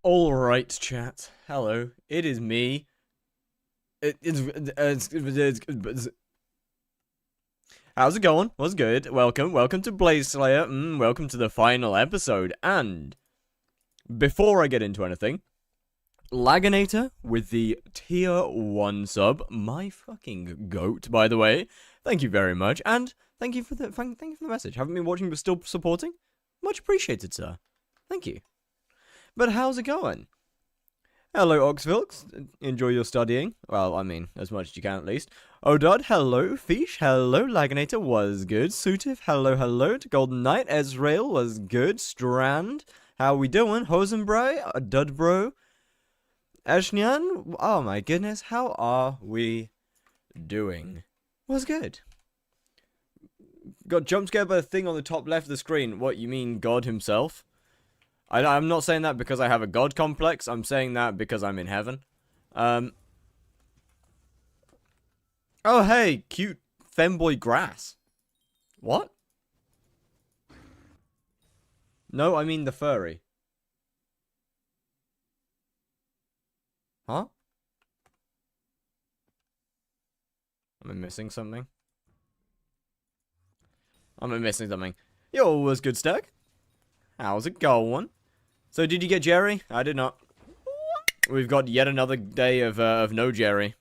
Alright, chat. Hello. It is me. How's it going? What's good? Welcome to Blaze Slayer. Welcome to the final episode. And before I get into anything, Laginator with the tier 1 sub. My fucking goat, by the way. Thank you very much. And thank you for the message. Haven't been watching but still supporting? Much appreciated, sir. Thank you. But how's it going? Hello, Oxvilks. Enjoy your studying. Well, I mean, as much as you can at least. Odod, hello. Fish, hello. Laginator was good. Sutif, hello. To Golden Knight, Ezreal was good. Strand, how we doing? Hosenbray, Dudbro, Eshnian, oh my goodness, how are we doing? Was good. Got jump scared by the thing on the top left of the screen. What, you mean God himself? I'm not saying that because I have a god complex. I'm saying that because I'm in heaven. Oh, hey, cute femboy grass. What? No, I mean the furry. Huh? Am I missing something? Yo, was good, Stag? How's it going? So, did you get Jerry? I did not. We've got yet another day of no Jerry.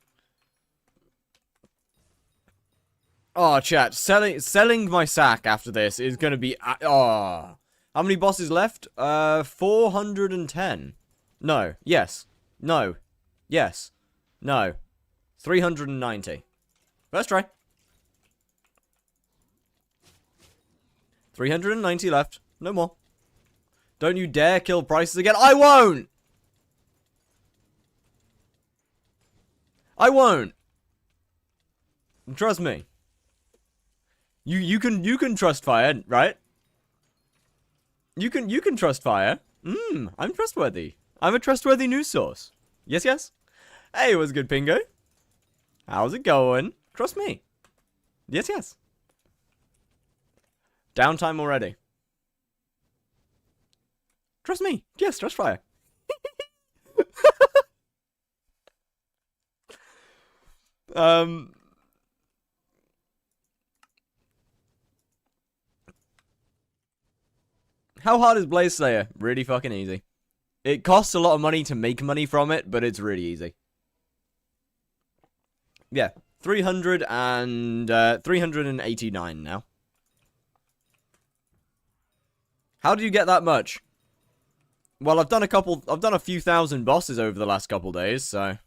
Oh, chat. Selling my sack after this is gonna be... How many bosses left? 410. No. Yes. No. Yes. No. 390. First try. 390 left. No more. Don't you dare kill prices again. I won't! I won't! Trust me. You can trust fire, right? You can trust fire. I'm trustworthy. I'm a trustworthy news source. Yes, yes. Hey, what's good, Pingo? How's it going? Trust me. Yes, yes. Downtime already. Trust me. Yes, trust fire. How hard is Blaze Slayer? Really fucking easy. It costs a lot of money to make money from it, but it's really easy. Yeah, 389 now. How do you get that much? Well, I've done a few thousand bosses over the last couple days, so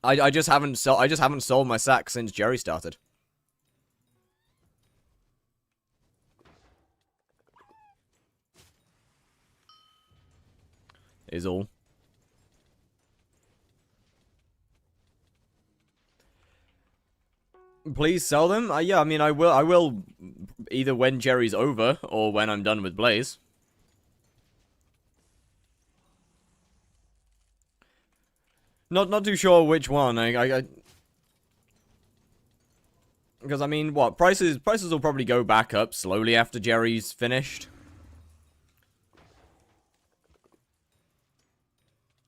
I just haven't sold my sack since Jerry started. Is all. Please sell them? Yeah, I mean, I will either when Jerry's over or when I'm done with Blaze. Not too sure which one. Because I mean, what prices will probably go back up slowly after Jerry's finished.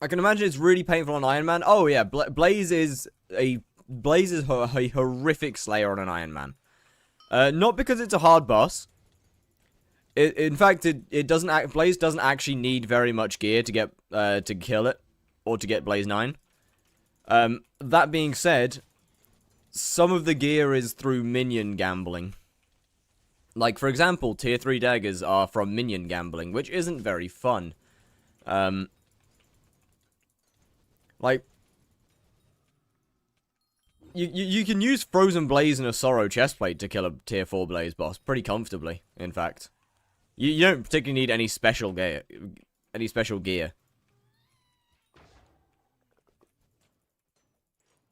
I can imagine it's really painful on Iron Man. Oh yeah, Blaze is a horrific slayer on an Iron Man. Not because it's a hard boss. In fact, Blaze doesn't actually need very much gear to get to kill it or to get Blaze 9. That being said, some of the gear is through minion gambling. Like, for example, tier 3 daggers are from minion gambling, which isn't very fun. Like, you can use Frozen Blaze and a Sorrow chestplate to kill a tier 4 Blaze boss pretty comfortably, in fact. You don't particularly need any special gear.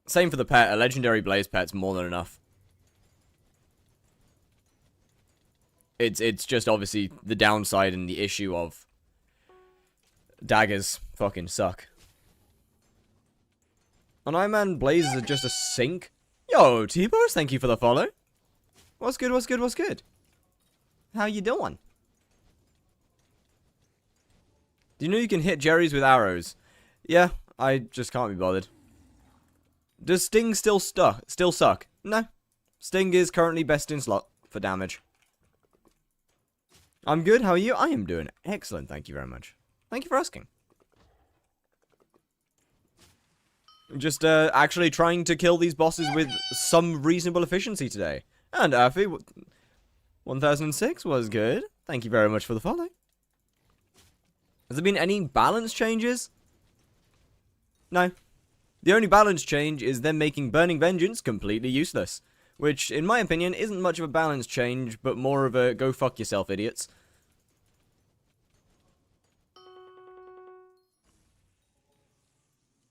Same for the pet. A legendary Blaze pet's more than enough. It's just obviously the downside and the issue of daggers fucking suck. On Iron Man, Blazes are just a sink. Yo, T-Boss, thank you for the follow. What's good? How you doing? Do you know you can hit Jerry's with arrows? Yeah, I just can't be bothered. Does Sting still suck? No. Sting is currently best in slot for damage. I'm good, how are you? I am doing excellent, thank you very much. Thank you for asking. Just actually trying to kill these bosses with some reasonable efficiency today. And Alfie, 1006 was good. Thank you very much for the follow. Has there been any balance changes? No. The only balance change is them making Burning Vengeance completely useless. Which, in my opinion, isn't much of a balance change, but more of a go fuck yourself, idiots.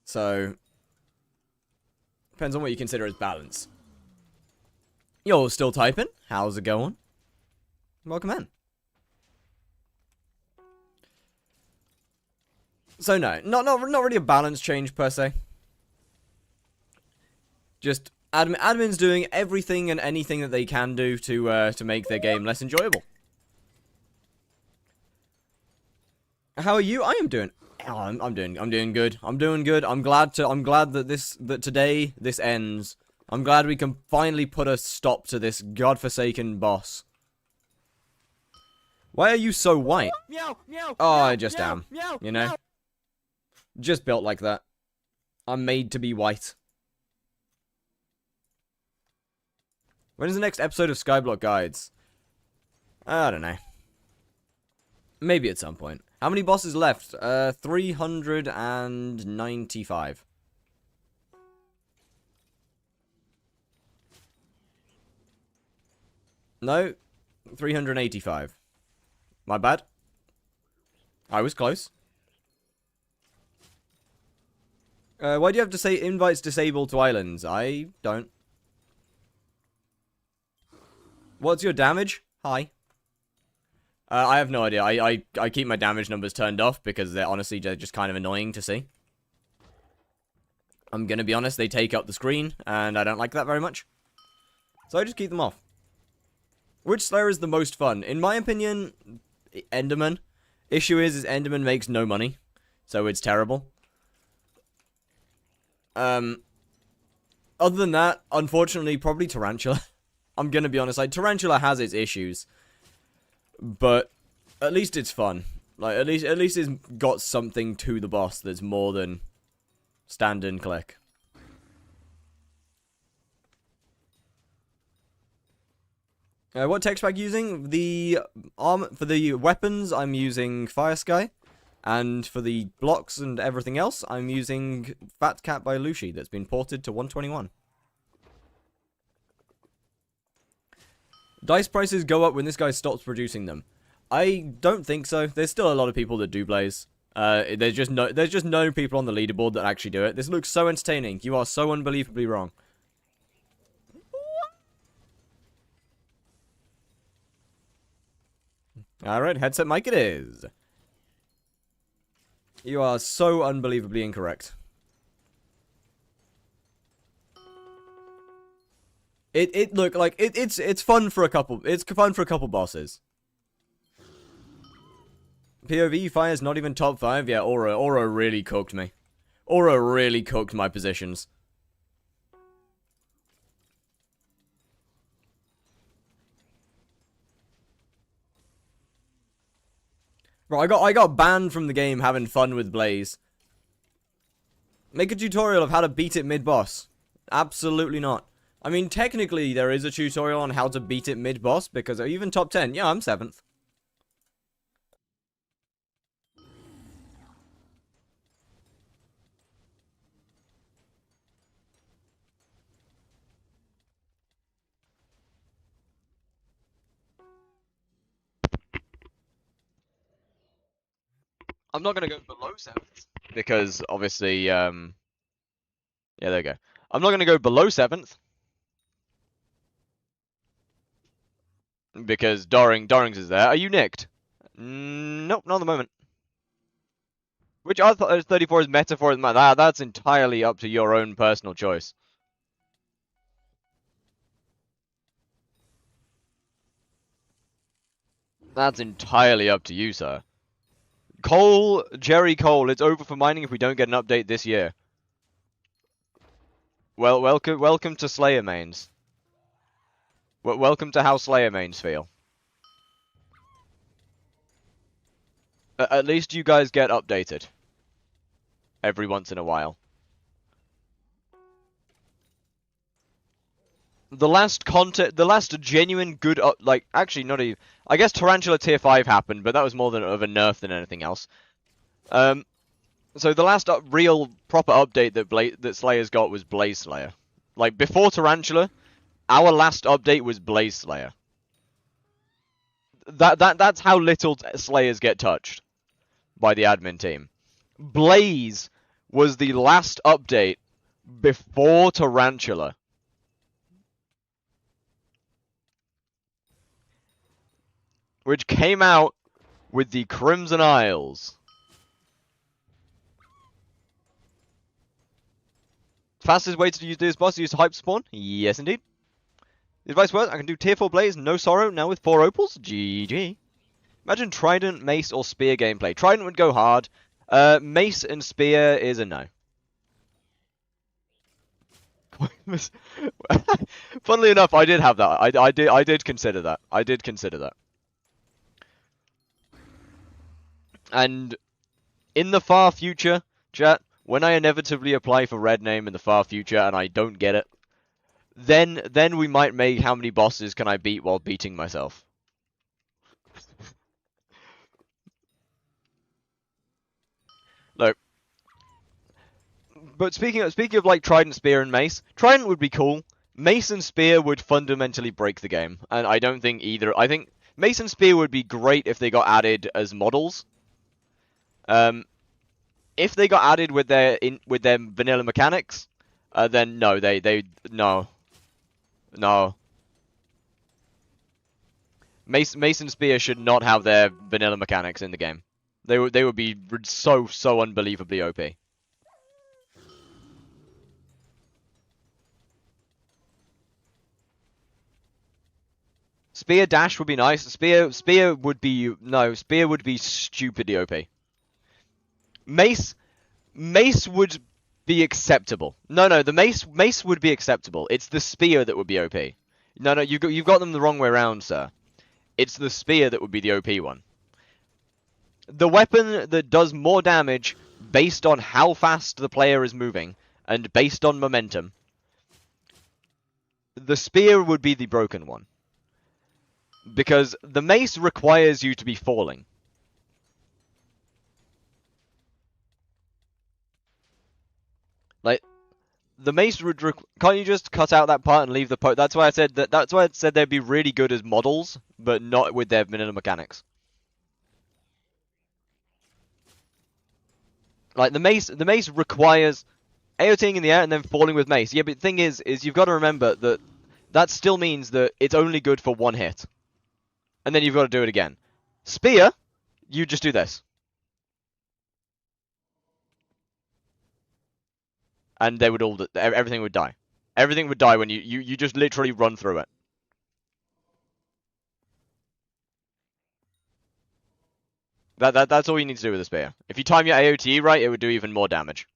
So, depends on what you consider as balance. You're still typing? How's it going? Welcome in. So no, not really a balance change per se. Just admin's doing everything and anything that they can do to make their game less enjoyable. How are you? I am doing. Oh, I'm doing good. I'm doing good. I'm glad that today this ends. I'm glad we can finally put a stop to this godforsaken boss. Why are you so white? Meow, meow, Oh, meow, I just meow, am. meow, You know? meow. Just built like that. I'm made to be white. When is the next episode of Skyblock Guides? I don't know. Maybe at some point. How many bosses left? 395. No, 385. My bad. I was close. Why do you have to say invites disabled to islands? I don't. What's your damage? Hi. I have no idea. I keep my damage numbers turned off because they're honestly just kind of annoying to see. I'm gonna be honest, they take up the screen, and I don't like that very much. So I just keep them off. Which Slayer is the most fun? In my opinion, Enderman. Issue is Enderman makes no money, so it's terrible. Other than that, unfortunately, probably Tarantula. I'm gonna be honest, like, Tarantula has its issues. But at least it's fun. Like, at least it's got something to the boss that's more than stand and click. What text pack using? The for the weapons, I'm using Fire Sky. And for the blocks and everything else, I'm using Fat Cat by Lushi that's been ported to 121. Dice prices go up when this guy stops producing them. I don't think so. There's still a lot of people that do Blaze. There's just no people on the leaderboard that actually do it. This looks so entertaining. You are so unbelievably wrong. Alright, headset mic it is. You are so unbelievably incorrect. Look like it's fun for a couple. It's fun for a couple bosses. POV Fire's not even top 5. Yeah, Aura really cooked me. Aura really cooked my positions. Bro, I got banned from the game having fun with Blaze. Make a tutorial of how to beat it mid-boss. Absolutely not. I mean, technically, there is a tutorial on how to beat it mid-boss, because even top 10, yeah, I'm 7th. I'm not going to go below 7th, because, obviously, yeah, there you go. I'm not going to go below 7th, because Dorings is there. Are you nicked? Nope, not at the moment. Which I thought 34 is metaphor. That's entirely up to your own personal choice. That's entirely up to you, sir. Jerry Cole, it's over for mining if we don't get an update this year. Well, welcome to Slayer mains. Welcome to how Slayer mains feel. At least you guys get updated every once in a while. The last genuine good, like, actually not even, I guess Tarantula Tier 5 happened, but that was more of a nerf than anything else. So the last real proper update that Slayer's got was Blaze Slayer. Like, before Tarantula, our last update was Blaze Slayer. That's how little Slayers get touched by the admin team. Blaze was the last update before Tarantula. Which came out with the Crimson Isles. Fastest way to do this boss is to use hype spawn? Yes, indeed. The advice works. I can do tier 4 Blaze, no sorrow, now with 4 opals. GG. Imagine Trident, Mace, or Spear gameplay. Trident would go hard. Mace and Spear is a no. Funnily enough, I did have that. I did consider that. I did consider that. And in the far future, chat, when I inevitably apply for red name in the far future and I don't get it, then we might make how many bosses can I beat while beating myself. Look. But speaking of like Trident, Spear, and Mace, Trident would be cool. Mace and Spear would fundamentally break the game, and I don't think either. I think Mace and Spear would be great if they got added as models. If they got added with their vanilla mechanics, then no, no. Mace and Spear should not have their vanilla mechanics in the game. They would be so unbelievably OP. Spear dash would be nice. Spear would be stupidly OP. Mace would be acceptable. No, the mace would be acceptable. It's the spear that would be OP. No, you've got them the wrong way around, sir. It's the spear that would be the OP one. The weapon that does more damage based on how fast the player is moving and based on momentum. The spear would be the broken one. Because the mace requires you to be falling. Like, the mace would. Can't you just cut out that part and leave the po? That's why I said that. That's why I said they'd be really good as models, but not with their vanilla mechanics. Like the mace requires AOTing in the air and then falling with mace. Yeah, but the thing is you've got to remember that still means that it's only good for one hit, and then you've got to do it again. Spear, you just do this. And they would everything would die. Everything would die when you just literally run through it. That's all you need to do with a spear. If you time your AOT right, it would do even more damage.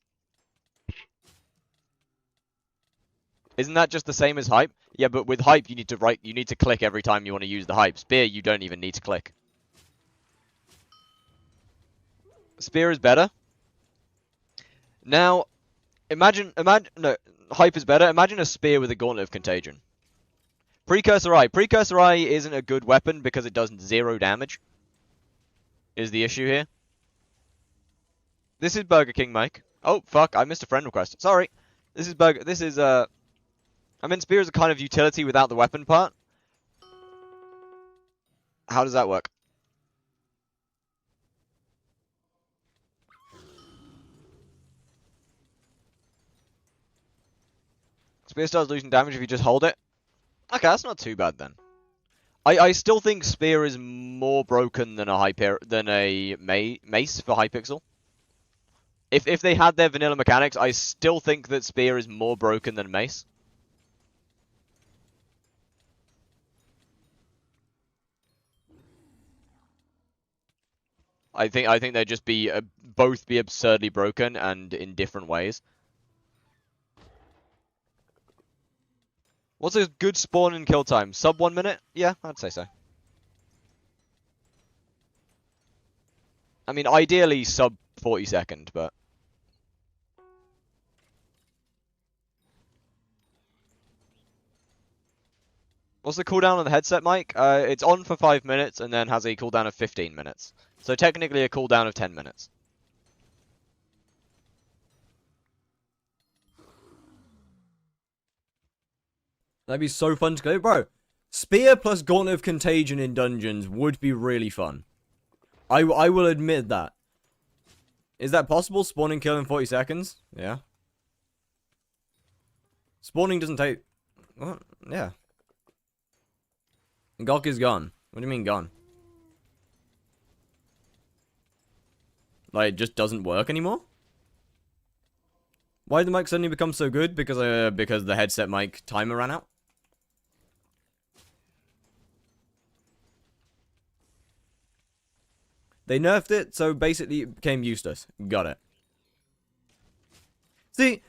Isn't that just the same as hype? Yeah, but with hype you need to click every time you want to use the hype. Spear you don't even need to click. Spear is better. Now no, hype is better. Imagine a spear with a gauntlet of contagion. Precursor Eye. Precursor Eye isn't a good weapon because it does 0 damage. Is the issue here. This is Burger King, Mike. Oh, fuck, I missed a friend request. Sorry. This is I mean, spear is a kind of utility without the weapon part. How does that work? Spear starts losing damage if you just hold it. Okay, that's not too bad then. I still think Spear is more broken than a Mace for Hypixel. If they had their vanilla mechanics, I still think that Spear is more broken than Mace. I think they'd just be both be absurdly broken and in different ways. What's a good spawn and kill time? Sub 1 minute? Yeah, I'd say so. I mean, ideally sub 40 second, but... What's the cooldown on the headset mic? It's on for 5 minutes and then has a cooldown of 15 minutes. So technically a cooldown of 10 minutes. That'd be so fun to go. Bro, Spear plus Gauntlet of Contagion in dungeons would be really fun. I will admit that. Is that possible? Spawn and kill in 40 seconds? Yeah. Spawning doesn't take... What? Yeah. Gok is gone. What do you mean gone? Like, it just doesn't work anymore? Why did the mic suddenly become so good? Because the headset mic timer ran out? They nerfed it, so basically it became useless. Got it. See,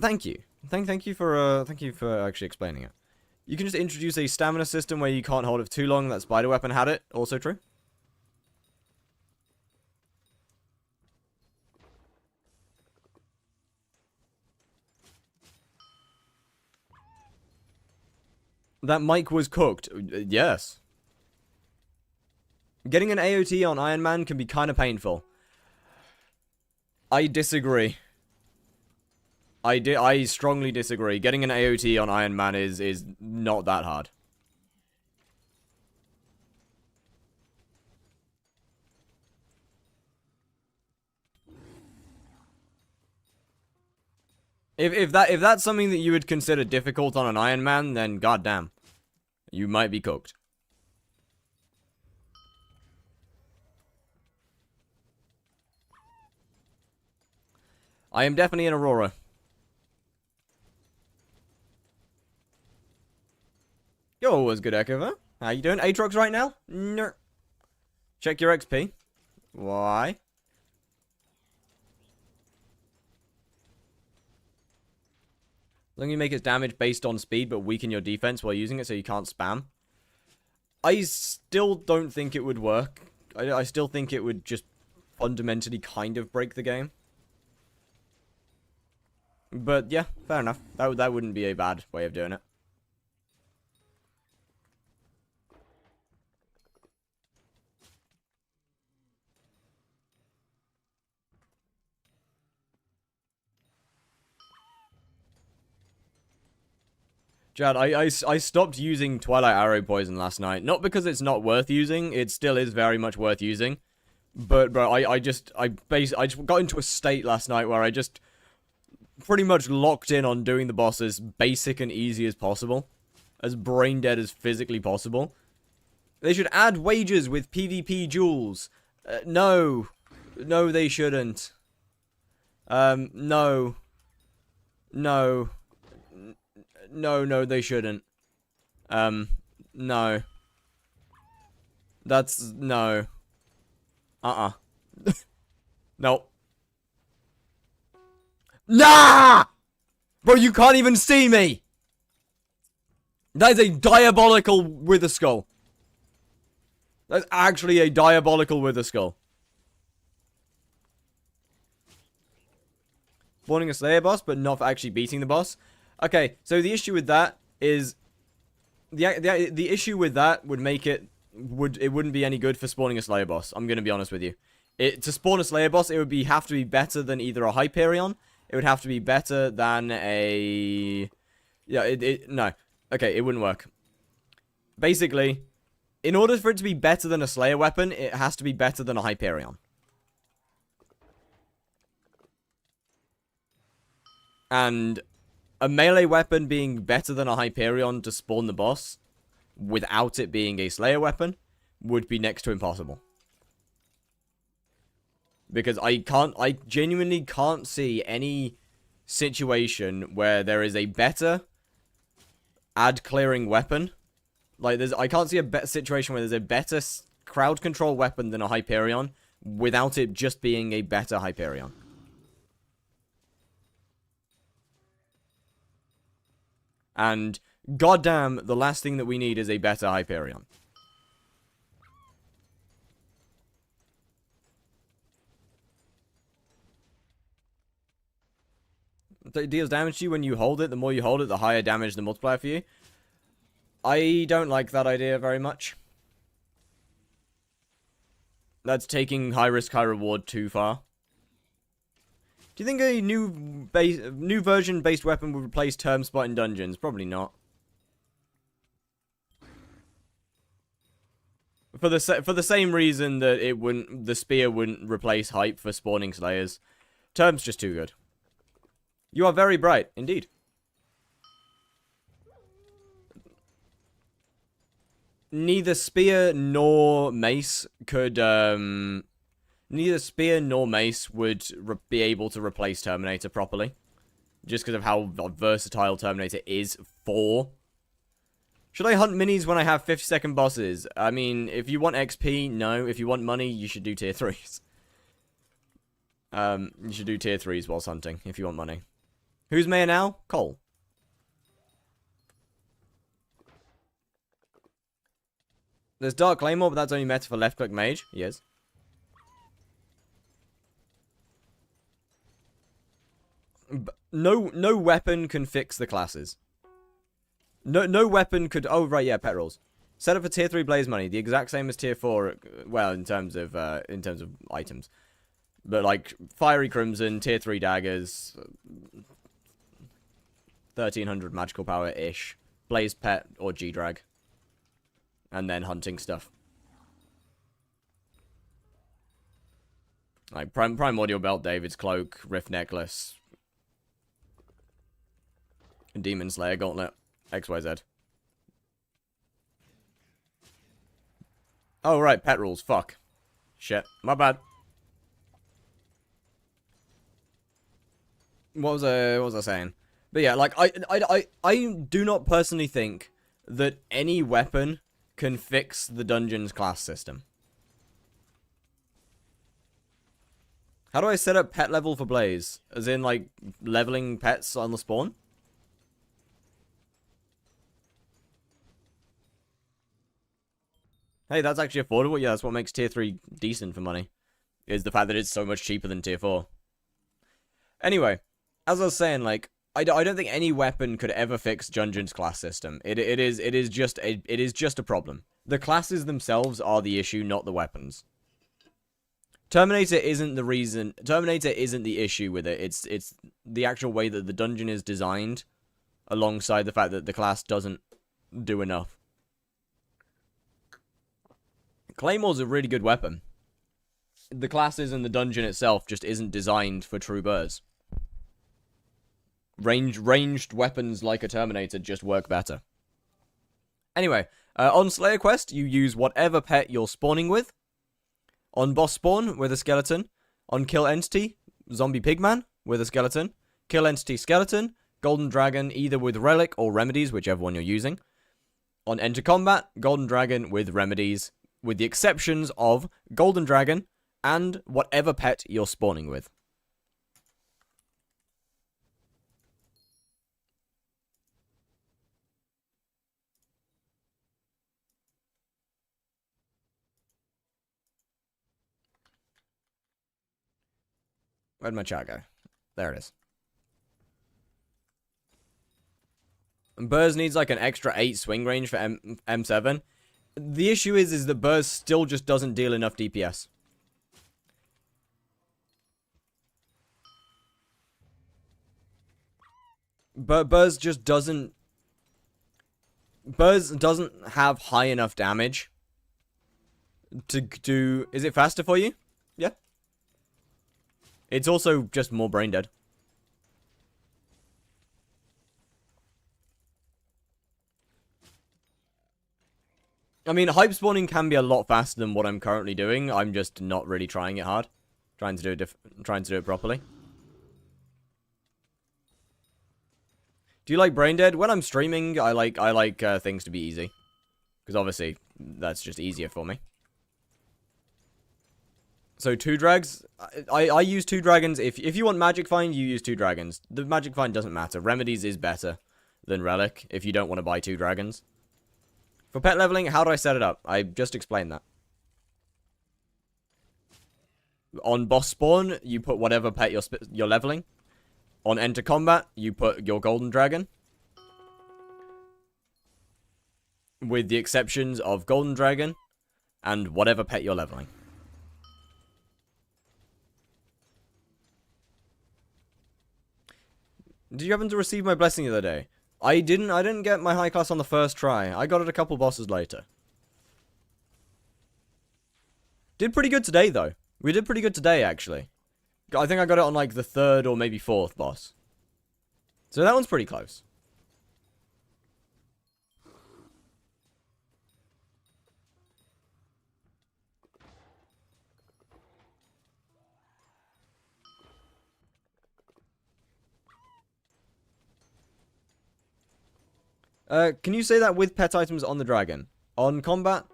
thank you. Thank you for actually explaining it. You can just introduce a stamina system where you can't hold it for too long. That spider weapon had it. Also true. That mic was cooked. Yes. Getting an AOT on Iron Man can be kind of painful. I disagree. I strongly disagree. Getting an AOT on Iron Man is not that hard. If that's something that you would consider difficult on an Iron Man, then goddamn, you might be cooked. I am definitely in Aurora. Yo, what's good, Echo? How you doing? Aatrox right now? No. Check your XP. Why? Long you make its damage based on speed, but weaken your defense while using it so you can't spam. I still don't think it would work. I still think it would just fundamentally kind of break the game. But yeah, fair enough. That wouldn't be a bad way of doing it. Chad, I stopped using Twilight Arrow Poison last night. Not because it's not worth using. It still is very much worth using. But, bro, I just got into a state last night where I just pretty much locked in on doing the boss as basic and easy as possible. As brain dead as physically possible. They should add wages with PvP duels. No. No, they shouldn't. No. No. No, they shouldn't. No. That's... no. Nope. Nah! Bro, you can't even see me! That is a diabolical wither skull. That's actually a diabolical wither skull. Spawning a Slayer boss, but not for actually beating the boss. Okay, so the issue with that is... The issue with that would make it... It wouldn't be any good for spawning a Slayer boss. I'm gonna be honest with you. To spawn a Slayer boss, it would have to be better than either a Hyperion. It would have to be better than a... Yeah, no. Okay, it wouldn't work. Basically, in order for it to be better than a Slayer weapon, it has to be better than a Hyperion. And a melee weapon being better than a Hyperion to spawn the boss, without it being a Slayer weapon, would be next to impossible. Because I genuinely can't see any situation where there is a better ad clearing weapon. Like, I can't see a situation where there's a better crowd control weapon than a Hyperion without it just being a better Hyperion. And goddamn, the last thing that we need is a better Hyperion. It deals damage to you when you hold it. The more you hold it, the higher damage the multiplier for you. I don't like that idea very much. That's taking high risk, high reward too far. Do you think a new version based weapon would replace term spot in dungeons? Probably not. For the same reason that the spear wouldn't replace hype for spawning slayers. Term's just too good. You are very bright, indeed. Neither spear nor mace could, neither spear nor mace would be able to replace Terminator properly. Just because of how versatile Terminator is for. Should I hunt minis when I have 50-second bosses? I mean, if you want XP, no. If you want money, you should do tier 3s. You should do tier 3s whilst hunting, if you want money. Who's mayor now? Cole. There's Dark Claymore, but that's only meta for left-click mage. Yes. No weapon can fix the classes. No weapon could... Oh, right, yeah, pet rolls. Set up for tier 3 blaze money. The exact same as tier 4, well, in terms of items. But, like, Fiery Crimson, tier 3 daggers... 1300 magical power-ish. Blaze Pet or G-Drag. And then hunting stuff. Like Primordial Belt, David's Cloak, Rift Necklace. Demon Slayer Gauntlet. XYZ. Oh, right. Pet rules. Fuck. Shit. My bad. What was I saying? But yeah, like, I do not personally think that any weapon can fix the dungeons class system. How do I set up pet level for Blaze? As in, like, leveling pets on the spawn? Hey, that's actually affordable. Yeah, that's what makes tier 3 decent for money. Is the fact that it's so much cheaper than tier 4. Anyway, as I was saying, like, I don't think any weapon could ever fix Dungeon's class system. It is just a problem. The classes themselves are the issue, not the weapons. Terminator isn't the reason. Terminator isn't the issue with it. It's the actual way that the dungeon is designed, alongside the fact that the class doesn't do enough. Claymore's a really good weapon. The classes and the dungeon itself just isn't designed for true burrs. Ranged weapons like a Terminator just work better. Anyway, on Slayer Quest, you use whatever pet you're spawning with. On boss spawn, with a skeleton. On kill entity, zombie pigman, with a skeleton. Kill entity skeleton. Golden dragon, either with relic or remedies, whichever one you're using. On enter combat, golden dragon with remedies, with the exceptions of golden dragon and whatever pet you're spawning with. Where'd my chat go? There it is. Burrs needs like an extra 8 swing range for M7. The issue is that Burrs still just doesn't deal enough DPS. Burrs just doesn't... Burrs doesn't have high enough damage to do... Is it faster for you? Yeah. It's also just more brain dead. I mean, hype spawning can be a lot faster than what I'm currently doing. I'm just not really trying it hard. Trying to do it properly. Do you like brain dead? When I'm streaming, I like things to be easy. Because obviously, that's just easier for me. So 2 drags, I use 2 dragons. If you want Magic Find, you use 2 dragons. The Magic Find doesn't matter. Remedies is better than Relic if you don't want to buy 2 dragons. For pet leveling, how do I set it up? I just explained that. On boss spawn, you put whatever pet you're leveling. On enter combat, you put your golden dragon. With the exceptions of golden dragon and whatever pet you're leveling. Did you happen to receive my blessing the other day? I didn't get my high class on the first try. I got it a couple bosses later. Did pretty good today, though. We did pretty good today, actually. I think I got it on, like, the 3rd or maybe 4th boss. So that one's pretty close. Can you say that with pet items on the dragon? On combat,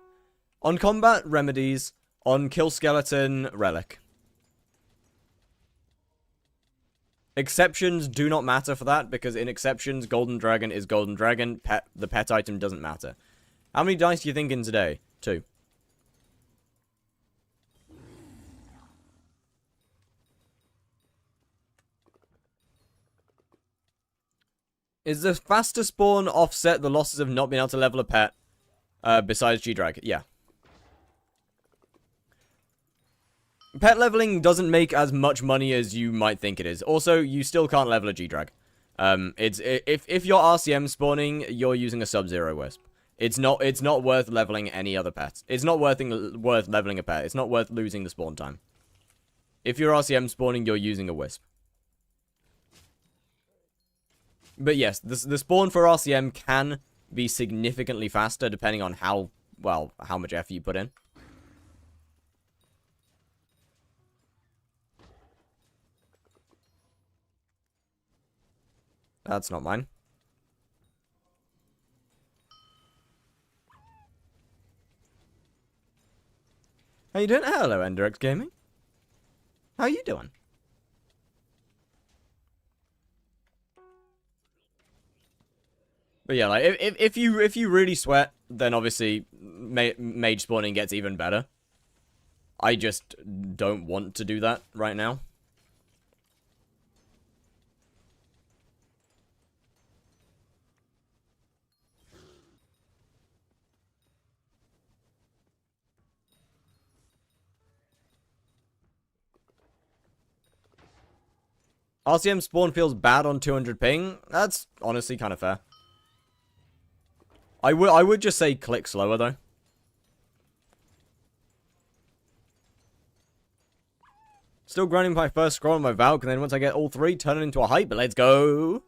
remedies. On kill skeleton, relic. Exceptions do not matter for that, because in exceptions, golden dragon is golden dragon. The pet item doesn't matter. How many dice do you think in today? 2. Is the faster spawn offset the losses of not being able to level a pet, besides G-Drag? Yeah. Pet leveling doesn't make as much money as you might think it is. Also, you still can't level a G-Drag. If you're RCM spawning, you're using a Sub-Zero Wisp. It's not worth leveling any other pet. It's not worth leveling a pet. It's not worth losing the spawn time. If you're RCM spawning, you're using a Wisp. But yes, the spawn for RCM can be significantly faster depending on how much effort you put in. That's not mine. How you doing? Hello, Enderx Gaming. How you doing? But yeah, like if you really sweat, then obviously mage spawning gets even better. I just don't want to do that right now. RCM spawn feels bad on 200 ping. That's honestly kind of fair. I would just say click slower, though. Still grinding my first scroll on my Valk, and then once I get all 3, turn it into a hype, but let's go!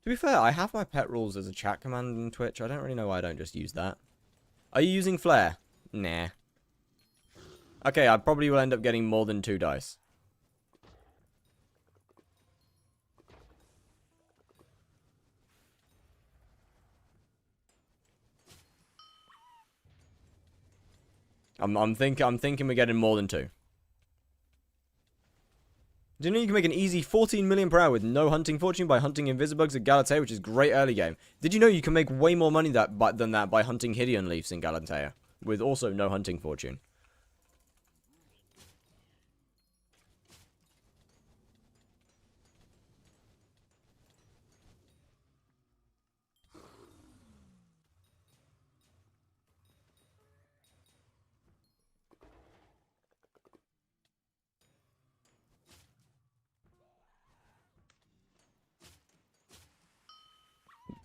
To be fair, I have my pet rules as a chat command in Twitch. I don't really know why I don't just use that. Are you using Flare? Nah. Okay, I probably will end up getting more than 2 dice. I'm thinking we're getting more than 2. Do you know you can make an easy 14 million per hour with no hunting fortune by hunting Invisibugs at Galatea, which is great early game? Did you know you can make way more money than that by hunting Hideon Leafs in Galatea, with also no hunting fortune?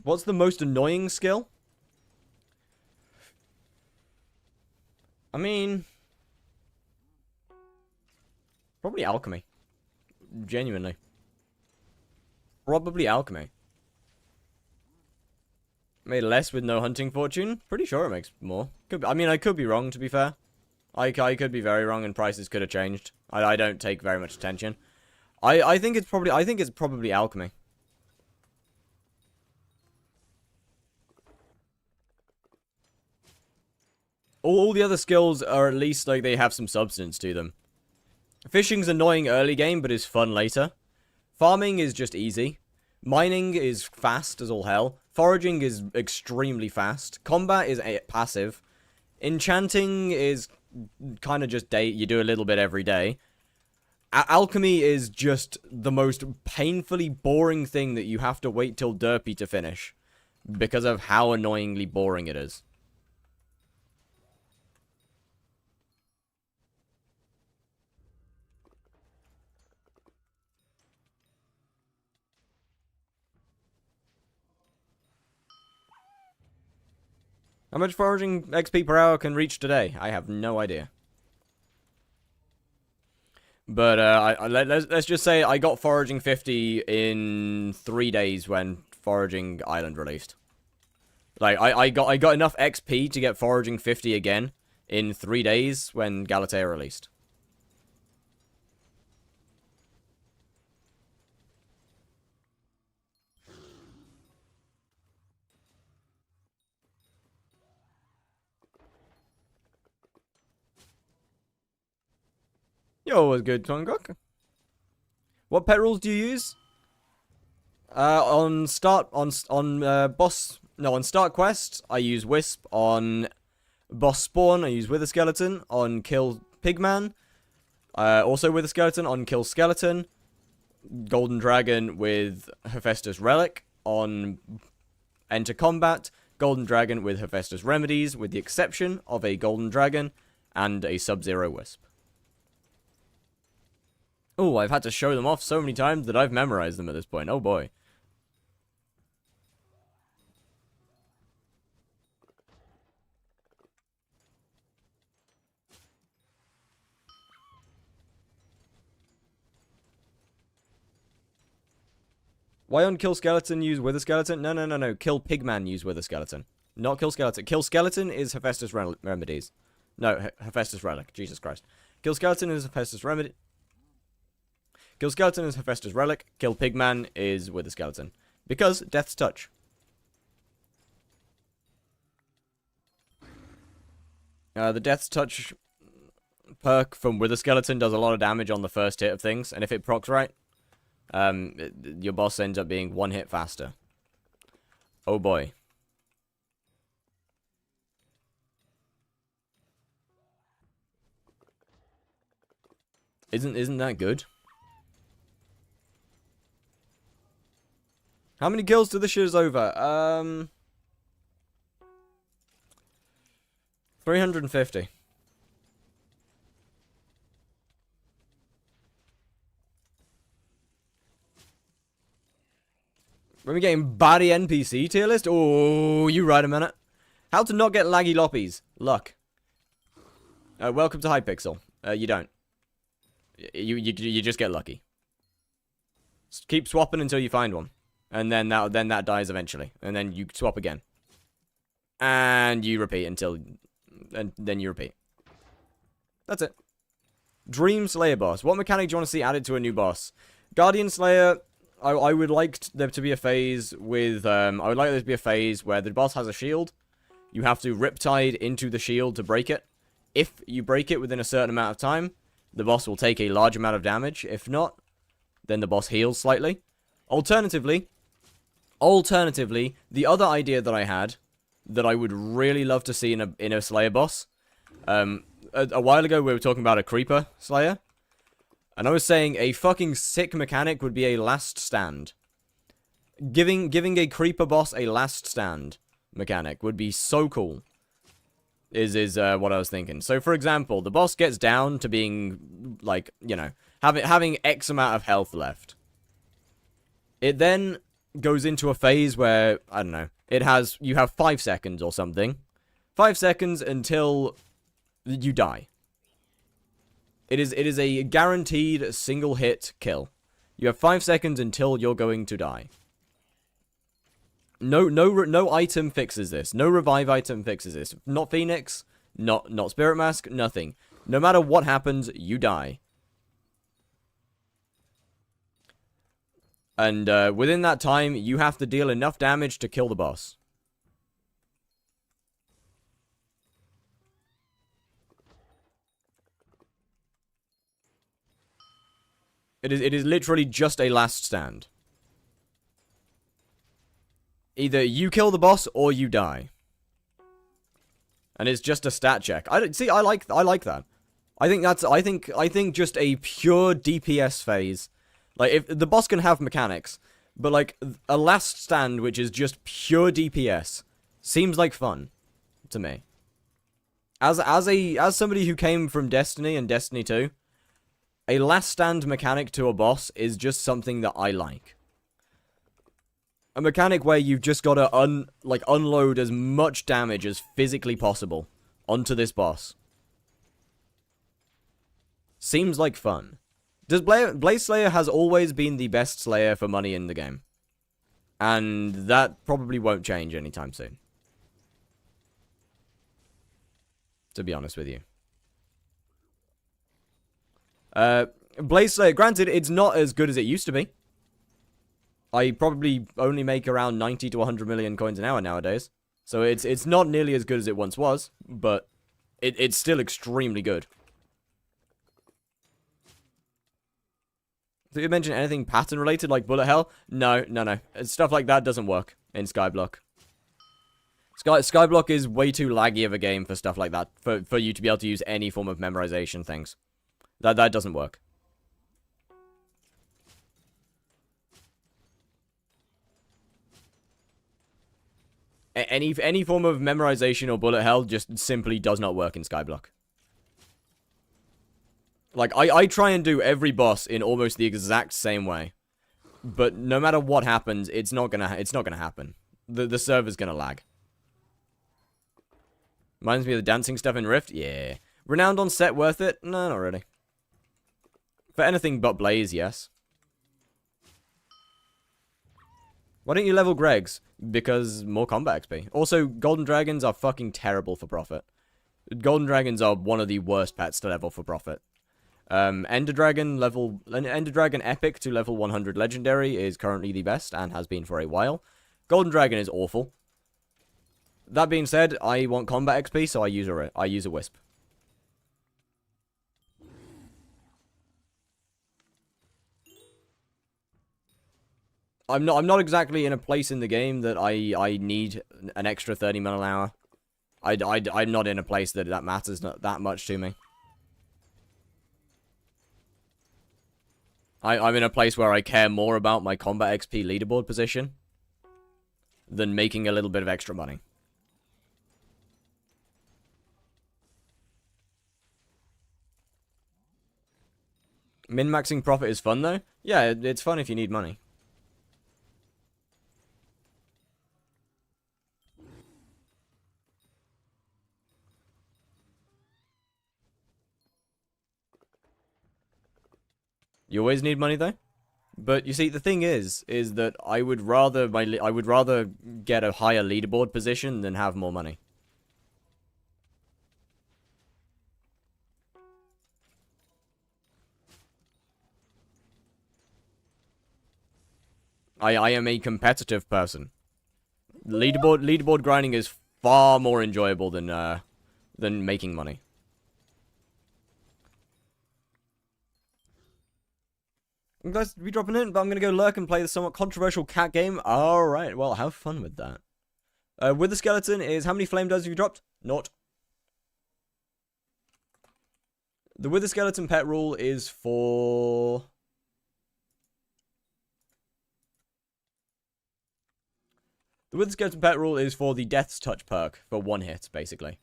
What's the most annoying skill? I mean, probably alchemy. Genuinely. Probably alchemy. Made less with no hunting fortune? Pretty sure it makes more. I mean, I could be wrong, to be fair. I could be very wrong and prices could have changed. I don't take very much attention. I think it's probably alchemy. All the other skills are at least like they have some substance to them. Fishing's annoying early game, but is fun later. Farming is just easy. Mining is fast as all hell. Foraging is extremely fast. Combat is passive. Enchanting is kind of just you do a little bit every day. Alchemy is just the most painfully boring thing that you have to wait till Derpy to finish. Because of how annoyingly boring it is. How much foraging XP per hour can reach today? I have no idea. But let's just say I got foraging 50 in 3 days when Foraging Island released. Like I got enough XP to get foraging 50 again in 3 days when Galatea released. Yo, what's good, Tongok? What pet rules do you use? On start quest, I use Wisp. On boss spawn, I use Wither Skeleton. On kill Pigman, also Wither Skeleton. On kill Skeleton, Golden Dragon with Hephaestus Relic. On enter combat, Golden Dragon with Hephaestus Remedies, with the exception of a Golden Dragon and a Sub-Zero Wisp. Oh, I've had to show them off so many times that I've memorized them at this point. Oh boy. Why on Kill Skeleton use Wither Skeleton? No. Kill Pigman use Wither Skeleton. Not Kill Skeleton. Kill Skeleton is Hephaestus Remedies. No, Hephaestus Relic. Jesus Christ. Kill Skeleton is Hephaestus Remedy. Kill Skeleton is Hephaestus Relic. Kill Pigman is Wither Skeleton. Because Death's Touch. The Death's Touch perk from Wither Skeleton does a lot of damage on the first hit of things. And if it procs right, your boss ends up being 1 hit faster. Oh boy. Isn't that good? How many kills to this shit is over? 350. When we getting body NPC tier list? Oh, you right a minute. How to not get laggy loppies? Luck. Welcome to hypixel. You don't. You just get lucky. Keep swapping until you find one. And then that dies eventually. And then you swap again. And you repeat until... And then you repeat. That's it. Dream Slayer boss. What mechanic do you want to see added to a new boss? Guardian Slayer... I would like there to be a phase with... I would like there to be a phase where the boss has a shield. You have to Riptide into the shield to break it. If you break it within a certain amount of time, the boss will take a large amount of damage. If not, then the boss heals slightly. Alternatively, the other idea that I had, that I would really love to see in a Slayer boss, a while ago we were talking about a Creeper Slayer, and I was saying a fucking sick mechanic would be a last stand. Giving a Creeper boss a last stand mechanic would be so cool. Is what I was thinking. So, for example, the boss gets down to being, like, you know, having X amount of health left. It then goes into a phase where, I don't know, you have 5 seconds or something. 5 seconds until you die. It is a guaranteed single hit kill. You have 5 seconds until you're going to die. No item fixes this. No revive item fixes this. Not Phoenix, not Spirit Mask, nothing. No matter what happens, you die. And within that time, you have to deal enough damage to kill the boss. It is literally just a last stand. Either you kill the boss or you die. And it's just a stat check. I like that. I think just a pure DPS phase. Like, if the boss can have mechanics, but like a last stand which is just pure DPS seems like fun to me. As somebody who came from Destiny and Destiny 2, a last stand mechanic to a boss is just something that I like. A mechanic where you've just got to unload as much damage as physically possible onto this boss. Seems like fun. Blaze Slayer has always been the best Slayer for money in the game. And that probably won't change anytime soon. To be honest with you. Blaze Slayer, granted, it's not as good as it used to be. I probably only make around 90 to 100 million coins an hour nowadays. So it's not nearly as good as it once was, but it's still extremely good. Did you mention anything pattern related like bullet hell? No. Stuff like that doesn't work in skyblock. Skyblock is way too laggy of a game for stuff like that, for you to be able to use any form of memorization things. That doesn't work. Any form of memorization or bullet hell just simply does not work in skyblock. Like, I try and do every boss in almost the exact same way. But no matter what happens, it's not gonna happen. The server's gonna lag. Reminds me of the dancing stuff in Rift? Yeah. Renowned on set worth it? No, not really. For anything but Blaze, yes. Why don't you level Greg's? Because more combat XP. Also, Golden Dragons are fucking terrible for profit. Golden Dragons are one of the worst pets to level for profit. Ender Dragon Epic to level 100 Legendary is currently the best and has been for a while. Golden Dragon is awful. That being said, I want combat XP, so I use a Wisp. I'm not exactly in a place in the game that I need an extra 30 mil an hour. I'm not in a place that matters not that much to me. I'm in a place where I care more about my combat XP leaderboard position than making a little bit of extra money. Min-maxing profit is fun, though? Yeah, it's fun if you need money. You always need money, though? But you see, the thing is that I would rather get a higher leaderboard position than have more money. I am a competitive person. Leaderboard grinding is far more enjoyable than making money. You guys be dropping in, but I'm gonna go lurk and play the somewhat controversial cat game. Alright, well, have fun with that. With the skeleton is how many flame does have you dropped? Naught. The Wither Skeleton pet rule is for... The Wither Skeleton pet rule is for the Death's Touch perk for one hit, basically.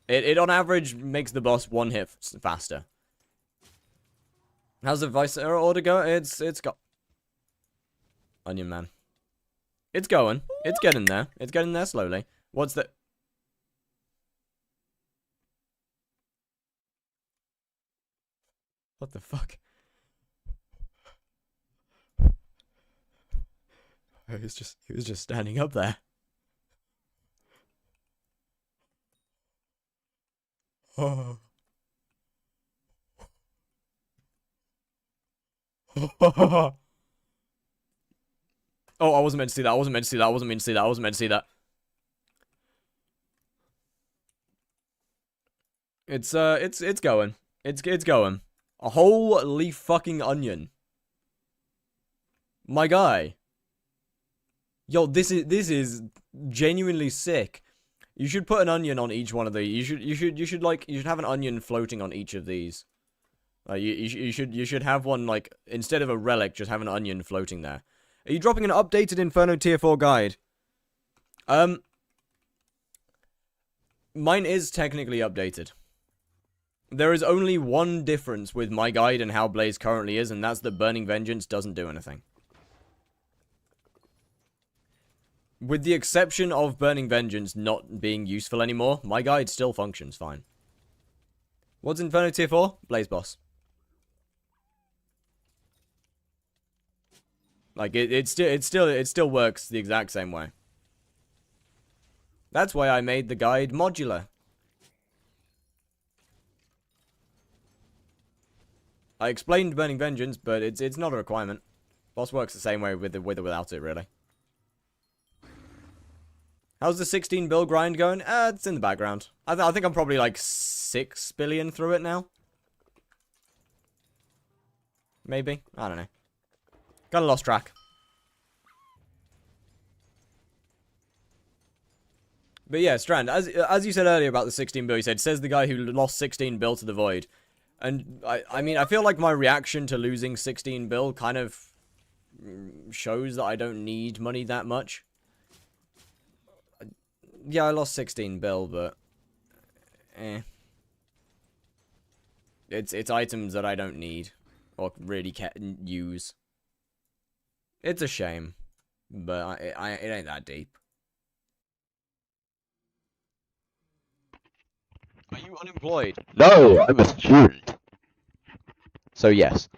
It on average makes the boss one hit faster. How's the Vice order go? It's got... Onion Man. It's going. It's getting there. It's getting there slowly. What's the... What the fuck? He was just standing up there. Oh. Oh, I wasn't meant to see that. I wasn't meant to see that. I wasn't meant to see that. I wasn't meant to see that. It's going. It's going. A holy fucking onion. My guy. Yo, this is genuinely sick. You should put an onion on each one of these. You should have an onion floating on each of these. You should have one, like, instead of a relic, just have an onion floating there. Are you dropping an updated Inferno Tier 4 guide? Mine is technically updated. There is only one difference with my guide and how Blaze currently is, and that's that Burning Vengeance doesn't do anything. With the exception of Burning Vengeance not being useful anymore, my guide still functions fine. What's Inferno Tier 4? Blaze Boss. Like, it still works the exact same way. That's why I made the guide modular. I explained Burning Vengeance, but it's not a requirement. Boss works the same way with or without it, really. How's the 16 bill grind going? It's in the background. I think I'm probably like 6 billion through it now. Maybe? I don't know. Kinda lost track. But yeah, Strand, as you said earlier about the 16 bill, you said, says the guy who lost 16 bill to the void. And, I mean, I feel like my reaction to losing 16 bill kind of shows that I don't need money that much. Yeah, I lost 16 bill, but... It's items that I don't need. Or really use. It's a shame. But it ain't that deep. Are you unemployed? No, I'm a student. So yes.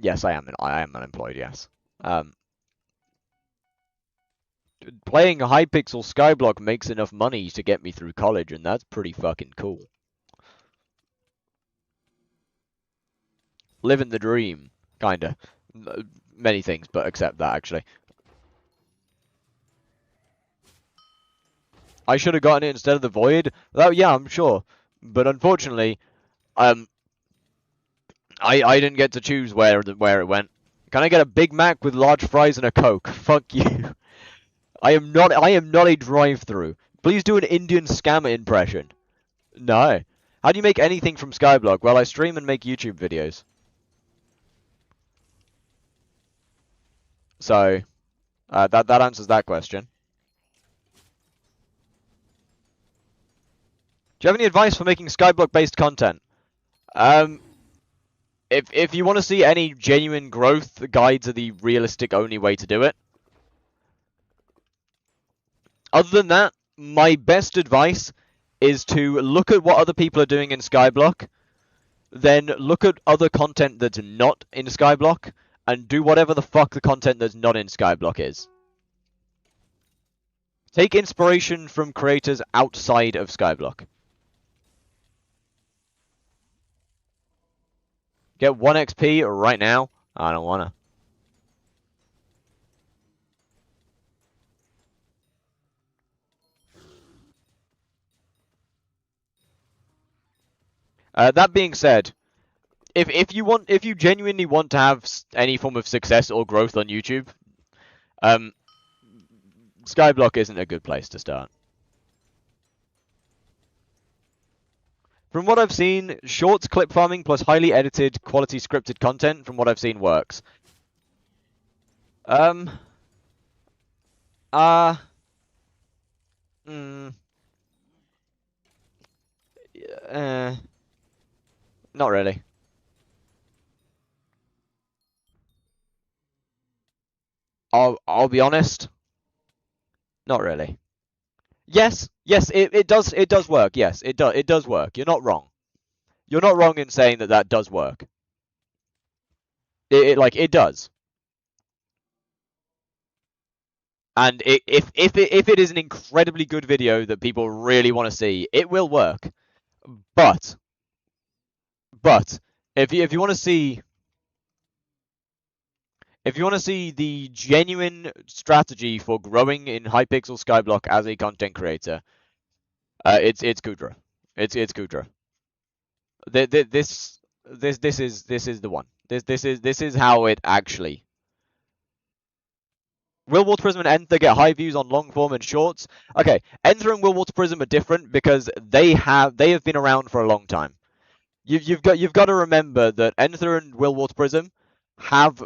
Yes, I am unemployed, yes. Playing hypixel skyblock makes enough money to get me through college, and that's pretty fucking cool. Living the dream, kinda. Many things, but except that, actually. I should have gotten it instead of the void. Oh, yeah, I'm sure. But unfortunately, I didn't get to choose where it went. Can I get a Big Mac with large fries and a Coke? Fuck you. I am not a drive-through. Please do an Indian scammer impression. No. How do you make anything from Skyblock? Well, I stream and make YouTube videos. So, that answers that question. Do you have any advice for making Skyblock-based content? If you want to see any genuine growth, the guides are the realistic only way to do it. Other than that, my best advice is to look at what other people are doing in Skyblock, then look at other content that's not in Skyblock, and do whatever the fuck the content that's not in Skyblock is. Take inspiration from creators outside of Skyblock. Get 1 XP right now? I don't wanna. That being said, if you genuinely want to have any form of success or growth on YouTube, Skyblock isn't a good place to start. From what I've seen, shorts, clip farming, plus highly edited, quality scripted content, from what I've seen, works. Not really. I'll be honest. Not really. Yes, it does work. Yes, it does work. You're not wrong. You're not wrong in saying that does work. It does. And if it is an incredibly good video that people really want to see, it will work. But if you want to see If you want to see the genuine strategy for growing in hypixel skyblock as a content creator, it's Kudra. It's Kudra. This is the one. This is how it actually. Will Water Prism and Enter get high views on long form and shorts? Okay, Enter and Will Water Prism are different because they have been around for a long time. You've got to remember that Enter and Will Water Prism have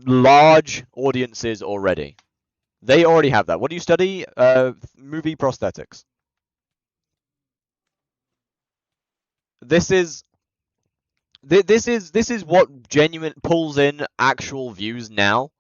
large audiences already. They already have that. What do you study? Movie prosthetics. This is what genuine pulls in actual views now.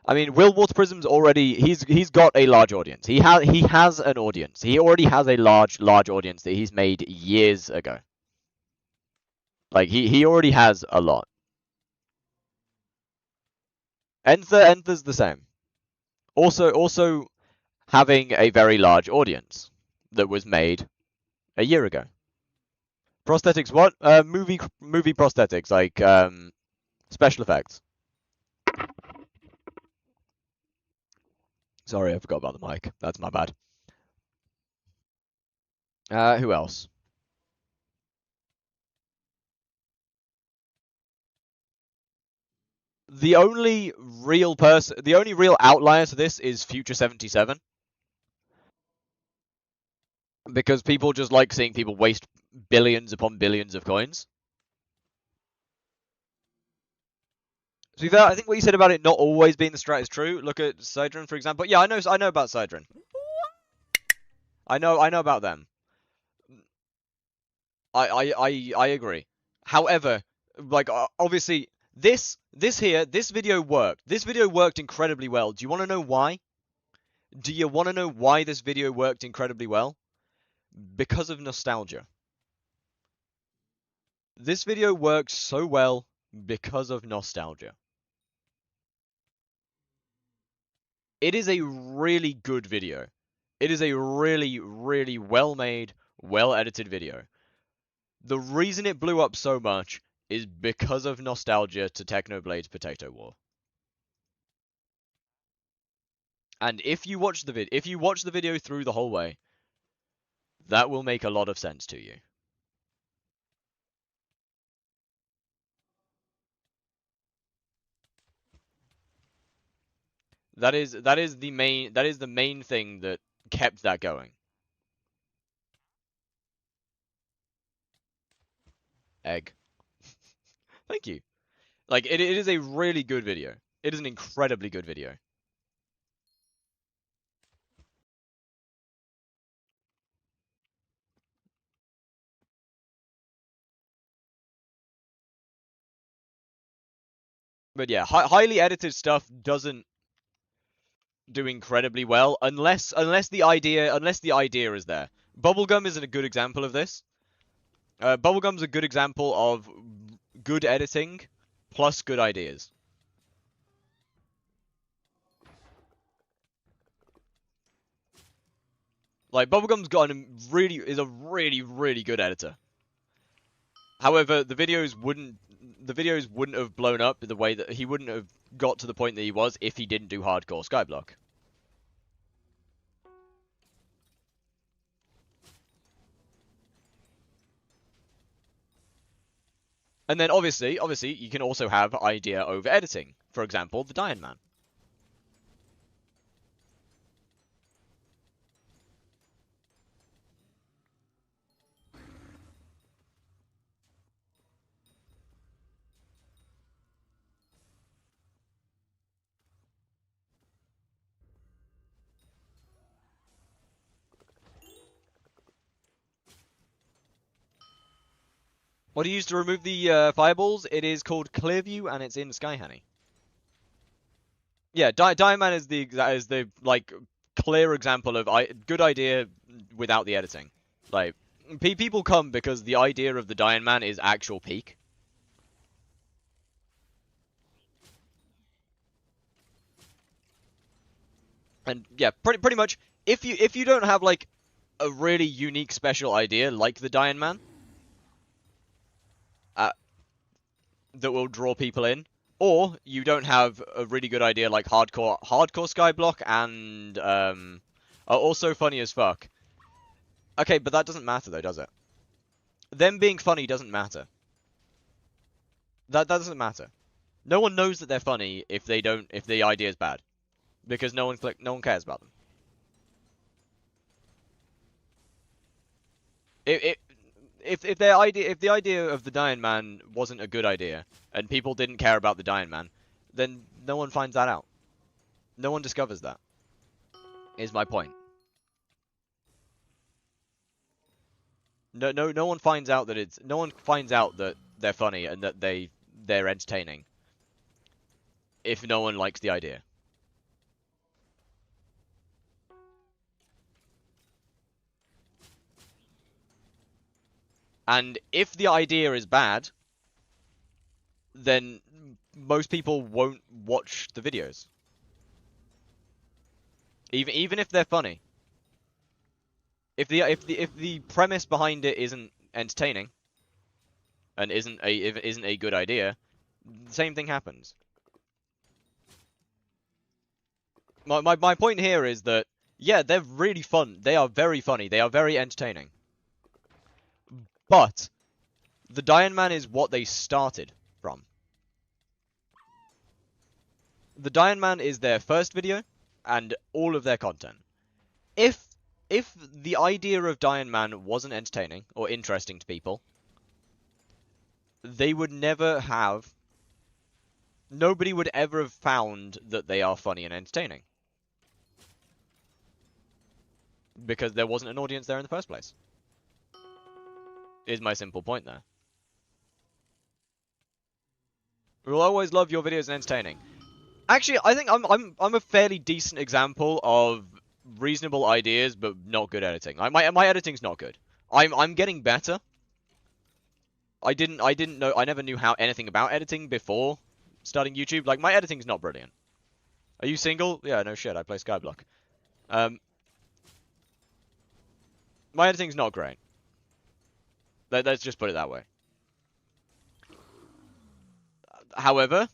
I mean, Will Water Prism's already he's got a large audience. He has an audience. He already has a large audience that he's made years ago. Like he already has a lot. Enter's the same. Also having a very large audience that was made a year ago. Prosthetics what? Movie prosthetics like special effects. Sorry, I forgot about the mic. That's my bad. Who else? The only real outlier to this is Future 77. Because people just like seeing people waste billions upon billions of coins. So I think what you said about it not always being the strat is true. Look at Sidron, for example. Yeah, I know about Sidron. I know about them. I agree. However, like obviously this video worked. This video worked incredibly well. Do you want to know why? Do you want to know why this video worked incredibly well? Because of nostalgia. This video works so well because of nostalgia. It is a really good video. It is a really, really well-made, well-edited video. The reason it blew up so much is because of nostalgia to Technoblade's Potato War. And if you watch the video through the whole way, that will make a lot of sense to you. That is the main thing that kept that going. Egg. Thank you. Like it is a really good video. It is an incredibly good video. But yeah, highly edited stuff doesn't do incredibly well unless the idea is there. Bubblegum is a good example of this. Bubblegum's a good example of good editing plus good ideas. Like Bubblegum's got is a really good editor. However, the videos wouldn't have blown up the way that he wouldn't have got to the point that he was if he didn't do hardcore skyblock. And then obviously you can also have idea over editing. For example, the Diamond Man. What do you use to remove the fireballs? It is called Clearview, and it's in Sky Honey. Yeah, Diamond Man is the like clear example of good idea without the editing. Like people come because the idea of the Diamond Man is actual peak. And yeah, pretty much if you don't have like a really unique special idea like the Dying Man that will draw people in, or you don't have a really good idea like hardcore skyblock and are also funny as fuck. Okay, but that doesn't matter though, does it? Them being funny doesn't matter. That doesn't matter. No one knows that they're funny if the idea is bad, because no one cares about them. If the idea of the Dying Man wasn't a good idea and people didn't care about the Dying Man, then no one finds that out. No one discovers that. Is my point. No one finds out that no one finds out that they're funny and that they're entertaining if no one likes the idea. And if the idea is bad, then most people won't watch the videos. Even if they're funny. If the premise behind it isn't entertaining and isn't a good idea, the same thing happens. My point here is that yeah, they're really fun. They are very funny. They are very entertaining. But the Dying Man is what they started from. The Dying Man is their first video and all of their content. If the idea of Dying Man wasn't entertaining or interesting to people, they would never have... Nobody would ever have found that they are funny and entertaining. Because there wasn't an audience there in the first place. Is my simple point there. We'll always love your videos and entertaining. Actually, I think I'm a fairly decent example of reasonable ideas but not good editing. My editing's not good. I'm getting better. I never knew anything about editing before starting YouTube. Like, my editing's not brilliant. Are you single? Yeah, no shit, I play Skyblock. My editing's not great. Let's just put it that way. However,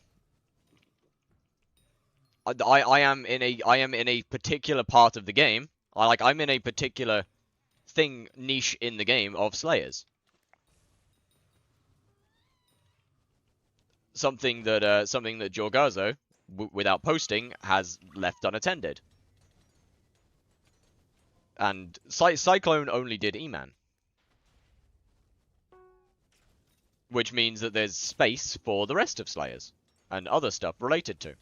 I am in a particular part of the game. I'm in a particular niche in the game of Slayers. Something that Jorgazo, without posting, has left unattended. And Cyclone only did E-Man. Which means that there's space for the rest of Slayers and other stuff related to.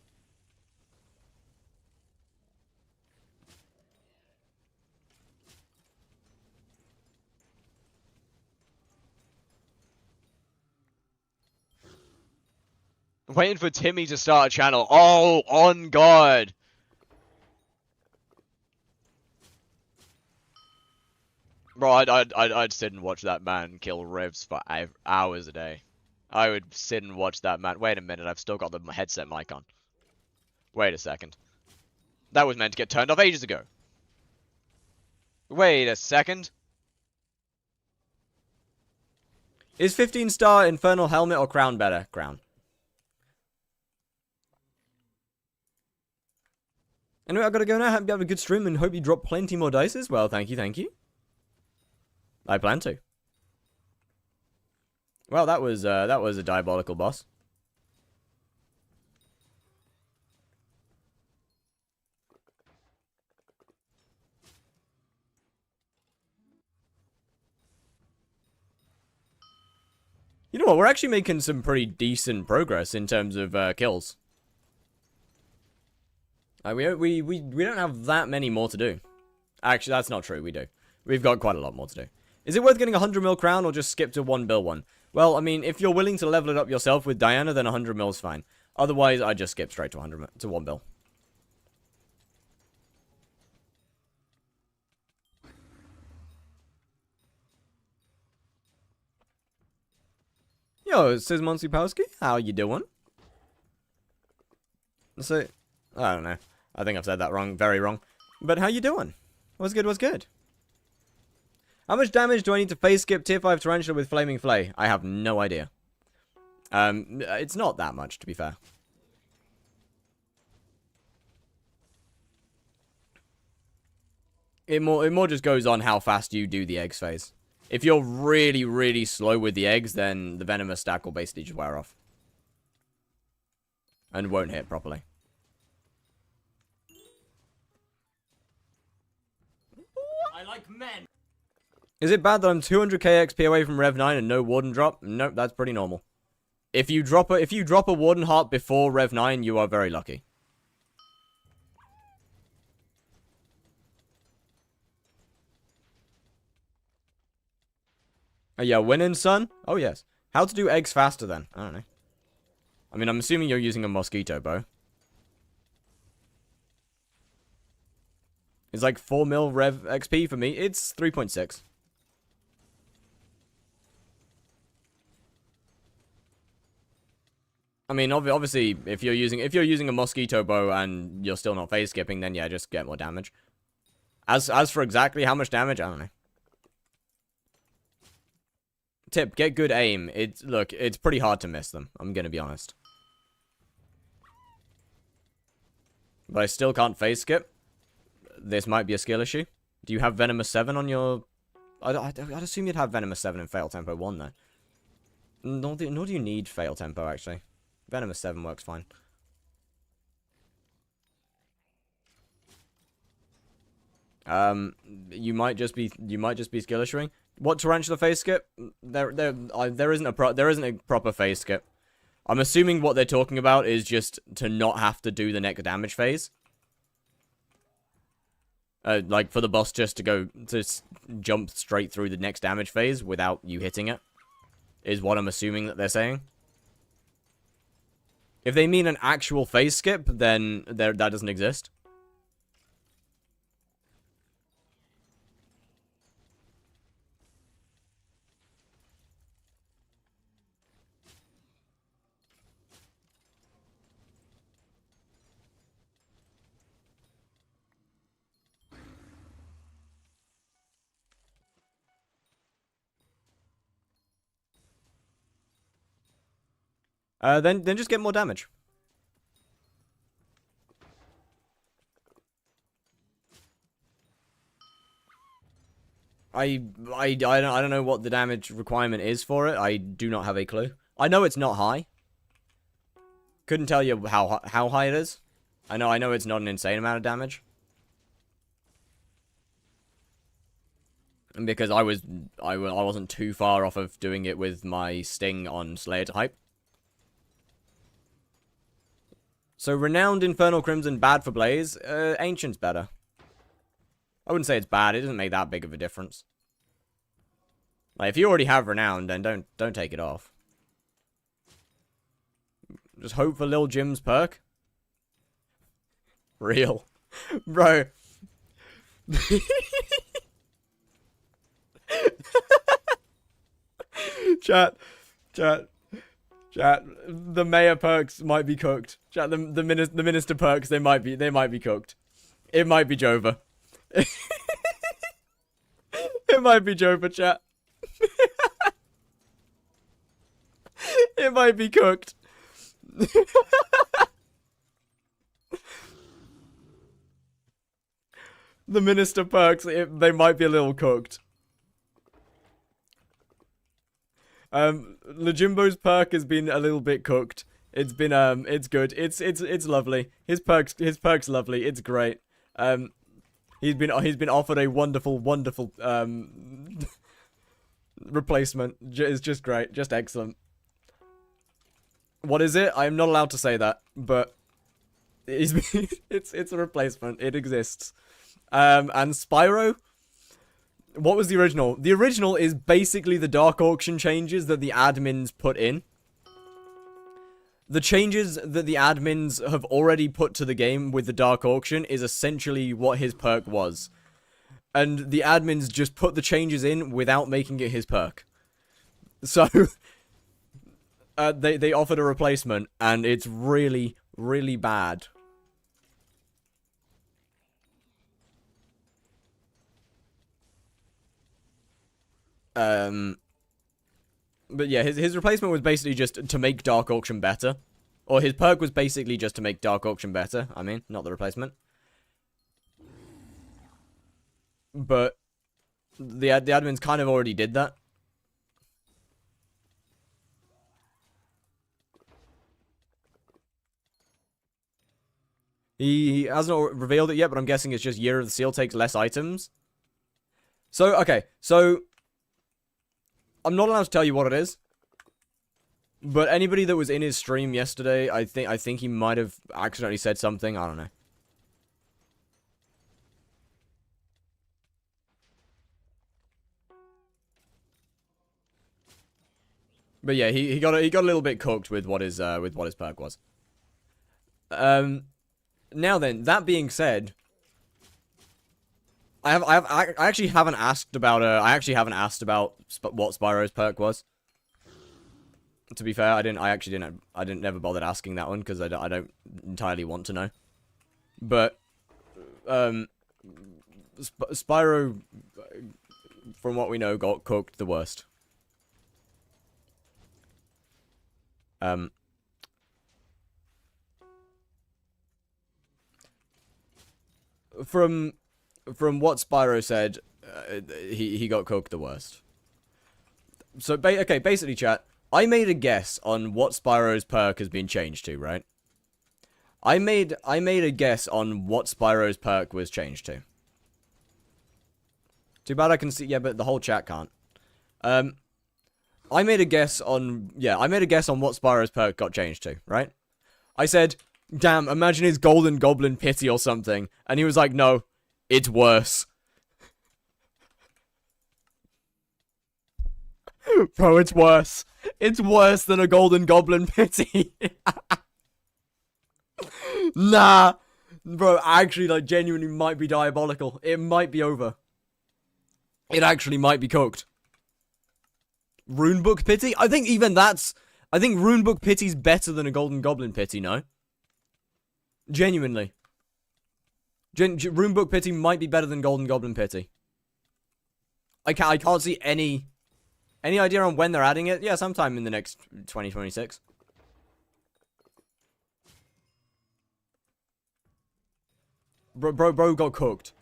Waiting for Timmy to start a channel. Oh, on God. Bro, I'd sit and watch that man kill revs for hours a day. I would sit and watch that man. Wait a minute, I've still got the headset mic on. Wait a second. That was meant to get turned off ages ago. Wait a second. Is 15-star Infernal Helmet or Crown better? Crown. Anyway, I gotta go now. Hope you have a good stream and hope you drop plenty more dice as well. Thank you, thank you. I plan to. Well, that was a diabolical boss. You know what? We're actually making some pretty decent progress in terms of kills. We don't have that many more to do. Actually, that's not true. We do. We've got quite a lot more to do. Is it worth getting a 100 mil crown or just skip to 1 bill one? Well, I mean, if you're willing to level it up yourself with Diana, then 100 mil is fine. Otherwise, I just skip straight to 1 bill. Yo, it says Monsipowski. How you doing? So, I don't know. I think I've said that wrong, very wrong. But how you doing? What's good, what's good? How much damage do I need to phase skip tier 5 Tarantula with Flaming Flay? I have no idea. It's not that much, to be fair. It more just goes on how fast you do the eggs phase. If you're really, really slow with the eggs, then the venomous stack will basically just wear off. And won't hit properly. I like men. Is it bad that I'm 200k XP away from Rev 9 and no Warden drop? Nope, that's pretty normal. If you drop a Warden Heart before Rev 9, you are very lucky. Oh yeah, winning, son? Oh yes. How to do eggs faster then? I don't know. I mean, I'm assuming you're using a mosquito bow. It's like 4 mil Rev XP for me. It's 3.6. I mean, obviously, if you're using a mosquito bow and you're still not phase skipping, then yeah, just get more damage. As for exactly how much damage, I don't know. Tip, get good aim. Look, it's pretty hard to miss them. I'm gonna be honest. But I still can't phase skip. This might be a skill issue. Do you have Venomous 7 on your... I'd assume you'd have Venomous 7 in Fail Tempo 1, though. Nor do you need Fail Tempo, actually. Venomous 7 works fine. You might just be skill issuing. What Tarantula phase skip? There isn't a proper phase skip. I'm assuming what they're talking about is just to not have to do the next damage phase. Like for the boss just to jump straight through the next damage phase without you hitting it, is what I'm assuming that they're saying. If they mean an actual phase skip, then that doesn't exist. Then just get more damage. I don't know what the damage requirement is for it. I do not have a clue. I know it's not high. Couldn't tell you how high it is. I know it's not an insane amount of damage. And because I wasn't too far off of doing it with my Sting on Slayer to hype. So, Renowned Infernal Crimson, bad for Blaze. Ancient's better. I wouldn't say it's bad. It doesn't make that big of a difference. Like, if you already have Renowned, then don't take it off. Just hope for Lil Jim's perk. Real. Bro. Chat. The mayor perks might be cooked. Chat. The minister perks, they might be cooked. It might be Jova. It might be Jova, chat. It might be cooked. The minister perks, they might be a little cooked. Lejimbo's perk has been a little bit cooked. It's been it's good. It's lovely. His perk's lovely. It's great. He's been offered a wonderful replacement. It's just great. Just excellent. What is it? I am not allowed to say that, but it's a replacement. It exists. And Spyro. What was the original? The original is basically the Dark Auction changes that the admins put in. The changes that the admins have already put to the game with the Dark Auction is essentially what his perk was. And the admins just put the changes in without making it his perk. So, they offered a replacement, and it's really, really bad. But yeah, his replacement was basically just to make Dark Auction better. Or his perk was basically just to make Dark Auction better. I mean, not the replacement. But the admins kind of already did that. He hasn't revealed it yet, but I'm guessing it's just Year of the Seal takes less items. So, okay, so I'm not allowed to tell you what it is. But anybody that was in his stream yesterday, I think he might have accidentally said something. I don't know. But yeah, he got a little bit cooked with what his perk was. Now then, that being said, I actually haven't asked about what Spyro's perk was. To be fair, I didn't never bothered asking that one because I don't entirely want to know. But Spyro, from what we know, got cooked the worst. From what Spyro said, he got cooked the worst. So okay, basically, chat. I made a guess on what Spyro's perk has been changed to, right? I made a guess on what Spyro's perk was changed to. Too bad I can see, yeah, but the whole chat can't. I made a guess on what Spyro's perk got changed to, right? I said, damn, imagine his Golden Goblin Pity or something. And he was like, no, it's worse. Bro, it's worse. It's worse than a Golden Goblin Pity. Nah. Bro, actually, like, genuinely might be diabolical. It might be over. It actually might be cooked. Runebook Pity? I think Runebook Pity's better than a Golden Goblin Pity, no? Genuinely. Runebook Pity might be better than Golden Goblin Pity. I can't see any idea on when they're adding it? Yeah, sometime in the next 2026. Bro got cooked.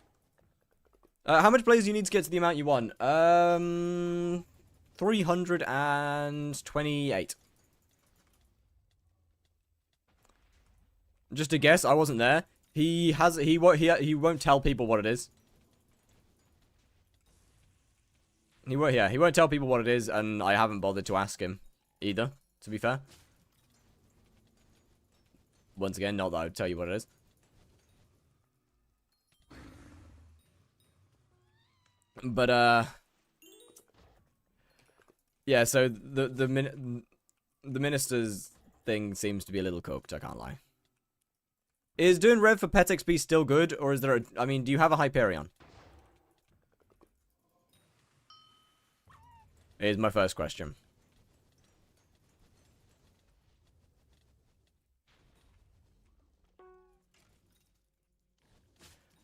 How much plays do you need to get to the amount you want? 328. Just a guess, I wasn't there. He won't tell people what it is. He won't tell people what it is, and I haven't bothered to ask him either, to be fair. Once again, not that I would tell you what it is. But yeah, so the minister's thing seems to be a little cooked, I can't lie. Is doing rev for pet XP still good, or is there I mean, do you have a Hyperion? Is my first question.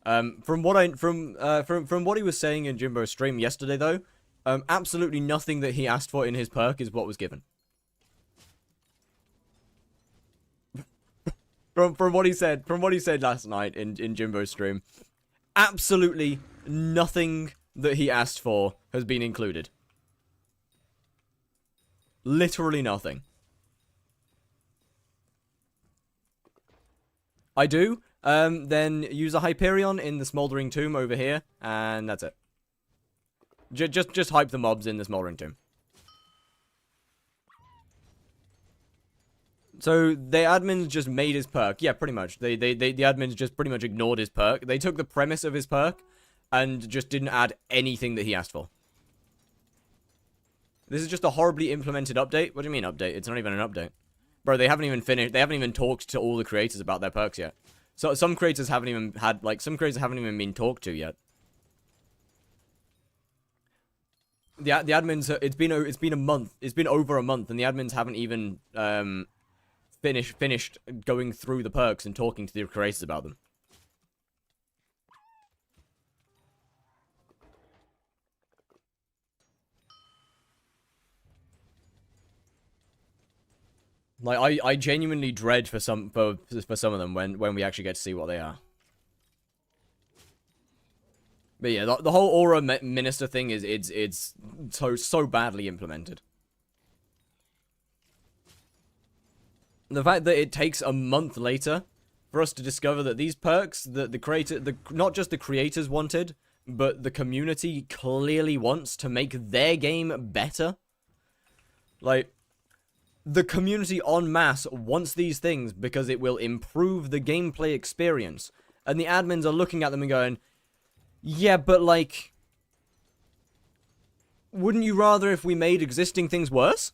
From what he was saying in Jimbo's stream yesterday, though, absolutely nothing that he asked for in his perk is what was given. From what he said last night in Jimbo's stream, absolutely nothing that he asked for has been included. Literally nothing. I do. Then use a Hyperion in the Smoldering Tomb over here, and that's it. Just hype the mobs in the Smoldering Tomb. So the admins just made his perk. Yeah, pretty much. The admins just pretty much ignored his perk. They took the premise of his perk and just didn't add anything that he asked for. This is just a horribly implemented update. What do you mean update? It's not even an update. Bro, they haven't even finished. They haven't even talked to all the creators about their perks yet. So some creators haven't even had, like, some creators haven't even been talked to yet. The admins, it's been a month. It's been over a month, and the admins haven't even finished going through the perks and talking to the creators about them. Like, I genuinely dread for some of them when we actually get to see what they are. But yeah, the whole aura minister thing is it's so badly implemented. The fact that it takes a month later for us to discover that these perks that not just the creators wanted, but the community clearly wants to make their game better. Like, the community en masse wants these things because it will improve the gameplay experience. And the admins are looking at them and going, yeah, but like, wouldn't you rather if we made existing things worse?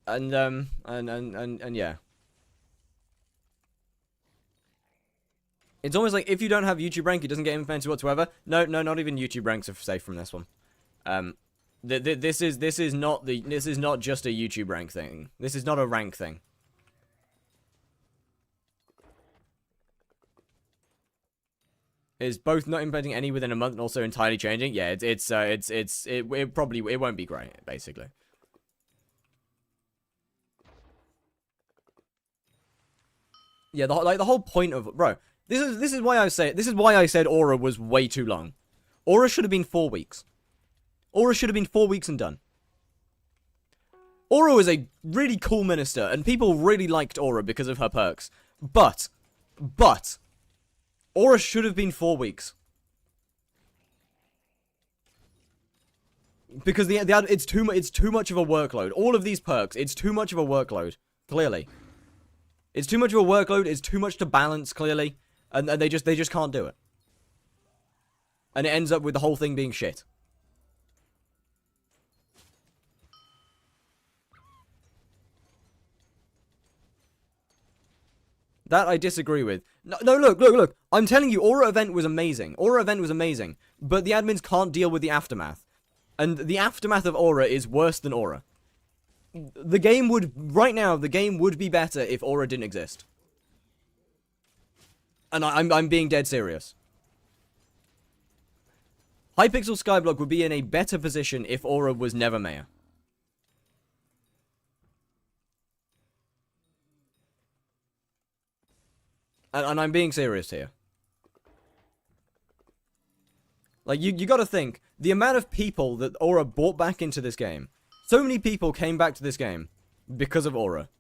And yeah. It's almost like if you don't have YouTube rank, it doesn't get implemented whatsoever. No, not even YouTube ranks are safe from this one. This is not just a YouTube rank thing. This is not a rank thing. Is both not implementing any within a month and also entirely changing. Yeah, it probably won't be great, basically. Yeah, the whole point of, bro, this is why I said Aura was way too long. Aura should have been 4 weeks. Aura should have been 4 weeks and done. Aura was a really cool minister, and people really liked Aura because of her perks. But Aura should have been 4 weeks. Because it's too much of a workload. All of these perks, it's too much of a workload. Clearly. It's too much of a workload, it's too much to balance, clearly. And they just can't do it. And it ends up with the whole thing being shit. That I disagree with. No, look. I'm telling you, Aura Event was amazing. Aura Event was amazing. But the admins can't deal with the aftermath. And the aftermath of Aura is worse than Aura. Right now, the game would be better if Aura didn't exist. And I'm being dead serious. Hypixel Skyblock would be in a better position if Aura was never mayor. And I'm being serious here. Like, you gotta think, the amount of people that Aura brought back into this game. So many people came back to this game because of Aura.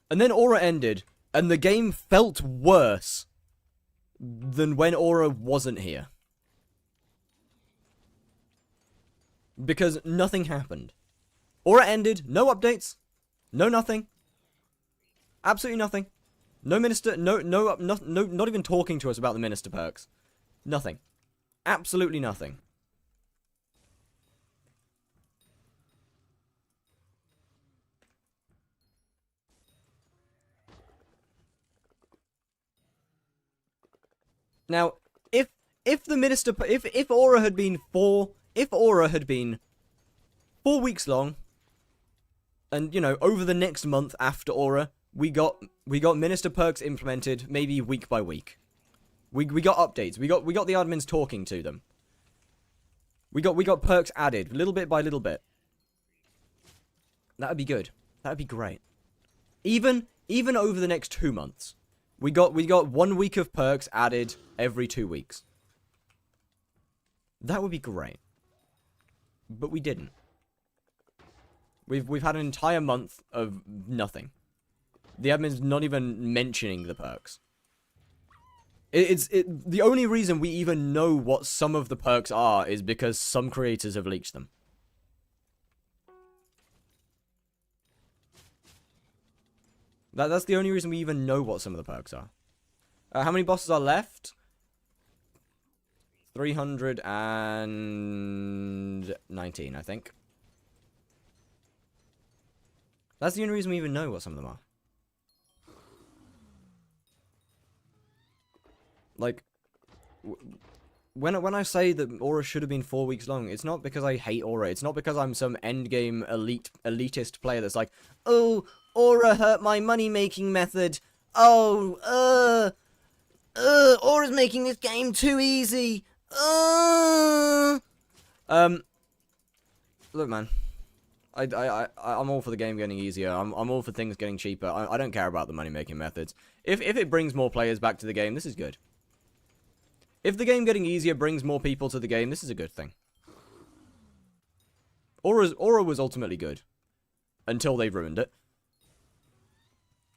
And then Aura ended, and the game felt worse than when Aura wasn't here. Because nothing happened. Aura ended, no updates, no nothing. Absolutely nothing. No minister, not even talking to us about the minister perks. Nothing. Absolutely nothing. Now, if Aura had been 4 weeks long, and you know, over the next month after Aura, we got minister perks implemented maybe week by week. We got updates. We got the admins talking to them. We got perks added little bit by little bit. That would be good. That would be great. Even over the next 2 months. We got 1 week of perks added every 2 weeks. That would be great. But we didn't. We've had an entire month of nothing. The admin's not even mentioning the perks. The only reason we even know what some of the perks are is because some creators have leaked them. That's the only reason we even know what some of the perks are. How many bosses are left? 319, I think. That's the only reason we even know what some of them are. Like, when I say that Aura should have been 4 weeks long, it's not because I hate Aura. It's not because I'm some endgame elitist player that's like, oh, Aura hurt my money-making method. Oh, Aura's making this game too easy. Look, man. I'm all for the game getting easier. I'm all for things getting cheaper. I don't care about the money-making methods. If it brings more players back to the game, this is good. If the game getting easier brings more people to the game, this is a good thing. Aura was ultimately good. Until they ruined it.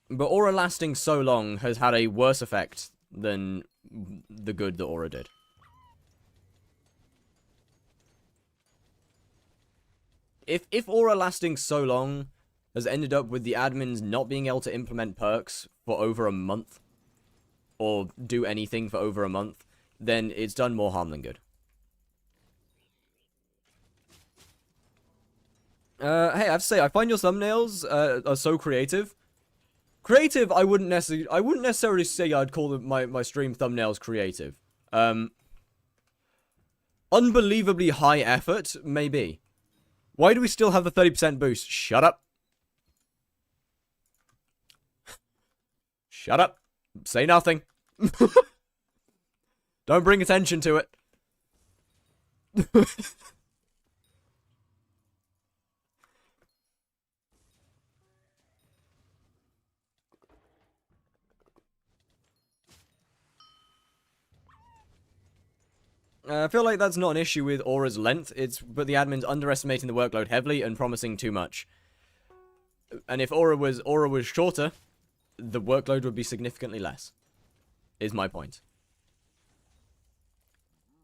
But Aura lasting so long has had a worse effect than the good that Aura did. If Aura lasting so long has ended up with the admins not being able to implement perks for over a month, or do anything for over a month, then it's done more harm than good. Hey, I have to say, I find your thumbnails are so creative. Creative, I wouldn't necessarily say I'd call my stream thumbnails creative. Unbelievably high effort, maybe. Why do we still have the 30% boost? Shut up. Shut up. Say nothing. Don't bring attention to it. I feel like that's not an issue with Aura's length, but the admin's underestimating the workload heavily and promising too much. And if Aura was shorter, the workload would be significantly less. Is my point.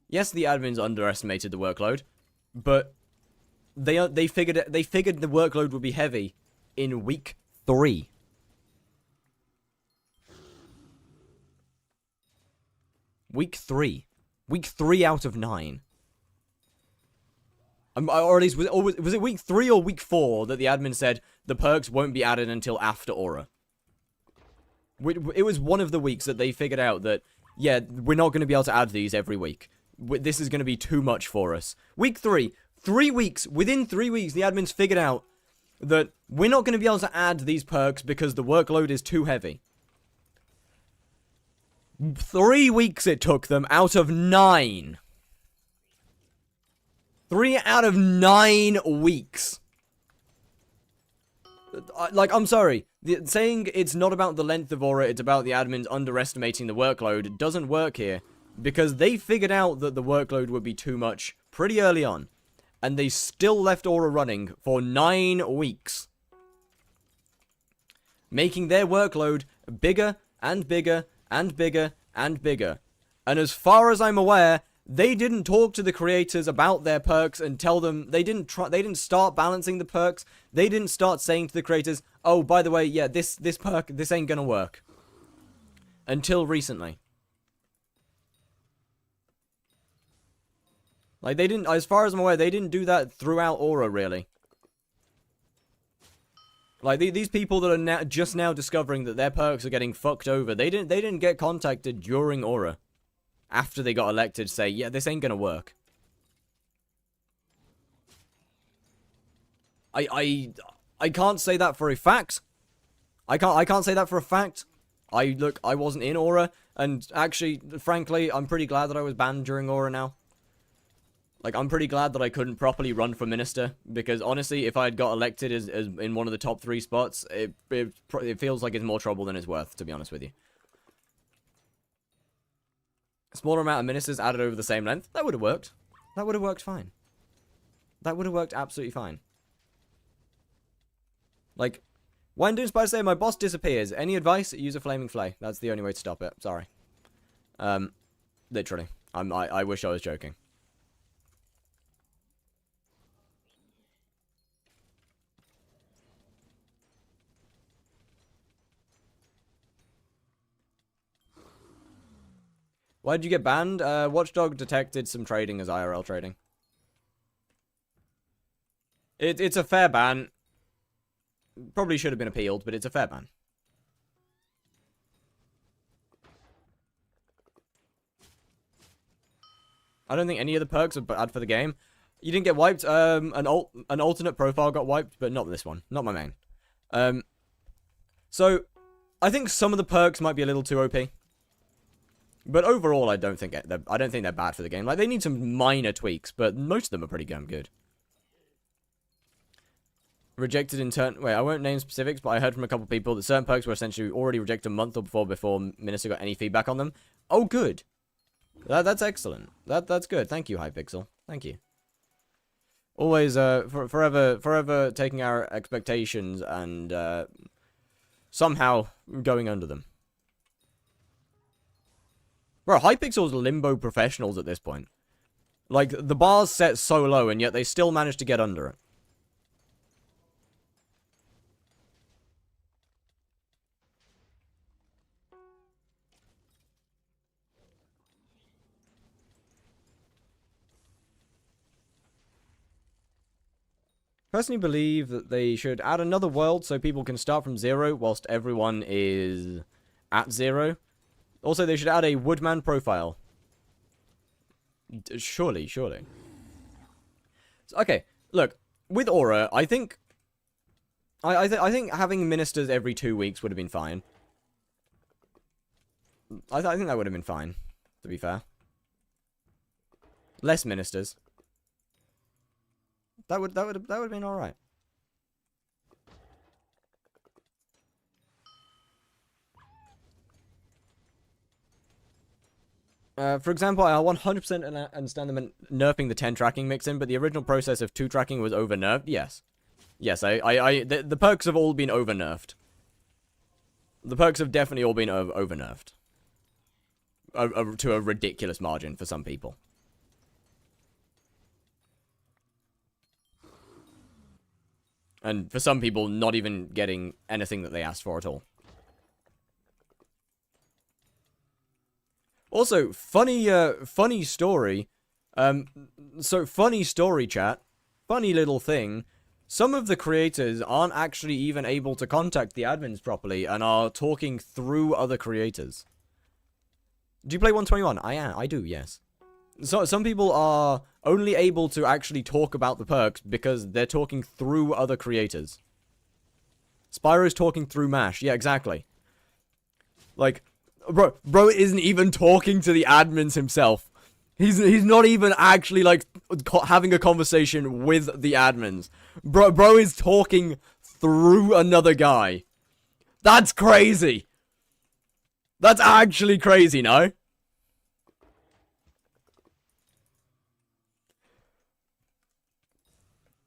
Yes, the admins underestimated the workload, but they figured the workload would be heavy in week 3. Week 3. Week 3 out of 9. Or at least, was it week 3 or week 4 that the admin said the perks won't be added until after Aura? It was one of the weeks that they figured out that, yeah, we're not going to be able to add these every week. This is going to be too much for us. Week 3. 3 weeks. Within 3 weeks, the admins figured out that we're not going to be able to add these perks because the workload is too heavy. 3 weeks it took them out of 9. 3 out of 9 weeks. Like, I'm sorry. Saying it's not about the length of Aura, it's about the admins underestimating the workload doesn't work here. Because they figured out that the workload would be too much pretty early on. And they still left Aura running for 9 weeks. Making their workload bigger and bigger and bigger and bigger. And as far as I'm aware, they didn't talk to the creators about their perks and tell them they didn't start balancing the perks. They didn't start saying to the creators, "Oh, by the way, yeah, this perk, this ain't gonna work." Until recently. Like, they didn't, as far as I'm aware, they didn't do that throughout Aura, really. Like, these people that are just now discovering that their perks are getting fucked over, they didn't get contacted during Aura. After they got elected, say, yeah, this ain't gonna work. I can't say that for a fact. I can't say that for a fact. I wasn't in Aura, and actually, frankly, I'm pretty glad that I was banned during Aura now. Like, I'm pretty glad that I couldn't properly run for minister, because honestly, if I had got elected as in one of the top 3 spots, it feels like it's more trouble than it's worth, to be honest with you. A smaller amount of ministers added over the same length, that would have worked. That would have worked fine. That would have worked absolutely fine. Like, why didn't Spider say my boss disappears? Any advice? Use a flaming flay. That's the only way to stop it. Sorry. Literally. I wish I was joking. Why did you get banned? Watchdog detected some trading as IRL trading. It's a fair ban. Probably should have been appealed, but it's a fair ban. I don't think any of the perks are bad for the game. You didn't get wiped. An alternate profile got wiped, but not this one. Not my main. So, I think some of the perks might be a little too OP. But overall, I don't think they're bad for the game. Like, they need some minor tweaks, but most of them are pretty damn good. Rejected in turn. Wait, I won't name specifics, but I heard from a couple of people that certain perks were essentially already rejected a month or before Minister got any feedback on them. Oh, good. That's excellent. That's good. Thank you, Hypixel. Thank you. Always, forever taking our expectations and somehow going under them. Bro, Hypixel's limbo professionals at this point. Like, the bar's set so low, and yet they still manage to get under it. Personally believe that they should add another world so people can start from 0 whilst everyone is at 0. Also, they should add a Woodman profile. Surely. So, okay, look, with Aura, I think I think having ministers every 2 weeks would have been fine. I think that would have been fine, to be fair. Less ministers. That would have been alright. For example, I 100% understand them nerfing the 10 tracking mix-in, but the original process of 2 tracking was over-nerfed. Yes. Yes, the perks have all been over-nerfed. The perks have definitely all been over-nerfed. To a ridiculous margin for some people. And for some people, not even getting anything that they asked for at all. Also, funny story. Funny story, chat. Funny little thing. Some of the creators aren't actually even able to contact the admins properly and are talking through other creators. Do you play 121? I do, yes. So, some people are only able to actually talk about the perks because they're talking through other creators. Spyro's talking through MASH. Yeah, exactly. Like, bro isn't even talking to the admins himself. He's not even actually, like, having a conversation with the admins. Bro is talking through another guy. That's crazy. That's actually crazy, no?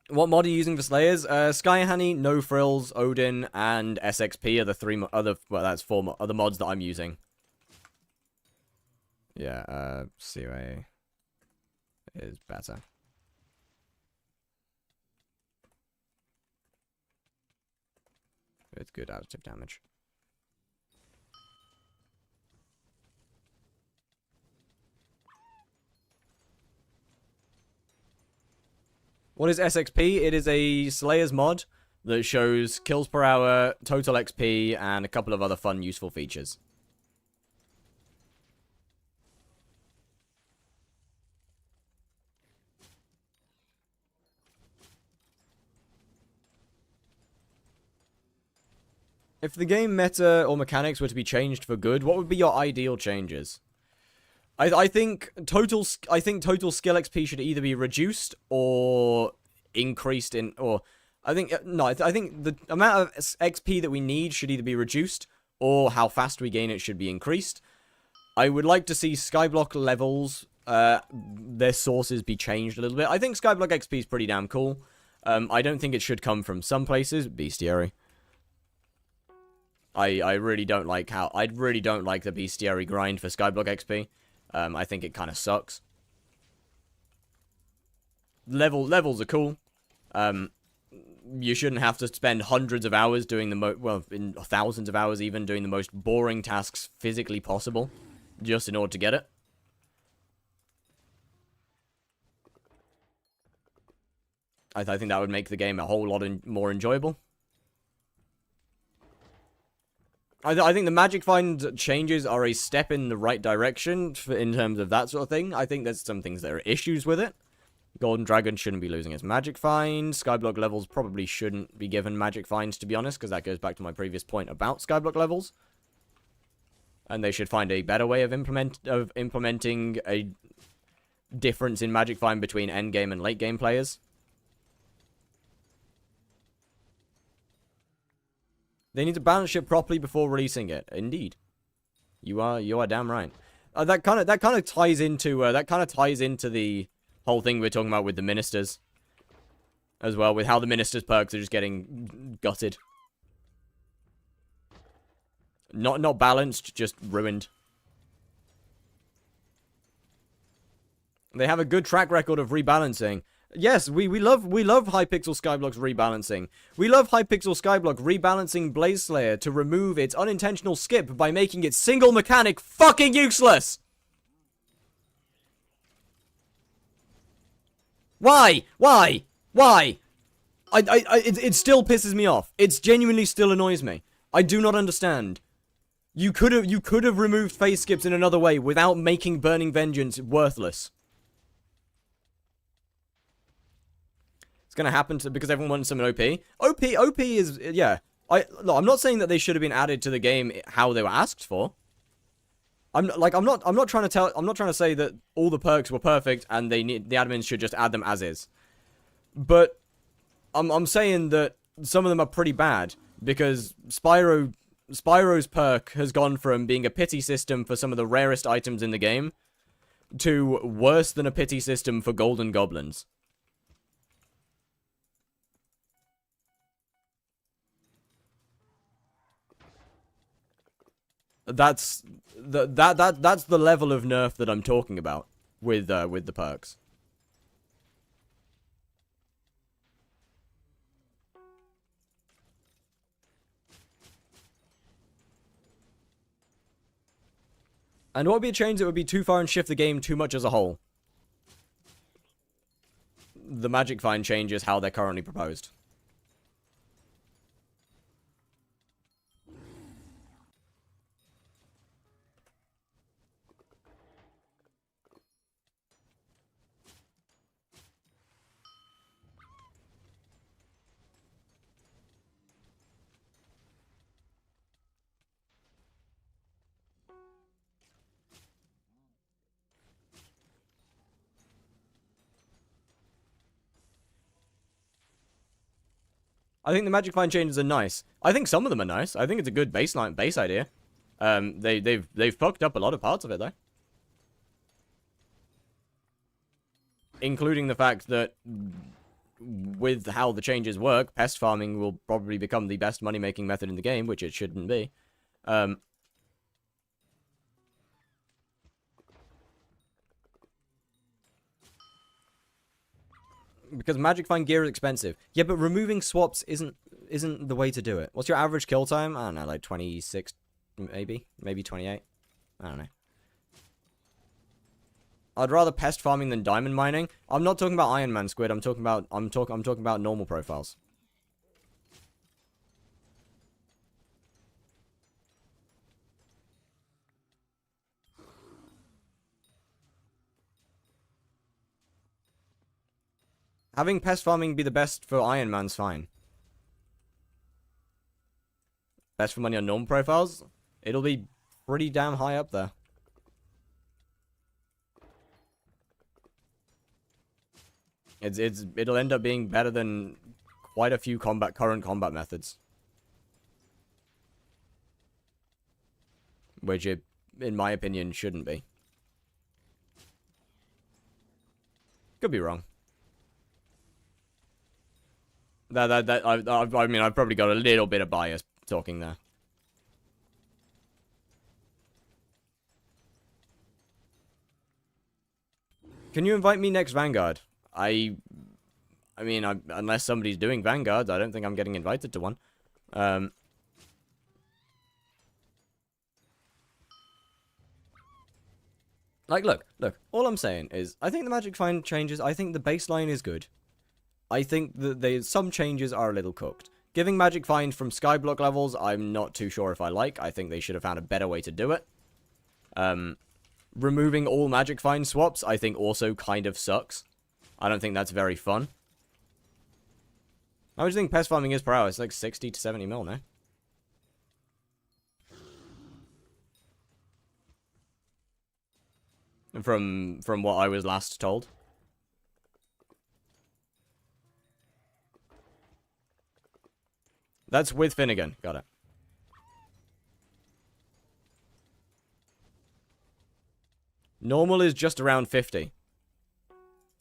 What mod are you using for Slayers? Sky Honey, No Frills, Odin, and SXP are the 3 other... Well, that's 4 other mods that I'm using. Yeah, COA is better. It's good additive damage. What is SXP? It is a Slayers mod that shows kills per hour, total XP, and a couple of other fun, useful features. If the game meta or mechanics were to be changed for good, what would be your ideal changes? I think total skill XP should either be reduced or increased in, or I think I think the amount of XP that we need should either be reduced or how fast we gain it should be increased. I would like to see skyblock levels, their sources be changed a little bit. I think skyblock XP is pretty damn cool. I don't think it should come from some places. Bestiary. I really don't like the bestiary grind for skyblock XP. I think it kind of sucks. Levels are cool. You shouldn't have to spend hundreds of hours doing in thousands of hours even doing the most boring tasks physically possible just in order to get it. I think that would make the game a whole lot more enjoyable. I think the Magic Find changes are a step in the right direction in terms of that sort of thing. I think there's some things that are issues with it. Golden Dragon shouldn't be losing its Magic Find. Skyblock levels probably shouldn't be given Magic Finds, to be honest, because that goes back to my previous point about Skyblock levels. And they should find a better way of implementing a difference in Magic Find between endgame and late game players. They need to balance shit properly before releasing it. Indeed, you are damn right. That kind of ties into the whole thing we're talking about with the ministers, as well, with how the ministers' perks are just getting gutted. Not balanced, just ruined. They have a good track record of rebalancing. Yes, we love hypixel skyblock's rebalancing. We love hypixel skyblock rebalancing Blaze Slayer to remove its unintentional skip by making its single mechanic fucking useless. Why? It still pisses me off. It genuinely still annoys me. I do not understand. You could have removed phase skips in another way without making Burning Vengeance worthless. It's gonna happen because everyone wants some OP. OP is, yeah. I'm not saying that they should have been added to the game how they were asked for. I'm not trying to say that all the perks were perfect and the admins should just add them as is. But I'm saying that some of them are pretty bad because Spyro's perk has gone from being a pity system for some of the rarest items in the game to worse than a pity system for golden goblins. That's the level of nerf that I'm talking about with the perks. And what would be a change that would be too far and shift the game too much as a whole? The Magic Find changes how they're currently proposed. I think the Magic Find changes are nice. I think some of them are nice. I think it's a good base idea. They've fucked up a lot of parts of it though. Including the fact that with how the changes work, pest farming will probably become the best money-making method in the game, which it shouldn't be. Because Magic Find gear is expensive. Yeah, but removing swaps isn't the way to do it. What's your average kill time? I don't know, like 26, maybe 28. I don't know. I'd rather pest farming than diamond mining. I'm not talking about Iron Man Squid. I'm talking about normal profiles. Having pest farming be the best for Iron Man's fine. Best for money on normal profiles? It'll be pretty damn high up there. It'll end up being better than quite a few current combat methods. Which it, in my opinion, shouldn't be. Could be wrong. I mean, I've probably got a little bit of bias talking there. Can you invite me next Vanguard? I mean, unless somebody's doing Vanguards, I don't think I'm getting invited to one. Like, look, all I'm saying is, I think the Magic Find changes, I think the baseline is good. I think that some changes are a little cooked. Giving Magic Find from skyblock levels, I'm not too sure if I like. I think they should have found a better way to do it. Removing all Magic Find swaps, I think also kind of sucks. I don't think that's very fun. How much do you think pest farming is per hour? It's like 60 to 70 mil, no? from what I was last told. That's with Finnegan. Got it. Normal is just around 50.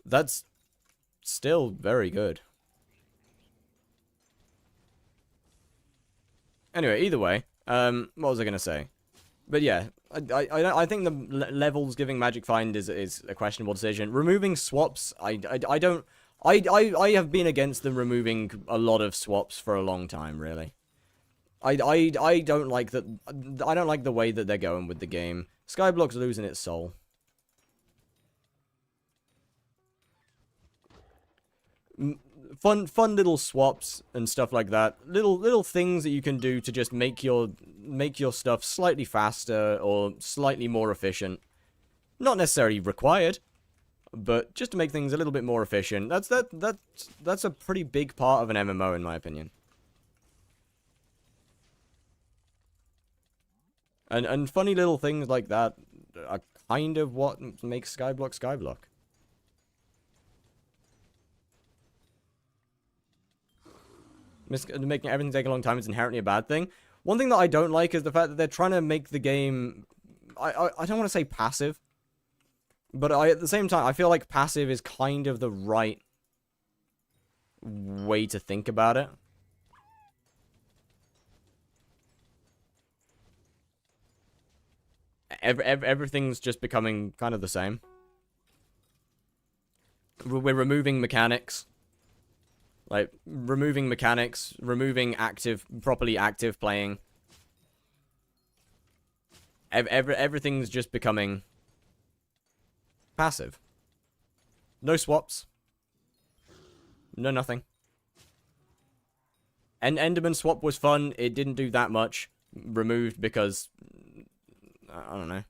That's still very good. Anyway, either way, what was I gonna say? But yeah, I think the levels giving Magic Find is a questionable decision. Removing swaps, I have been against them removing a lot of swaps for a long time, really. I don't like that. I don't like the way that they're going with the game. Skyblock's losing its soul. Fun little swaps and stuff like that. Little things that you can do to just make your stuff slightly faster or slightly more efficient. Not necessarily required, but just to make things a little bit more efficient. That's a pretty big part of an MMO, in my opinion. And funny little things like that are kind of what makes Skyblock Skyblock. Making everything take a long time is inherently a bad thing. One thing that I don't like is the fact that they're trying to make the game... I don't want to say passive. But at the same time, I feel like passive is kind of the right way to think about it. Everything's just becoming kind of the same. We're removing mechanics. Like, removing mechanics, removing properly active playing. Everything's just becoming passive. No swaps. No nothing. Enderman swap was fun. It didn't do that much. Removed because... I don't know.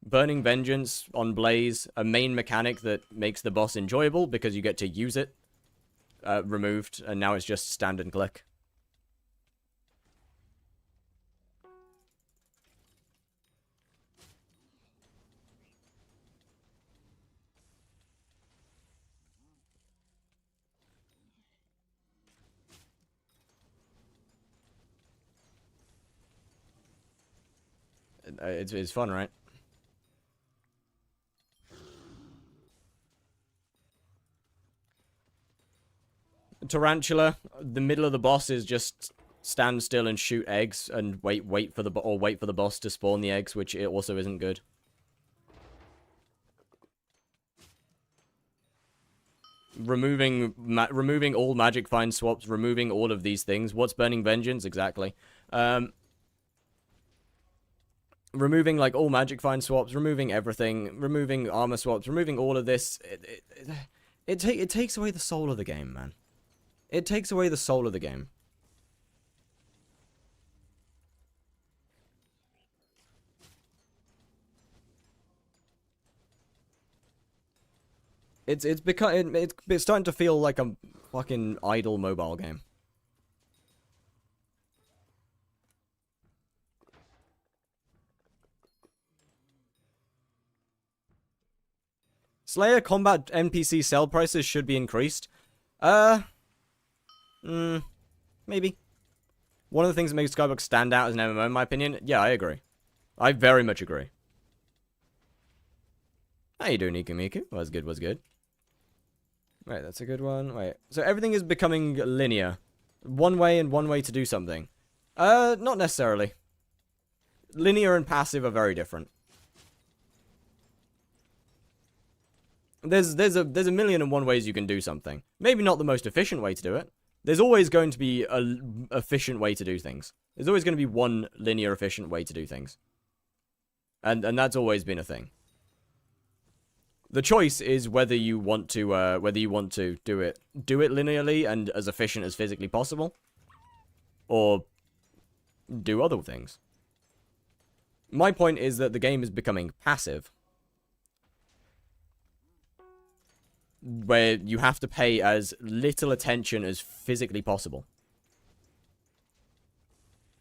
Burning Vengeance on Blaze, a main mechanic that makes the boss enjoyable because you get to use it. Removed, and now it's just stand and click. It's fun, right? Tarantula, the middle of the boss is just stand still and shoot eggs and wait for the boss to spawn the eggs, which it also isn't good. Removing all Magic Find swaps, removing all of these things. What's Burning Vengeance? Exactly. Removing like all Magic Find swaps, removing everything, removing armor swaps, removing all of this. It takes away the soul of the game, man. It takes away the soul of the game. It's starting to feel like a fucking idle mobile game. Slayer combat NPC sell prices should be increased. Maybe. One of the things that makes Skyblock stand out as an MMO, in my opinion, yeah, I agree. I very much agree. How you doing, Niku Miku? Was good, was good. Wait, that's a good one. Wait, so everything is becoming linear. One way and one way to do something. Not necessarily. Linear and passive are very different. There's a million and one ways you can do something. Maybe not the most efficient way to do it. There's always going to be an efficient way to do things. There's always going to be one linear efficient way to do things. And that's always been a thing. The choice is whether you want to do it linearly and as efficient as physically possible, or do other things. My point is that the game is becoming passive, where you have to pay as little attention as physically possible.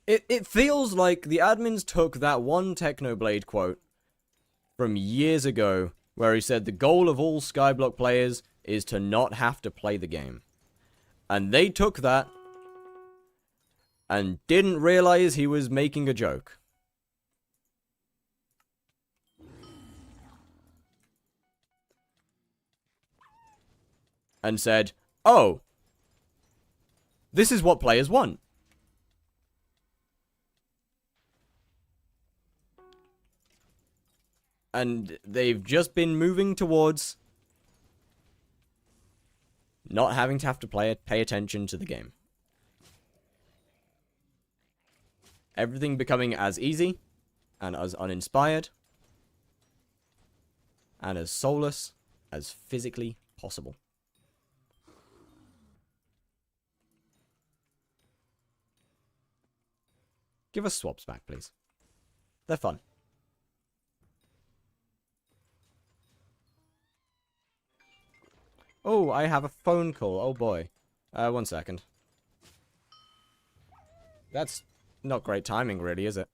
It feels like the admins took that one Technoblade quote from years ago where he said the goal of all skyblock players is to not have to play the game. And they took that and didn't realize he was making a joke. And said, oh, this is what players want. And they've just been moving towards not having to have to pay attention to the game. Everything becoming as easy and as uninspired and as soulless as physically possible. Give us swaps back, please. They're fun. Oh, I have a phone call. Oh boy. 1 second. That's not great timing, really, is it?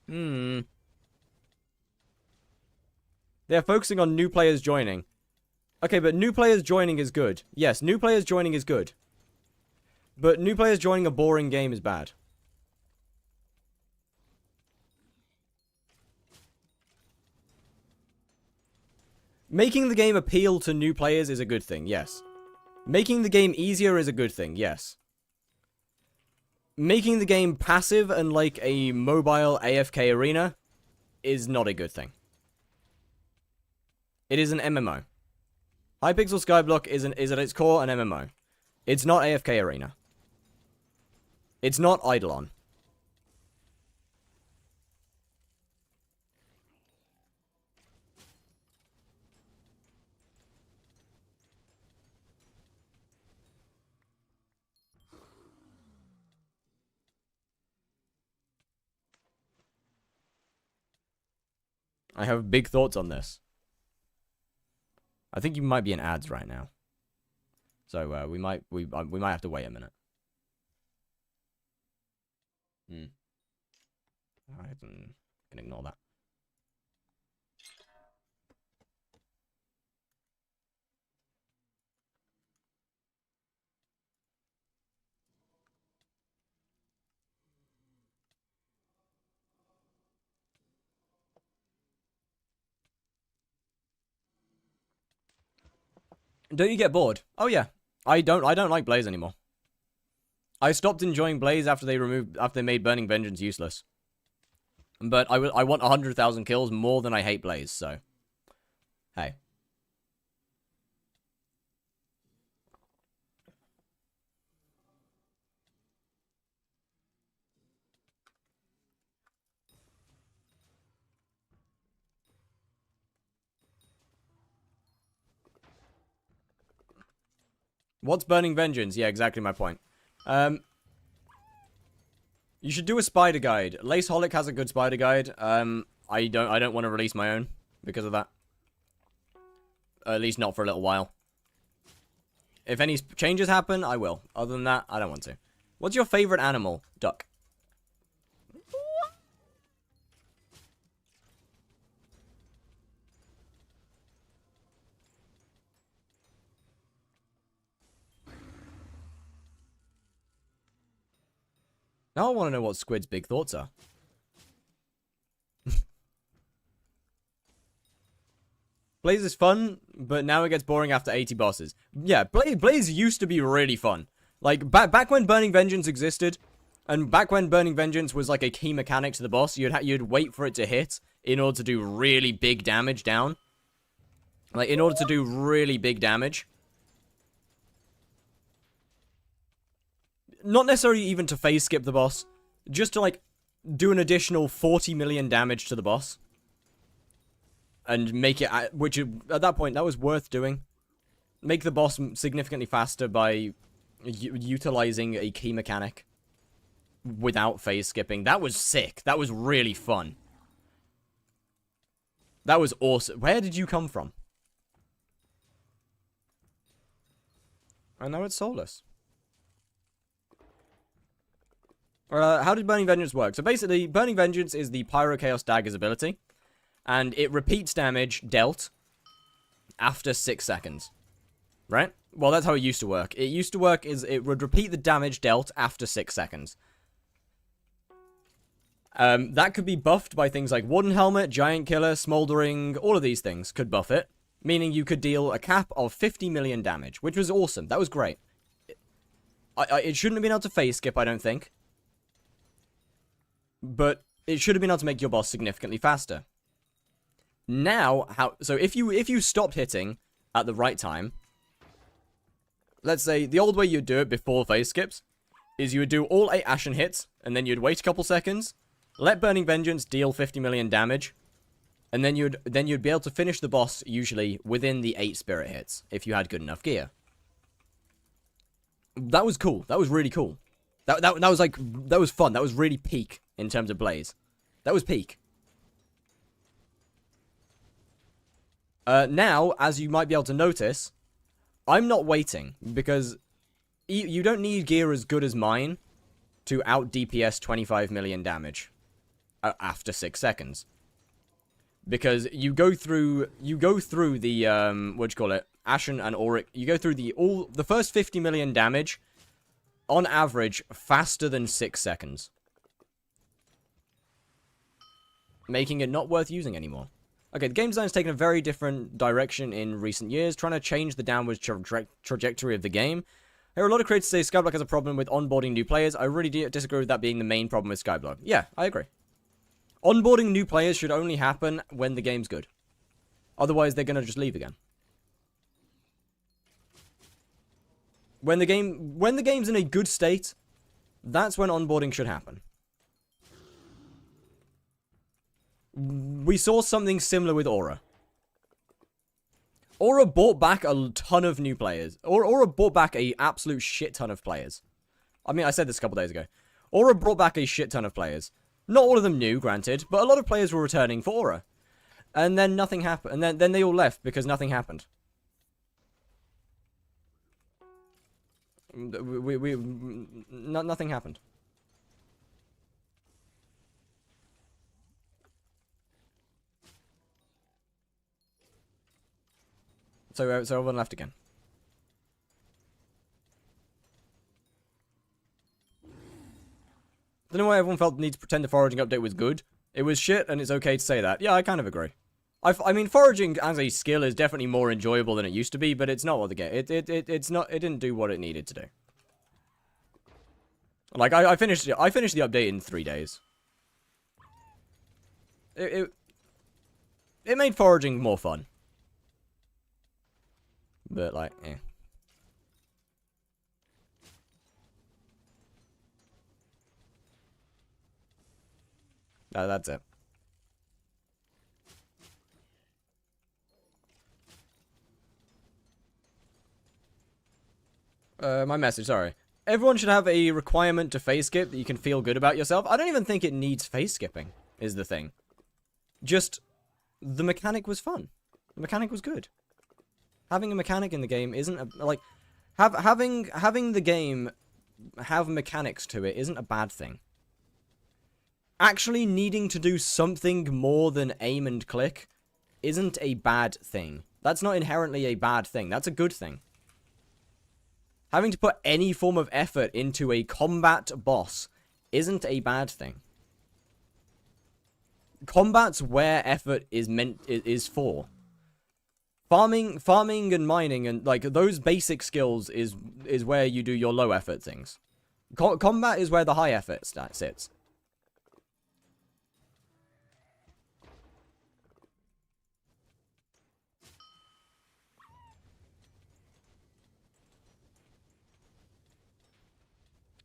They're focusing on new players joining. Okay, but new players joining is good. Yes, new players joining is good. But new players joining a boring game is bad. Making the game appeal to new players is a good thing, yes. Making the game easier is a good thing, yes. Making the game passive and like a mobile AFK arena is not a good thing. It is an MMO. Hypixel Skyblock is at its core an MMO. It's not AFK arena. It's not Eidolon. I have big thoughts on this. I think you might be in ads right now, so we might have to wait a minute. I can ignore that. Don't you get bored? Oh yeah. I don't like Blaze anymore. I stopped enjoying Blaze after they made Burning Vengeance useless. But I want 100,000 kills more than I hate Blaze, so hey. What's Burning Vengeance? Yeah, exactly my point. You should do a spider guide. Laceholic has a good spider guide. I don't want to release my own because of that. At least not for a little while. If any changes happen, I will. Other than that, I don't want to. What's your favorite animal? Duck. Now I want to know what Squid's big thoughts are. Blaze is fun, but now it gets boring after 80 bosses. Yeah, Blaze used to be really fun. Like, back when Burning Vengeance existed, and back when Burning Vengeance was like a key mechanic to the boss, you'd wait for it to hit in order to do really big damage down. Like, in order to do really big damage. Not necessarily even to phase skip the boss, just to, like, do an additional 40 million damage to the boss. And make it, which at that point, that was worth doing. Make the boss significantly faster by utilizing a key mechanic without phase skipping. That was sick. That was really fun. That was awesome. Where did you come from? I know it's soulless. How did Burning Vengeance work? So basically, Burning Vengeance is the Pyro Chaos Dagger's ability. and it repeats damage dealt after 6 seconds. Right? Well, that's how it used to work. It used to work is it would repeat the damage dealt after 6 seconds. That could be buffed by things like Warden Helmet, Giant Killer, Smoldering, all of these things could buff it. Meaning you could deal a cap of 50 million damage, which was awesome. That was great. It shouldn't have been able to phase skip, I don't think. But it should have been able to make your boss significantly faster. Now, so if you stopped hitting at the right time, let's say the old way you'd do it before phase skips is you would do all 8 Ashen hits, and then you'd wait a couple seconds, let Burning Vengeance deal 50 million damage, and then you'd be able to finish the boss usually within the 8 spirit hits if you had good enough gear. That was cool. That was really cool. That was fun. That was really peak in terms of Blaze. That was peak. Now, as you might be able to notice, I'm not waiting because you don't need gear as good as mine to out DPS 25 million damage after 6 seconds. Because you go through the what do you call it, Ashen and Auric. You go through the first 50 million damage on average faster than 6 seconds, making it not worth using anymore. Okay, the game design's taken a very different direction in recent years, trying to change the downward trajectory of the game. There are a lot of creators say Skyblock has a problem with onboarding new players. I really disagree with that being the main problem with Skyblock. Yeah, I agree. Onboarding new players should only happen when the game's good. Otherwise, they're going to just leave again. When the game's in a good state, that's when onboarding should happen. We saw something similar with Aura. Aura brought back a ton of new players. Aura brought back a absolute shit ton of players. I mean, I said this a couple days ago. Aura brought back a shit ton of players. Not all of them new, granted, but a lot of players were returning for Aura. And then nothing happened. And then they all left because nothing happened. Nothing happened. So everyone left again. Don't know why everyone felt the need to pretend the foraging update was good. It was shit, and it's okay to say that. Yeah, I kind of agree. I mean, foraging as a skill is definitely more enjoyable than it used to be, but it's not what the game. It's not. It didn't do what it needed to do. Like I finished the update in 3 days. It made foraging more fun. But like, eh. No, that's it. My message, sorry. Everyone should have a requirement to phase skip that you can feel good about yourself. I don't even think it needs phase skipping, is the thing. Just, the mechanic was fun. The mechanic was good. Having a mechanic in the game isn't, like, having the game have mechanics to it isn't a bad thing. Actually needing to do something more than aim and click isn't a bad thing. That's not inherently a bad thing. That's a good thing. Having to put any form of effort into a combat boss isn't a bad thing. Combat's where effort is for. Farming and mining and like those basic skills is where you do your low effort things. Combat is where the high effort stat sits.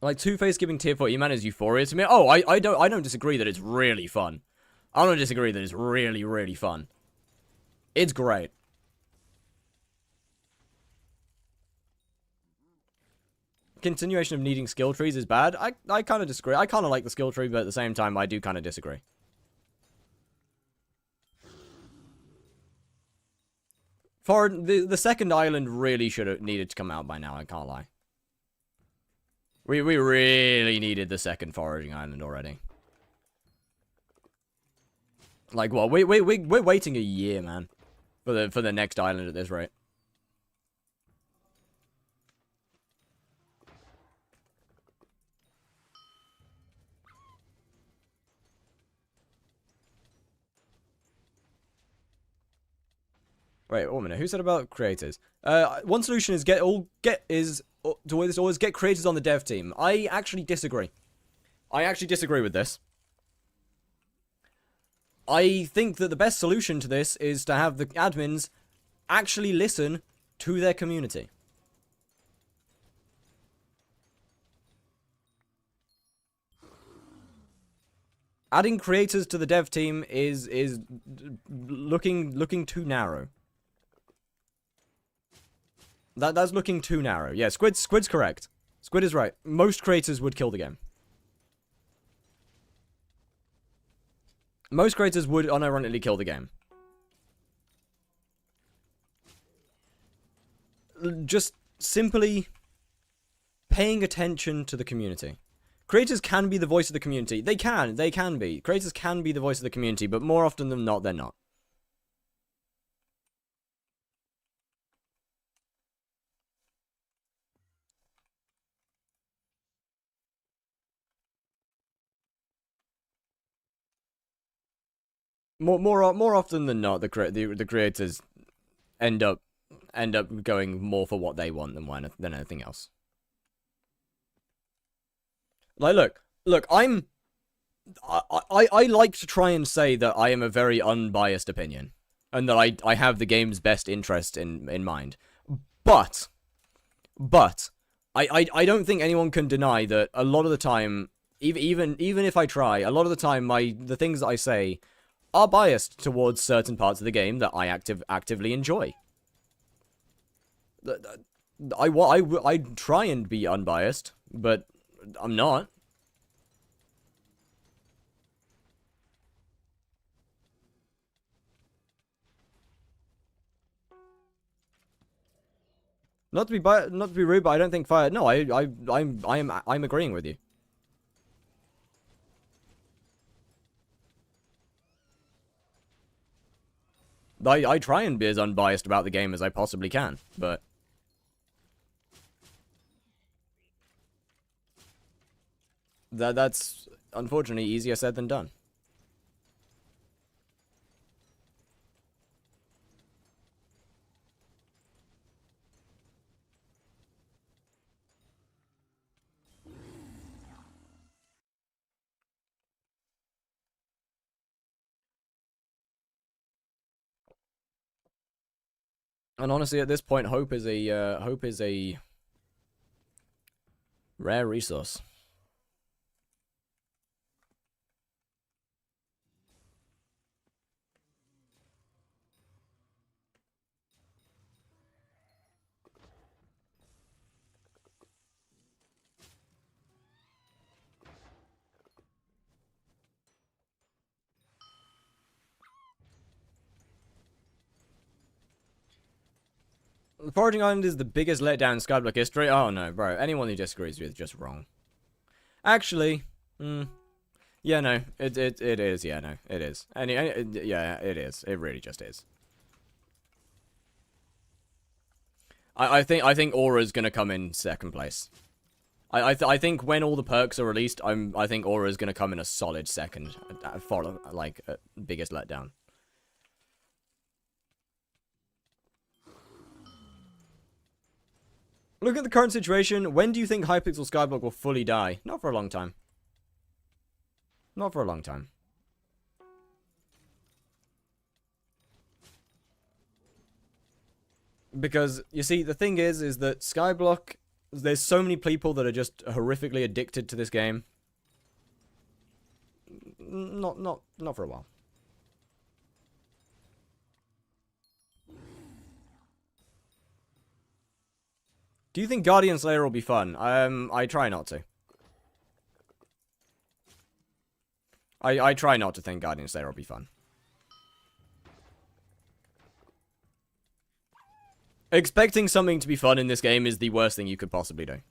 Like, two-phase skipping tier 4 E-Man is euphoria to me. Oh, I don't disagree that it's really fun. I don't disagree that it's really, really fun. It's great. Continuation of needing skill trees is bad. I kind of disagree. I kind of like the skill tree, but at the same time, I do kind of disagree. For the second island really should have needed to come out by now, I can't lie. We really needed the second foraging island already. Like, what? We're waiting a year, man, for the next island at this rate. Wait, one minute. Who said about creators? One solution is to always get creators on the dev team. I actually disagree. I actually disagree with this. I think that the best solution to this is to have the admins actually listen to their community. Adding creators to the dev team is looking too narrow. That's looking too narrow. Yeah, Squid's correct. Squid is right. Most creators would kill the game. Most creators would unironically kill the game. Just simply paying attention to the community. Creators can be the voice of the community. They can be. Creators can be the voice of the community, but more often than not, they're not. More often than not, the creators end up going more for what they want than anything else. Like, look, I like to try and say that I am a very unbiased opinion, and that I have the game's best interest in mind. But I don't think anyone can deny that a lot of the time, even if I try, a lot of the time the things that I say are biased towards certain parts of the game that I actively enjoy. I try and be unbiased, but I'm not. Not to be rude, but I don't think fire. No, I'm agreeing with you. I try and be as unbiased about the game as I possibly can, but that's unfortunately easier said than done. And honestly, at this point, hope is a rare resource. The Foraging Island is the biggest letdown in skyblock history. Oh no, bro. Anyone who disagrees with you is just wrong. Actually, yeah, no, it is. Yeah, no, it is. Yeah, it is. It really just is. I think Aura's gonna come in second place. I think when all the perks are released, I think Aura's gonna come in a solid second, follow like biggest letdown. Look at the current situation. When do you think Hypixel Skyblock will fully die? Not for a long time. Not for a long time. Because, you see, the thing is that Skyblock, there's so many people that are just horrifically addicted to this game. Not for a while. Do you think Guardian Slayer will be fun? I try not to. I try not to think Guardian Slayer will be fun. Expecting something to be fun in this game is the worst thing you could possibly do.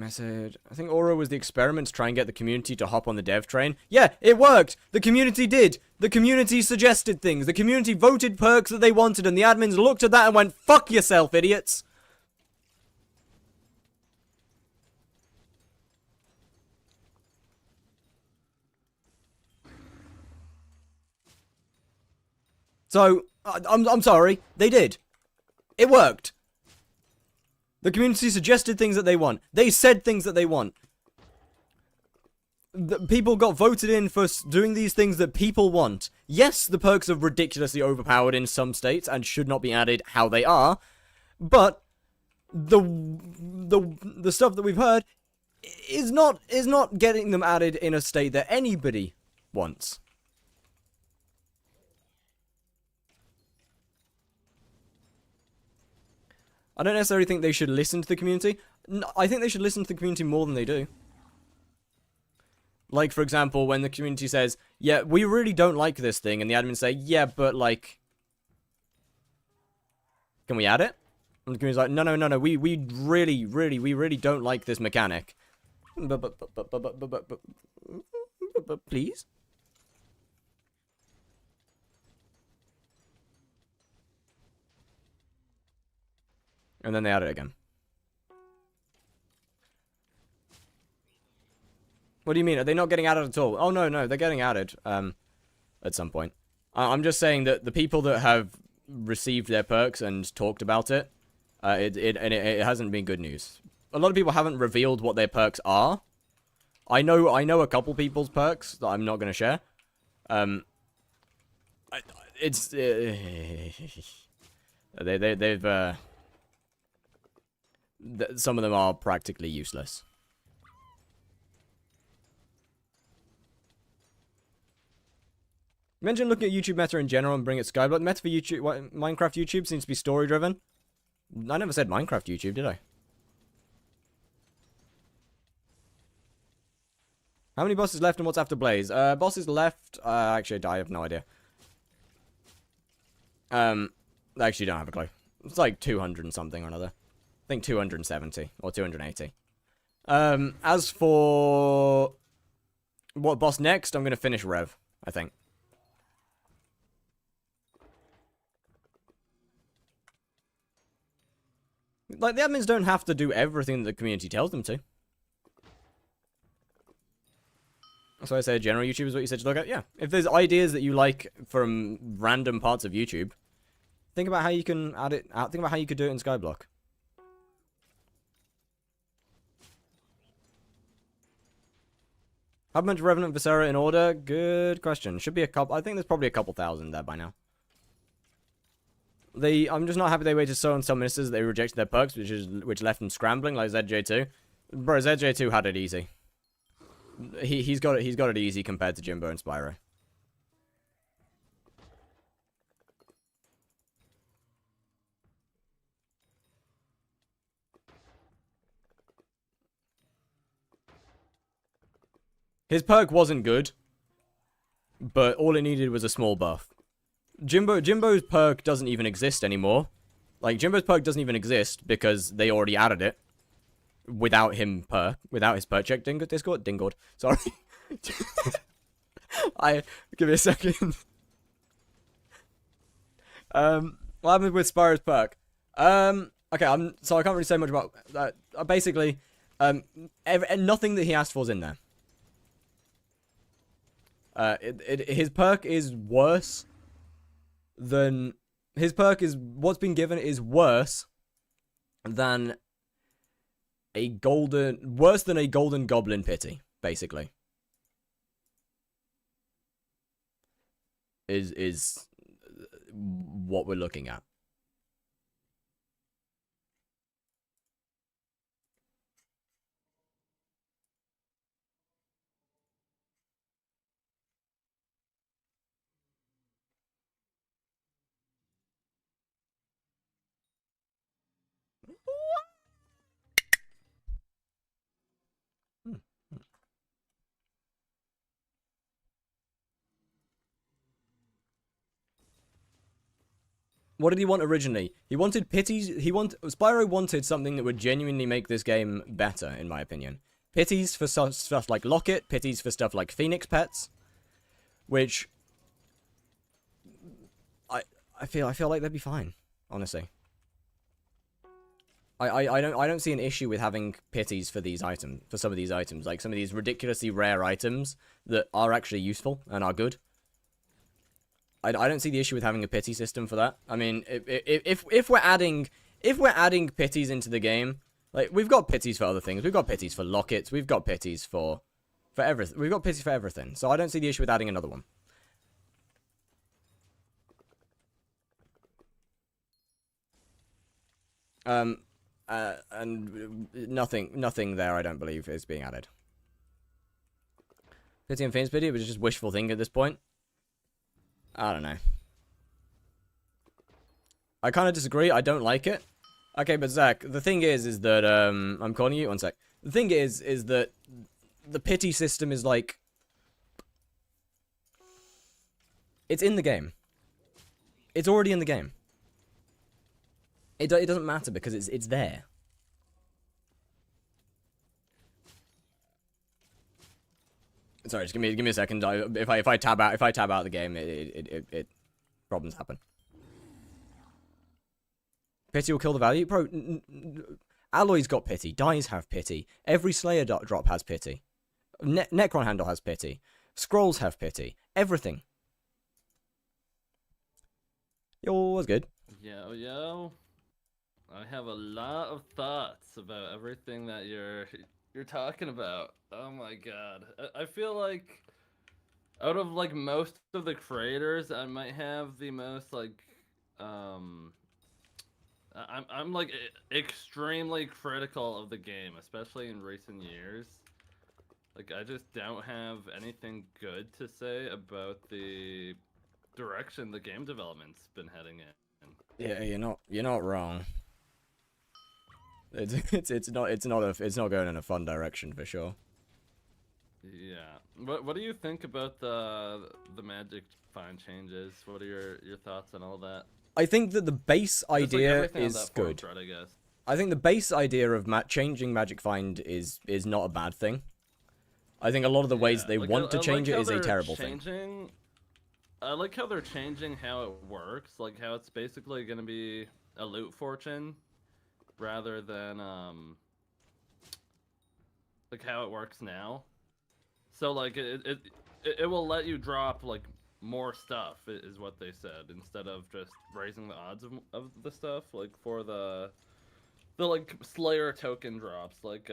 Message. I think Aura was the experiment to try and get the community to hop on the dev train. Yeah, it worked! The community did! The community suggested things. The community voted perks that they wanted, and the admins looked at that and went, fuck yourself, idiots! So, I'm sorry. They did. It worked. The community suggested things that they want. They said things that they want. The people got voted in for doing these things that people want. Yes, the perks are ridiculously overpowered in some states and should not be added how they are. But the stuff that we've heard is not getting them added in a state that anybody wants. I don't necessarily think they should listen to the community. I think they should listen to the community more than they do. Like, for example, when the community says, yeah, we really don't like this thing, and the admins say, yeah, but, like, can we add it? And the community's like, no, we really don't like this mechanic. But, please? And then they add it again. What do you mean? Are they not getting added at all? Oh, no, they're getting added, at some point. I'm just saying that the people that have received their perks and talked about it, it hasn't been good news. A lot of people haven't revealed what their perks are. I know a couple people's perks that I'm not going to share. Some of them are practically useless. Mention looking at YouTube meta in general and bring it skyblock. Meta for YouTube, Minecraft YouTube seems to be story driven. I never said Minecraft YouTube, did I? How many bosses left and what's after Blaze? Bosses left. Actually, I have no idea. I actually don't have a clue. It's like 200 and something or another. I think 270 or 280. As for what boss next, I'm gonna finish Rev, I think. Like, the admins don't have to do everything that the community tells them to. That's why I say general YouTube is what you said to look at. Yeah, if there's ideas that you like from random parts of YouTube, think about how you can add it out. Think about how you could do it in skyblock. How much Revenant Viscera in order? Good question. Should be a couple. I think there's probably a couple thousand there by now. I'm just not happy they waited so on some ministers that they rejected their perks, which left them scrambling like ZJ2. Bro, ZJ2 had it easy. He's got it easy compared to Jimbo and Spyro. His perk wasn't good, but all it needed was a small buff. Jimbo's perk doesn't even exist anymore. Like, Jimbo's perk doesn't even exist because they already added it without without his perk. Check Discord. Dingord. Sorry. Give me a second. What happened with Spyro's perk? Okay, so I can't really say much about that. Basically, nothing that he asked for is in there. His perk is worse than what's been given is worse than a golden goblin pity, basically. Is what we're looking at. What did he want originally? He wanted pities. Spyro wanted something that would genuinely make this game better, in my opinion. Pities for stuff like Locket, pities for stuff like Phoenix Pets, which I feel like they'd be fine, honestly. I don't see an issue with having pities for these items, for some of these items, like some of these ridiculously rare items that are actually useful and are good. I don't see the issue with having a pity system for that. I mean, if we're adding pities into the game, like we've got pities for other things, we've got pities for lockets, we've got pities for everything, we've got pities for everything. So I don't see the issue with adding another one. And nothing there, I don't believe, is being added. Pity and Fiend's pity, it was just wishful thinking at this point. I don't know. I kind of disagree. I don't like it. Okay, but Zach, the thing is that, I'm calling you, one sec. The thing is that the pity system is like, it's in the game. It's already in the game. It doesn't matter because it's there. Sorry, just give me a second. If I tab out the game, it problems happen. Pity will kill the value, bro. Alloy's got pity. Dyes have pity. Every Slayer drop has pity. Necron handle has pity. Scrolls have pity. Everything. Yo, what's good? Yo. I have a lot of thoughts about everything that you're talking about. Oh my god. I feel like out of like most of the creators, I might have the most like I'm like extremely critical of the game, especially in recent years. Like I just don't have anything good to say about the direction the game development's been heading in. Yeah, you're not wrong. It's not going in a fun direction for sure. Yeah. What do you think about the Magic Find changes? What are your thoughts on all that? I think that the base idea is good. Thread, I guess. I think the base idea of changing Magic Find is not a bad thing. I think a lot of the ways they want to change it is a terrible thing. I like how they're changing how it works, like how it's basically going to be a loot fortune rather than like how it works now. So like it will let you drop like more stuff is what they said, instead of just raising the odds of the stuff, like for the like Slayer token drops, like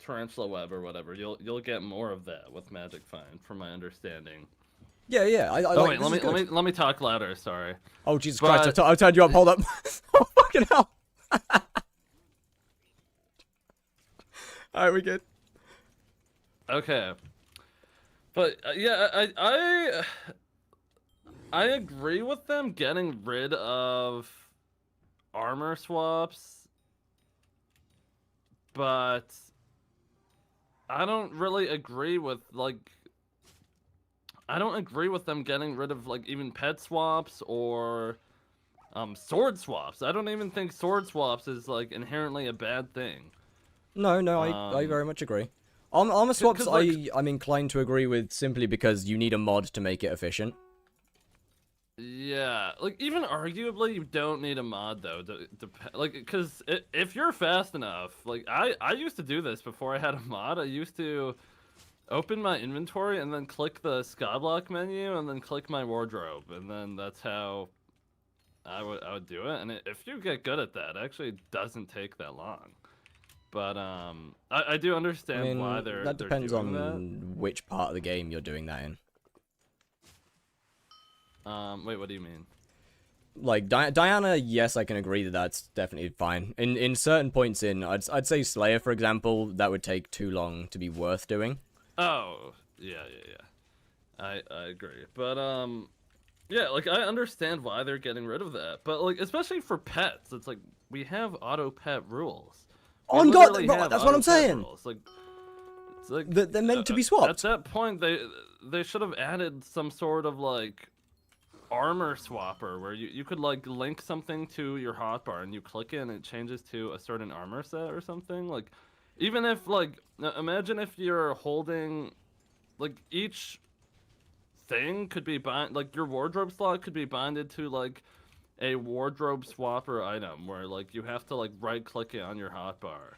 Tarantula Web or whatever. You'll get more of that with Magic Find, from my understanding. Yeah. Wait, let me talk louder. Sorry. Oh Jesus Christ! I turned you up. Hold up. Oh fucking hell! All right, we good. Okay. But yeah, I agree with them getting rid of armor swaps, but I don't really agree with them getting rid of like even pet swaps or sword swaps. I don't even think sword swaps is like inherently a bad thing. No, I very much agree. Armor swaps, like, I'm inclined to agree with, simply because you need a mod to make it efficient. Yeah, like even arguably you don't need a mod though, like because if you're fast enough, like I used to do this before I had a mod. I used to open my inventory and then click the skyblock menu and then click my wardrobe, and then that's how I would do it. And if you get good at that, it actually doesn't take that long. But I do understand why they're that depends doing on which part of the game you're doing that in. Wait, what do you mean? Like Diana, yes, I can agree that that's definitely fine. In certain points I'd say Slayer, for example, that would take too long to be worth doing. Oh, yeah. I agree. But yeah, like I understand why they're getting rid of that. But like especially for pets, it's like we have auto pet rules. Oh God, bro, that's what I'm saying. Like, it's like they're meant to be swapped. At that point, they should have added some sort of like armor swapper where you could like link something to your hotbar and you click it and it changes to a certain armor set or something. Like, even if like imagine if you're holding like each thing could be like your wardrobe slot could be binded to like a wardrobe swapper item where like you have to like right click it on your hotbar.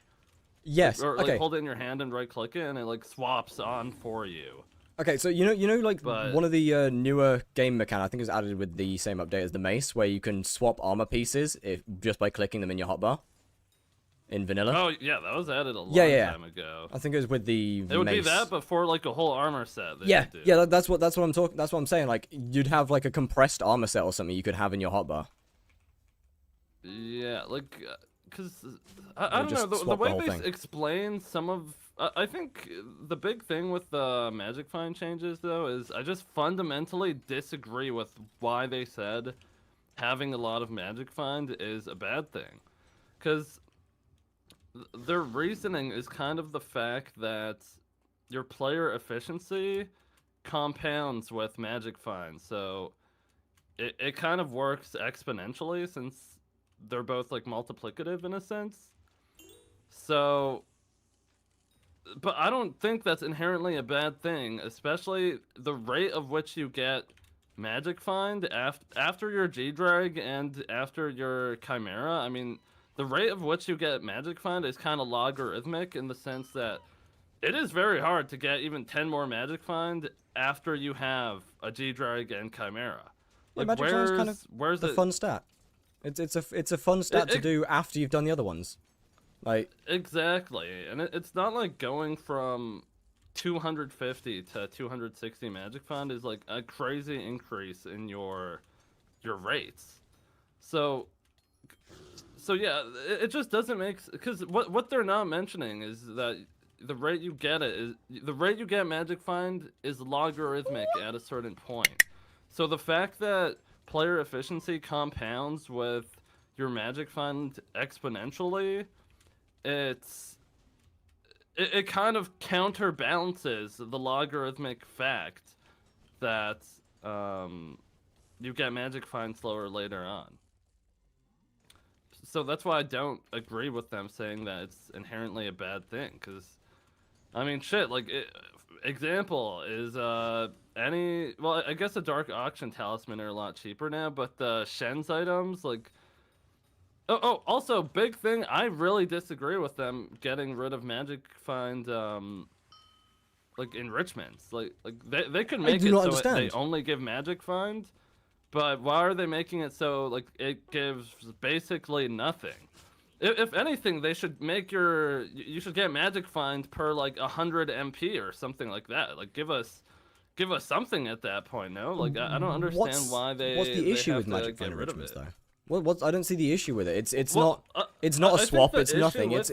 Yes. Or like okay. hold it in your hand and right click it and it like swaps on for you. Okay, so you know, like But- one of the newer game mechanics, I think it was added with the same update as the mace, where you can swap armor pieces just by clicking them in your hotbar. In vanilla. Oh yeah, that was added a long Yeah. time ago. I think it was with the It would mace. be that before like a whole armor set. They Yeah, would do. yeah, that's what I'm talking. That's what I'm saying. Like you'd have like a compressed armor set or something you could have in your hotbar. Yeah, like, cause I don't just know the swap the way whole they thing. explain some of. I think the big thing with the Magic Find changes though is I just fundamentally disagree with why they said having a lot of Magic Find is a bad thing, cause their reasoning is kind of the fact that your player efficiency compounds with Magic Find, so it kind of works exponentially since they're both like multiplicative in a sense. So, but I don't think that's inherently a bad thing, especially the rate of which you get Magic Find after your G-Drag and after your Chimera. I mean, the rate of which you get Magic Find is kind of logarithmic in the sense that it is very hard to get even 10 more Magic Find after you have a G-Drag and Chimera. Yeah, Like, Magic Find's kind of where's the it? fun stat. It's a fun stat to it- do after you've done the other ones. Like Exactly, and it's not like going from 250 to 260 Magic Find is like a crazy increase in your rates. So yeah, it just doesn't make because what they're not mentioning is that the rate you get Magic Find is logarithmic at a certain point. So the fact that player efficiency compounds with your Magic Find exponentially, it kind of counterbalances the logarithmic fact that you get Magic Find slower later on. So that's why I don't agree with them saying that it's inherently a bad thing, because I mean, shit, like, example is, well, I guess the Dark Auction Talisman are a lot cheaper now, but the Shen's items, like, also, big thing, I really disagree with them getting rid of Magic Find, like, enrichments. Like they could make do it not so understand. they only give Magic Find, but why are they making it so, like, it gives basically nothing? If anything, they should make you should get Magic Find per like 100 MP or something like that. Like give us something at that point. No, like I don't understand why they. What's the issue with have to Magic Find get rid of enrichments it. though? What I don't see the issue with it. It's Well, not a I think swap. the It's issue nothing. with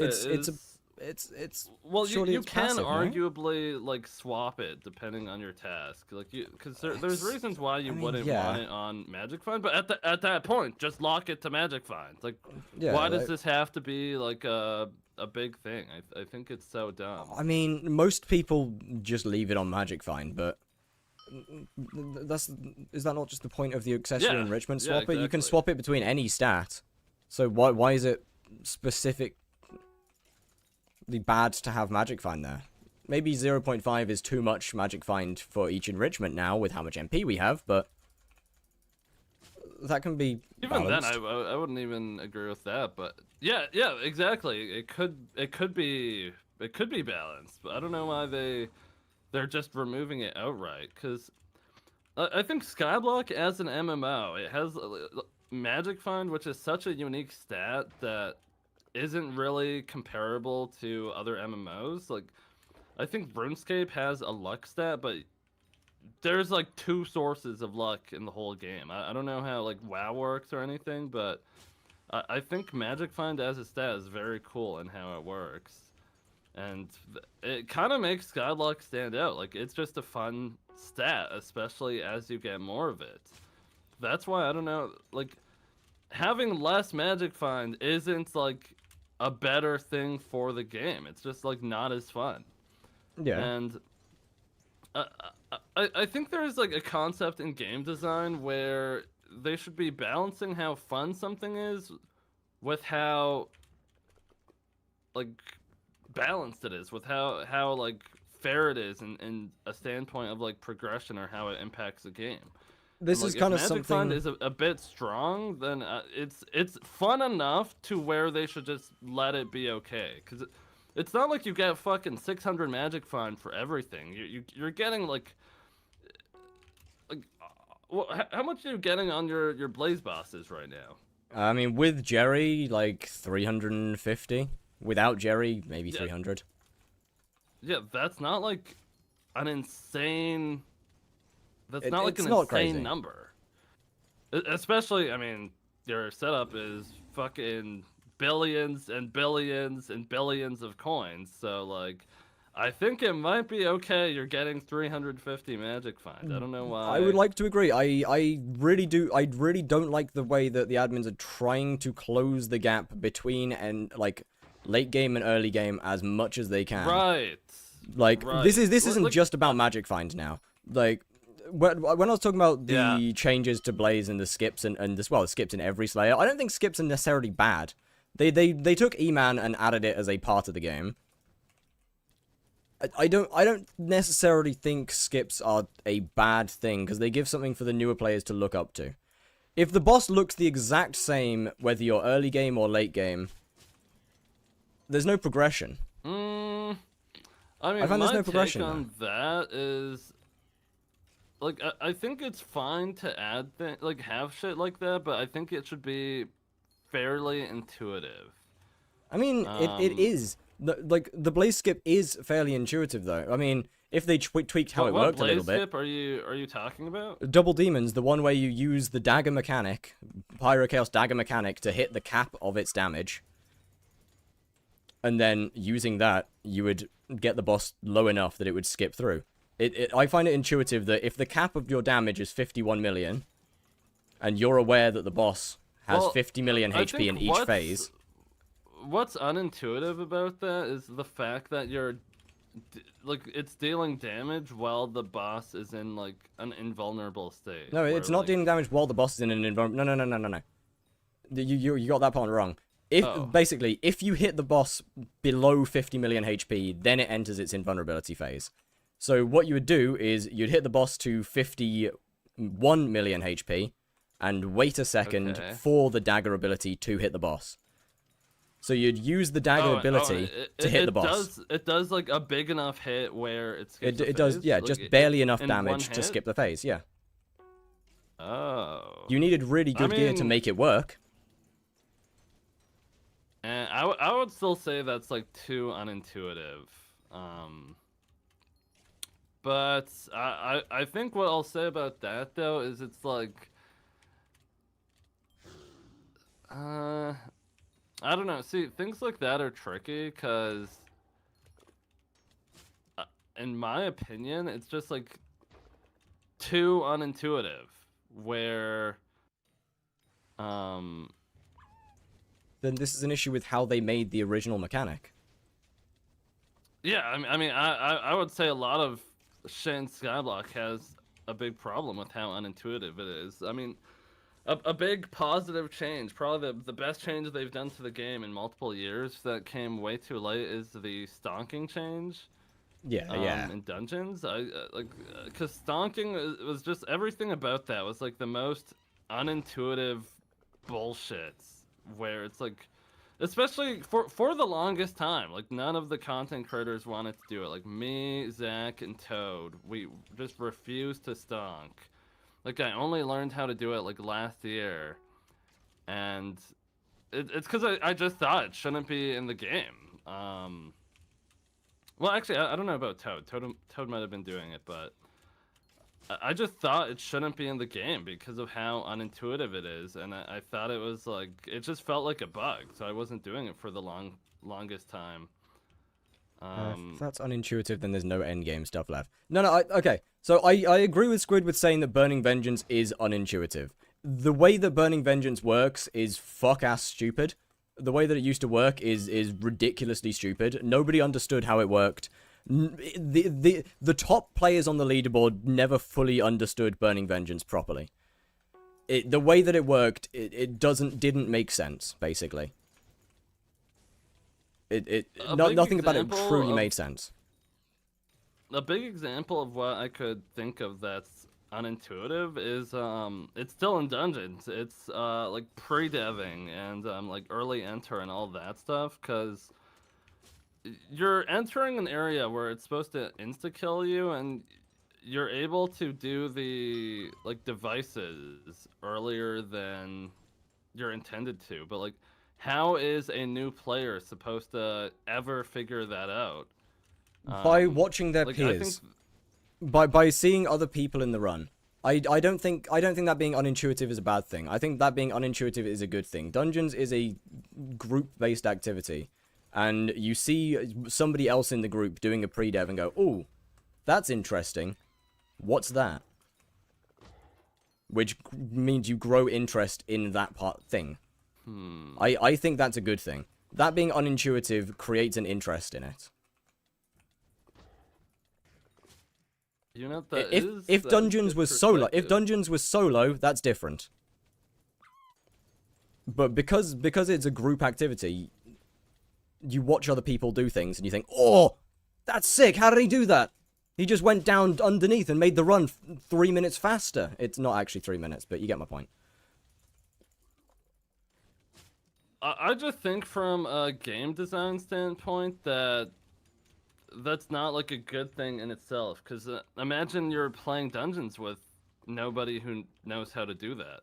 It's well, surely you it's can passive, right? arguably like swap it depending on your task, like because there's reasons why you wouldn't yeah. want it on Magic Find, but at that point, just lock it to Magic Find. Like, Yeah, why does like- this have to be like a big thing? I think it's so dumb. I mean, most people just leave it on Magic Find, but is that not just the point of the accessory Yeah, enrichment yeah, swapper? You can exactly. swap it between any stat. So why is it specifically bad to have Magic Find there? Maybe 0.5 is too much Magic Find for each enrichment now with how much MP we have, but that can be Even balanced. then, I wouldn't even agree with that. But yeah, exactly. It could be balanced, but I don't know why they're just removing it outright. Because I think Skyblock as an MMO, it has Magic Find, which is such a unique stat that isn't really comparable to other MMOs. Like, I think RuneScape has a luck stat, but there's like 2 sources of luck in the whole game. I don't know how like WoW works or anything, but I think Magic Find as a stat is very cool in how it works, and it kind of makes Skyblock stand out. Like, it's just a fun stat, especially as you get more of it. That's why I don't know, like, having less Magic Find isn't like a better thing for the game. It's just like not as fun. Yeah. And I think there's like a concept in game design where they should be balancing how fun something is with how like balanced it is, with how like fair it is in a standpoint of like progression or how it impacts the game. This And, is like, kind if of Magic Find something. is a bit strong, then it's fun enough to where they should just let it be okay. Because it's not like you get fucking 600 Magic Find for everything. You're getting like how much are you getting on your Blaze bosses right now? I mean, with Jerry, like 350. Without Jerry, maybe 300. Yeah, that's not like an insane. That's not like It's an not insane crazy. number. Especially, I mean, your setup is fucking billions and billions and billions of coins. So, like, I think it might be okay. You're getting 350 Magic Find. I don't know why. I would like to agree. I really do. I really don't like the way that the admins are trying to close the gap between and like late game and early game as much as they can. Right. Like Right. this isn't Like, just about Magic Find now. Like when I was talking about the changes to Blaze and the skips and the skips in every Slayer, I don't think skips are necessarily bad. They took E-Man and added it as a part of the game. I don't necessarily think skips are a bad thing because they give something for the newer players to look up to. If the boss looks the exact same whether you're early game or late game, there's no progression. I mean, I find there's my no progression, take on that is, like, I think it's fine to add like have shit like that, but I think it should be fairly intuitive. I mean, it is. The Blaze skip is fairly intuitive, though. I mean, if they tweaked how it What worked a little Blaze bit. skip are you talking about? Double Demons, the one where you use the dagger mechanic, Pyro Chaos dagger mechanic, to hit the cap of its damage. And then, using that, you would get the boss low enough that it would skip through. I find it intuitive that if the cap of your damage is 51 million, and you're aware that the boss has 50 million I HP in think each phase... What's unintuitive about that is the fact that like, it's dealing damage while the boss is in, like, an invulnerable state. No, it's not like, dealing damage while the boss is in an environment. No. You got that part wrong. Basically, if you hit the boss below 50 million HP, then it enters its invulnerability phase. So what you would do is you'd hit the boss to 51 million HP, and wait a second for the dagger ability to hit the boss. So you'd use the dagger ability to hit the boss. It does like a big enough hit where it skips It does, yeah, like, just barely enough in damage one to hit? skip the phase, yeah. Oh. You needed really good gear to mean- make it work. And I would still say that's like too unintuitive. But I think what I'll say about that though is it's like I don't know. See, things like that are tricky because in my opinion, it's just like too unintuitive where Then this is an issue with how they made the original mechanic. yeah, I would say a lot of shit in Skyblock has a big problem with how unintuitive it is. I mean, a big positive change, probably the best change they've done to the game in multiple years that came way too late is the stonking change. Yeah. In dungeons, because stonking was just everything about that was like the most unintuitive bullshit. Where it's like, especially for the longest time, like none of the content creators wanted to do it. Like me, Zach, and Toad, we just refused to stonk. Like I only learned how to do it like last year, and it's because I just thought it shouldn't be in the game. Well, actually, I don't know about Toad. Toad might have been doing it, but I just thought it shouldn't be in the game because of how unintuitive it is, and I thought it was like it just felt like a bug, so I wasn't doing it for the longest time. If that's unintuitive, then there's no endgame stuff left. No, okay. So I agree with Squid with saying that Burning Vengeance is unintuitive. The way that Burning Vengeance works is fuck-ass stupid. The way that it used to work is ridiculously stupid. Nobody understood how it worked. The top players on the leaderboard never fully understood Burning Vengeance properly. The way that it worked, it didn't make sense, basically. Nothing about it truly made sense. A big example of what I could think of that's unintuitive is it's still in dungeons. It's like pre-deving and like early enter and all that stuff, because you're entering an area where it's supposed to insta kill you, and you're able to do the like devices earlier than you're intended to. But like, how is a new player supposed to ever figure that out? By watching their like, peers. By seeing other people in the run. I don't think that being unintuitive is a bad thing. I think that being unintuitive is a good thing. Dungeons is a group-based activity, and you see somebody else in the group doing a pre-dev and go, "Ooh, that's interesting. What's that?" Which means you grow interest in that thing. I think that's a good thing. That being unintuitive creates an interest in it. You know, that if Dungeons was solo, that's different. But because it's a group activity, you watch other people do things and you think, "Oh, that's sick. How did he do that? He just went down underneath and made the run 3 minutes faster." It's not actually 3 minutes, but you get my point. I just think from a game design standpoint that's not like a good thing in itself, because imagine you're playing dungeons with nobody who knows how to do that.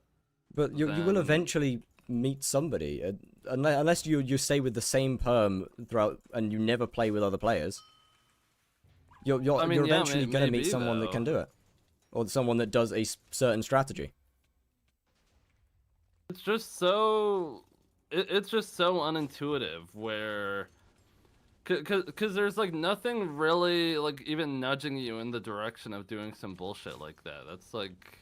But you will eventually meet somebody, unless you stay with the same perm throughout and you never play with other players. You're eventually going to meet someone that can do it, or someone that does a certain strategy. It's just so unintuitive, where Cause there's like nothing really like even nudging you in the direction of doing some bullshit like that. That's like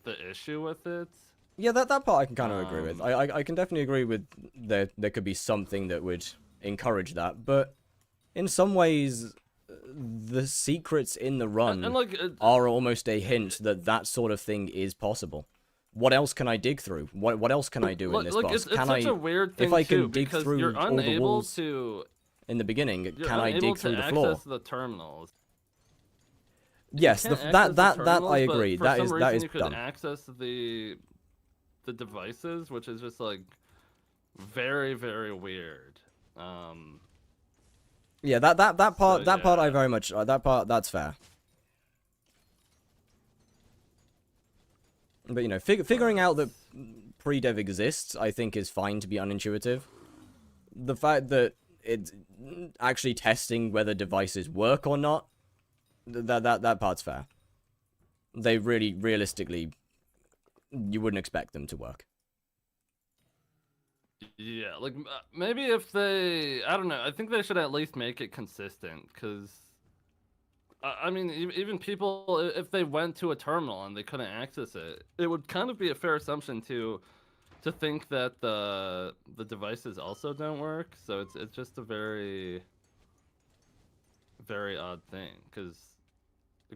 the issue with it. Yeah, that part I can kind of agree with. I can definitely agree with there could be something that would encourage that, but in some ways, the secrets in the run are almost a hint that sort of thing is possible. What else can I dig through? What else can I do in this boss? It's such a weird thing, if I can too, dig because through you're all the unable walls to in the beginning, you're can I unable dig through to the floor? access the terminals. Yes, You can't access the that terminals, I but agree. for That some is reason you done. could access the devices, which is just like very, very weird. Yeah, that part So, part I yeah. very much that's fair. But you know, figuring out that pre-dev exists, I think, is fine to be unintuitive. The fact that it's actually testing whether devices work or not, that part's fair. They really, realistically, you wouldn't expect them to work. Yeah, like maybe if they, I don't know, I think they should at least make it consistent, because I mean, even people, if they went to a terminal and they couldn't access it, it would kind of be a fair assumption to think that the devices also don't work. So it's just a very, very odd thing, because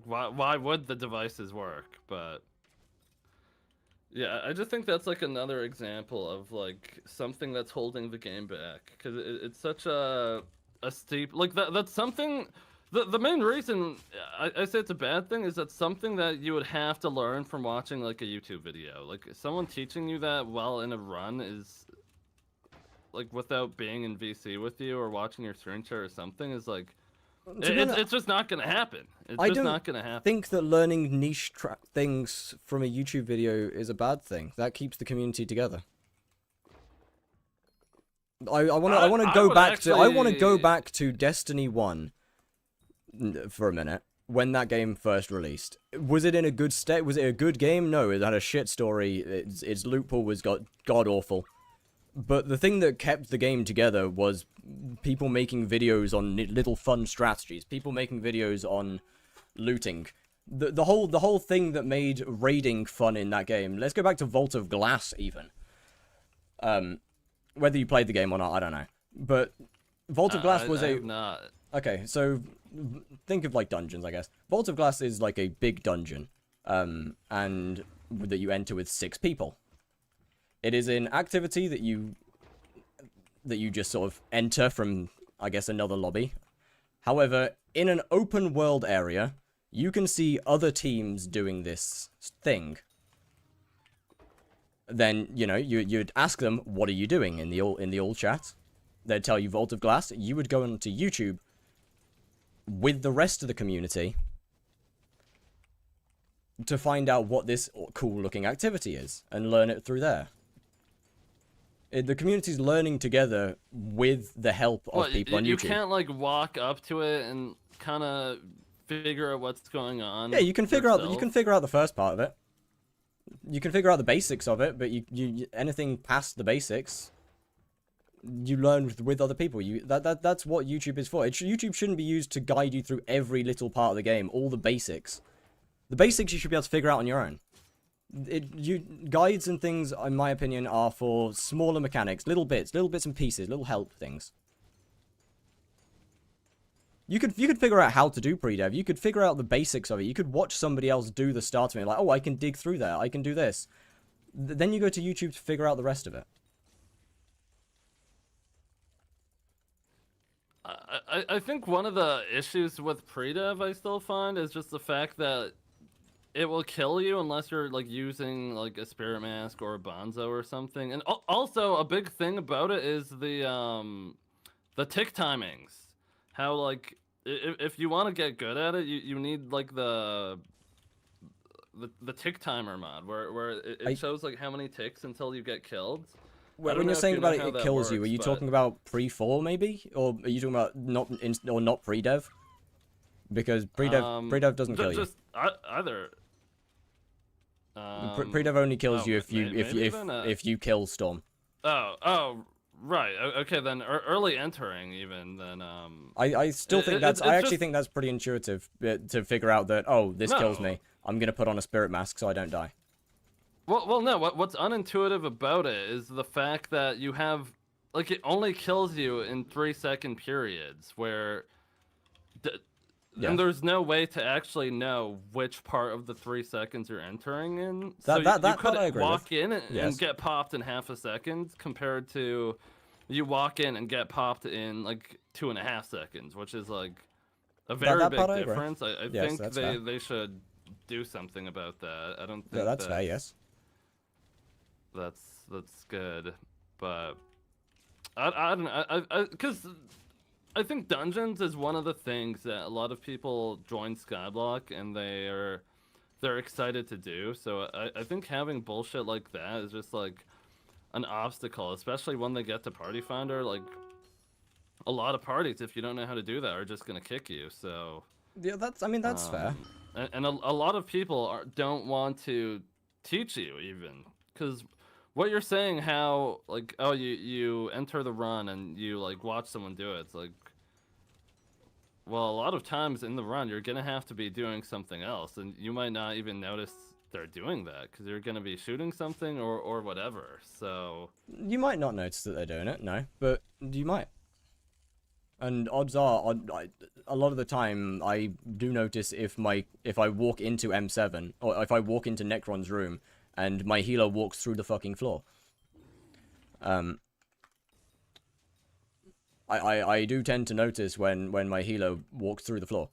why would the devices work? But yeah, I just think that's like another example of like something that's holding the game back, because it's such a steep, like that's something. The main reason I say it's a bad thing is that something that you would have to learn from watching like a YouTube video. Like someone teaching you that while in a run is like, without being in VC with you or watching your screen share or something, is like it's just not gonna happen. It's just not gonna happen. I think that learning niche things from a YouTube video is a bad thing. That keeps the community together. I want to go back to Destiny 1 for a minute, when that game first released. Was it in a good state? Was it a good game? No, it had a shit story. Its loophole was god awful. But the thing that kept the game together was people making videos on little fun strategies, people making videos on looting. The whole thing that made raiding fun in that game. Let's go back to Vault of Glass even. Whether you played the game or not, I don't know. But Vault of Glass was I a... have not. Okay, so think of like dungeons, I guess. Vault of Glass is like a big dungeon, and that you enter with 6 people. It is an activity that you just sort of enter from, I guess, another lobby. However, in an open world area, you can see other teams doing this thing. Then, you know, you'd ask them, what are you doing in the all chat? They'd tell you Vault of Glass. You would go onto YouTube with the rest of the community to find out what this cool looking activity is and learn it through there. The community's learning together with the help of people on YouTube. You can't like walk up to it and kind of figure out what's going on. Yeah, you can figure yourself. out the first part of it. You can figure out the basics of it, but you anything past the basics, you learn with other people. That's what YouTube is for. YouTube shouldn't be used to guide you through every little part of the game, all the basics. The basics you should be able to figure out on your own. Guides and things, in my opinion, are for smaller mechanics, little bits and pieces, little help things. You could figure out how to do pre-dev. You could figure out the basics of it. You could watch somebody else do the start of it, like, oh, I can dig through there. I can do this. Then you go to YouTube to figure out the rest of it. I think one of the issues with pre-dev I still find is just the fact that it will kill you unless you're like using like a spirit mask or a bonzo or something. And also a big thing about it is the tick timings. How like if you want to get good at it, you need like the tick timer mod where it shows like how many ticks until you get killed. When you're saying about it kills you, are you talking about pre-4 maybe, or are you talking about not pre-dev? Because pre-dev doesn't kill you. Just either. Pre-dev only kills you if you kill Storm. Oh, right. Okay, then early entering even then. I still think I actually think that's pretty intuitive to figure out that this kills me. I'm gonna put on a spirit mask so I don't die. Well, no. What's unintuitive about it is the fact that you have, like, it only kills you in 3-second periods, where, and there's no way to actually know which part of the 3 seconds you're entering in. So you could walk in and get popped in half a second, compared to you walk in and get popped in like 2.5 seconds, which is like a very big difference. I think they should do something about that. I don't think. Yeah, that's fair. Yes. That's good, but I don't know, because I think dungeons is one of the things that a lot of people join Skyblock and they're excited to do. So I think having bullshit like that is just like an obstacle, especially when they get to Party Finder. Like a lot of parties, if you don't know how to do that, are just gonna kick you. So yeah, that's fair. And a lot of people don't want to teach you even, because what you're saying, how like, oh, you enter the run and you like watch someone do it, it's like, well, a lot of times in the run you're gonna have to be doing something else, and you might not even notice they're doing that because you're gonna be shooting something or whatever. So you might not notice that they're doing it, no, but you might. And odds are, a lot of the time, I do notice if I walk into M7, or if I walk into Necron's room, and my healer walks through the fucking floor. I do tend to notice when my healer walks through the floor.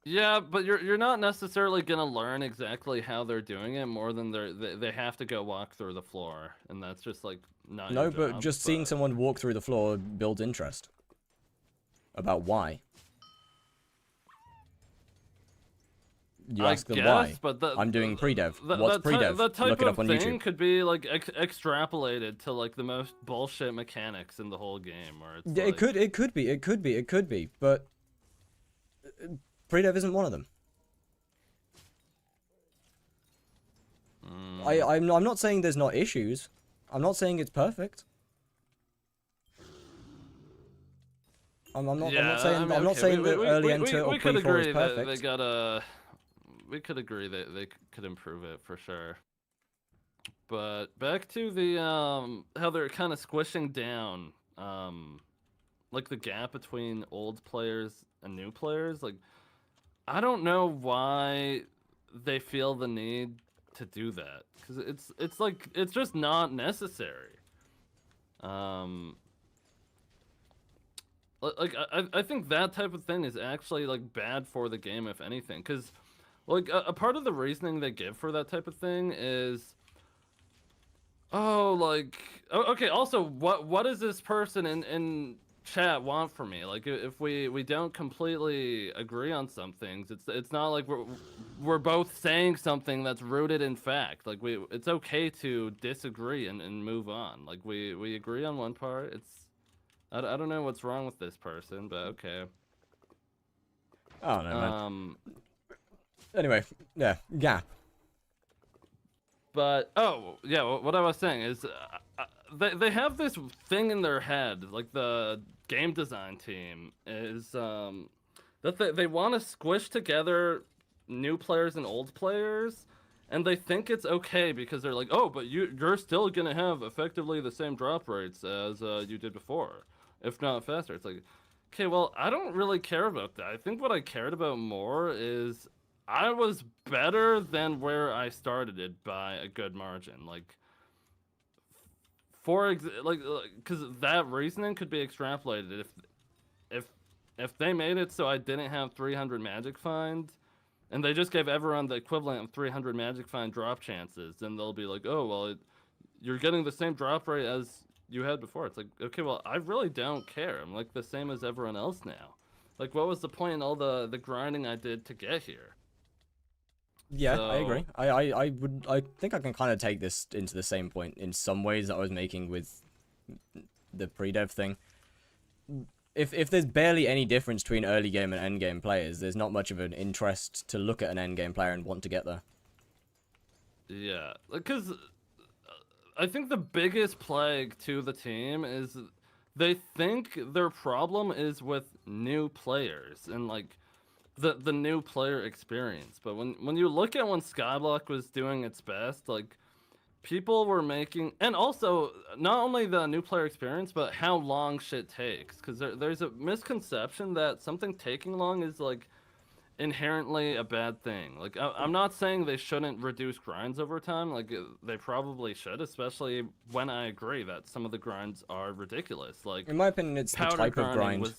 Yeah, but you're not necessarily gonna learn exactly how they're doing it more than they have to go walk through the floor, and that's just like not. No, your but job, just seeing someone walk through the floor builds interest about why. You ask them why. But I'm doing pre-dev. What's pre-dev? The type Look it up on of thing YouTube. could be like extrapolated to like the most bullshit mechanics in the whole game, where it's Yeah, like... it could be, but pre-dev isn't one of them. I'm not saying there's not issues. I'm not saying it's perfect. I'm not saying that early enter or pre-4 is perfect. We could agree that they could improve it for sure. But back to the how they're kind of squishing down like the gap between old players and new players. Like I don't know why they feel the need to do that, because it's like it's just not necessary. Um, like I think that type of thing is actually like bad for the game, if anything, because like a part of the reasoning they give for that type of thing is, oh, like, okay, also, what does this person in chat want from me? Like, if we don't completely agree on some things, it's not like we're both saying something that's rooted in fact. Like, it's okay to disagree and move on. Like, we agree on one part. I don't know what's wrong with this person, but okay. I don't know, man. Anyway, yeah, gap. But what I was saying is, they have this thing in their head, like the game design team is that they want to squish together new players and old players, and they think it's okay because they're like, oh, but you're still gonna have effectively the same drop rates as you did before, if not faster. It's like, okay, well, I don't really care about that. I think what I cared about more is I was better than where I started it by a good margin. Like, because that reasoning could be extrapolated if they made it so I didn't have 300 magic find, and they just gave everyone the equivalent of 300 magic find drop chances, then they'll be like, oh, well, you're getting the same drop rate as you had before. It's like, okay, well, I really don't care. I'm like the same as everyone else now. Like, what was the point in all the grinding I did to get here? Yeah, I agree. I think I can kind of take this into the same point in some ways that I was making with the pre-dev thing. If there's barely any difference between early game and end game players, there's not much of an interest to look at an end game player and want to get there. Yeah, because I think the biggest plague to the team is they think their problem is with new players and like the new player experience. But when you look at when skyblock was doing its best, like people were making, and also not only the new player experience but how long shit takes, because there's a misconception that something taking long is like inherently a bad thing. Like I'm not saying they shouldn't reduce grinds over time, like they probably should, especially when I agree that some of the grinds are ridiculous. Like in my opinion, it's the type of grind.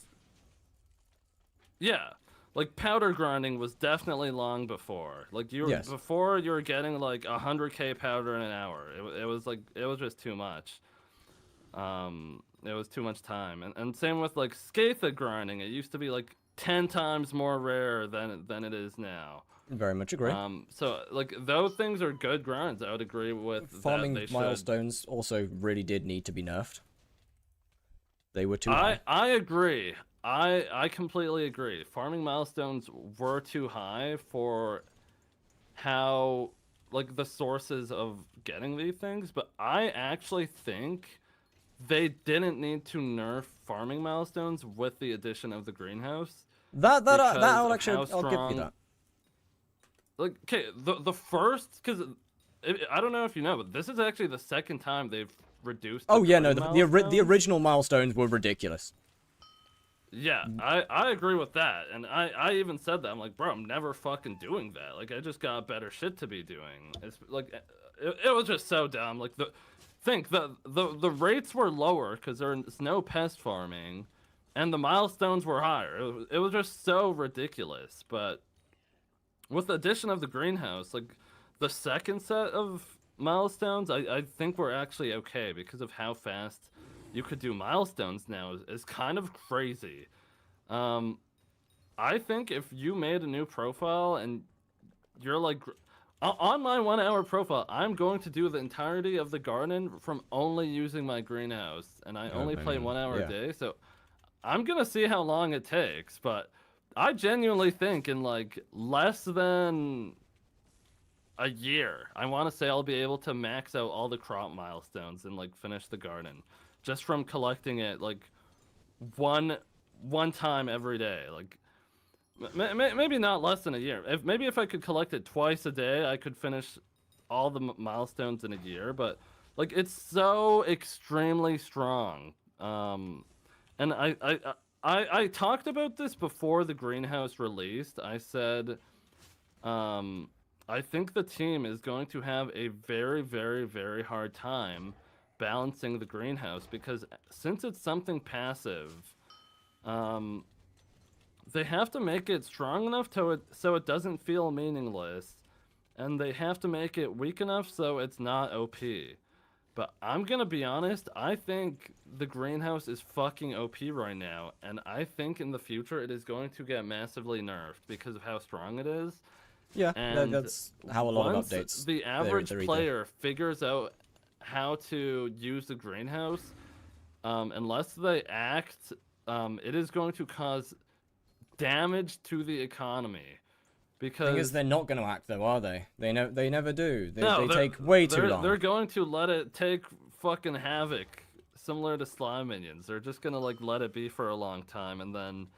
Yeah, like powder grinding was definitely long before. Like before you were getting like 100k powder in an hour. It was just too much. It was too much time. And same with like Skatha grinding. It used to be like 10 times more rare than it is now. Very much agree. So like those things are good grinds. I would agree with farming that. Milestones also really did need to be nerfed. They were too high. I agree. I completely agree. Farming milestones were too high for how, like, the sources of getting these things, but I actually think they didn't need to nerf farming milestones with the addition of the greenhouse. I'll give you that. Like, okay, the first, because I don't know if you know, but this is actually the second time they've reduced. Oh yeah, no, the original milestones were ridiculous. Yeah, I agree with that, and I even said that. I'm like, bro, I'm never fucking doing that. Like, I just got better shit to be doing. It's like, it was just so dumb. Like, the rates were lower because there's no pest farming, and the milestones were higher. It was just so ridiculous. But with the addition of the greenhouse, like, the second set of milestones, I think we're actually okay because of how fast you could do milestones now is kind of crazy. I think if you made a new profile and you're like, on my 1 hour profile, I'm going to do the entirety of the garden from only using my greenhouse, and I only play 1 hour a day, so I'm gonna see how long it takes, but I genuinely think in like less than a year, I want to say I'll be able to max out all the crop milestones and like finish the garden. Just from collecting it like one time every day, like maybe not less than a year. Maybe if I could collect it twice a day, I could finish all the milestones in a year, but like it's so extremely strong. And I talked about this before the greenhouse released. I said, I think the team is going to have a very, very, very hard time balancing the greenhouse because since it's something passive, they have to make it strong enough so it doesn't feel meaningless, and they have to make it weak enough so it's not OP. But I'm gonna be honest, I think the greenhouse is fucking OP right now, and I think in the future it is going to get massively nerfed because of how strong it is. Yeah, And that's how a lot of once updates. the average they're either- player figures out how to use the greenhouse, unless they act, it is going to cause damage to the economy. Because thing is, they're not going to act though, are they? They never do. They no, take way too long. They're going to let it take fucking havoc, similar to slime minions. They're just gonna like let it be for a long time, and then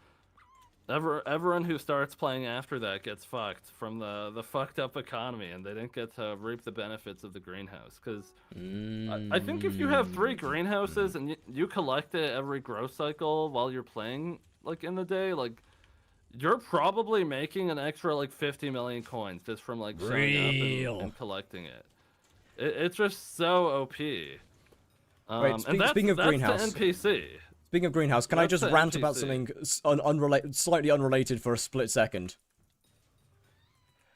everyone who starts playing after that gets fucked from the fucked up economy, and they didn't get to reap the benefits of the greenhouse. Because I think if you have 3 greenhouses and you collect it every growth cycle while you're playing, like in the day, like you're probably making an extra like 50 million coins just from like showing up and collecting it. It's just so OP. Wait, And speaking of that's greenhouse, the NPC. speaking of greenhouse, can I That's just the rant about NPC. something unrelated, slightly unrelated for a split second?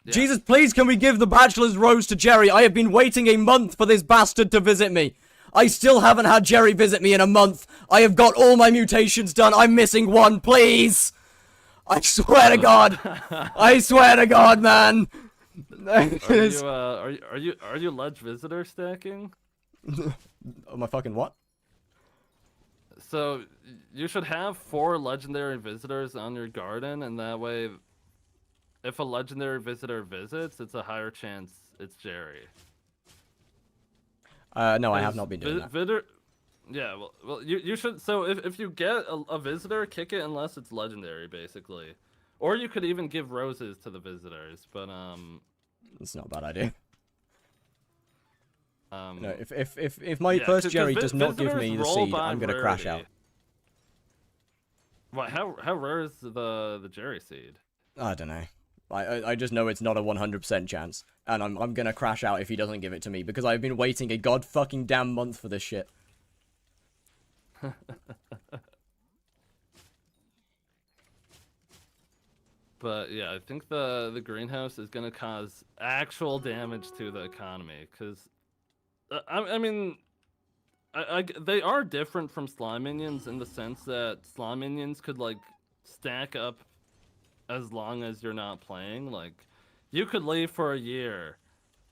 Yeah. Jesus, please, can we give the bachelor's rose to Jerry? I have been waiting a month for this bastard to visit me. I still haven't had Jerry visit me in a month. I have got all my mutations done. I'm missing one, please. I swear to God. I swear to God, man. Are you ledge visitor stacking? Oh, my fucking what? So you should have 4 legendary visitors on your garden, and that way, if a legendary visitor visits, it's a higher chance it's Jerry. No, I have not been doing that. Yeah, well, you should. So if you get a visitor, kick it unless it's legendary, basically, or you could even give roses to the visitors. But It's not a bad idea. No, yeah, if my first 'cause Jerry does not give visitors me the roll seed, by I'm gonna crash out. rarity. What? How rare is the Jerry seed? I don't know. I just know it's not a 100% chance, and I'm gonna crash out if he doesn't give it to me because I've been waiting a god fucking damn month for this shit. But yeah, I think the greenhouse is gonna cause actual damage to the economy because I mean, they are different from slime minions in the sense that slime minions could like stack up as long as you're not playing. Like you could leave for a year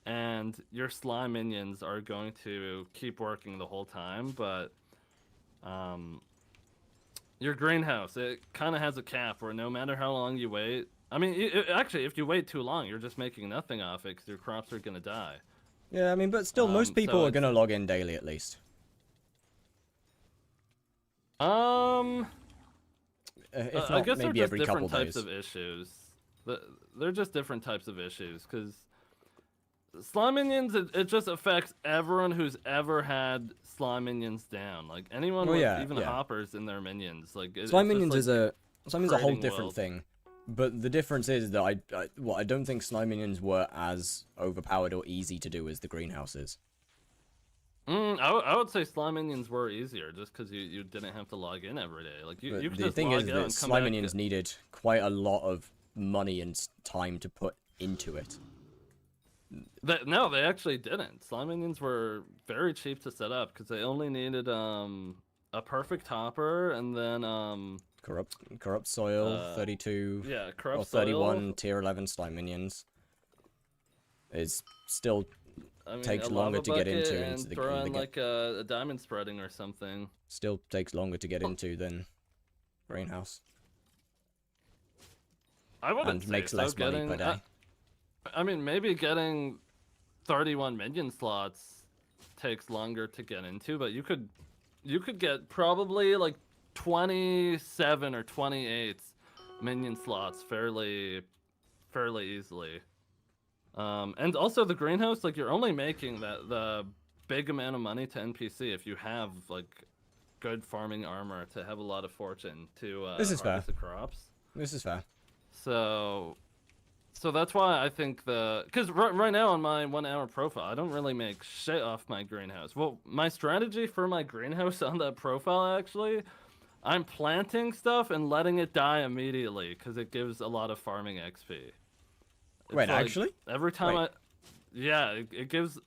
and your slime minions are going to keep working the whole time, but your greenhouse, it kind of has a cap where no matter how long you wait, I mean, actually, if you wait too long, you're just making nothing off it because your crops are gonna die. Yeah, I mean, but still, most people so are gonna log in daily at least. If I not, guess they're maybe just every couple different types days. of issues. They're just different types of issues because slime minions, it just affects everyone who's ever had slime minions down. Like anyone Well, with yeah, even yeah. hoppers in their minions. Like Slime minions is a whole creating different world. thing. But the difference is that I don't think slime minions were as overpowered or easy to do as the greenhouses. I would say slime minions were easier just because you didn't have to log in every day. Like you But could the just thing log is out that and come slime back. minions needed quite a lot of money and time to put into it. No, they actually didn't. Slime minions were very cheap to set up because they only needed a perfect hopper and then Corrupt soil, 32 yeah, or corrupt 31 soil. tier 11 slime minions. It's still I mean, takes a longer lava to get bucket into and the throw in in the like a diamond spreading or something. still takes longer to get into than greenhouse I wouldn't and say makes so. less money per Getting, day. I mean, maybe getting 31 minion slots takes longer to get into, but you could get probably like 27 or 28 minion slots fairly easily. And also the greenhouse, like you're only making the big amount of money to NPC if you have like good farming armor to have a lot of fortune to This is harvest fair. the crops. This is fair. So that's why I think because right now on my 1 hour profile, I don't really make shit off my greenhouse. Well, my strategy for my greenhouse on that profile actually, I'm planting stuff and letting it die immediately because it gives a lot of farming XP. Wait, It's like, actually? every time Wait. yeah, it gives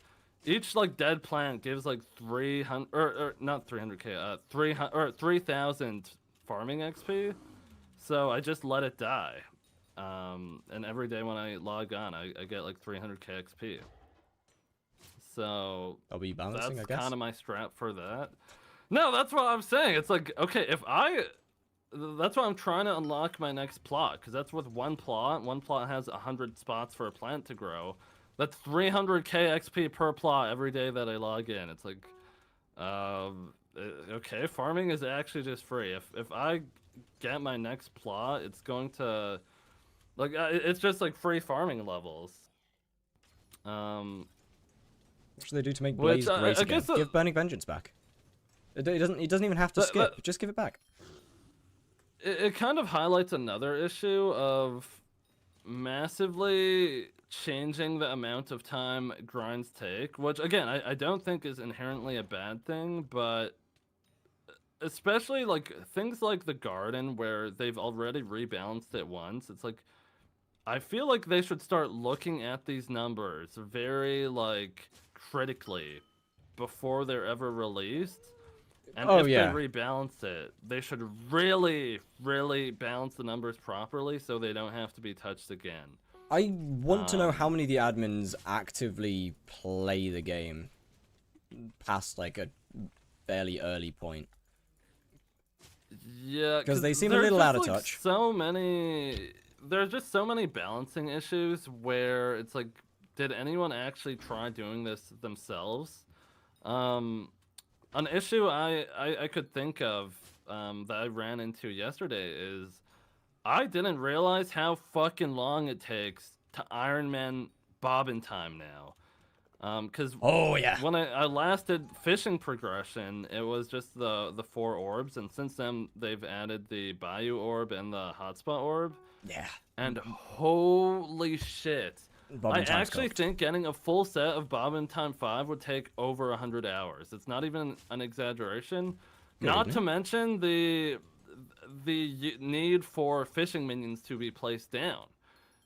each like dead plant gives like 300 or not 300k, 300 or 3,000 farming XP. So I just let it die. And every day when I log on, I get like 300k XP. So I'll be balancing, I that's guess. kind of my strat for that. No, that's what I'm saying. It's like, okay, that's why I'm trying to unlock my next plot, because that's with one plot. One plot has 100 spots for a plant to grow. That's 300k XP per plot every day that I log in. It's like, okay, farming is actually just free. If I get my next plot, it's going to, like, it's just like free farming levels. What should they do to make Which Blaze great I again? guess Give Burning Vengeance back. It doesn't even have to skip. Just give it back. it kind of highlights another issue of massively changing the amount of time grinds take, which again I don't think is inherently a bad thing, but especially like things like the garden where they've already rebalanced it once. It's like I feel like they should start looking at these numbers very like critically before they're ever released. And if they rebalance it, they should really, really balance the numbers properly so they don't have to be touched again. I want to know how many of the admins actively play the game past like a fairly early point. Yeah, because they seem a little out of touch. There's just so many balancing issues where it's like, did anyone actually try doing this themselves? An issue I could think of that I ran into yesterday is I didn't realize how fucking long it takes to Iron Man bobbin time now. Because when I last did fishing progression, it was just the 4 orbs, and since then they've added the Bayou orb and the hotspot orb. Yeah. And holy shit. I actually think getting a full set of Bobbin Time 5 would take over 100 hours. It's not even an exaggeration. Not to mention the need for fishing minions to be placed down.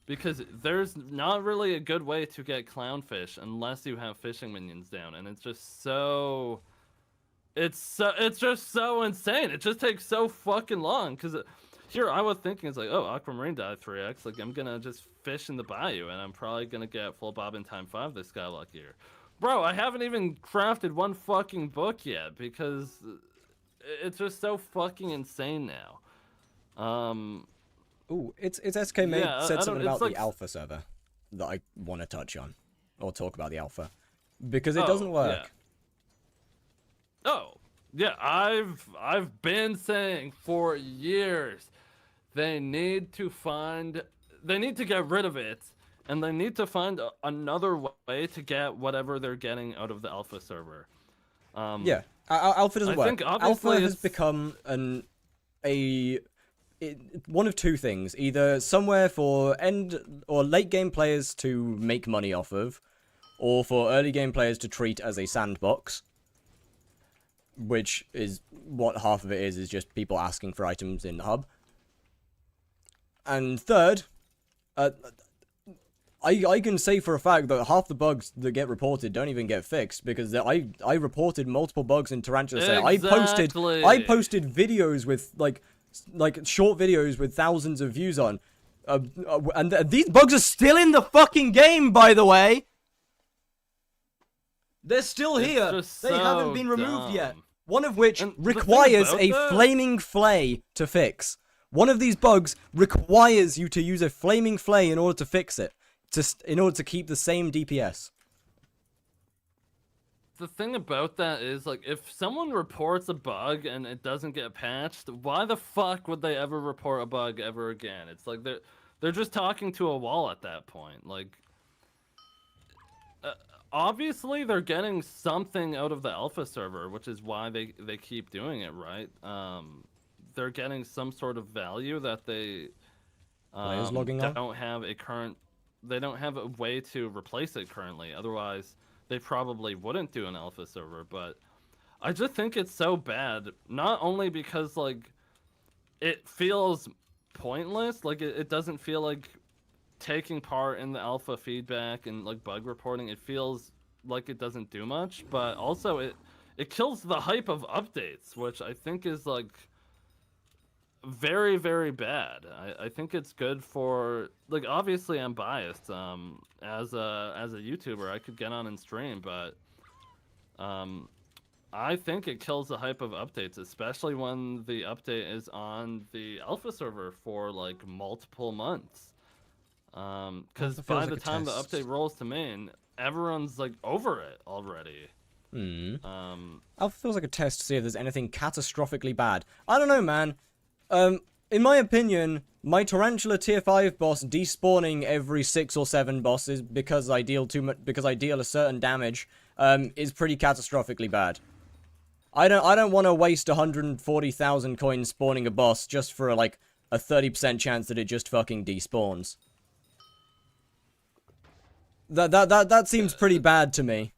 Because there's not really a good way to get clownfish unless you have fishing minions down. And it's just so... It's just so insane. It just takes so fucking long. Because... Here, I was thinking, it's like, oh, Aquamarine died 3x. Like, I'm gonna just fish in the bayou, and I'm probably gonna get full Bobbin Time 5 this skyblock year. Bro, I haven't even crafted one fucking book yet, because it's just so fucking insane now. Ooh, it's SK Mate said something about the alpha server that I want to touch on, or talk about the alpha, because it doesn't work. Yeah. Oh, yeah, I've been saying for years they need to get rid of it, and they need to find another way to get whatever they're getting out of the alpha server. Yeah, alpha doesn't work. Alpha has become one of two things: either somewhere for end or late game players to make money off of, or for early game players to treat as a sandbox. Which is what half of it is just people asking for items in the hub. And third, I can say for a fact that half the bugs that get reported don't even get fixed, because I reported multiple bugs in Tarantula. Exactly. I posted videos with like short videos with thousands of views on, and these bugs are still in the fucking game, by the way. They're still here. They haven't been removed yet. One of which requires a flaming flay to fix. One of these bugs requires you to use a flaming flay in order to fix it, in order to keep the same DPS. The thing about that is, like, if someone reports a bug and it doesn't get patched, why the fuck would they ever report a bug ever again? It's like they're just talking to a wall at that point. Like, obviously they're getting something out of the alpha server, which is why they keep doing it, right? They're getting some sort of value that they Players logging on? don't have a current. They don't have a way to replace it currently. Otherwise, they probably wouldn't do an alpha server. But I just think it's so bad. Not only because like it feels pointless, like it doesn't feel like taking part in the alpha feedback and like bug reporting. It feels like it doesn't do much, but also it kills the hype of updates, which I think is like very, very bad. I think it's good for like, obviously I'm biased as a YouTuber. I could get on and stream, but I think it kills the hype of updates, especially when the update is on the alpha server for like multiple months. Because by the time the update rolls to main, everyone's like over it already. Alpha feels like a test to see if there's anything catastrophically bad. I don't know, man. In my opinion, my Tarantula tier 5 boss despawning every 6 or 7 bosses because I deal a certain damage, is pretty catastrophically bad. I don't want to waste 140,000 coins spawning a boss just for like a 30% chance that it just fucking despawns. That seems pretty bad to me.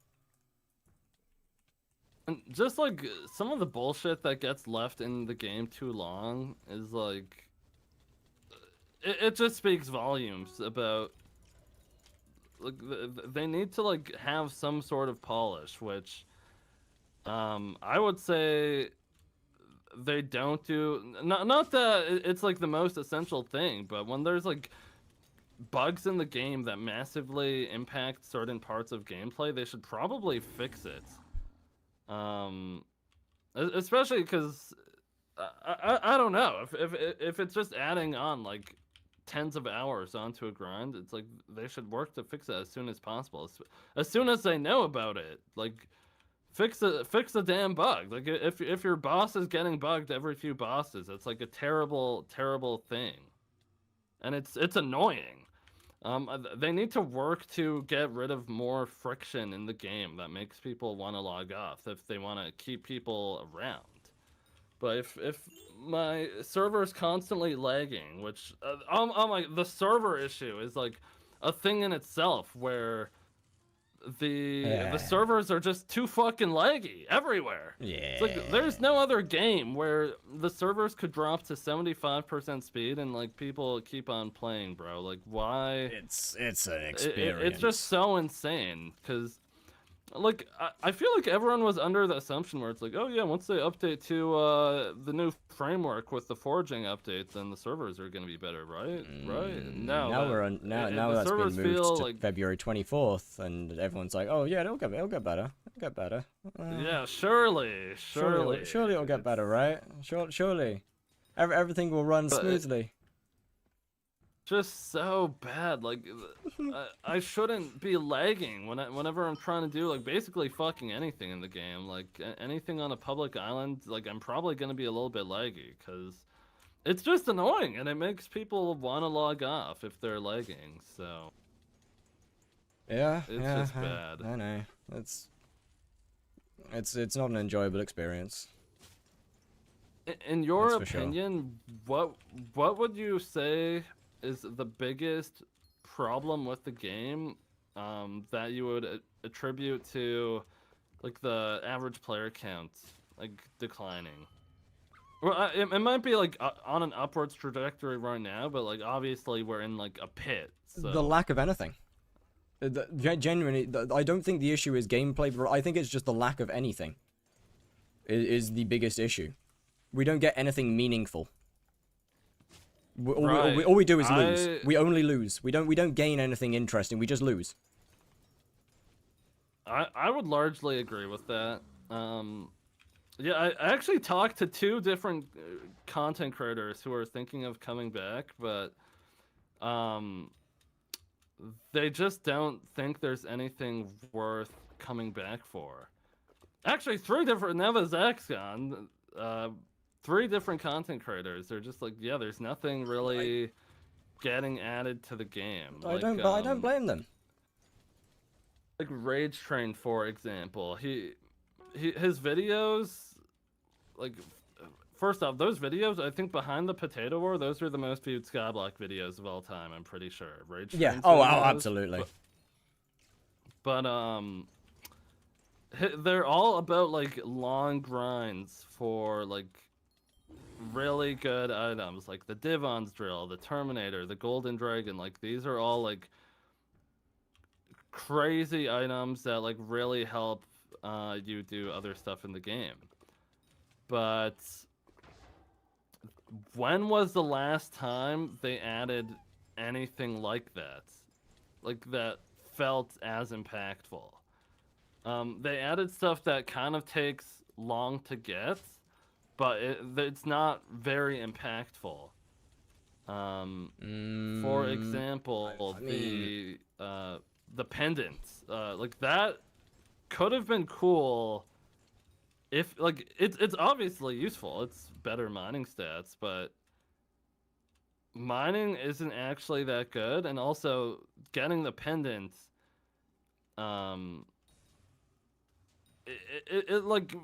And just like some of the bullshit that gets left in the game too long is like, it just speaks volumes about like they need to like have some sort of polish, which I would say they don't do. Not that it's like the most essential thing, but when there's like bugs in the game that massively impact certain parts of gameplay, they should probably fix it. Especially because I don't know if it's just adding on like tens of hours onto a grind. It's like they should work to fix it as soon as possible. As soon as they know about it, like fix the damn bug. Like if your boss is getting bugged every few bosses, it's like a terrible thing, and it's annoying. They need to work to get rid of more friction in the game that makes people want to log off if they want to keep people around. But if my server is constantly lagging, which the server issue is like a thing in itself, where the servers are just too fucking laggy everywhere. Yeah. It's like there's no other game where the servers could drop to 75% speed and like people keep on playing, bro. Like why? It's an experience. It's just so insane because like I feel like everyone was under the assumption where it's like, oh yeah, once they update to the new framework with the forging update, then the servers are gonna be better, right? Right? Now that's been moved to like February 24th, and everyone's like, oh yeah, it'll get better. It'll get better. Yeah, surely it'll get better, right? Surely, everything will run smoothly. Just so bad. Like I shouldn't be lagging whenever I'm trying to do like basically fucking anything in the game. Like anything on a public island, like I'm probably gonna be a little bit laggy because it's just annoying and it makes people want to log off if they're lagging. So yeah, it's just bad. I know it's not an enjoyable experience. In your opinion, sure. What would you say is the biggest problem with the game that you would attribute to like the average player count like declining? Well, it might be like on an upwards trajectory right now, but like obviously we're in like a pit. So. The lack of anything. Genuinely, I don't think the issue is gameplay, but I think it's just the lack of anything is the biggest issue. We don't get anything meaningful. All we do is lose. We only lose. We don't gain anything interesting. We just lose. I would largely agree with that. Yeah, I actually talked to 2 different content creators who are thinking of coming back, but they just don't think there's anything worth coming back for. Actually, 3 different. Now that Zach's gone, 3 different content creators. They're just like, yeah, there's nothing really getting added to the game. I don't blame them. like Rage Train, for example, his videos, like, first off, those videos, I think behind the Potato War, those are the most viewed Skyblock videos of all time. I'm pretty sure. Rage Yeah. Train's Oh, videos, absolutely. but they're all about like long grinds for like really good items, like the Divon's drill, the Terminator, the Golden Dragon. Like these are all like crazy items that like really help you do other stuff in the game. But when was the last time they added anything like that? Like that felt as impactful? They added stuff that kind of takes long to get, but it's not very impactful. For example, I mean... the pendants, like that could have been cool if like it's obviously useful. It's better mining stats, but mining isn't actually that good, and also getting the pendant, it like,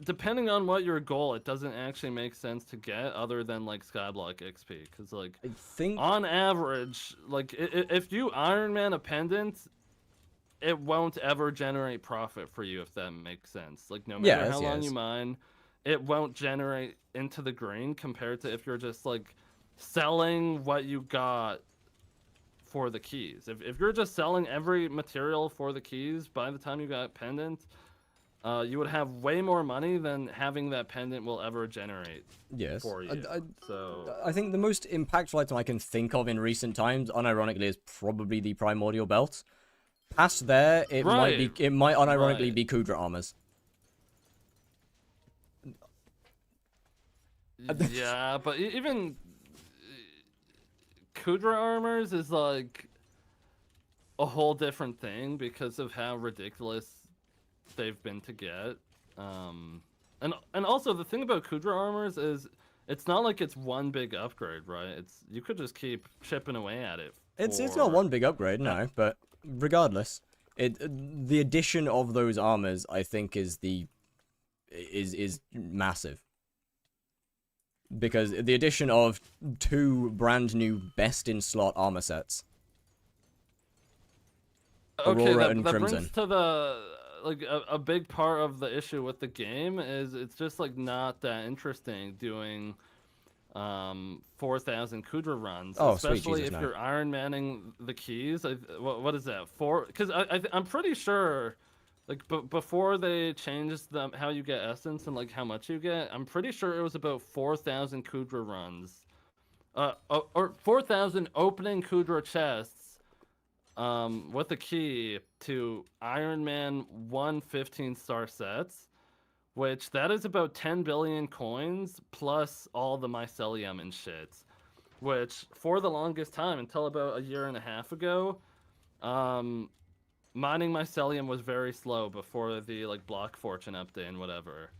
depending on what your goal, it doesn't actually make sense to get other than like skyblock XP, because like I think... on average, like if you Iron Man a pendant, it won't ever generate profit for you, if that makes sense. Like no matter Yes, how long yes. you mine, it won't generate into the green compared to if you're just like selling what you got for the keys. If you're just selling every material for the keys, by the time you got pendant, you would have way more money than having that pendant will ever generate Yes. for you. So I think the most impactful item I can think of in recent times, unironically, is probably the Primordial Belt. Past there, it might unironically right. be Kudra armors. Yeah, but even Kudra armors is like a whole different thing because of how ridiculous they've been to get. And also the thing about Kudra armors is it's not like it's one big upgrade, right? It's you could just keep chipping away at it. It's not one big upgrade, no, but regardless, the addition of those armors, I think, is massive. Because the addition of 2 brand new best in slot armor sets. Okay, Aurora that, and that Crimson. brings to the like a big part of the issue with the game is it's just like not that interesting doing 4,000 Kudra runs, Oh, sweet especially Jesus, if no. you're Iron Manning the keys. What is that? 4? Because I'm pretty sure, like before they changed how you get essence and like how much you get, I'm pretty sure it was about 4,000 Kudra runs, or 4,000 opening Kudra chests, with a key to Iron Man 1 15-star sets, which that is about 10 billion coins plus all the mycelium and shit. Which for the longest time, until about a year and a half ago, mining mycelium was very slow before the like block fortune update and whatever.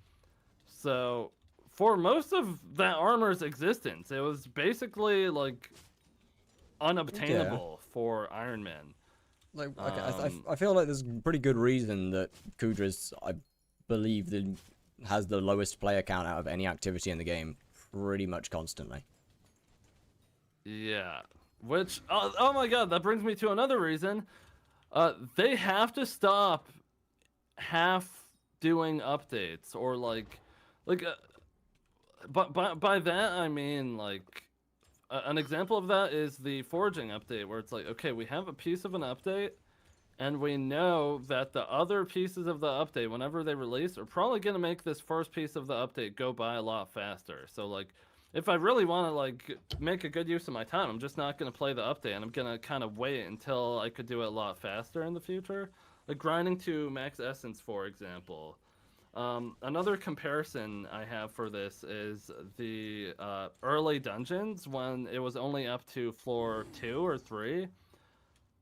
So for most of that armor's existence, it was basically like unobtainable for Iron Man. Like, I feel like there's pretty good reason that Kudra's, I believe, has the lowest player count out of any activity in the game, pretty much constantly. Yeah, which oh my god, that brings me to another reason. They have to stop half doing updates, or but by that I mean like an example of that is the forging update, where it's like, okay, we have a piece of an update, and we know that the other pieces of the update, whenever they release, are probably going to make this first piece of the update go by a lot faster. So like, if I really want to like make a good use of my time, I'm just not going to play the update, and I'm going to kind of wait until I could do it a lot faster in the future. Like grinding to max essence, for example. Another comparison I have for this is the early dungeons when it was only up to floor 2 or 3.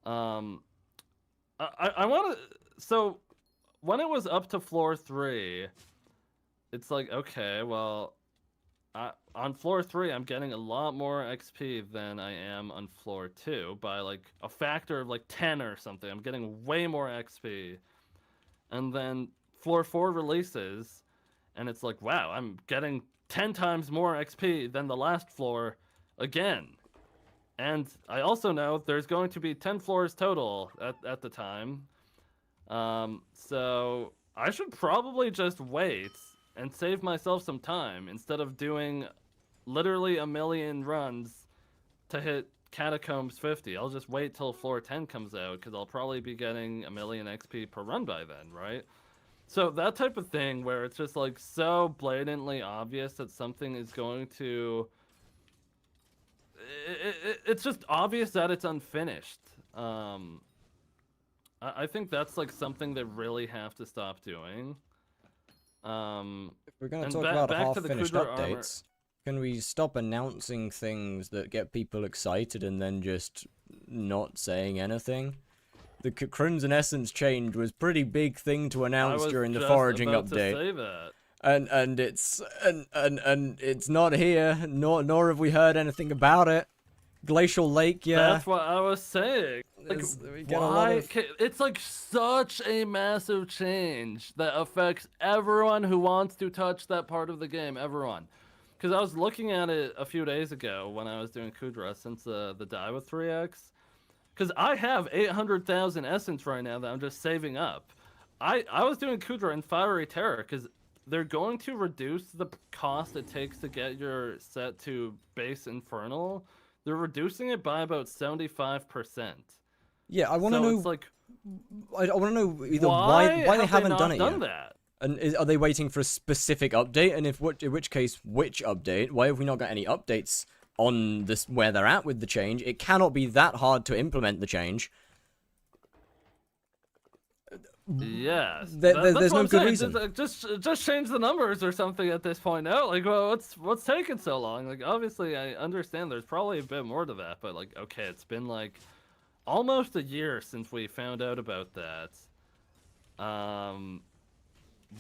I want to. So when it was up to floor 3, it's like, okay, well, on floor 3, I'm getting a lot more XP than I am on floor 2 by like a factor of like 10 or something. I'm getting way more XP. And then floor 4 releases, and it's like, wow, I'm getting 10 times more XP than the last floor again. And I also know there's going to be 10 floors total at the time. So I should probably just wait and save myself some time instead of doing literally a million runs to hit Catacombs 50. I'll just wait till floor 10 comes out because I'll probably be getting a million XP per run by then, right? So that type of thing where it's just like so blatantly obvious that something is going to... It's just obvious that it's unfinished. I think that's like something they really have to stop doing. If we're going to talk about half-finished updates, can we stop announcing things that get people excited and then just not saying anything? The Crimson Essence change was a pretty big thing to announce during the foraging update. To say that. And it's not here, nor have we heard anything about it. Glacial Lake, yeah. That's what I was saying. Like, why? It's like such a massive change that affects everyone who wants to touch that part of the game. Everyone. Because I was looking at it a few days ago when I was doing Kudra since the die with 3x. Because I have 800,000 essence right now that I'm just saving up. I was doing Kudra in Fiery Terror because they're going to reduce the cost it takes to get your set to base Infernal. They're reducing it by about 75%. Yeah, I want to know. It's like, I want to know either why they haven't done it yet. That? And are they waiting for a specific update? And in which case, which update? Why have we not got any updates on this where they're at with the change? It cannot be that hard to implement the change. Yes, there's no good reason. Just change the numbers or something at this point. No, like, well, what's taking so long? Like, obviously, I understand there's probably a bit more to that, but like, okay, it's been like almost a year since we found out about that.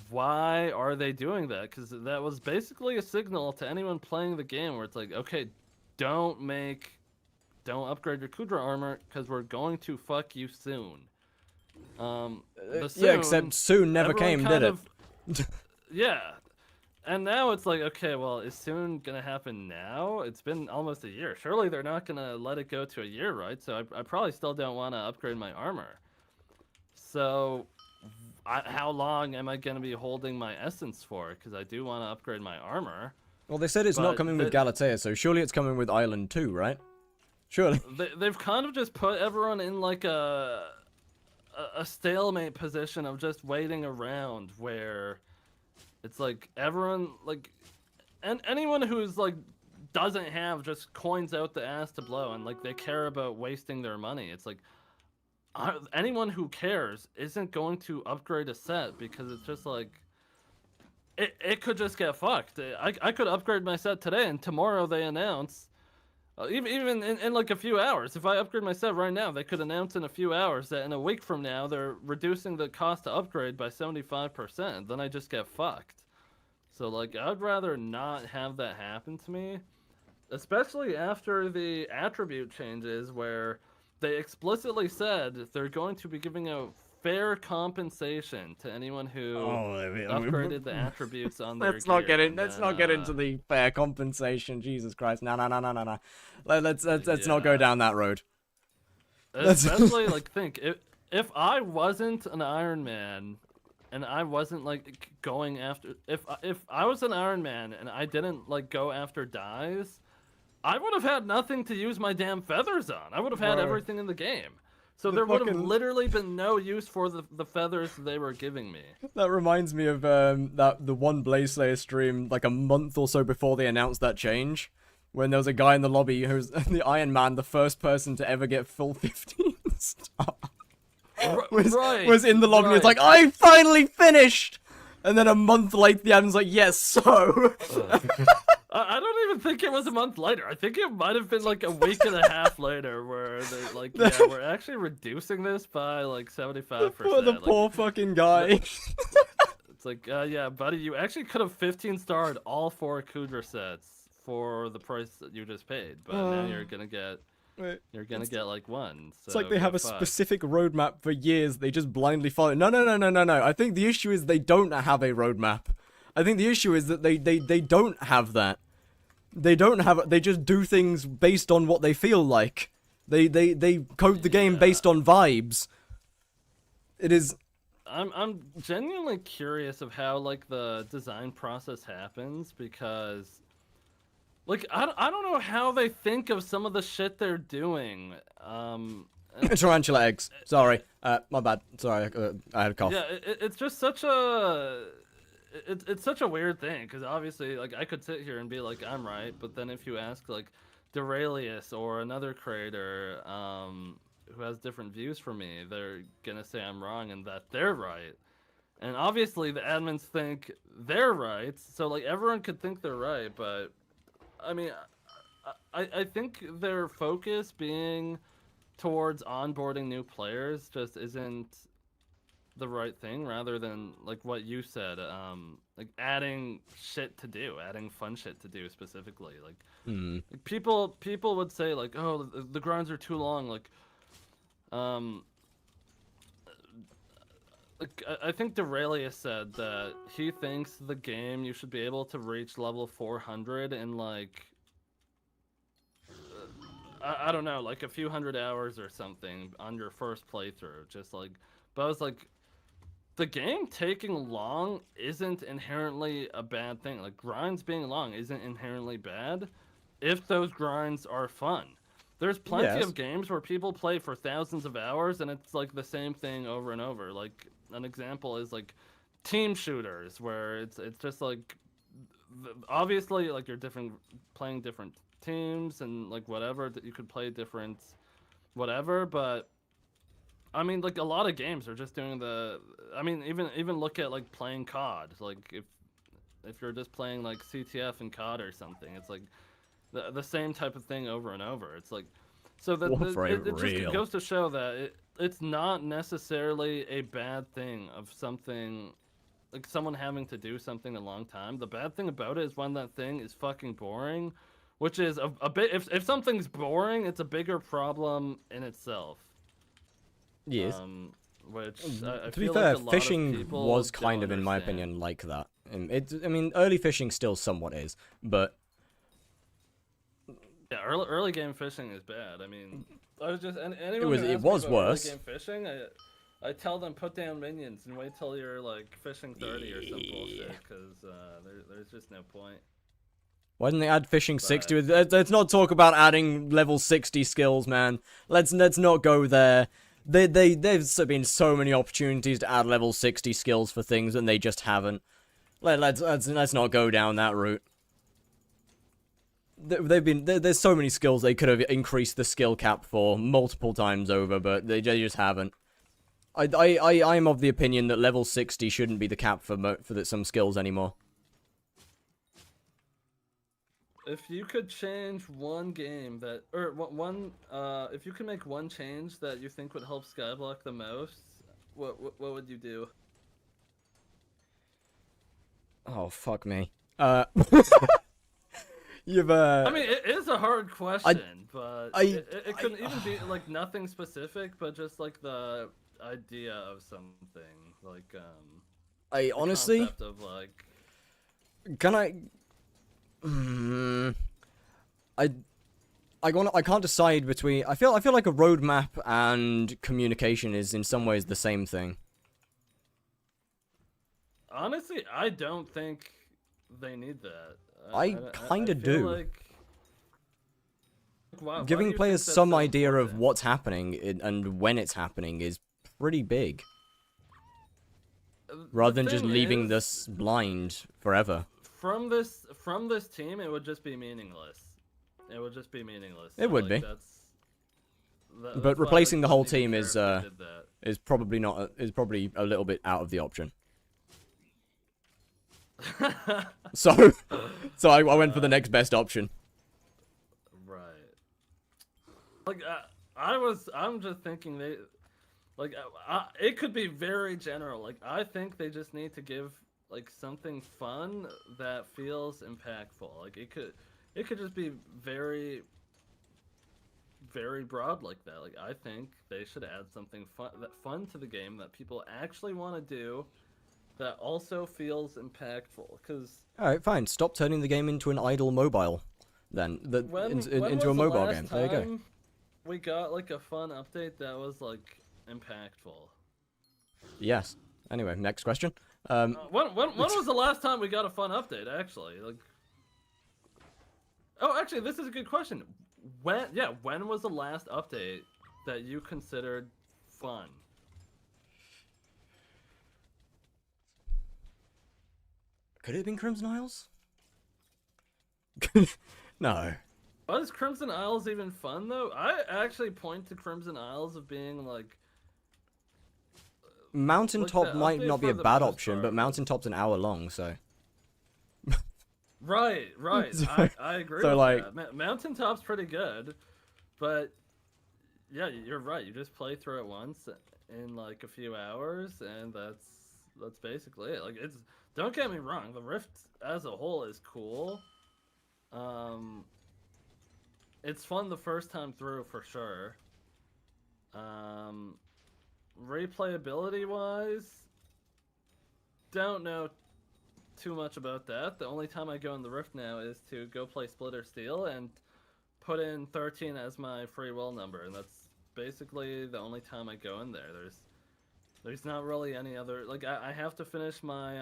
Why are they doing that? Because that was basically a signal to anyone playing the game where it's like, okay, don't upgrade your Kudra armor because we're going to fuck you soon. Yeah, except soon never came, did it? Yeah. And now it's like, okay, well, is soon gonna happen now? It's been almost a year. Surely they're not gonna let it go to a year, right? So I probably still don't want to upgrade my armor. So how long am I gonna be holding my essence for? Because I do want to upgrade my armor. Well, they said it's not coming with Galatea, so surely it's coming with Island 2, right? Surely. They've kind of just put everyone in like a stalemate position of just waiting around where it's like everyone like and anyone who's like doesn't have just coins out the ass to blow and like they care about wasting their money. It's like anyone who cares isn't going to upgrade a set because it's just like it could just get fucked. I could upgrade my set today and tomorrow they announce even in like a few hours, if I upgrade my set right now, they could announce in a few hours that in a week from now, they're reducing the cost to upgrade by 75%. Then I just get fucked. So, like, I'd rather not have that happen to me. Especially after the attribute changes where they explicitly said they're going to be giving out fair compensation to anyone who upgraded the attributes on their Let's not get into the fair compensation. Jesus Christ. No. Let's not go down that road. Especially, like, think, if I wasn't an Iron Man and I wasn't, like, going after... If I was an Iron Man and I didn't, like, go after dyes, I would have had nothing to use my damn feathers on. I would have had everything in the game. So there would have literally been no use for the feathers they were giving me. That reminds me of the one Blaze Slayer stream like a month or so before they announced that change, when there was a guy in the lobby who's the Iron Man, the first person to ever get full 15 star. was in the lobby and was like, I finally finished! And then a month later the admin's like, yes, so... I don't even think it was a month later. I think it might have been like a week and a half later where they're like, yeah, we're actually reducing this by like 75%. For the poor fucking guy. It's like, yeah, buddy, you actually could have 15-starred all 4 Kudra sets for the price that you just paid, but now you're gonna get like 1. So It's like they have a get fucked. specific roadmap for years. They just blindly follow. No. I think the issue is they don't have a roadmap. I think the issue is that they don't have that. They don't have. They just do things based on what they feel like. They code the game based on vibes. It is. I'm genuinely curious of how like the design process happens, because like I don't know how they think of some of the shit they're doing. Tarantula eggs. Sorry. My bad. Sorry. I had a cough. Yeah, it's just such a it's such a weird thing, because obviously like I could sit here and be like I'm right, but then if you ask like Duralius or another creator who has different views from me, they're gonna say I'm wrong and that they're right. And obviously the admins think they're right, so like everyone could think they're right, but I mean I think their focus being towards onboarding new players just isn't the right thing, rather than like what you said, like adding shit to do, adding fun shit to do specifically. Like, like people would say like, oh, the grinds are too long. Like, I think Duralius said that he thinks the game you should be able to reach level 400 in like I don't know, like a few hundred hours or something on your first playthrough. Just like, but I was like, the game taking long isn't inherently a bad thing. Like, grinds being long isn't inherently bad if those grinds are fun. There's plenty of games where people play for thousands of hours and it's like the same thing over and over. Like, an example is like team shooters, where it's just like, obviously like you're playing different teams and like whatever, that you could play different whatever, but I mean, like, a lot of games are just doing I mean, even look at like playing COD. Like, if you're just playing like CTF and COD or something, it's like the same type of thing over and over. It's like, so it just goes to show that it's not necessarily a bad thing of something, like someone having to do something a long time. The bad thing about it is when that thing is fucking boring, which is a bit. If something's boring, it's a bigger problem in itself. Yes. Which to be fair, fishing was kind of, in my opinion, like that. I mean, early fishing still somewhat is, but yeah, early game fishing is bad. I mean, I was just anyone it was worse. Early game fishing, I tell them put down minions and wait till you're like fishing 30 or some bullshit, because there's just no point. Why didn't they add fishing 60? Let's not talk about adding level 60 skills, man. Let's not go there. There's been so many opportunities to add level 60 skills for things, and they just haven't. Let's not go down that route. There's so many skills they could have increased the skill cap for multiple times over, but they just haven't. I'm of the opinion that level 60 shouldn't be the cap for some skills anymore. If you could change one game that, or if you could make one change that you think would help Skyblock the most, what would you do? Oh, fuck me. You've I mean, it is a hard question, but it could even be like nothing specific, but just like the idea of something, like I honestly, concept of like, can I can't decide between. I feel like a roadmap and communication is in some ways the same thing. Honestly, I don't think they need that. I kind of do. Like, giving players some idea of what's happening and when it's happening is pretty big. Rather than just leaving this blind forever. From this team, it would just be meaningless. It would just be meaningless. It would be. But replacing the whole team is probably a little bit out of the option. so I went for the next best option. Right. Like I'm just thinking it could be very general. Like, I think they just need to give like something fun that feels impactful. Like it could just be very very broad like that. Like I think they should add something fun to the game that people actually want to do that also feels impactful. Because All right, fine. Stop turning the game into an idle mobile, then. when Into a was the mobile last game. There you go. time we got like a fun update that was like impactful? Yes. Anyway, next question. When was the last time we got a fun update? Actually, like, oh, actually, this is a good question. When was the last update that you considered fun? Could it have been Crimson Isles? No. Was Crimson Isles even fun though? I actually point to Crimson Isles of being like Mountaintop the might update not be for a the bad most option, part but was- Mountaintop's an hour long, so. right. So- I agree. so, with like- that. Mountaintop's pretty good, but yeah, you're right. You just play through it once in like a few hours, and that's basically it. Like it's don't get me wrong, the Rift as a whole is cool. It's fun the first time through for sure. Replayability wise, don't know too much about that. The only time I go in the Rift now is to go play Splitter Steel and put in 13 as my free will number, and that's basically the only time I go in there. There's not really any other, like I have to finish my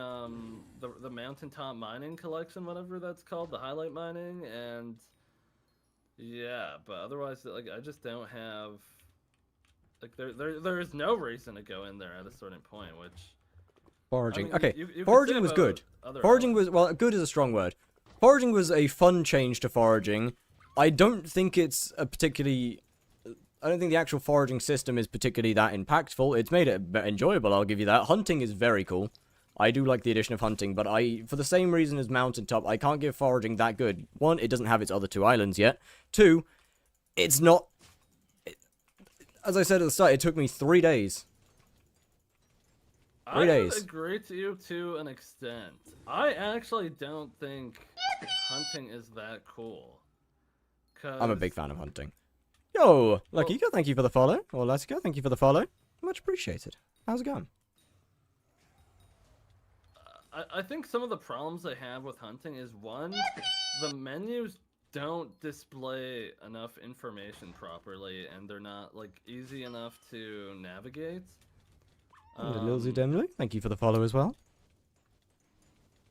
the mountaintop mining collection, whatever that's called, the highlight mining, and yeah, but otherwise like I just don't have like there is no reason to go in there at a certain point, which Foraging. I mean, Okay, you could foraging say was about good. other Foraging elements. was, well, good is a strong word. Foraging was a fun change to foraging. I don't think it's a particularly... I don't think the actual foraging system is particularly that impactful. It's made it enjoyable, I'll give you that. Hunting is very cool. I do like the addition of hunting, but for the same reason as Mountaintop, I can't give foraging that good. One, it doesn't have its other two islands yet. Two, it's not... As I said at the start, it took me 3 days. 3 I days. would agree to you to an extent. I actually don't think hunting is that cool. I'm a big fan of hunting. Yo, Lucky Go, thank you for the follow. Or Let's Go, thank you for the follow. Much appreciated. How's it going? I think some of the problems I have with hunting is one, the menus don't display enough information properly, and they're not like easy enough to navigate. And Lilzy Demley, thank you for the follow as well.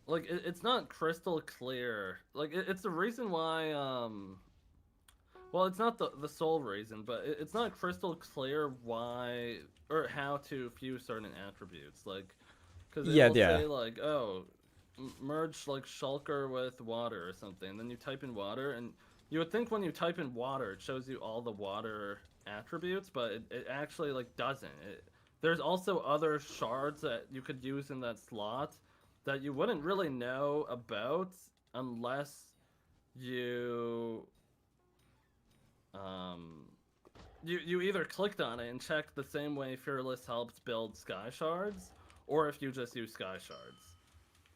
Like it's not crystal clear. Like it's the reason why well, it's not the sole reason, but it's not crystal clear why or how to view certain attributes. Like, because Yeah, it'll yeah. say like, oh, merge like shulker with water or something. And then you type in water, and you would think when you type in water, it shows you all the water attributes, but it actually like doesn't. There's also other shards that you could use in that slot that you wouldn't really know about unless you you either clicked on it and checked the same way Fearless helped build sky shards, or if you just use sky shards.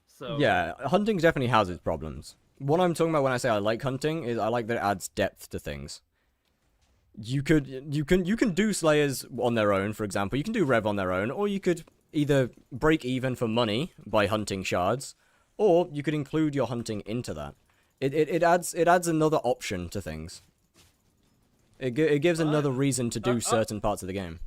So Yeah, hunting definitely has its problems. What I'm talking about when I say I like hunting is I like that it adds depth to things. You can do Slayers on their own, for example. You can do Rev on their own, or you could either break even for money by hunting shards, or you could include your hunting into that. It adds another option to things. It gives another reason to do certain parts of the game.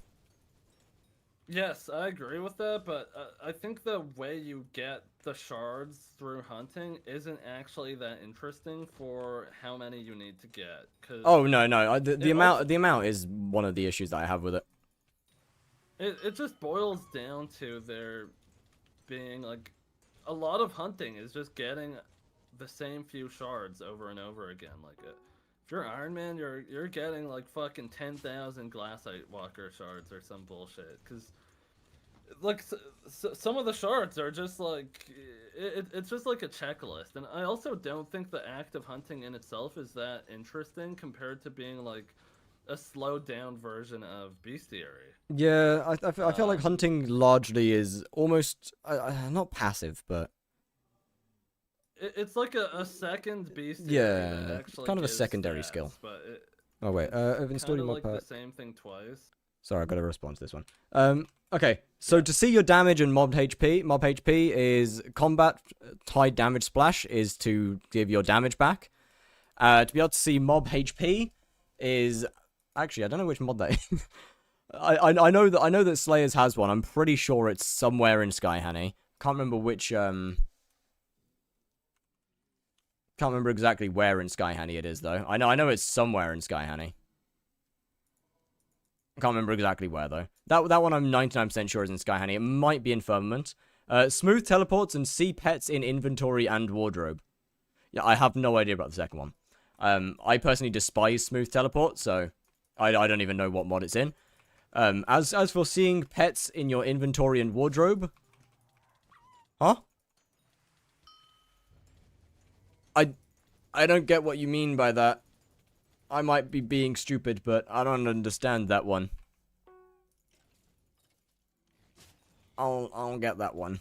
yes, I agree with that, but I think the way you get the shards through hunting isn't actually that interesting for how many you need to get. Cause Oh no, the also- amount is one of the issues that I have with it. it just boils down to there being like a lot of hunting is just getting the same few shards over and over again. Like if you're Iron Man, you're getting like fucking 10,000 glassite walker shards or some bullshit. Cause like some of the shards are just like it's just like a checklist, and I also don't think the act of hunting in itself is that interesting compared to being like a slowed down version of bestiary. Yeah, I feel like Um, hunting largely is almost not passive, but It's like a second bestiary that yeah, it's actually kind of a gives secondary skill. stats, but Oh wait, I've installed kind your of mod like the pack. same thing twice. Sorry, I've got to respond to this one. Okay, so Yeah. to see your damage and mob HP is combat tied damage splash is to give your damage back. To be able to see mob HP is actually I don't know which mod that is. I know that Slayers has one. I'm pretty sure it's somewhere in Sky Honey. Can't remember which Can't remember exactly where in Sky Honey it is though. I know it's somewhere in Sky Honey. Can't remember exactly where though. That one I'm 99% sure is in Sky Honey. It might be in Firmament. Smooth teleports and see pets in inventory and wardrobe. Yeah, I have no idea about the second one. I personally despise smooth teleport, so I don't even know what mod it's in. As for seeing pets in your inventory and wardrobe, huh? I don't get what you mean by that. I might be being stupid, but I don't understand that one. I don't get that one.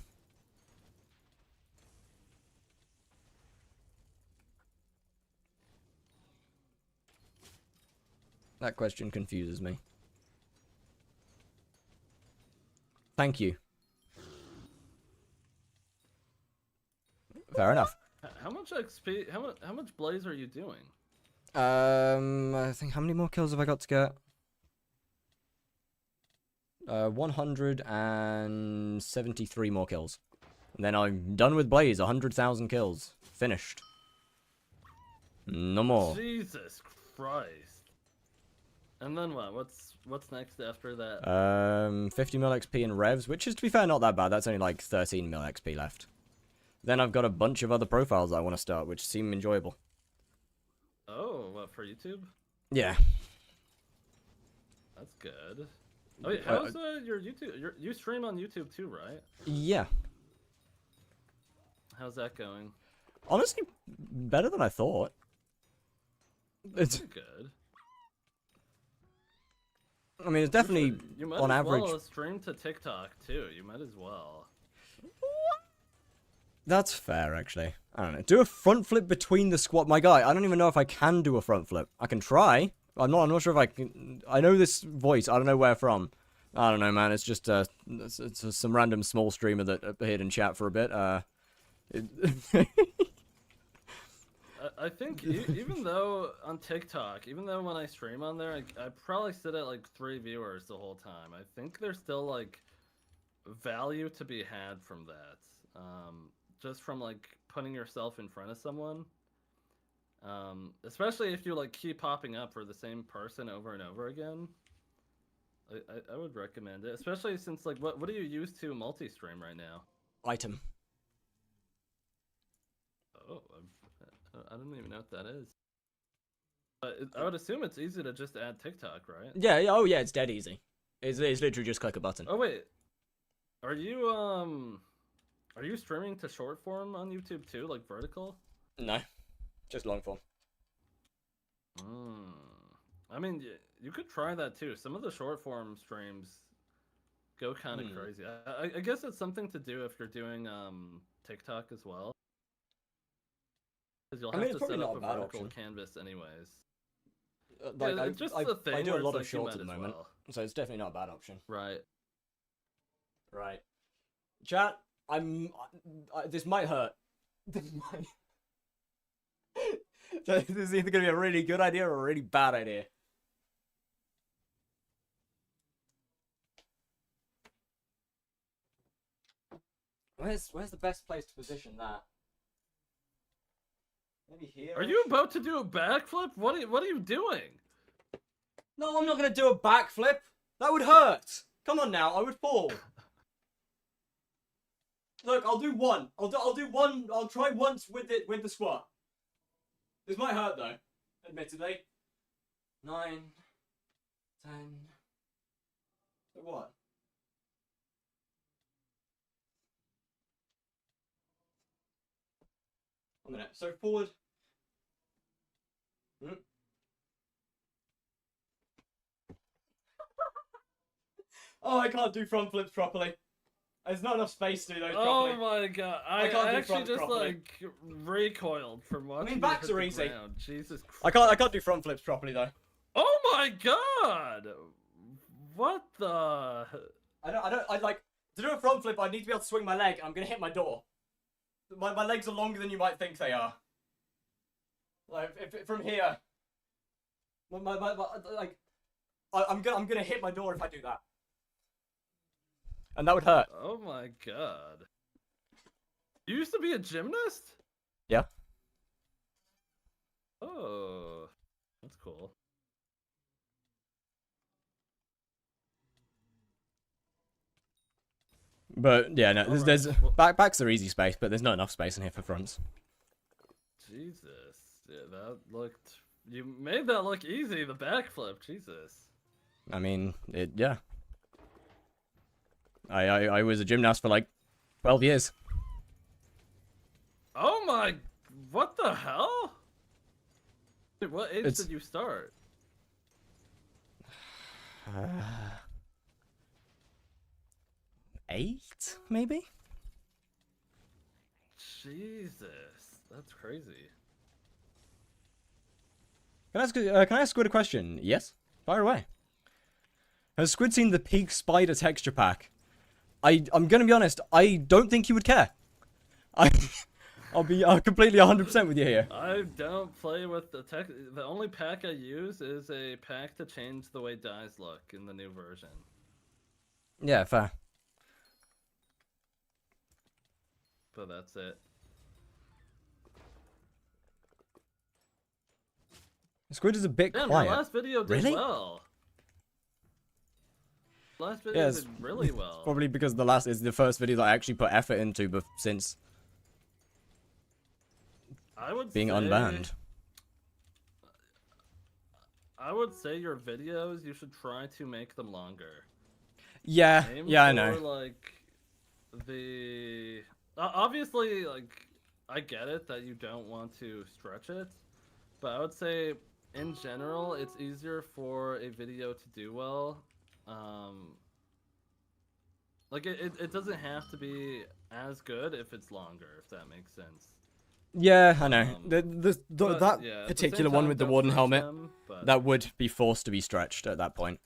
That question confuses me. Thank you. Fair enough. How much XP? How much blaze are you doing? I think how many more kills have I got to get? 173 more kills. And then I'm done with Blaze. 100,000 kills. Finished. No more. Jesus Christ! And then what? What's next after that? 50 mil XP in revs, which is to be fair not that bad. That's only like 13 mil XP left. Then I've got a bunch of other profiles I want to start, which seem enjoyable. Oh, what, for YouTube? Yeah. That's good. Oh, wait, how's your YouTube? You stream on YouTube too, right? Yeah. How's that going? Honestly, better than I thought. It's Pretty good. I mean, it's definitely You might on as average. well stream to TikTok too. You might as well. That's fair, actually. I don't know. Do a front flip between the squat. My guy, I don't even know if I can do a front flip. I can try. I'm not sure if I can. I know this voice. I don't know where from. I don't know, man. It's just it's some random small streamer that appeared in chat for a bit. I think even though on TikTok, even though when I stream on there, I probably sit at like 3 viewers the whole time. I think there's still like value to be had from that. Just from like putting yourself in front of someone. Especially if you like keep popping up for the same person over and over again. I would recommend it, especially since like what do you use to multi-stream right now? Item. Oh, I don't even know what that is. But I would assume it's easy to just add TikTok, right? Yeah. Oh yeah. It's dead easy. It's literally just click a button. Oh wait, are you streaming to short form on YouTube too, like vertical? No, just long form. I mean, you could try that too. Some of the short form streams go kind of crazy. I guess it's something to do if you're doing TikTok as well. Because you'll have to set up a vertical canvas anyways. Like yeah, just I the thing do a where lot it's of like shorts at the moment, so it's definitely not a bad option. Right. Right. Chat, this might hurt. This is either going to be a really good idea or a really bad idea. Where's the best place to position that? Maybe here. Are you about to do a backflip? What are you doing? No, I'm not going to do a backflip. That would hurt. Come on now, I would fall. Look, I'll do one. I'll do one. I'll try once with the squat. This might hurt though, admittedly. 9, 10. So what? One minute. So forward. Oh, I can't do front flips properly. There's not enough space to do those Oh properly. my god! I can't do actually fronts just properly. like recoiled from watching you backs hit are the easy. ground. Jesus Christ! I can't do front flips properly though. Oh my god! What the? I like to do a front flip. I need to be able to swing my leg. I'm gonna hit my door. My legs are longer than you might think they are. Like if from here, like I'm gonna hit my door if I do that, and that would hurt. Oh my god! You used to be a gymnast? Yeah. Oh, that's cool. But yeah, no, Alright, there's well- backs are easy space, but there's not enough space in here for fronts. Jesus, yeah, that looked. You made that look easy. The backflip, Jesus. I mean, yeah. I was a gymnast for like 12 years. Oh my! What the hell? Dude, what age It's- did you start? 8, maybe? Jesus, that's crazy. Can I ask Squid a question? Yes? Fire away. Has Squid seen the pig spider texture pack? I'm gonna be honest, I don't think he would care. I'll be completely 100% with you here. I don't play with the tech. The only pack I use is a pack to change the way dyes look in the new version. Yeah, fair. But that's it. Squid is a bit Damn, quiet. your last video did Really? well. Last video Yes. did really well. Probably because is the first video that I actually put effort into since I would being say, unbanned. I would say your videos, you should try to make them longer. Yeah, Aim yeah, I for, know. like, obviously, like, I get it that you don't want to stretch it, but I would say, in general, it's easier for a video to do well. Like, it doesn't have to be as good if it's longer, if that makes sense. Yeah, I know. But, That yeah, at the particular same one time, with the don't warden stretch helmet, them, but- that would be forced to be stretched at that point.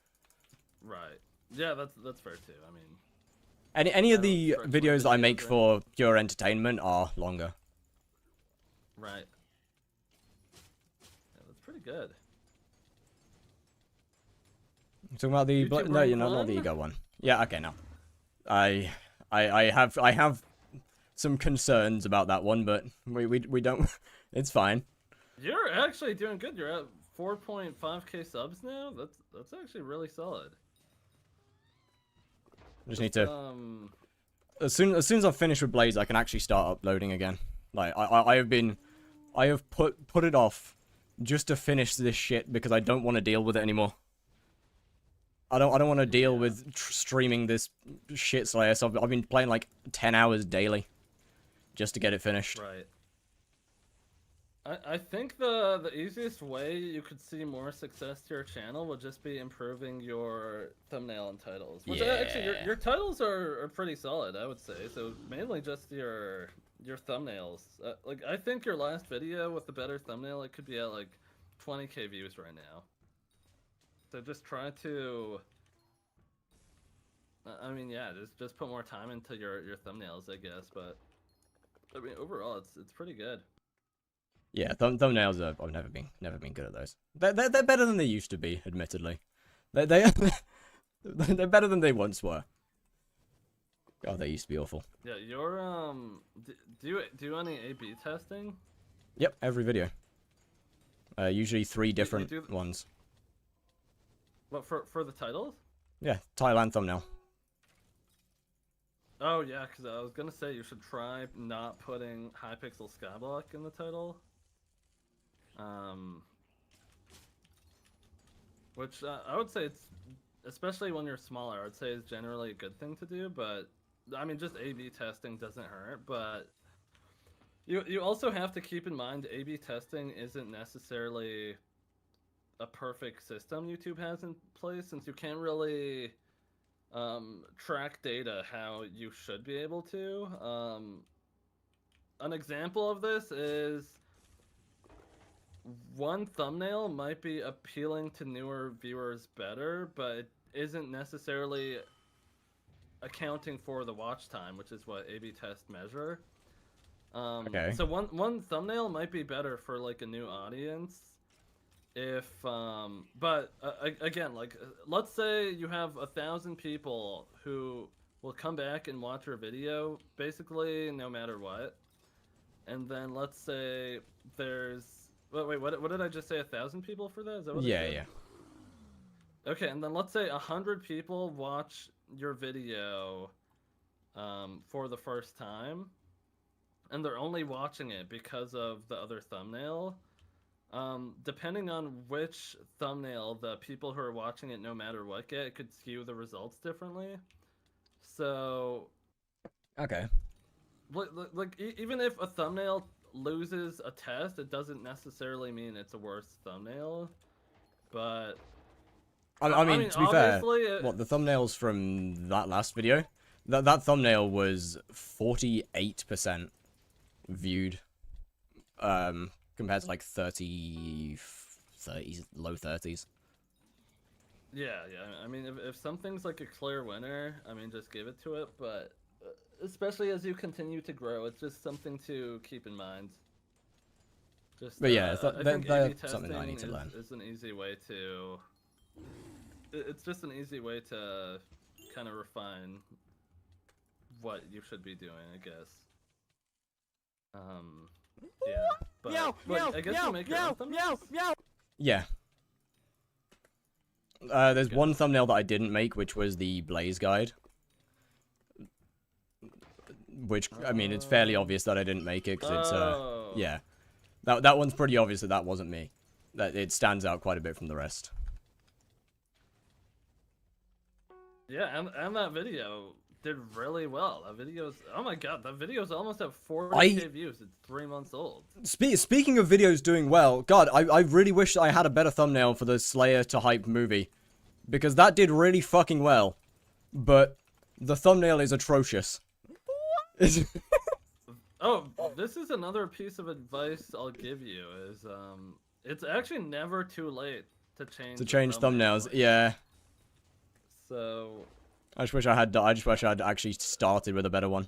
Right. Yeah, that's fair too. I mean, Any of I the don't stretch my videos that I make videos, for pure entertainment are longer. right. Yeah, that's pretty good. You talking about the YouTube no, Run you're not the One? ego one. Yeah, okay, no. I have some concerns about that one, but we don't. It's fine. You're actually doing good. You're at 4.5k subs now. That's actually really solid. Just need to Just, as soon as I've finished with Blaze, I can actually start uploading again. Like I have put it off just to finish this shit because I don't want to deal with it anymore. I don't want to deal with streaming this shit Slayer. So I've been playing like 10 hours daily just to get it finished. right. I think the easiest way you could see more success to your channel would just be improving your thumbnail and titles. Which actually your titles are pretty solid, I would say. So mainly just your thumbnails. Like I think your last video with the better thumbnail, it could be at like 20k views right now. So just try to. I mean, yeah, just put more time into your thumbnails, I guess. But I mean, overall, it's pretty good. Yeah, thumbnails I've never been good at those. They're better than they used to be, admittedly. They're better than they once were. God, they used to be awful. Yeah, your do you do any A/B testing? Yep, every video. Usually 3 different do- ones. What for the titles? Yeah, Thailand thumbnail. Oh yeah, because I was gonna say you should try not putting hypixel skyblock in the title. Which I would say it's, especially when you're smaller, I would say is generally a good thing to do. But I mean, just A/B testing doesn't hurt. But you also have to keep in mind A/B testing isn't necessarily a perfect system YouTube has in place, since you can't really track data how you should be able to. An example of this is one thumbnail might be appealing to newer viewers better, but it isn't necessarily accounting for the watch time, which is what A/B test measure. Okay. So one thumbnail might be better for like a new audience if but again, like let's say you have 1,000 people who will come back and watch your video basically no matter what, and then let's say there's wait, what did I just say, 1,000 people for that? Is that what I said? Yeah. Okay, and then let's say 100 people watch your video for the first time, and they're only watching it because of the other thumbnail. Depending on which thumbnail the people who are watching it no matter what get, it could skew the results differently. So, Okay. like even if a thumbnail loses a test, it doesn't necessarily mean it's a worse thumbnail. But I mean, to be fair, obviously, what the thumbnails from that last video, that thumbnail was 48% viewed, compared to like 30s, low 30s. Yeah. I mean, if something's like a clear winner, I mean, just give it to it. But especially as you continue to grow, it's just something to keep in mind. Just, But yeah, I think A/B that's something that I need to learn. is an easy way to. It's just an easy way to kind of refine what you should be doing, I guess. Yeah. But I guess you make your own thumbnails? Yeah. There's one thumbnail that I didn't make, which was the Blaze guide. Which, I mean, it's fairly obvious that I didn't make it, because it's, yeah. That one's pretty obvious that wasn't me. That it stands out quite a bit from the rest. Yeah, and that video did really well. That video's, oh my god, that video's almost at 40K views. It's 3 months old. Speaking of videos doing well, God, I really wish I had a better thumbnail for the Slayer to Hype movie. Because that did really fucking well. But the thumbnail is atrocious. Oh, this is another piece of advice I'll give you, is it's actually never too late to change thumbnails. Yeah. So I just wish I'd actually started with a better one.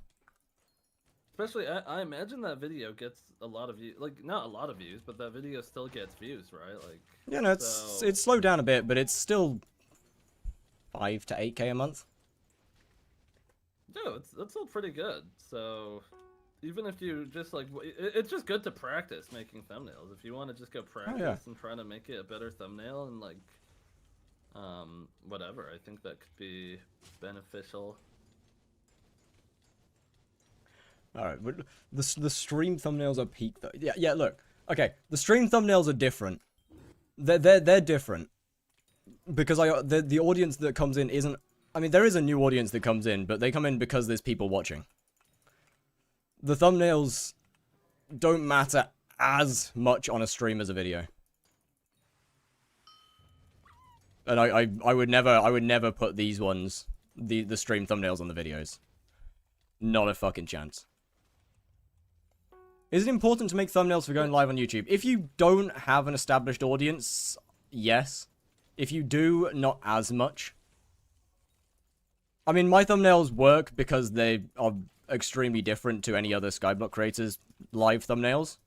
especially I imagine that video gets a lot of views, like not a lot of views, but that video still gets views, right? Like, Yeah, no, it's slowed down a bit, but it's still 5 to 8K a month. no, it's still pretty good. So even if you just like, it's just good to practice making thumbnails. If you want to just go practice and try to make it a better thumbnail and like whatever, I think that could be beneficial. Alright, but the stream thumbnails are peak though. Yeah, look. Okay, the stream thumbnails are different. They're different. Because the audience that comes in isn't, I mean, there is a new audience that comes in, but they come in because there's people watching. The thumbnails don't matter as much on a stream as a video. And I would never put these ones, the stream thumbnails on the videos. Not a fucking chance. Is it important to make thumbnails for going live on YouTube? If you don't have an established audience, yes. If you do, not as much. I mean, my thumbnails work because they are extremely different to any other Skyblock creators' live thumbnails.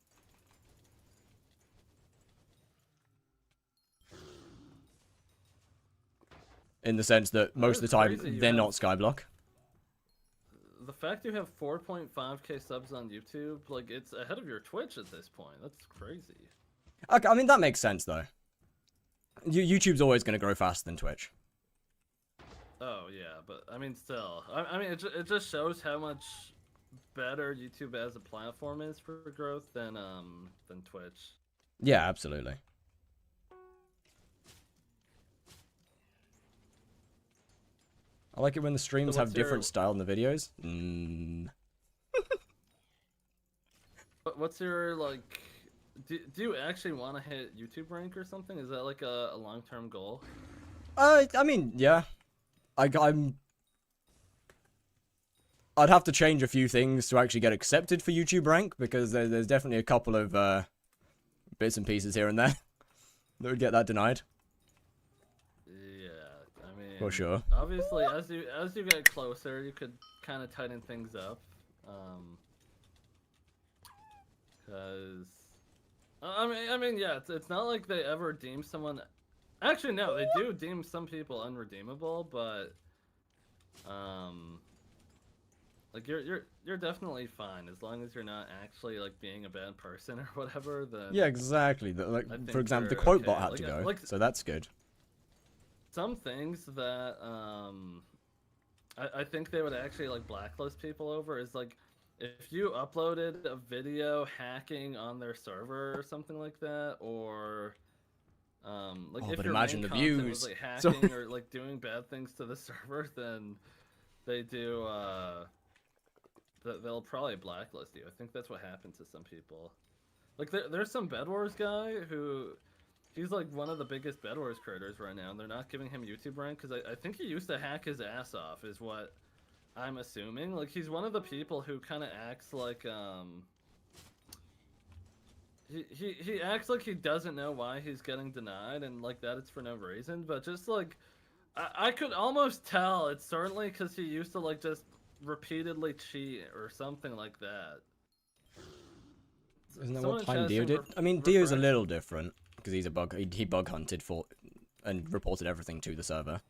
In the sense that most of the time, they're not Skyblock. The fact you have 4.5K subs on YouTube, like, it's ahead of your Twitch at this point. That's crazy. Okay, I mean, that makes sense, though. YouTube's always going to grow faster than Twitch. Oh, yeah, but, I mean, still. I mean, it just shows how much better YouTube as a platform is for growth than Twitch. Yeah, absolutely. I like it when the streams have different style in the videos. What's your, like... Do you actually want to hit YouTube rank or something? Is that, like, a long-term goal? I mean, yeah. I'd have to change a few things to actually get accepted for YouTube rank, because there's definitely a couple of bits and pieces here and there that would get that denied. Yeah, I mean, For sure. Obviously, as you get closer, you could kind of tighten things up, because I mean, yeah, it's not like they ever deem someone. Actually, no, they do deem some people unredeemable, but like you're definitely fine as long as you're not actually like being a bad person or whatever. Then Yeah, exactly. Like, think for example, the you're quote okay. bot had Like, to go, like so that's good. some things that I think they would actually like blacklist people over is like if you uploaded a video hacking on their server or something like that, or like Oh, if but your imagine main the content views. was like So- hacking or like doing bad things to the server, then they do they'll probably blacklist you. I think that's what happened to some people. Like there's some Bed Wars guy who he's like one of the biggest Bed Wars creators right now, and they're not giving him YouTube rank because I think he used to hack his ass off, is what I'm assuming. Like he's one of the people who kind of acts like he acts like he doesn't know why he's getting denied, and like that it's for no reason, but just like I could almost tell it's certainly because he used to like just repeatedly cheat or something like that. Isn't that Someone what in Time chat Dio said did? I mean, Dio's a refraction- little different, because he's a bug. He bug hunted for and reported everything to the server.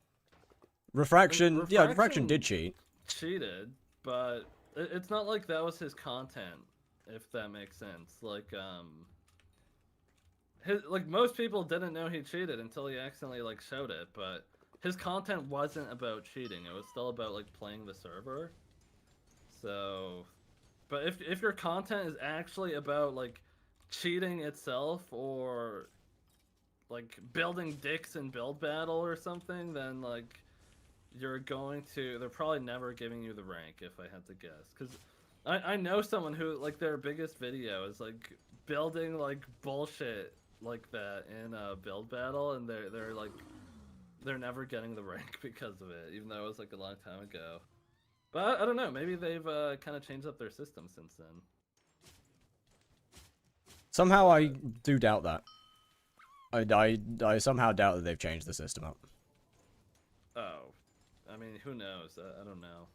Refraction, yeah, Refraction did cheat. cheated, but it's not like that was his content, if that makes sense. Like like most people didn't know he cheated until he accidentally like showed it, but his content wasn't about cheating. It was still about like playing the server. So, but if your content is actually about like cheating itself or like building dicks in build battle or something, then like they're probably never giving you the rank, if I had to guess. Because I know someone who like their biggest video is like building like bullshit like that in a build battle, and they're never getting the rank because of it, even though it was like a long time ago. But I don't know, maybe they've kind of changed up their system since then. Somehow I do doubt that. I somehow doubt that they've changed the system up. Oh, I mean, who knows? I don't know.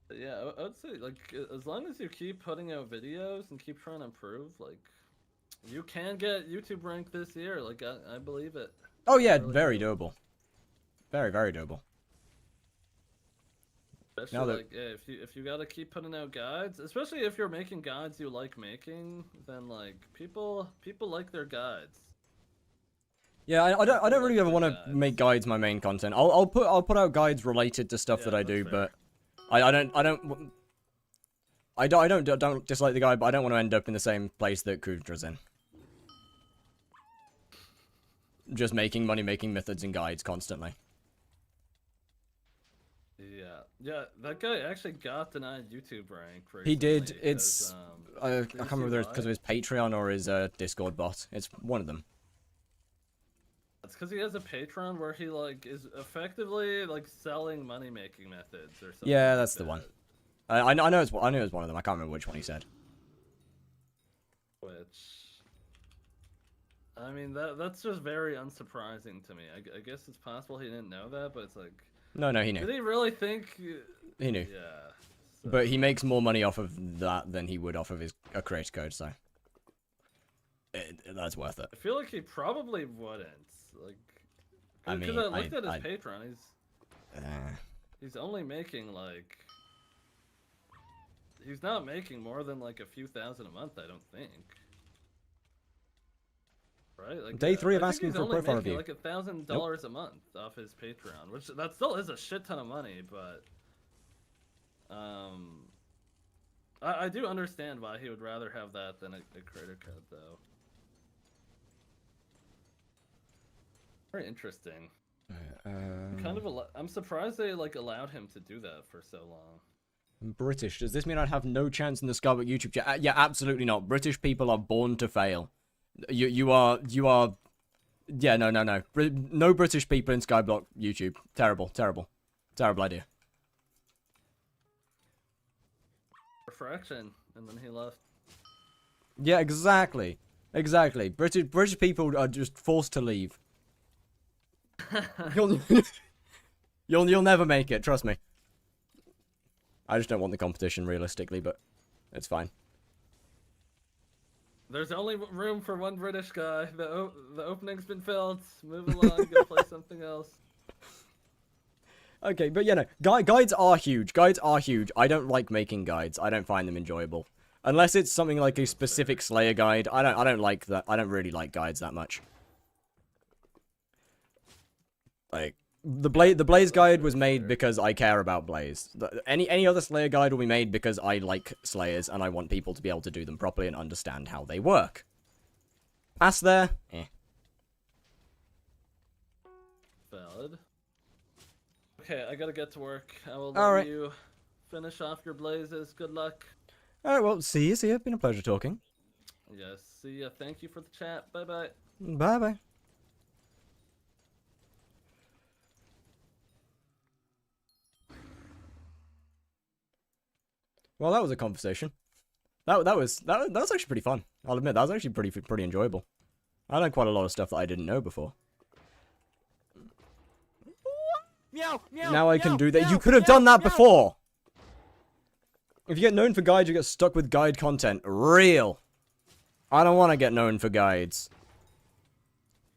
But yeah, I would say like as long as you keep putting out videos and keep trying to improve, like you can get YouTube rank this year. Like I believe it. Oh yeah, Really very do. doable. Very, very doable. Especially Now that- like if you gotta keep putting out guides, especially if you're making guides you like making, then like people like their guides. Yeah, I don't like really ever the want to guides. make guides my main content. I'll put out guides related to stuff Yeah, that I that's do, fair. but I don't dislike the guy, but I don't want to end up in the same place that Kudra's in. Just making money, making methods and guides constantly. Yeah, that guy actually got denied YouTube rank. He did. recently It's 'cause, I did you can't see remember if it's because why? of his Patreon or his Discord bot. It's one of them. It's because he has a Patreon where he like is effectively like selling money making methods or something. Yeah, like that's the that, one. I know it was one of them. I can't remember which one he said. Which, I mean, that's just very unsurprising to me. I guess it's possible he didn't know that, but it's like, No, he did knew. he really think? He knew. Yeah. So, But he makes more money off of that than he would off of his creator code, so that's worth it. I feel like he probably wouldn't. Like, I because mean, I looked at his I- Patreon. He's only making like. He's not making more than like a few thousand a month, I don't think. Right? Like Day 3 of I think asking he's for a only profile making review. like $1,000 a month off his Patreon, which that still is a shit ton of money, but I do understand why he would rather have that than a creator code, though. Very interesting. I'm surprised they like allowed him to do that for so long. British. Does this mean I'd have no chance in the Skyblock YouTube chat? Yeah, absolutely not. British people are born to fail. You are Yeah, no. No British people in Skyblock YouTube. Terrible idea. Fraction, and then he left. Yeah, exactly. British people are just forced to leave. You'll never make it, trust me. I just don't want the competition realistically, but it's fine. There's only room for one British guy. The opening's been filled. Move along, go play something else. Okay, but yeah, no. Guides are huge. I don't like making guides. I don't find them enjoyable. Unless it's something like a specific Slayer guide. I don't like that. I don't really like guides that much. Like the Blaze guide was made because I care about Blaze. Any other Slayer guide will be made because I like Slayers and I want people to be able to do them properly and understand how they work. Past there, eh. Valid. Okay, I gotta get to work. I will let you finish off your blazes. Good luck. Alright, well, see you. Been a pleasure talking. Yes, see ya. Thank you for the chat. Bye-bye. Bye-bye. Well, that was a conversation. That was actually pretty fun. I'll admit, that was actually pretty enjoyable. I learned quite a lot of stuff that I didn't know before. Meow, meow, now I can do that. You could have done that before! If you get known for guides, you get stuck with guide content. Real. I don't want to get known for guides.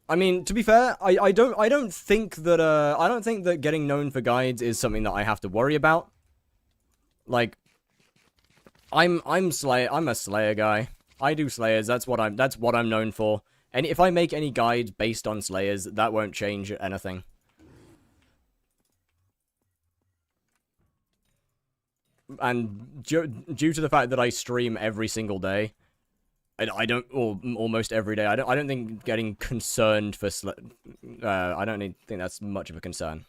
I mean, to be fair, I don't think that getting known for guides is something that I have to worry about. Like, I'm a Slayer guy. I do Slayers. That's what I'm known for. And if I make any guides based on Slayers, that won't change anything. And due to the fact that I stream every single day, I don't, or almost every day, I don't think getting concerned for I don't think that's much of a concern.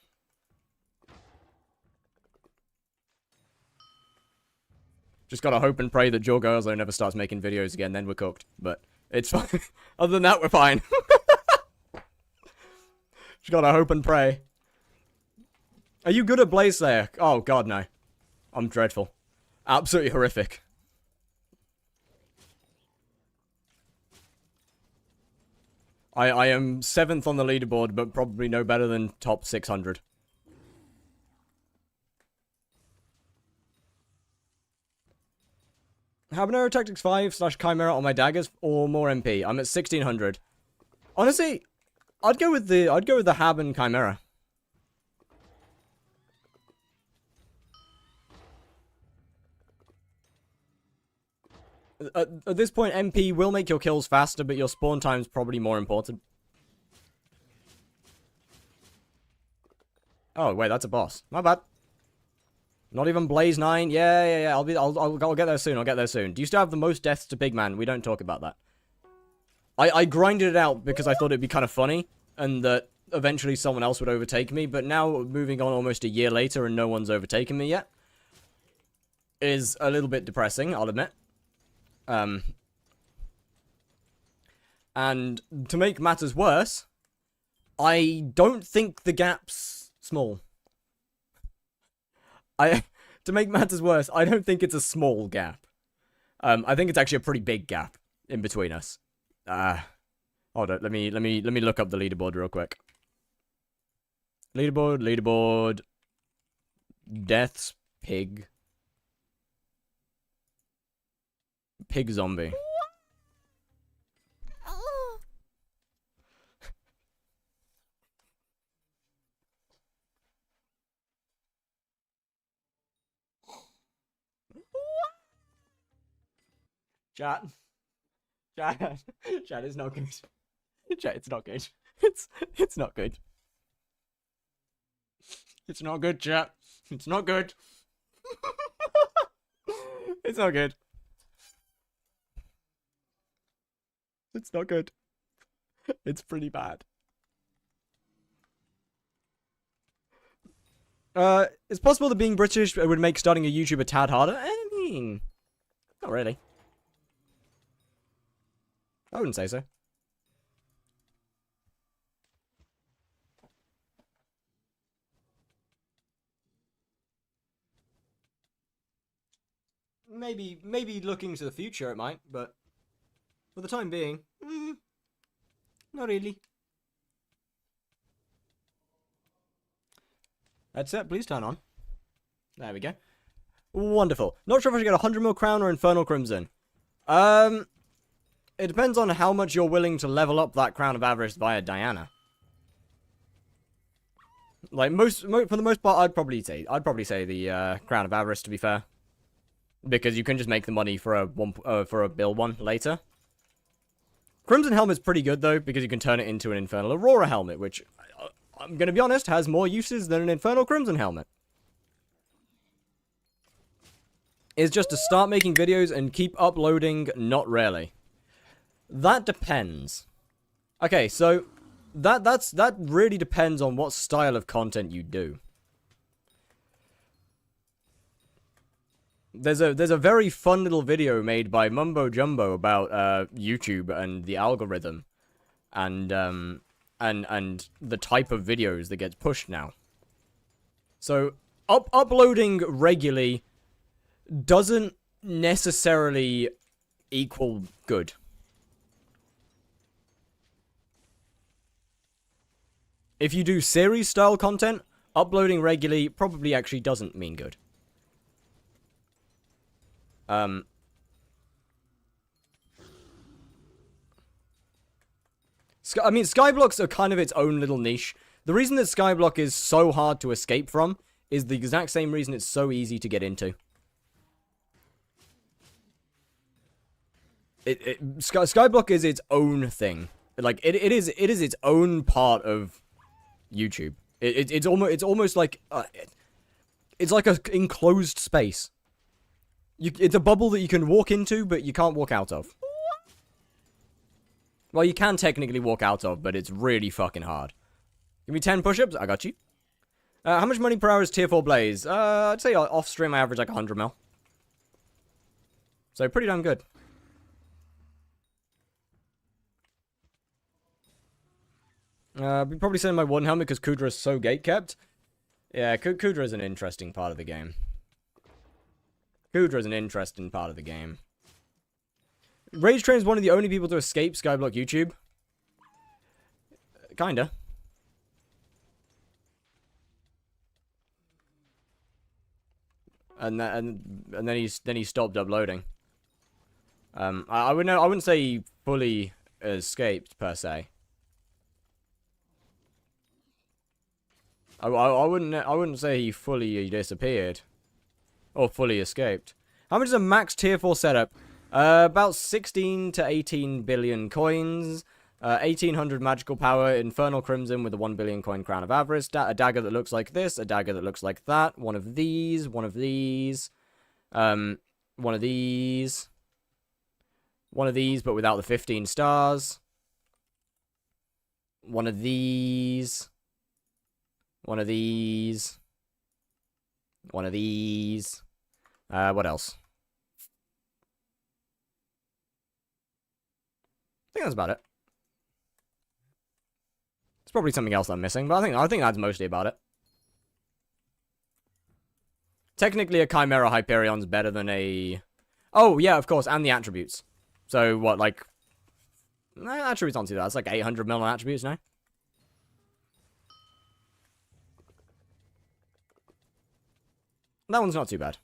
Just gotta hope and pray that Joe Gerzo never starts making videos again, then we're cooked. But it's fine. Other than that, we're fine. Just gotta hope and pray. Are you good at Blaze Slayer? Oh god, no. I'm dreadful. Absolutely horrific. I am 7th on the leaderboard, but probably no better than top 600. Habanero Tactics 5/Chimera on my daggers or more MP. I'm at 1600. Honestly, I'd go with the Hab and Chimera. At this point, MP will make your kills faster, but your spawn time's probably more important. Oh wait, that's a boss. My bad. Not even Blaze 9. Yeah. I'll get there soon. I'll get there soon. Do you still have the most deaths to big man? We don't talk about that. I grinded it out because I thought it'd be kind of funny, and that eventually someone else would overtake me. But now, moving on almost a year later, and no one's overtaken me yet, is a little bit depressing. I'll admit. And to make matters worse, I don't think the gap's small. To make matters worse, I don't think it's a small gap. I think it's actually a pretty big gap in between us. Hold on, let me look up the leaderboard real quick. Leaderboard. Deaths, pig. Pig zombie. Chat, it's not good. Chat, it's not good. It's not good. It's not good, chat. It's not good. It's not good. It's not good. It's pretty bad. It's possible that being British would make starting a YouTube a tad harder. I mean, not really. I wouldn't say so. maybe looking to the future it might, but for the time being, not really. Headset, please turn on. There we go. Wonderful. Not sure if I should get 100 mil crown or infernal crimson. It depends on how much you're willing to level up that crown of avarice via Diana. Like for the most part, I'd probably say the crown of avarice, to be fair, because you can just make the money for a bill one later. Crimson helmet's pretty good though, because you can turn it into an infernal aurora helmet, which I'm gonna be honest has more uses than an infernal crimson helmet. Is just to start making videos and keep uploading, not really. That depends. Okay, so that really depends on what style of content you do. There's a very fun little video made by Mumbo Jumbo about YouTube and the algorithm and the type of videos that gets pushed now. So uploading regularly doesn't necessarily equal good. If you do series style content, uploading regularly probably actually doesn't mean good. I mean, Skyblocks are kind of its own little niche. The reason that Skyblock is so hard to escape from is the exact same reason it's so easy to get into. Skyblock is its own thing. Like it is its own part of YouTube. It's almost like it's like an enclosed space. It's a bubble that you can walk into, but you can't walk out of. Well, you can technically walk out of, but it's really fucking hard. Give me 10 push-ups. I got you. How much money per hour is tier 4 Blaze? I'd say off stream I average like 100 mil. So pretty damn good. I'd probably send my one helmet because Kudra is so gate-kept. Yeah, Kudra is an interesting part of the game. Kudra is an interesting part of the game. Rage Train is one of the only people to escape Skyblock YouTube. Kinda. And then he stopped uploading. I wouldn't say he fully escaped per se. I wouldn't say he fully disappeared or fully escaped. How much is a max tier 4 setup? About 16 to 18 billion coins, 1800 magical power, infernal crimson with a 1 billion coin crown of avarice, a dagger that looks like this, a dagger that looks like that, one of these, one of these, one of these, one of these but without the 15 stars, one of these, one of these, one of these, what else? I think that's about it. There's probably something else I'm missing, but I think that's mostly about it. Technically, a Chimera Hyperion's better than a... Oh, yeah, of course, and the attributes. So, what, like... attributes aren't too bad. It's like 800 mil on attributes now. That one's not too bad.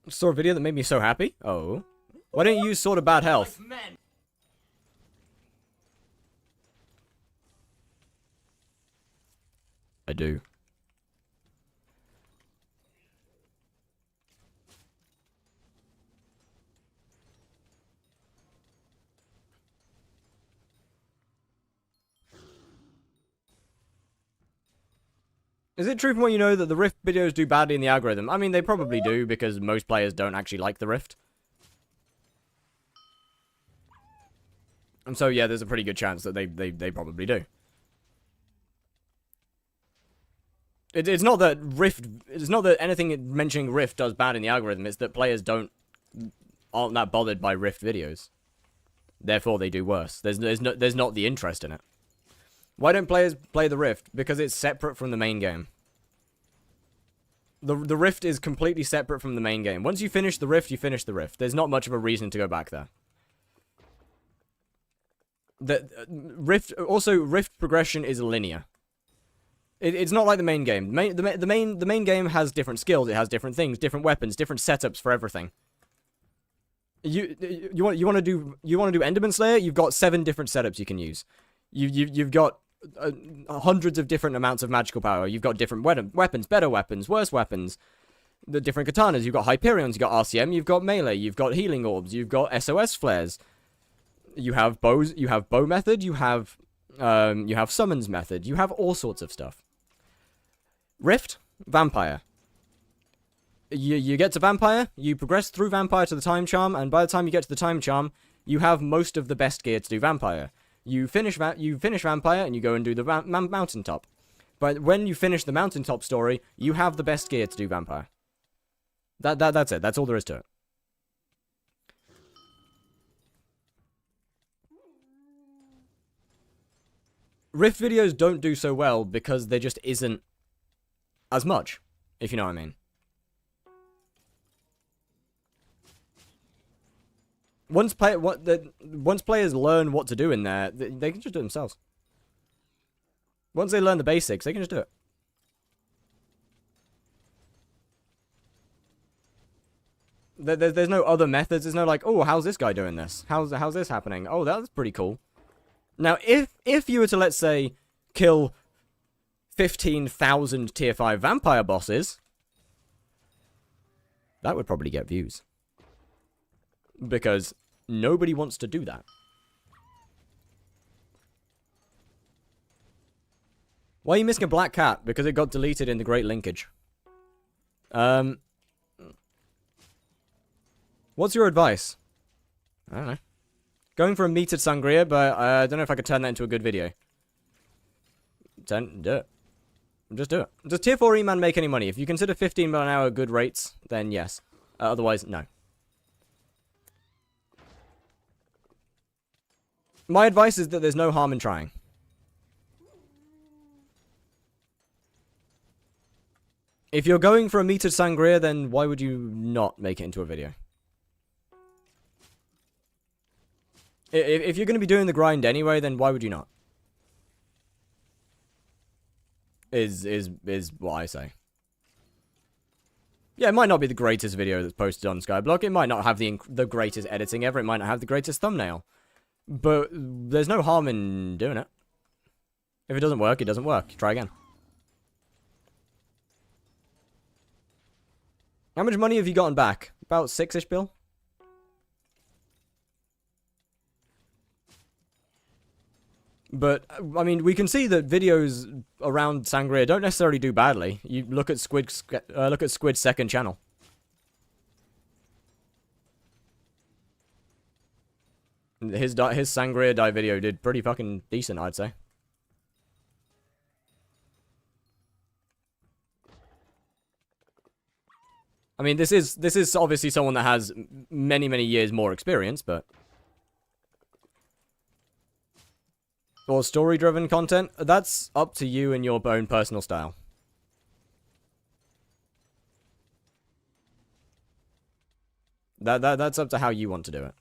Saw a video that made me so happy. Oh. Why don't you use Sword of Bad Health? I do. Is it true from what you know that the Rift videos do badly in the algorithm? I mean, they probably do, because most players don't actually like the Rift. And so, yeah, there's a pretty good chance that they probably do. It's not that Rift... It's not that anything mentioning Rift does bad in the algorithm, it's that players aren't that bothered by Rift videos. Therefore, they do worse. There's not the interest in it. Why don't players play the Rift? Because it's separate from the main game. The Rift is completely separate from the main game. Once you finish the Rift, you finish the Rift. There's not much of a reason to go back there. The Rift progression is linear. It's not like the main game. The main game has different skills. It has different things, different weapons, different setups for everything. You want to do Enderman Slayer? You've got 7 different setups you can use. You've got hundreds of different amounts of magical power. You've got different weapons, better weapons, worse weapons. The different katanas. You've got Hyperions. You've got RCM. You've got melee. You've got healing orbs. You've got SOS flares. You have bows. You have bow method. You have summons method. You have all sorts of stuff. Rift, vampire. You get to vampire. You progress through vampire to the time charm, and by the time you get to the time charm, you have most of the best gear to do vampire. You finish vampire, and you go and do the mountaintop. But when you finish the mountaintop story, you have the best gear to do vampire. That's it. That's all there is to it. Rift videos don't do so well because there just isn't as much, if you know what I mean. Once players learn what to do in there, they can just do it themselves. Once they learn the basics, they can just do it. There's no other methods. There's no like, oh, how's this guy doing this? How's this happening? Oh, that's pretty cool. Now, if you were to, let's say, kill 15,000 tier 5 vampire bosses, that would probably get views. Because nobody wants to do that. Why are you missing a black cat? Because it got deleted in the Great Linkage. What's your advice? I don't know. Going for a metered sangria, but I don't know if I could turn that into a good video. Do it. Just do it. Does tier 4 E-Man make any money? If you consider 15 mil an hour good rates, then yes. Otherwise, no. My advice is that there's no harm in trying. If you're going for a metered sangria, then why would you not make it into a video? If you're going to be doing the grind anyway, then why would you not? Is what I say. Yeah, it might not be the greatest video that's posted on Skyblock. It might not have the greatest editing ever. It might not have the greatest thumbnail. But there's no harm in doing it. If it doesn't work, it doesn't work. Try again. How much money have you gotten back? About 6-ish bill? But, I mean, we can see that videos around Sangria don't necessarily do badly. You look at Squid's second channel. His Sangria die video did pretty fucking decent, I'd say. I mean, this is obviously someone that has many years more experience, but... Or story-driven content, that's up to you and your own personal style. That's up to how you want to do it.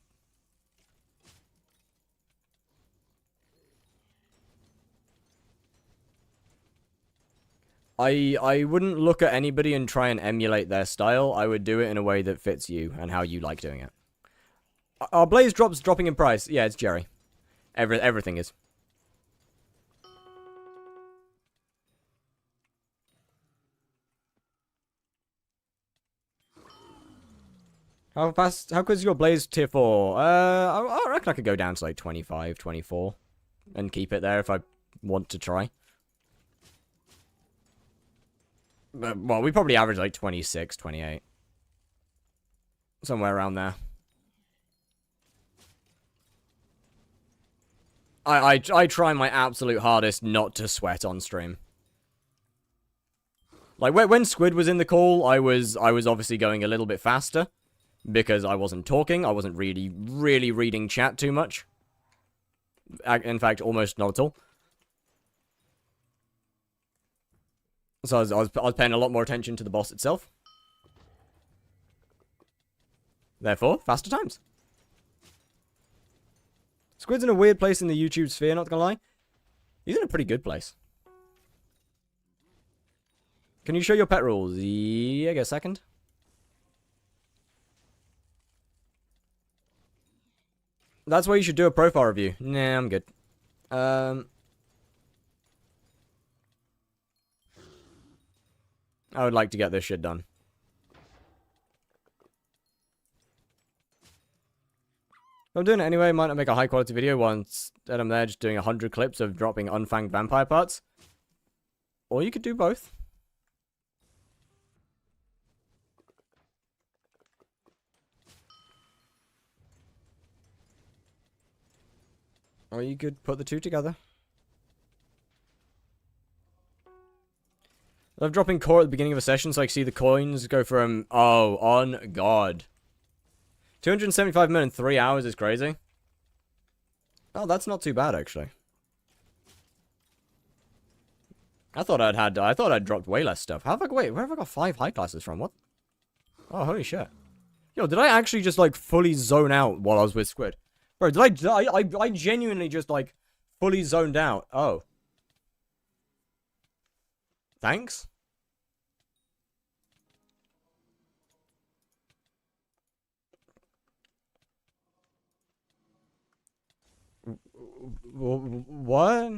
I wouldn't look at anybody and try and emulate their style. I would do it in a way that fits you and how you like doing it. Are Blaze drops dropping in price? Yeah, it's Jerry. Everything is. How quick is your Blaze tier 4? I reckon I could go down to like 25, 24. And keep it there if I want to try. Well, we probably average like 26, 28. Somewhere around there. I try my absolute hardest not to sweat on stream. Like, when Squid was in the call, I was obviously going a little bit faster. Because I wasn't talking, I wasn't really reading chat too much. In fact, almost not at all. So I was paying a lot more attention to the boss itself. Therefore, faster times. Squid's in a weird place in the YouTube sphere, not gonna lie. He's in a pretty good place. Can you show your pet rules? Yeah, get a second. That's why you should do a profile review. Nah, I'm good. I would like to get this shit done. I'm doing it anyway. Might not make a high quality video once that I'm there just doing 100 clips of dropping unfanged vampire parts. Or you could do both. Or you could put the two together. I love dropping core at the beginning of a session so I can see the coins go from... Oh, on God. 275 minutes in 3 hours is crazy. Oh, that's not too bad, actually. I thought I'd dropped way less stuff. Wait, where have I got 5 high classes from? What? Oh, holy shit. Yo, did I actually just, like, fully zone out while I was with Squid? Bro, did I genuinely just, like, fully zoned out. Oh. Thanks? What?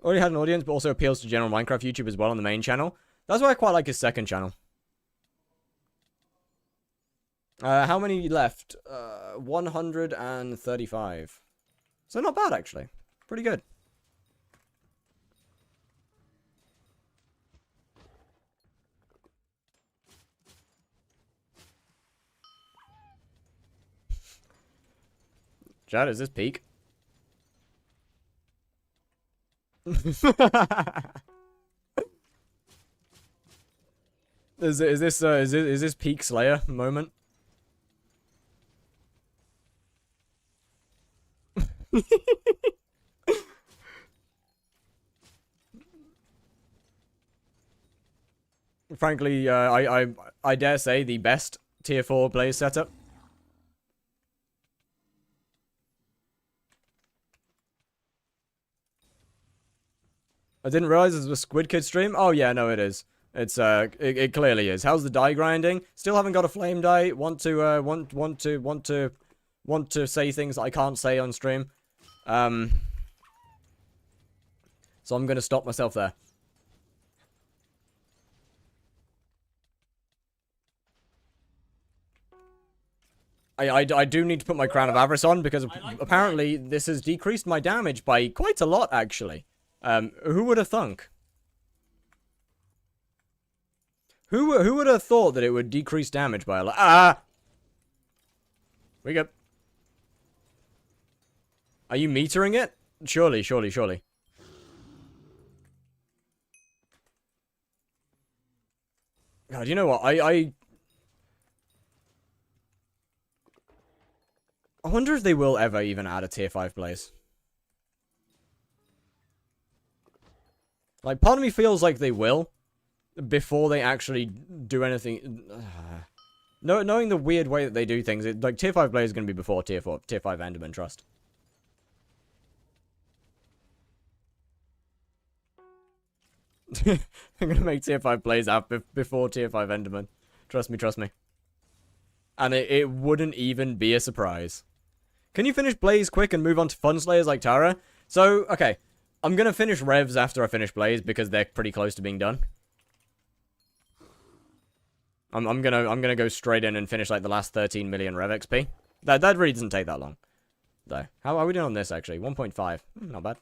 Already had an audience, but also appeals to general Minecraft YouTube as well on the main channel. That's why I quite like his second channel. How many left? 135. So not bad, actually. Pretty good. Chad, is this peak? Is this peak Slayer moment? Frankly, I dare say the best tier 4 Blaze setup. I didn't realize this was a Squid Kid stream. Oh yeah, no, it is. It's it clearly is. How's the die grinding? Still haven't got a flame die. Want to say things that I can't say on stream. So I'm gonna stop myself there. I do need to put my Crown of Avarice on because apparently this has decreased my damage by quite a lot, actually. Who would have thunk? Who would have thought that it would decrease damage by a lot? Ah! Wake up. Are you metering it? Surely. God, you know what? I wonder if they will ever even add a tier 5 Blaze. Like, part of me feels like they will, before they actually do anything. Knowing the weird way that they do things, like, tier 5 Blaze is going to be before tier 5 Enderman, trust. I'm going to make tier 5 Blaze out before tier 5 Enderman. Trust me. And it wouldn't even be a surprise. Can you finish Blaze quick and move on to Fun Slayers like Tara? So, okay. I'm gonna finish Revs after I finish Blaze because they're pretty close to being done. I'm gonna go straight in and finish like the last 13 million Rev XP. That really doesn't take that long, though. How are we doing on this actually? 1.5. Not bad.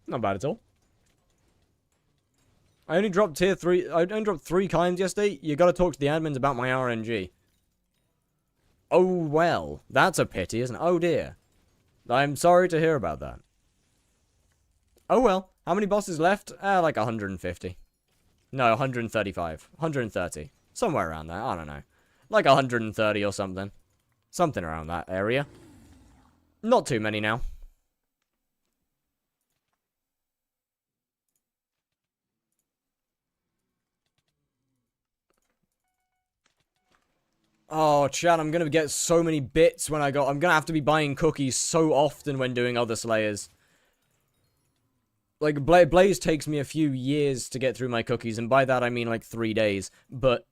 Not bad at all. I only dropped tier 3. I only dropped 3 times yesterday. You gotta talk to the admins about my RNG. Oh, well. That's a pity, isn't it? Oh, dear. I'm sorry to hear about that. Oh, well. How many bosses left? Like 150. No, 135. 130. Somewhere around there. I don't know. Like 130 or something. Something around that area. Not too many now. Oh, chat, I'm gonna get so many bits when I'm gonna have to be buying cookies so often when doing other Slayers. Like, Blaze takes me a few years to get through my cookies, and by that I mean like 3 days. But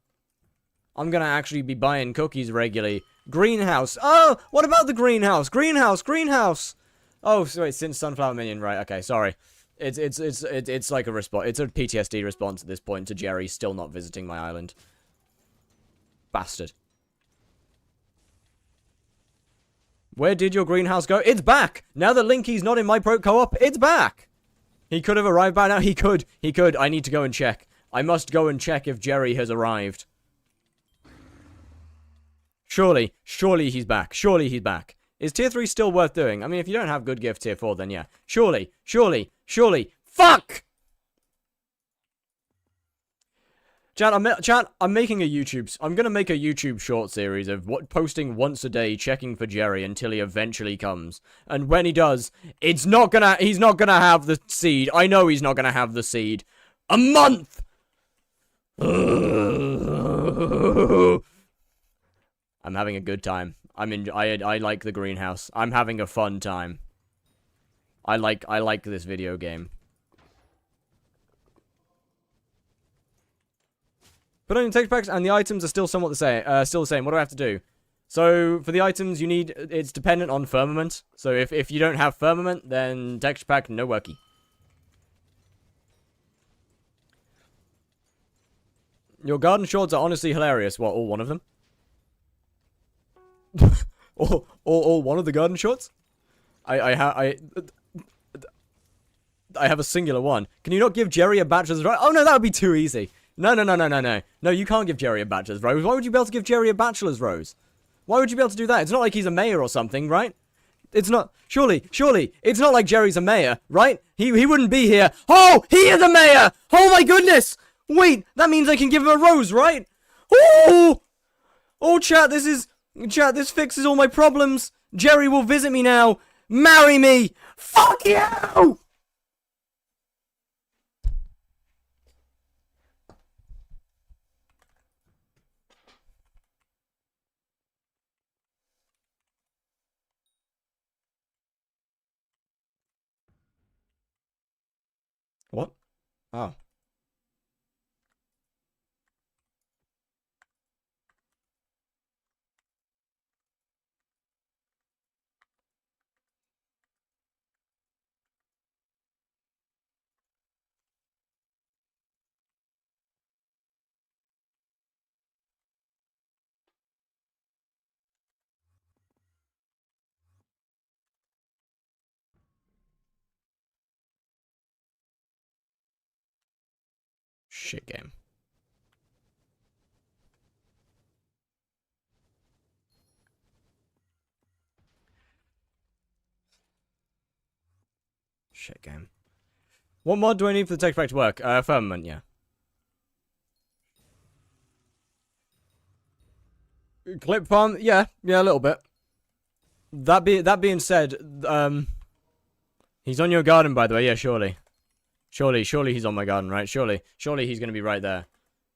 I'm gonna actually be buying cookies regularly. Greenhouse. Oh, what about the greenhouse? Greenhouse. Oh, wait, since Sunflower Minion, right? Okay, sorry. It's like a response. It's a PTSD response at this point to Jerry still not visiting my island. Bastard. Where did your greenhouse go? It's back! Now that Linky's not in my pro co-op, it's back! He could have arrived by now. He could. I need to go and check. I must go and check if Jerry has arrived. Surely he's back. Is tier 3 still worth doing? I mean, if you don't have good gift tier 4, then yeah. Surely. Fuck! Chat, I'm making a I'm gonna make a YouTube short series of posting once a day, checking for Jerry until he eventually comes. And when he does, he's not gonna have the seed. I know he's not gonna have the seed. A month! I'm having a good time. I like the greenhouse. I'm having a fun time. I like this video game. Put on your text packs, and the items are still somewhat the same. What do I have to do? So, for the items, it's dependent on firmament. So, if you don't have firmament, then texture pack, no worky. Your garden shorts are honestly hilarious. What, all one of them? all one of the garden shorts? I have a singular one. Can you not give Jerry a bachelor's rose? Oh no, that would be too easy. No. No, you can't give Jerry a bachelor's rose. Why would you be able to give Jerry a bachelor's rose? Why would you be able to do that? It's not like he's a mayor or something, right? It's not. Surely, it's not like Jerry's a mayor, right? He wouldn't be here. Oh, he is a mayor! Oh my goodness! Wait, that means I can give him a rose, right? Oh! Oh, chat, this fixes all my problems. Jerry will visit me now. Marry me! Fuck you! What? Oh. Shit game. Shit game. What mod do I need for the text pack to work? Firmament, yeah. Clip farm, yeah, a little bit. That being said, he's on your garden, by the way. Yeah, surely he's on my garden, right? Surely he's gonna be right there.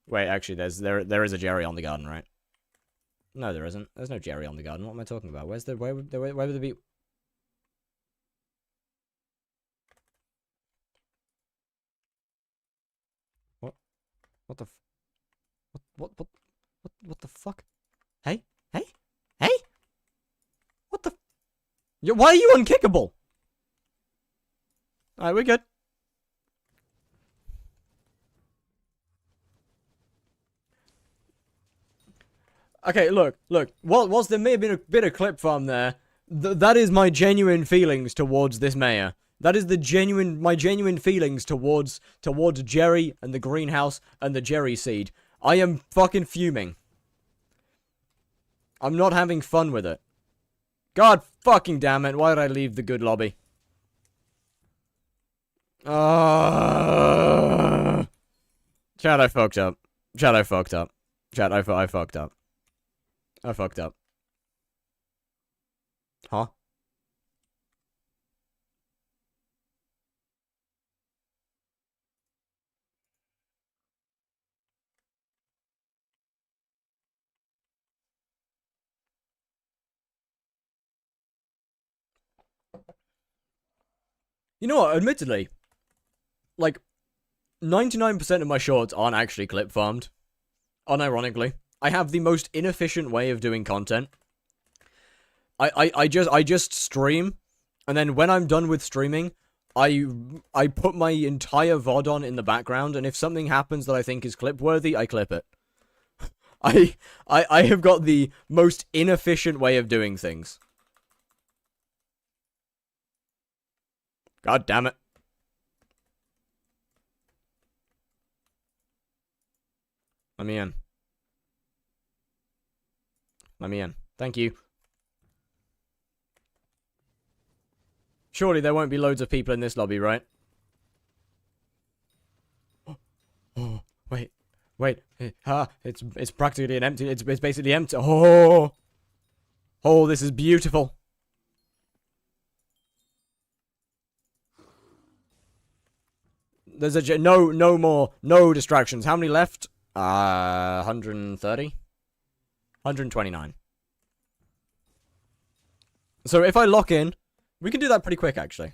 Wait, actually, there is a Jerry on the garden, right? No, there isn't. There's no Jerry on the garden. What am I talking about? Where would there be? What the? What the fuck? Hey! What the? Why are you unkickable? Alright, we're good. Okay, look. Whilst there may have been a bit of clip farm there, that is my genuine feelings towards this mayor. That is my genuine feelings towards Jerry and the greenhouse and the Jerry seed. I am fucking fuming. I'm not having fun with it. God fucking damn it, why did I leave the good lobby? Chat, I fucked up. Chat, I fucked up. I fucked up. Huh? You know what? Admittedly, like 99% of my shorts aren't actually clip farmed. Unironically, I have the most inefficient way of doing content. I just stream, and then when I'm done with streaming, I put my entire VOD on in the background, and if something happens that I think is clip worthy, I clip it. I have got the most inefficient way of doing things. God damn it. Let me in. Let me in. Thank you. Surely there won't be loads of people in this lobby, right? Oh, wait. Wait. It's practically an empty. It's basically empty. Oh. Oh, this is beautiful. There's a no more, no distractions. How many left? 130? 129. So if I lock in, we can do that pretty quick, actually.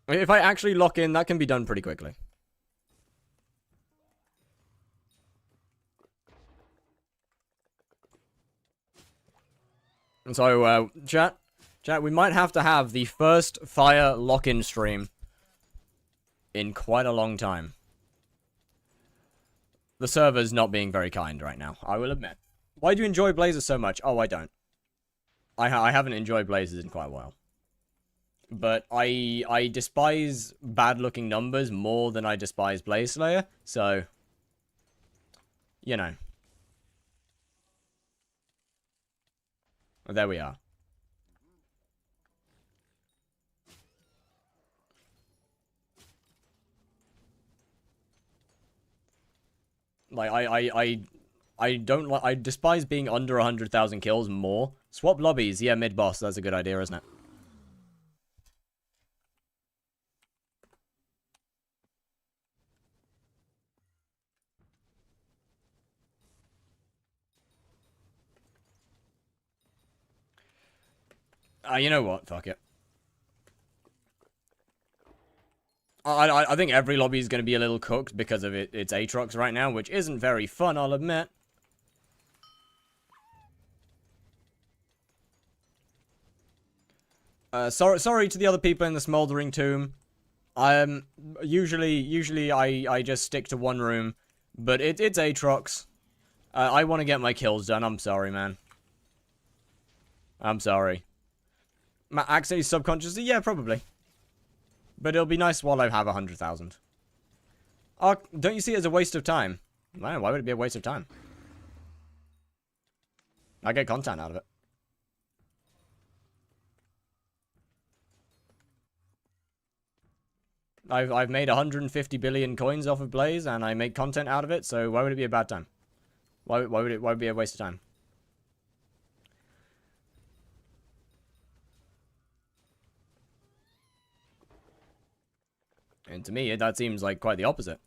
If I actually lock in, that can be done pretty quickly. And so, chat, we might have to have the first fire lock-in stream in quite a long time. The server's not being very kind right now, I will admit. Why do you enjoy Blazers so much? Oh, I don't. I haven't enjoyed Blazers in quite a while. But I despise bad-looking numbers more than I despise Blaze Slayer, so... You know. There we are. Like, I don't like... I despise being under 100,000 kills more. Swap lobbies. Yeah, mid-boss. That's a good idea, isn't it? You know what? Fuck it. I think every lobby is going to be a little cooked because of its Aatrox right now, which isn't very fun, I'll admit. Sorry to the other people in the Smoldering Tomb. Usually I just stick to one room, but it's Aatrox. I want to get my kills done. I'm sorry, man. I'm sorry. Actually, subconsciously, yeah, probably. But it'll be nice while I have 100,000. Don't you see it as a waste of time? Why would it be a waste of time? I get content out of it. I've made 150 billion coins off of Blaze, and I make content out of it, so why would it be a bad time? Why would it be a waste of time? And to me, that seems like quite the opposite.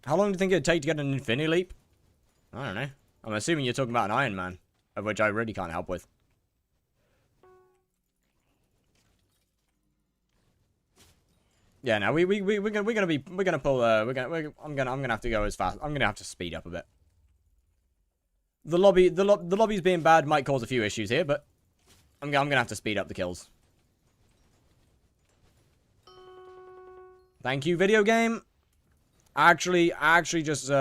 How long do you think it'd take to get an Infinity Leap? I don't know. I'm assuming you're talking about an Iron Man, of which I really can't help with. Yeah, no, we're gonna pull. I'm gonna have to go as fast. I'm gonna have to speed up a bit. The lobby's being bad might cause a few issues here, but I'm gonna have to speed up the kills. Thank you, video game. Actually just,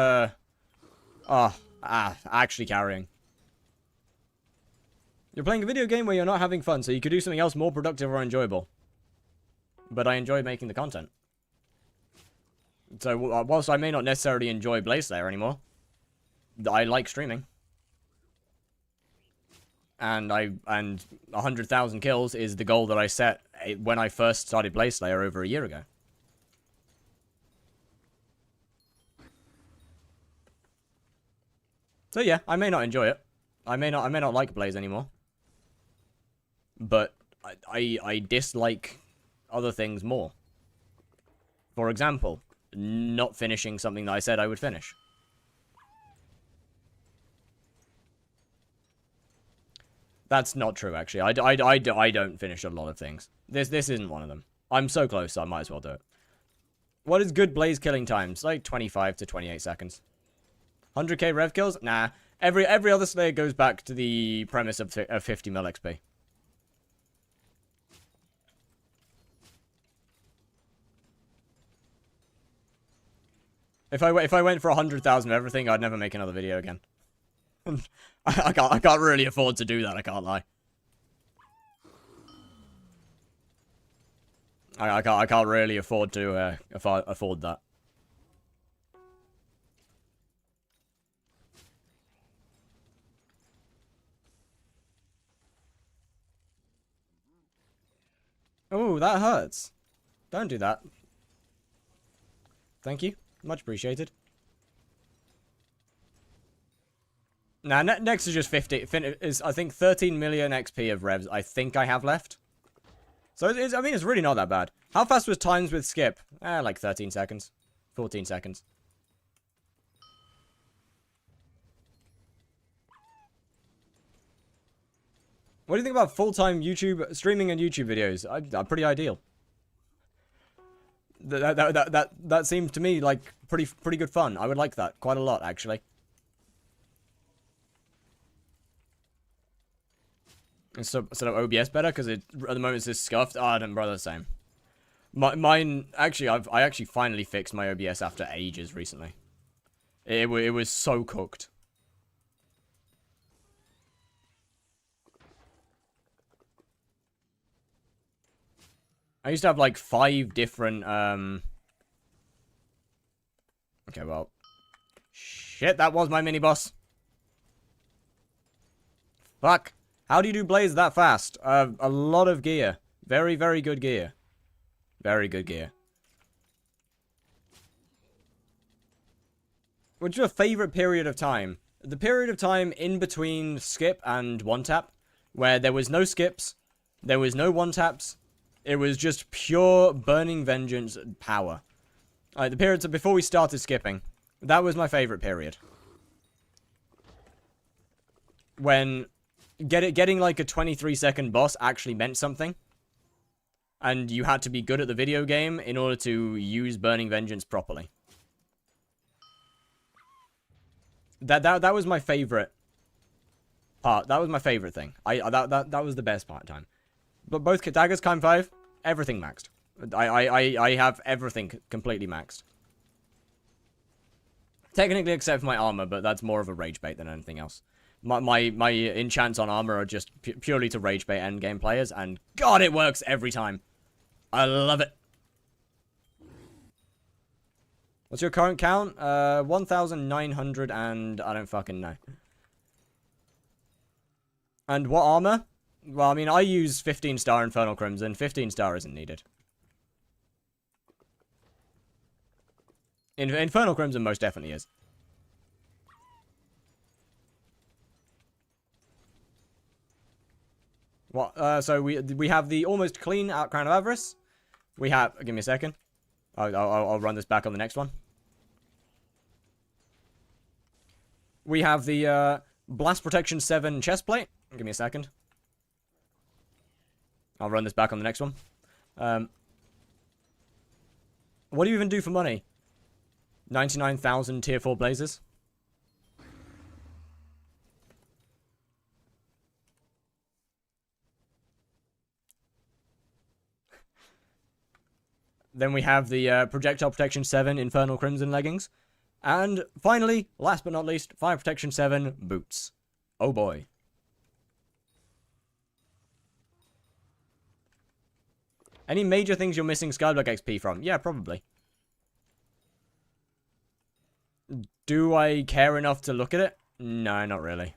actually carrying. You're playing a video game where you're not having fun, so you could do something else more productive or enjoyable. But I enjoy making the content. So, whilst I may not necessarily enjoy Blaze Slayer anymore, I like streaming. And 100,000 kills is the goal that I set when I first started Blaze Slayer over a year ago. So yeah, I may not enjoy it. I may not like Blaze anymore. But I dislike other things more. For example, not finishing something that I said I would finish. That's not true, actually. I don't finish a lot of things. This isn't one of them. I'm so close, so I might as well do it. What is good blaze killing times? Like 25 to 28 seconds. 100k rev kills? Nah. Every other Slayer goes back to the premise of 50 mil XP. If I went for 100,000 of everything, I'd never make another video again. I can't really afford to do that, I can't lie. I can't really afford to afford that. Oh, that hurts. Don't do that. Thank you. Much appreciated. Nah, next is just 50. I think 13 million XP of revs I think I have left. So, I mean, it's really not that bad. How fast was times with skip? Like 13 seconds. 14 seconds. What do you think about full-time YouTube streaming and YouTube videos? I'm pretty ideal. That seems to me like pretty good fun. I would like that quite a lot, actually. Instead of OBS better because at the moment it's just scuffed. Ah, don't bother the same. Mine actually, I actually finally fixed my OBS after ages recently. It was so cooked. I used to have like 5 different, Okay, well. Shit, that was my mini-boss. Fuck. How do you do blaze that fast? A lot of gear. Very, very good gear. Very good gear. What's your favorite period of time? The period of time in between skip and one-tap, where there was no skips, there was no one-taps, it was just pure burning vengeance power. The periods before we started skipping. That was my favorite period. When getting like a 23-second boss actually meant something. And you had to be good at the video game in order to use Burning Vengeance properly. That was my favorite part. That was my favorite thing. That was the best part of time. But both daggers, Kime 5, everything maxed. I have everything completely maxed. Technically except for my armor, but that's more of a rage bait than anything else. My enchants on armor are just purely to rage bait endgame players, and God, it works every time. I love it. What's your current count? 1,900 and I don't fucking know. And what armor? Well, I mean, I use 15-star Infernal Crimson. 15-star isn't needed. Infernal Crimson most definitely is. What? So we have the almost clean Crown of Avarice. We have... Give me a second. I'll run this back on the next one. We have the Blast Protection 7 chestplate. Give me a second. I'll run this back on the next one. What do you even do for money? 99,000 tier 4 blazers. Then we have the Projectile Protection 7 Infernal Crimson leggings. And finally, last but not least, Fire Protection 7 boots. Oh boy. Any major things you're missing Skyblock XP from? Yeah, probably. Do I care enough to look at it? No, not really.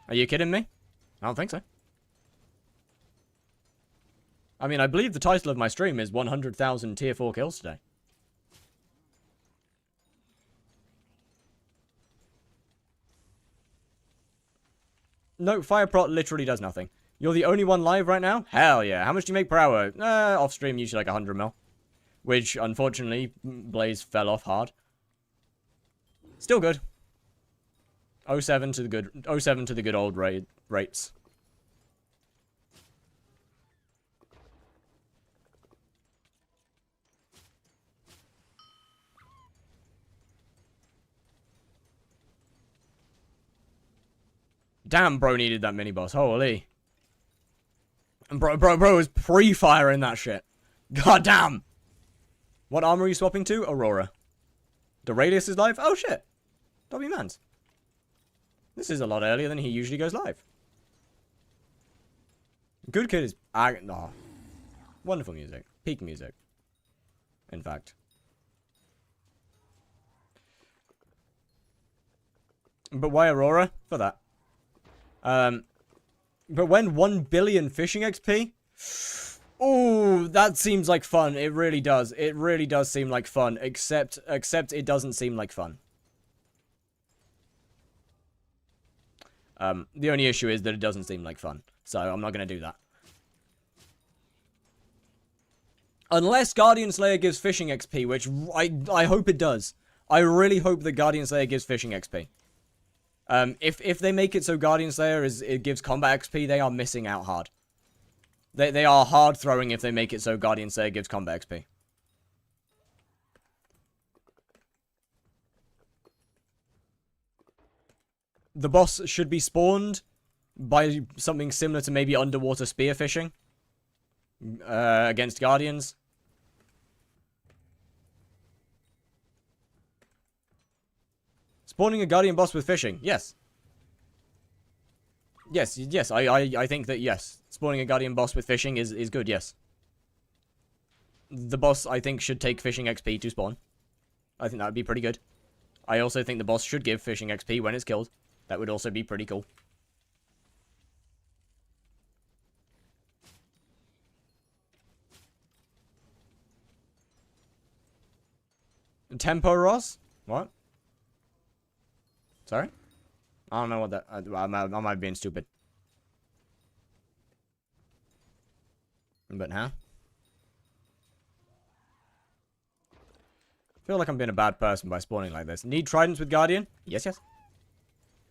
Are you kidding me? I don't think so. I mean, I believe the title of my stream is 100,000 tier 4 kills today. No, Fire Prot literally does nothing. You're the only one live right now? Hell yeah. How much do you make per hour? Off stream, usually like 100 mil. Which, unfortunately, Blaze fell off hard. Still good. 07 to the good 07 to the good old rates. Damn, bro needed that mini boss. Holy. And bro was pre-firing that shit. God damn. What armor are you swapping to? Aurora. The radius is live? Oh shit. W Mans. This is a lot earlier than he usually goes live. Good Kid is... Oh. Wonderful music. Peak music. In fact. But why Aurora? For that. But when 1 billion fishing XP? Ooh, that seems like fun. It really does. It really does seem like fun. Except it doesn't seem like fun. The only issue is that it doesn't seem like fun. So I'm not going to do that. Unless Guardian Slayer gives fishing XP, which I hope it does. I really hope that Guardian Slayer gives fishing XP. If they make it so Guardian Slayer it gives combat XP, they are missing out hard. They are hard throwing if they make it so Guardian Slayer gives combat XP. The boss should be spawned by something similar to maybe underwater spearfishing against Guardians. Spawning a Guardian boss with fishing, yes. Yes, I think that yes. Spawning a Guardian boss with fishing is good, yes. The boss, I think, should take fishing XP to spawn. I think that would be pretty good. I also think the boss should give fishing XP when it's killed. That would also be pretty cool. Tempo Ross? What? Sorry? I don't know what that... I might be being stupid. But, huh? I feel like I'm being a bad person by spawning like this. Need tridents with Guardian? Yes, yes.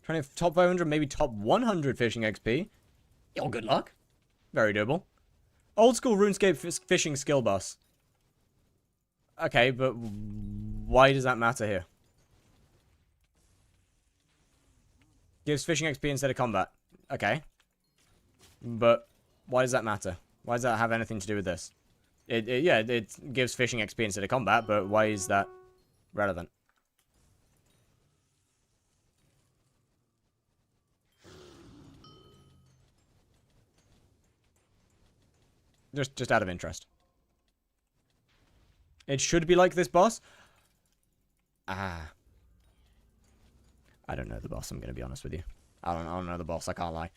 Trying to top 500, maybe top 100 fishing XP. Yo, good luck. Very doable. Old school RuneScape fishing skill boss. Okay, but why does that matter here? Gives fishing XP instead of combat. Okay. But why does that matter? Why does that have anything to do with this? Yeah, it gives fishing XP instead of combat, but why is that relevant? Just out of interest. It should be like this boss. I don't know the boss, I'm going to be honest with you. I don't know the boss, I can't lie.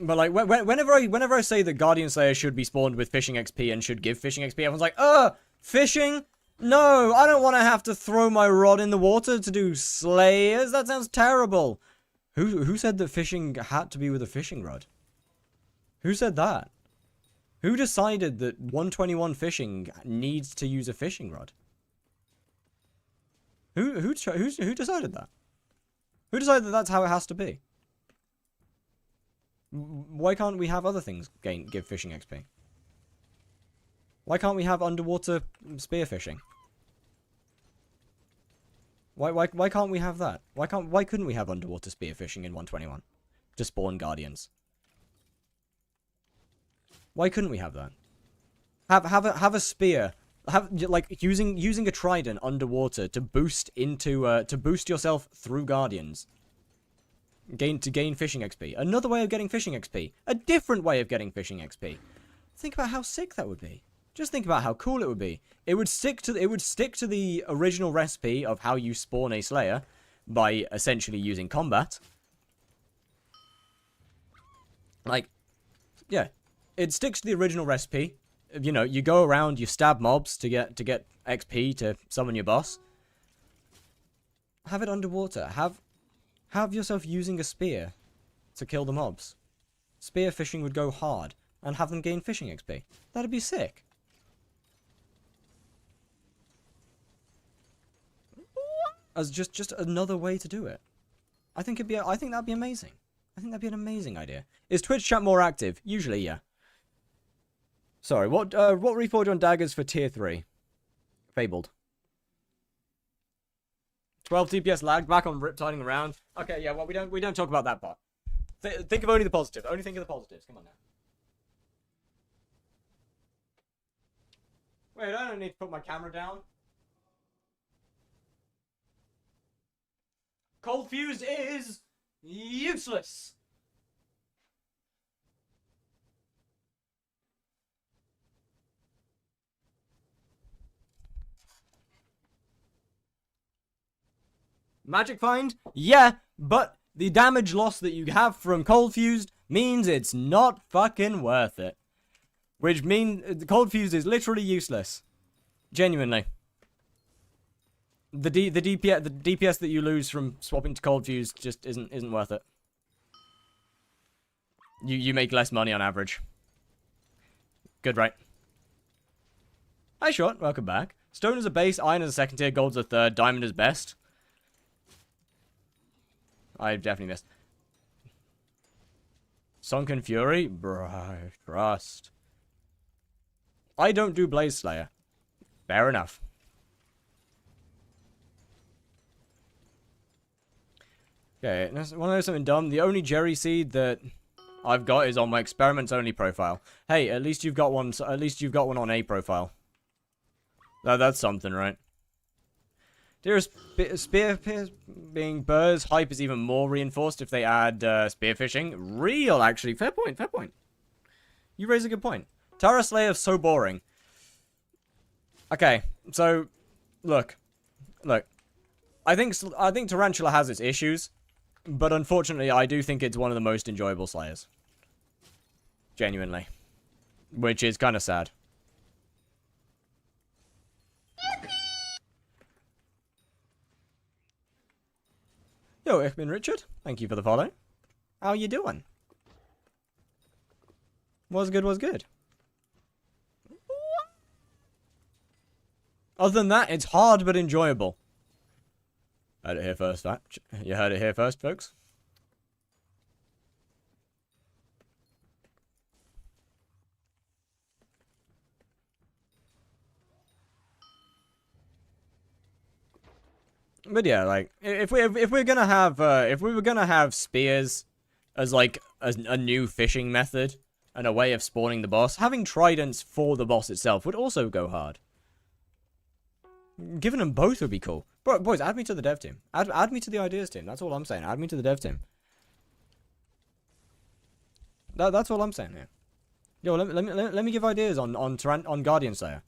But like, whenever I say that Guardian Slayer should be spawned with fishing XP and should give fishing XP, everyone's like, fishing? No, I don't want to have to throw my rod in the water to do slayers. That sounds terrible. Who said that fishing had to be with a fishing rod? Who said that? Who decided that 121 fishing needs to use a fishing rod? Who decided that? Who decided that that's how it has to be? Why can't we have other things give fishing XP? Why can't we have underwater spearfishing? Why can't we have that? Why couldn't we have underwater spearfishing in 121 to spawn guardians? Why couldn't we have that? Have a spear. Like using a trident underwater to boost yourself through guardians. To gain fishing XP. Another way of getting fishing XP. A different way of getting fishing XP. Think about how sick that would be. Just think about how cool it would be. It would stick to the original recipe of how you spawn a Slayer by essentially using combat. Like, yeah, it sticks to the original recipe. You know, you go around, you stab mobs to get XP to summon your boss. Have it underwater. Have yourself using a spear to kill the mobs. Spear fishing would go hard and have them gain fishing XP. That'd be sick. as just another way to do it. I think that'd be amazing. I think that'd be an amazing idea. Is Twitch chat more active? Usually, yeah. Sorry, what reforge on daggers for tier 3? Fabled. 12 DPS lag back on riptiding around. Okay, yeah, well we don't talk about that part. Think of only the positives. Only think of the positives. Come on now. Wait, I don't need to put my camera down. Cold fuse is useless. Magic find? Yeah, but the damage loss that you have from cold fused means it's not fucking worth it. Which means the cold fuse is literally useless. Genuinely. The DPS that you lose from swapping to cold fuse just isn't worth it. You make less money on average. Good, right? Hi, Short. Welcome back. Stone is a base, iron is a second tier, gold's a third, diamond is best. I definitely missed. Sunken Fury? Bruh, trust. I don't do Blaze Slayer. Fair enough. Okay, want to know something dumb? The only Jerry seed that I've got is on my experiments only profile. Hey, at least you've got one. At least you've got one on a profile. That's something, right? Dearest spear being burrs, hype is even more reinforced if they add spearfishing. Real, actually. Fair point, fair point. You raise a good point. Tara Slayer is so boring. Okay, so, look. I think Tarantula has its issues, but unfortunately I do think it's one of the most enjoyable Slayers. Genuinely. Which is kind of sad. Yo, ich bin Richard. Thank you for the follow. How you doing? Was good. Other than that, it's hard but enjoyable. Heard it here first, you heard it here first, folks. But yeah, like if we were gonna have spears as like a new fishing method and a way of spawning the boss, having tridents for the boss itself would also go hard. Giving them both would be cool. Bro, boys, add me to the dev team. Add me to the ideas team. That's all I'm saying. Add me to the dev team. That's all I'm saying here. Yo, let me give ideas on Guardian Slayer.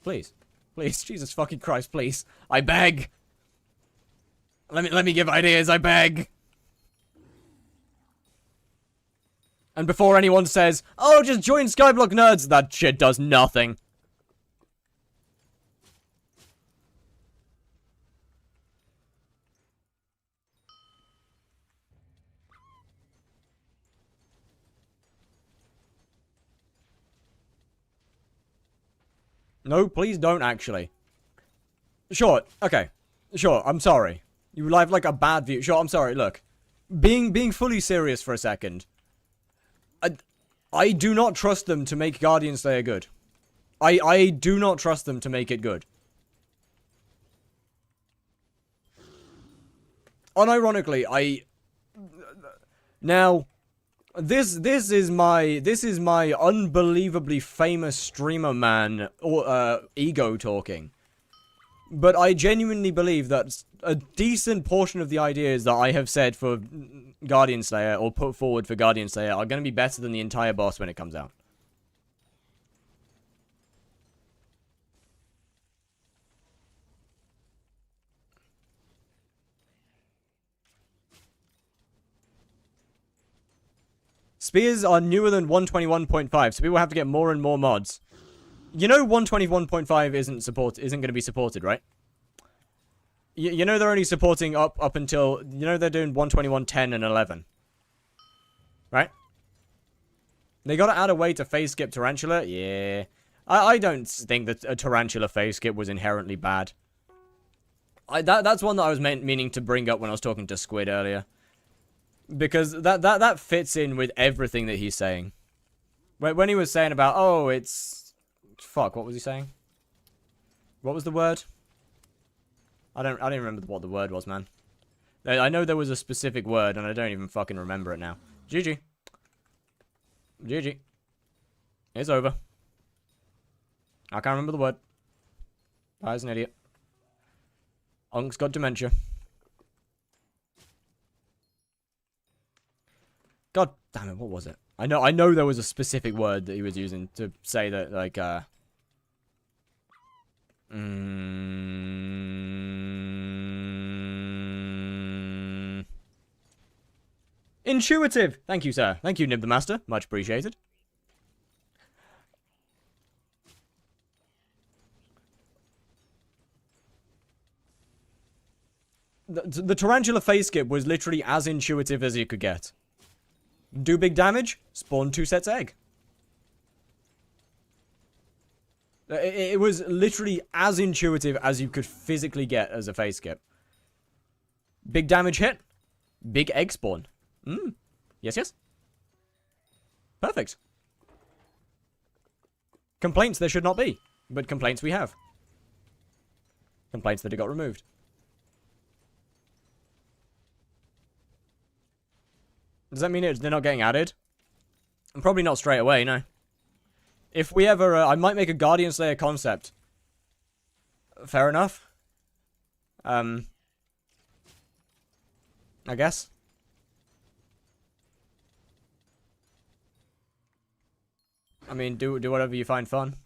Please, Jesus fucking Christ, please. I beg. Let me give ideas, I beg. And before anyone says, "Oh, just join Skyblock nerds," that shit does nothing. No, please don't actually. Sure, okay. Sure, I'm sorry. You have like a bad view. Sure, I'm sorry, look. Being fully serious for a second. I do not trust them to make Guardian Slayer good. I do not trust them to make it good. Unironically, now this is my unbelievably famous streamer man or ego talking. But I genuinely believe that a decent portion of the ideas that I have said for Guardian Slayer, or put forward for Guardian Slayer, are going to be better than the entire boss when it comes out. Spears are newer than 121.5, so people have to get more and more mods. You know 121.5 isn't going to be supported, right? You know they're only supporting up until... You know they're doing 121.10 and 11. Right? They gotta add a way to phase skip Tarantula? Yeah. I don't think that a Tarantula phase skip was inherently bad. That's one that I was meaning to bring up when I was talking to Squid earlier. Because that fits in with everything that he's saying. When he was saying about, oh, it's... Fuck, what was he saying? What was the word? I don't remember what the word was, man. I know there was a specific word, and I don't even fucking remember it now. GG. GG. It's over. I can't remember the word. I was an idiot. Unk's got dementia. God damn it, what was it? I know there was a specific word that he was using to say that, like, intuitive! Thank you, sir. Thank you, Nib the Master. Much appreciated. The tarantula face skip was literally as intuitive as you could get. Do big damage, spawn 2 sets egg. It was literally as intuitive as you could physically get as a face skip. Big damage hit, big egg spawn. Yes, yes. Perfect. Complaints there should not be, but complaints we have. Complaints that it got removed. Does that mean they're not getting added? Probably not straight away, no. If we ever... I might make a Guardian Slayer concept. Fair enough. I guess. I mean, do whatever you find fun.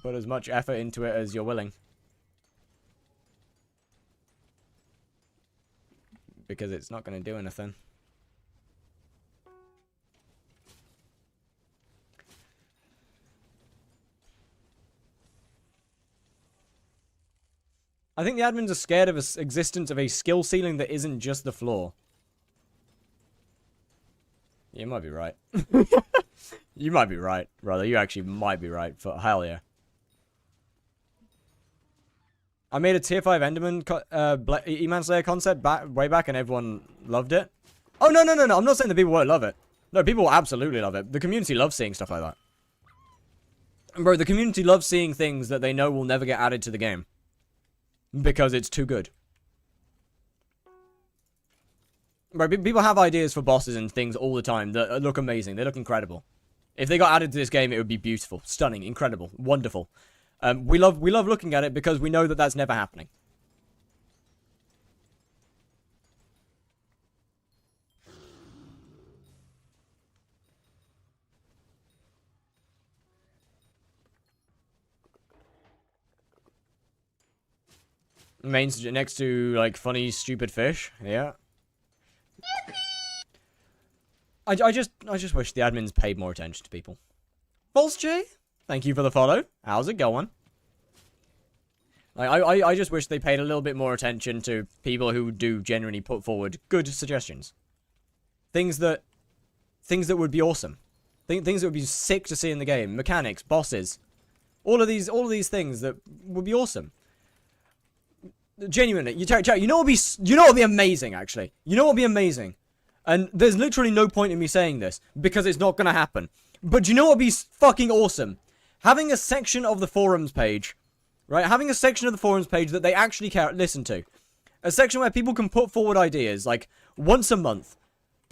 Put as much effort into it as you're willing. Because it's not going to do anything. I think the admins are scared of the existence of a skill ceiling that isn't just the floor. You might be right. You might be right, brother. You actually might be right. For hell yeah. I made a tier 5 Enderman E-Man Slayer concept way back and everyone loved it. Oh, no. I'm not saying the people won't love it. No, people will absolutely love it. The community loves seeing stuff like that. Bro, the community loves seeing things that they know will never get added to the game. Because it's too good. Bro, people have ideas for bosses and things all the time that look amazing. They look incredible. If they got added to this game, it would be beautiful, stunning, incredible, wonderful. We love looking at it because we know that that's never happening. Mains next to like funny stupid fish. Yeah. I just wish the admins paid more attention to people. False J, thank you for the follow. How's it going? I just wish they paid a little bit more attention to people who do genuinely put forward good suggestions. Things that would be awesome. Things that would be sick to see in the game. Mechanics, bosses. All of these things that would be awesome. Genuinely, you know what would be amazing actually. You know what would be amazing? And there's literally no point in me saying this because it's not gonna happen. But you know what would be fucking awesome? Having a section of the forums page, right? Having a section of the forums page that they actually listen to. A section where people can put forward ideas, like once a month.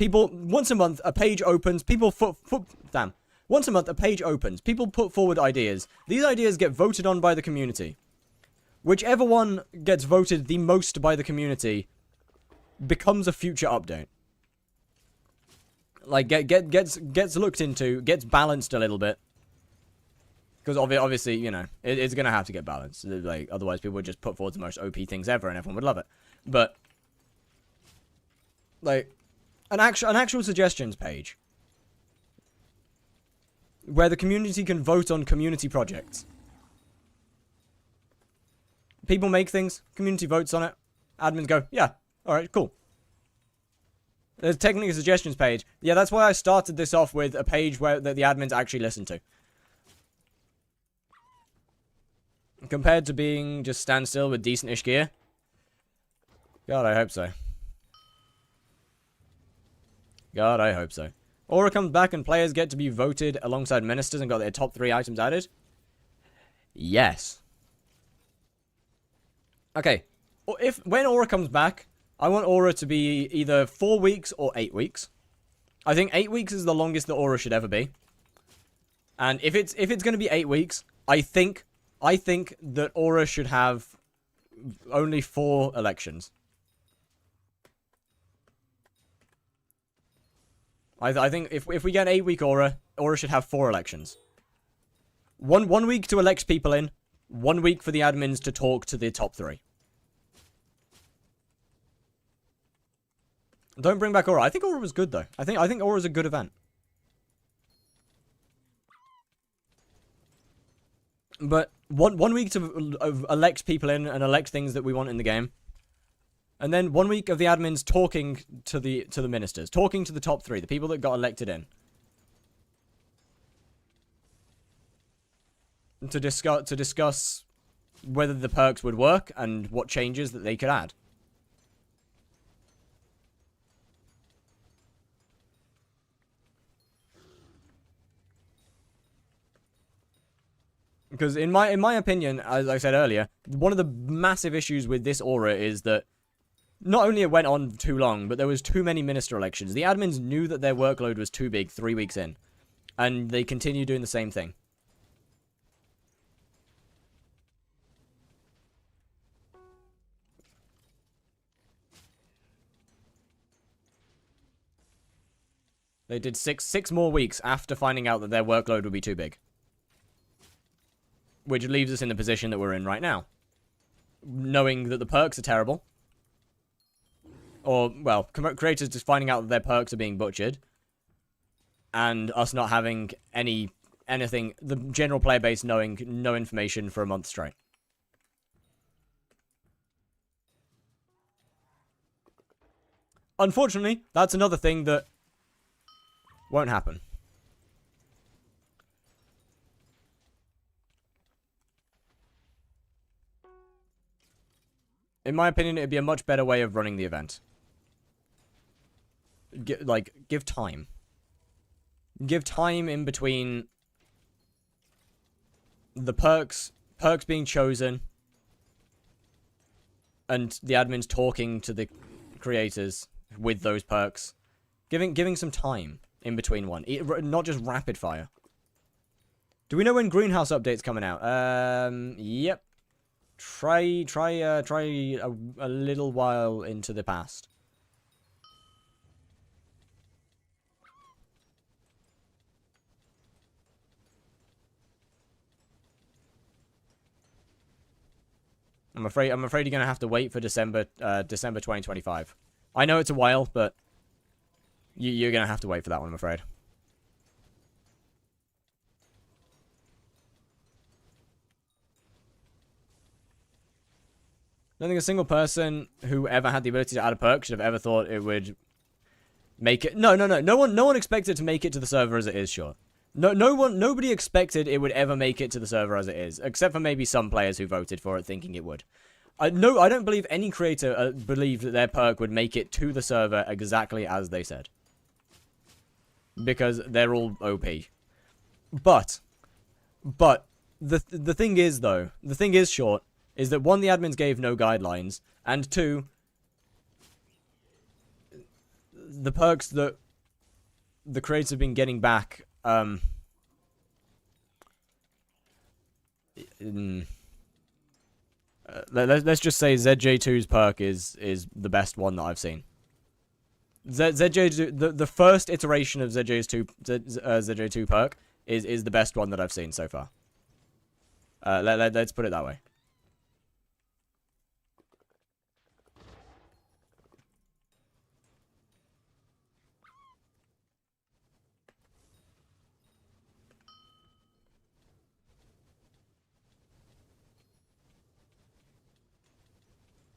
Once a month, a page opens. Once a month, a page opens. People put forward ideas. These ideas get voted on by the community. Whichever one gets voted the most by the community becomes a future update. Like, gets looked into, gets balanced a little bit. Because obviously, you know, it's going to have to get balanced. Like, otherwise people would just put forward the most OP things ever and everyone would love it. But, like, an actual suggestions page. Where the community can vote on community projects. People make things, community votes on it, admins go, yeah, alright, cool. There's technically a suggestions page. Yeah, that's why I started this off with a page where that the admins actually listen to. Compared to being just standstill with decent-ish gear. God, I hope so. God, I hope so. Aura comes back and players get to be voted alongside ministers and got their top 3 items added. Yes. Okay. When Aura comes back, I want Aura to be either 4 weeks or 8 weeks. I think 8 weeks is the longest that Aura should ever be. And if it's going to be 8 weeks, I think that Aura should have only 4 elections. I think if we get an 8-week Aura, Aura should have 4 elections. One week to elect people in, 1 week for the admins to talk to the top 3. Don't bring back Aura. I think Aura was good though. I think Aura's a good event. But one week to elect people in and elect things that we want in the game. And then 1 week of the admins talking to the ministers, talking to the top 3, the people that got elected in. To discuss whether the perks would work and what changes that they could add. Because in my opinion, as I said earlier, one of the massive issues with this Aura is that not only it went on too long, but there was too many minister elections. The admins knew that their workload was too big 3 weeks in, and they continue doing the same thing. They did six more weeks after finding out that their workload would be too big. Which leaves us in the position that we're in right now. Knowing that the perks are terrible. Or, well, creators just finding out that their perks are being butchered. And us not having anything, the general player base knowing no information for a month straight. Unfortunately, that's another thing that won't happen. In my opinion, it'd be a much better way of running the event. Give time. Give time in between the perks being chosen and the admins talking to the creators with those perks. Giving some time in between one. Not just rapid fire. Do we know when Greenhouse update's coming out? Yep. Try a little while into the past. I'm afraid you're gonna have to wait for December 2025. I know it's a while, but you're gonna have to wait for that one, I'm afraid. I don't think a single person who ever had the ability to add a perk should have ever thought it would make it. No one expected to make it to the server as it is, sure. Nobody expected it would ever make it to the server as it is, except for maybe some players who voted for it thinking it would. I don't believe any creator believed that their perk would make it to the server exactly as they said. Because they're all OP. But the thing is though, the thing is short, is that one, the admins gave no guidelines, and two, the perks that the creators have been getting back, let's just say ZJ2's perk is the best one that I've seen. ZJ2, the first iteration of ZJ2 perk is the best one that I've seen so far. Let's put it that way.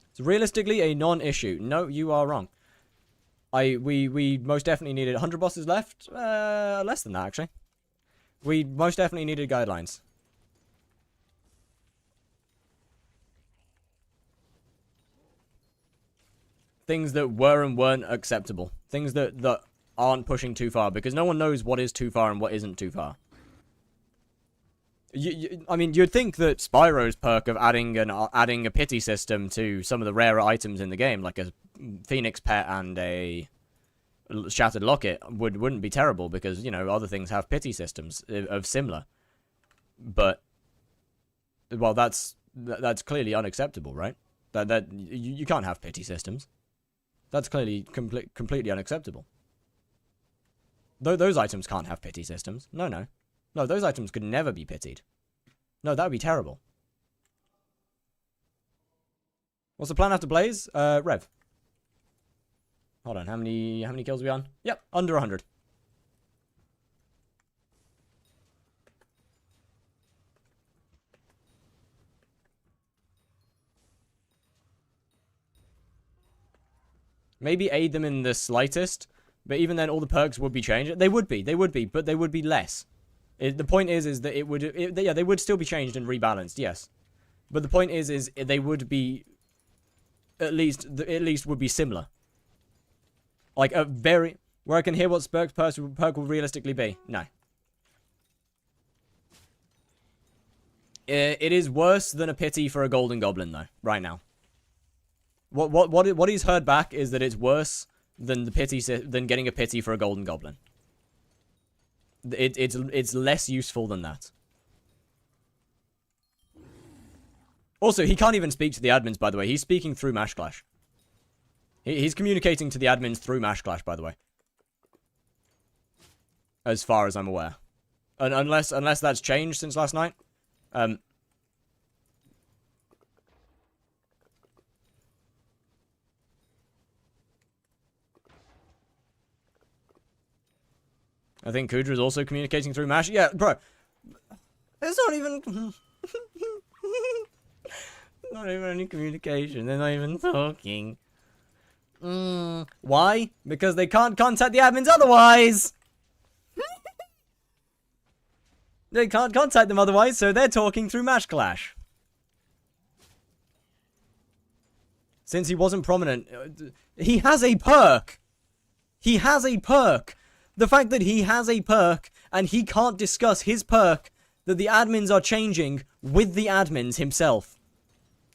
It's realistically a non-issue. No, you are wrong. We most definitely needed 100 bosses left. Less than that, actually. We most definitely needed guidelines. Things that were and weren't acceptable. Things that aren't pushing too far, because no one knows what is too far and what isn't too far. I mean, you'd think that Spyro's perk of adding a pity system to some of the rarer items in the game, like a Phoenix Pet and a Shattered Locket, wouldn't be terrible, because, you know, other things have pity systems of similar. But, well, that's clearly unacceptable, right? That you can't have pity systems. That's clearly completely unacceptable. Those items can't have pity systems. No, those items could never be pitied. No, that would be terrible. What's the plan after Blaze? Rev. Hold on, how many kills are we on? Yep, under 100. Maybe aid them in the slightest, but even then all the perks would be changed. They would be, but they would be less. The point is that yeah, they would still be changed and rebalanced, yes. But the point is they would be, at least would be similar. Like a very, where I can hear what Spurk's perk will realistically be. No. It is worse than a pity for a golden goblin though, right now. What he's heard back is that it's worse than than getting a pity for a golden goblin. It's less useful than that. Also, he can't even speak to the admins, by the way. He's speaking through Mashclash. He's communicating to the admins through Mashclash, by the way. As far as I'm aware. Unless that's changed since last night. I think Kudra's also communicating through Mash. Yeah, bro. It's not even... not even any communication. They're not even talking. Why? Because they can't contact the admins otherwise! They can't contact them otherwise, so they're talking through Mashclash. Since he wasn't prominent... he has a perk! He has a perk! The fact that he has a perk, and he can't discuss his perk that the admins are changing with the admins himself.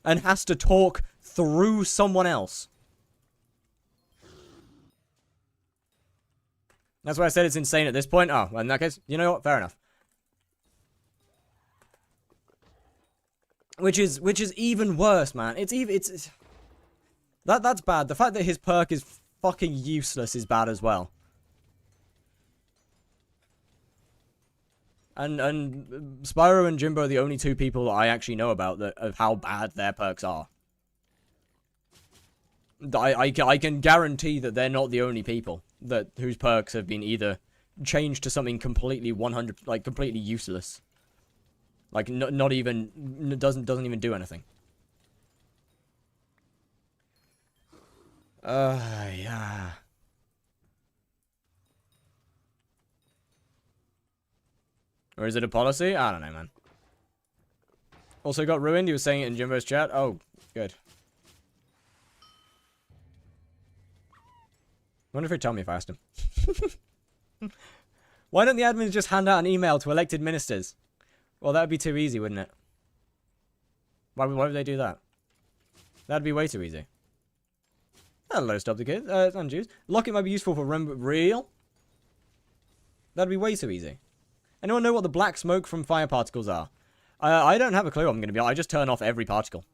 And has to talk through someone else. That's why I said it's insane at this point. Oh, well, in that case, you know what? Fair enough. Which is even worse, man. That's bad. The fact that his perk is fucking useless is bad as well. And Spyro and Jimbo are the only two people that I actually know about of how bad their perks are. I can guarantee that they're not the only people whose perks have been either changed to something completely completely useless. Like not even doesn't even do anything. Yeah. Or is it a policy? I don't know, man. Also got ruined. He was saying it in Jimbo's chat. Oh, good. Wonder if he'd tell me if I asked him. Why don't the admins just hand out an email to elected ministers? Well, that would be too easy, wouldn't it? Why would they do that? That'd be way too easy. Hello, Stop the Kid. And Jews. Locket might be useful for real. That'd be way too easy. Anyone know what the black smoke from fire particles are? I don't have a clue what I'm going to be. I just turn off every particle.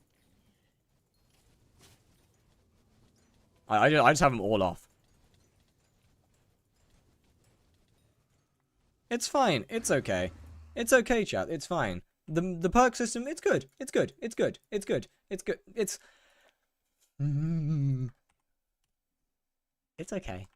I just have them all off. It's fine. It's okay. It's okay, chat. It's fine. The perk system, it's good. It's good. It's good. It's good. It's good. It's... It's okay.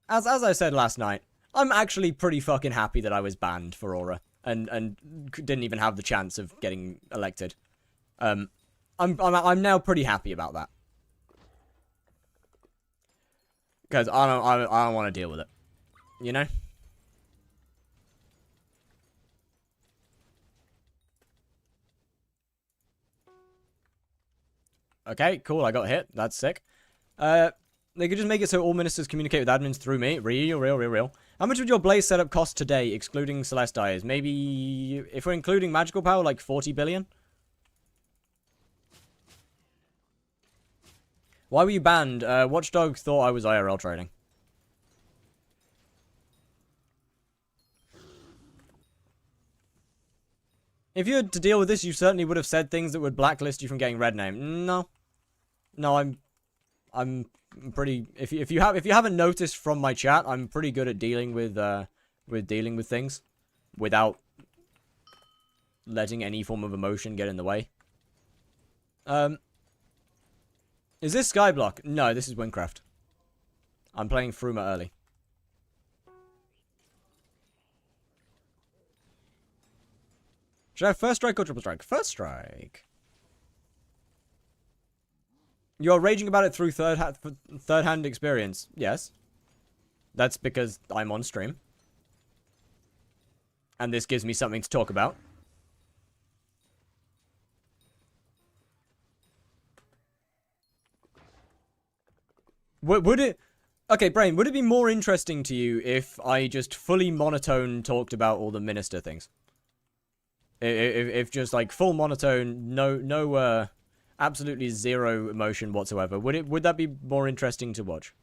As I said last night, I'm actually pretty fucking happy that I was banned for Aura and didn't even have the chance of getting elected. I'm now pretty happy about that. Because I don't want to deal with it. You know? Okay, cool, I got hit. That's sick. They could just make it so all ministers communicate with admins through me. Real. How much would your Blaze setup cost today, excluding Celestials? Maybe, if we're including magical power, like 40 billion? Why were you banned? Watchdog thought I was IRL trading. If you had to deal with this, you certainly would have said things that would blacklist you from getting red name. No, I'm pretty. If you haven't noticed from my chat, I'm pretty good at dealing with things without letting any form of emotion get in the way. Is this skyblock? No, this is Windcraft. I'm playing Fruma early. Should I have first strike or triple strike? First strike. You're raging about it through third-hand experience. Yes. That's because I'm on stream. And this gives me something to talk about. Would it... Okay, Brain, would it be more interesting to you if I just fully monotone talked about all the minister things? If just, like, full monotone, no, absolutely zero emotion whatsoever. Would that be more interesting to watch?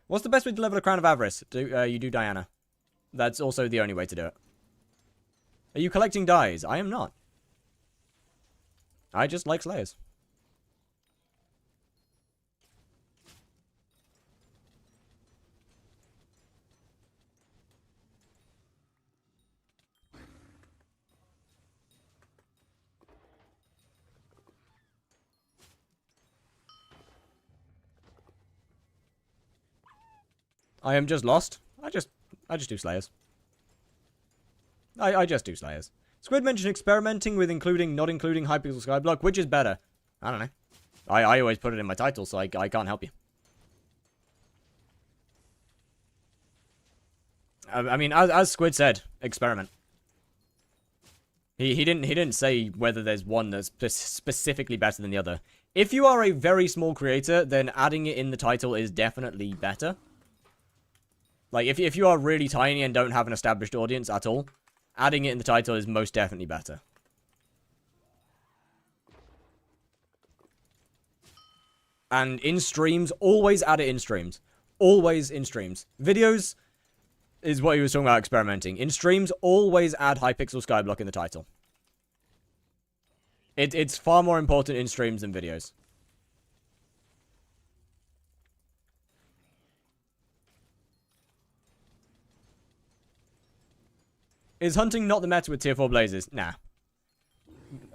What's the best way to level a Crown of Avarice? You do Diana. That's also the only way to do it. Are you collecting dies? I am not. I just like Slayers. I am just lost. I just do Slayers. I just do Slayers. Squid mentioned experimenting with not including hypixel skyblock. Which is better? I don't know. I always put it in my title, so I can't help you. I mean, as Squid said, experiment. He didn't say whether there's one that's specifically better than the other. If you are a very small creator, then adding it in the title is definitely better. Like, if you are really tiny and don't have an established audience at all, adding it in the title is most definitely better. And in streams, always add it in streams. Always in streams. Videos is what he was talking about experimenting. In streams, always add hypixel skyblock in the title. It's far more important in streams than videos. Is hunting not the meta with tier 4 blazes? Nah.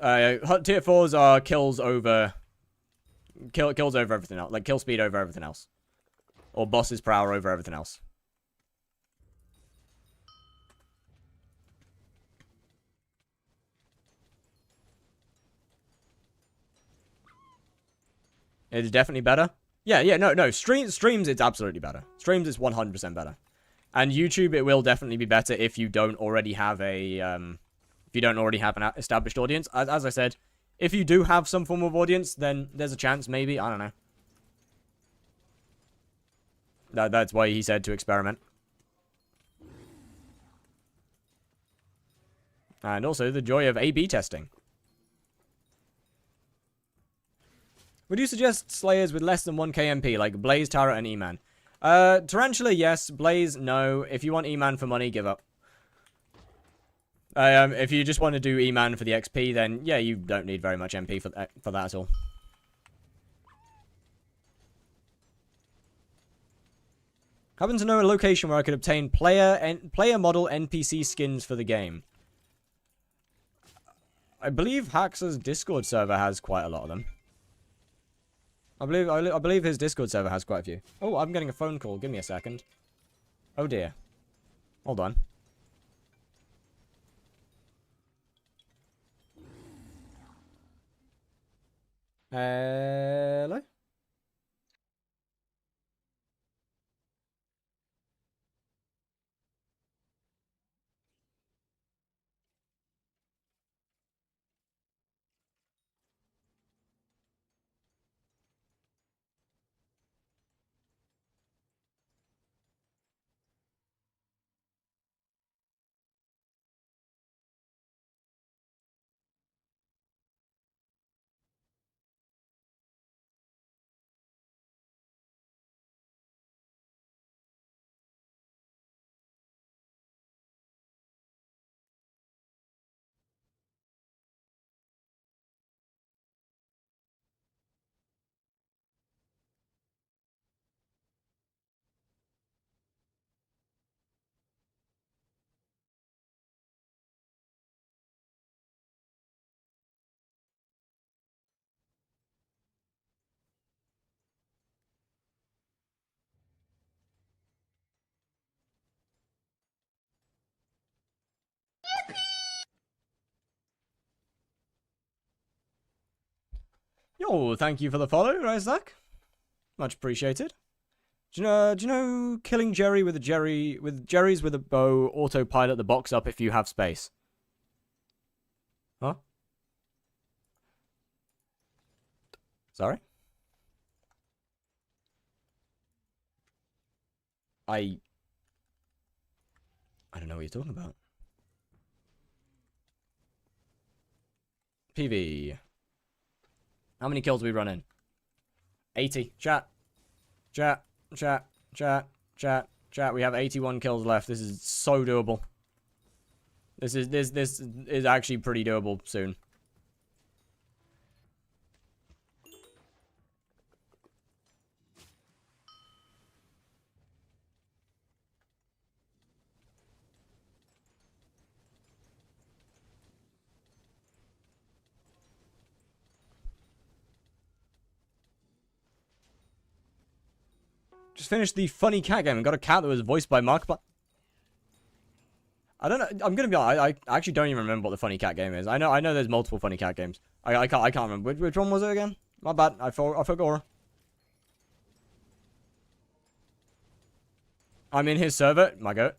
Tier 4s are kills over everything else. Like, kill speed over everything else. Or bosses per hour over everything else. It's definitely better. Yeah, no. Streams, it's absolutely better. Streams, it's 100% better. And YouTube, it will definitely be better if you don't already have an established audience. As I said, if you do have some form of audience, then there's a chance, maybe. I don't know. That's why he said to experiment. And also the joy of A/B testing. Would you suggest Slayers with less than 1k MP, like Blaze, Tara, and E-Man? Tarantula, yes. Blaze, no. If you want E-Man for money, give up. If you just want to do E-Man for the XP, then yeah, you don't need very much MP for that at all. Happen to know a location where I could obtain player model NPC skins for the game? I believe Hax's Discord server has quite a lot of them. I believe his Discord server has quite a few. Oh, I'm getting a phone call. Give me a second. Oh dear. Hold on. Hello? Yo, thank you for the follow, Isaac. Much appreciated. Do you know killing Jerry with Jerry's with a bow autopilot the box up if you have space? Huh? Sorry? I don't know what you're talking about. PV. How many kills are we running? 80. Chat. Chat. Chat. Chat. Chat. Chat. We have 81 kills left. This is so doable. This is actually pretty doable soon. Just finished the funny cat game and got a cat that was voiced by Mark. I don't know. I'm gonna be honest. I actually don't even remember what the funny cat game is. I know there's multiple funny cat games. I can't remember which one was it again. My bad. I forgot. I'm in his server. My goat.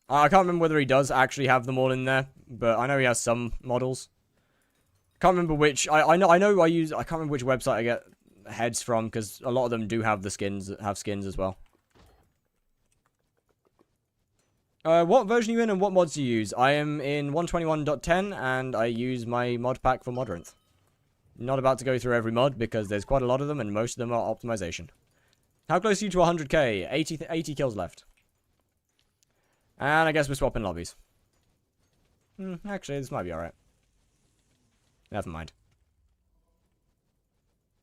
I can't remember whether he does actually have them all in there, but I know he has some models. Can't remember which. I know I use. I can't remember which website I get heads from because a lot of them do have the skins. Have skins as well. What version are you in and what mods do you use? I am in 121.10 and I use my mod pack for Modrinth. Not about to go through every mod because there's quite a lot of them and most of them are optimization. How close are you to 100k? 80 kills left. And I guess we're swapping lobbies. Actually, this might be alright. Never mind.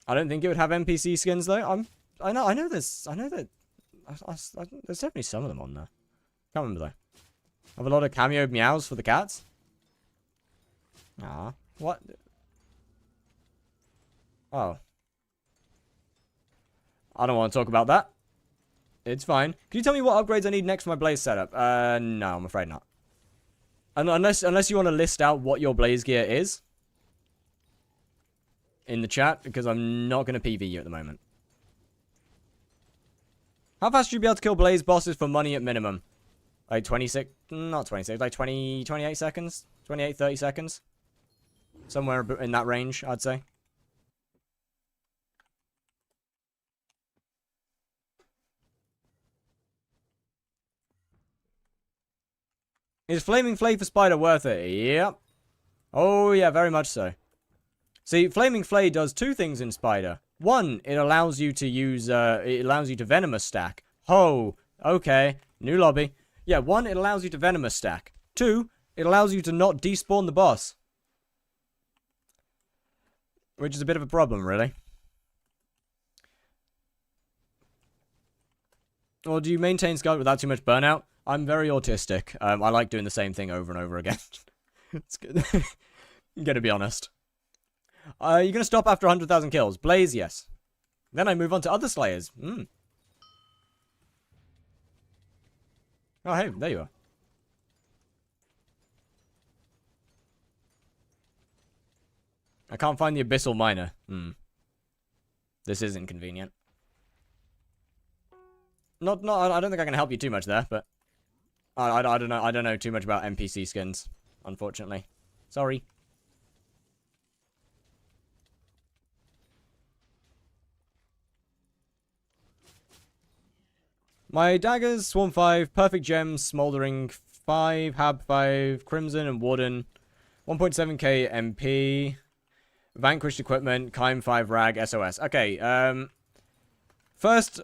I don't think it would have NPC skins though. I know there's definitely some of them on there. Can't remember though. Have a lot of cameo meows for the cats. Ah, what? Oh. I don't want to talk about that. It's fine. Can you tell me what upgrades I need next for my blaze setup? No, I'm afraid not. Unless you want to list out what your blaze gear is in the chat, because I'm not going to PV you at the moment. How fast should you be able to kill blaze bosses for money at minimum? Like 26, not 26, like 20, 28 seconds? 28, 30 seconds? Somewhere in that range, I'd say. Is Flaming Flay for Spider worth it? Yep. Oh, yeah, very much so. See, Flaming Flay does two things in Spider. One, it allows you to use, it allows you to Venomous stack. Oh, okay. New lobby. Yeah, one, it allows you to Venomous stack. Two, it allows you to not despawn the boss. Which is a bit of a problem, really. Or do you maintain Scarlet without too much burnout? I'm very autistic. I like doing the same thing over and over again. It's good. I'm gonna be honest. You're gonna stop after 100,000 kills. Blaze, yes. Then I move on to other Slayers. Oh, hey, there you are. I can't find the Abyssal Miner. This is inconvenient. I don't think I can help you too much there, but... I don't know. I don't know too much about NPC skins, unfortunately. Sorry. My daggers, Swarm 5, Perfect Gems, Smoldering 5, Hab 5, Crimson and Warden, 1.7k MP, Vanquished Equipment, Kime 5 Rag, SOS. Okay, first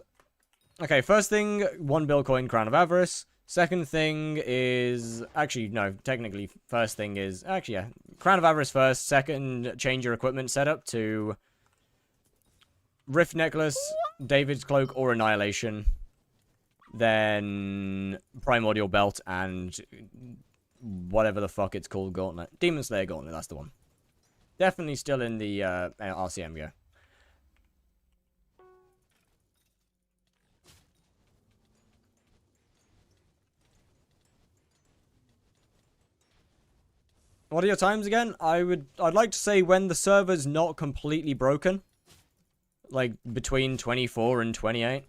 thing, 1 bill coin, Crown of Avarice. Second thing is, actually, no, technically, first thing is, actually, yeah, Crown of Avarice first. Second, change your equipment setup to Rift Necklace, David's Cloak, or Annihilation. Then Primordial Belt and whatever the fuck it's called, Gauntlet. Demon Slayer Gauntlet, that's the one. Definitely still in the RCM gear. What are your times again? I'd like to say when the server's not completely broken. Like between 24 and 28.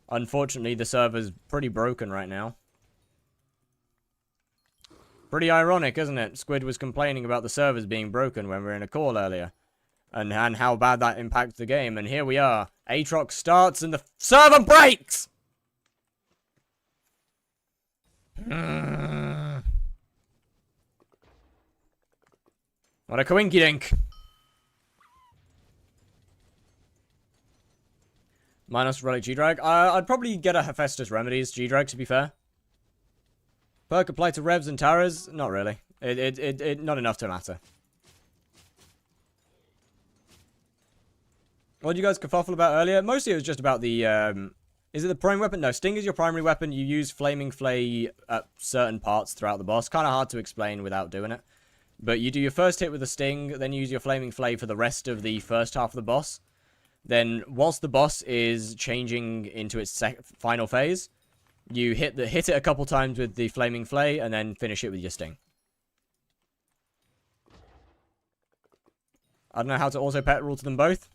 Unfortunately, the server's pretty broken right now. Pretty ironic, isn't it? Squid was complaining about the servers being broken when we were in a call earlier. And how bad that impacts the game. And here we are. Aatrox starts and the server breaks! What a coinky-dink. Minus Relic G-Drag. I'd probably get a Hephaestus Remedies G-Drag, to be fair. Perk apply to Revs and Taras? Not really. Not enough to matter. What did you guys kerfuffle about earlier? Mostly it was just about the, is it the prime weapon? No, Sting is your primary weapon. You use Flaming Flay at certain parts throughout the boss. Kind of hard to explain without doing it. But you do your first hit with the Sting, then you use your Flaming Flay for the rest of the first half of the boss. Then, whilst the boss is changing into its final phase, you hit it a couple times with the Flaming Flay, and then finish it with your Sting. I don't know how to auto-pet rule to them both.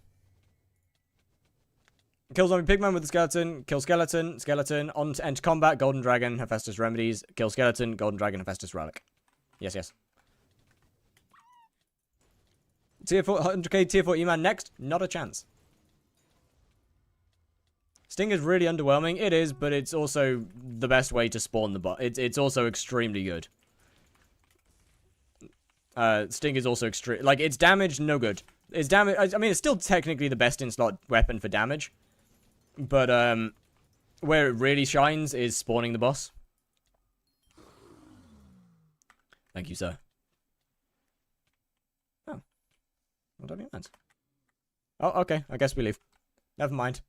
Kill Zombie Pigman with the Skeleton, kill Skeleton, Skeleton, on to enter combat, Golden Dragon, Hephaestus Remedies, kill Skeleton, Golden Dragon, Hephaestus Relic. Yes, yes. Tier 4, 100k Tier 4 E-Man next? Not a chance. Sting is really underwhelming. It is, but it's also the best way to spawn the bot. It's also extremely good. Sting is also extreme. Like, its damage, no good. Its damage, I mean, it's still technically the best in-slot weapon for damage. But, where it really shines is spawning the boss. Thank you, sir. Oh. What have you meant? Oh, okay. I guess we leave. Never mind.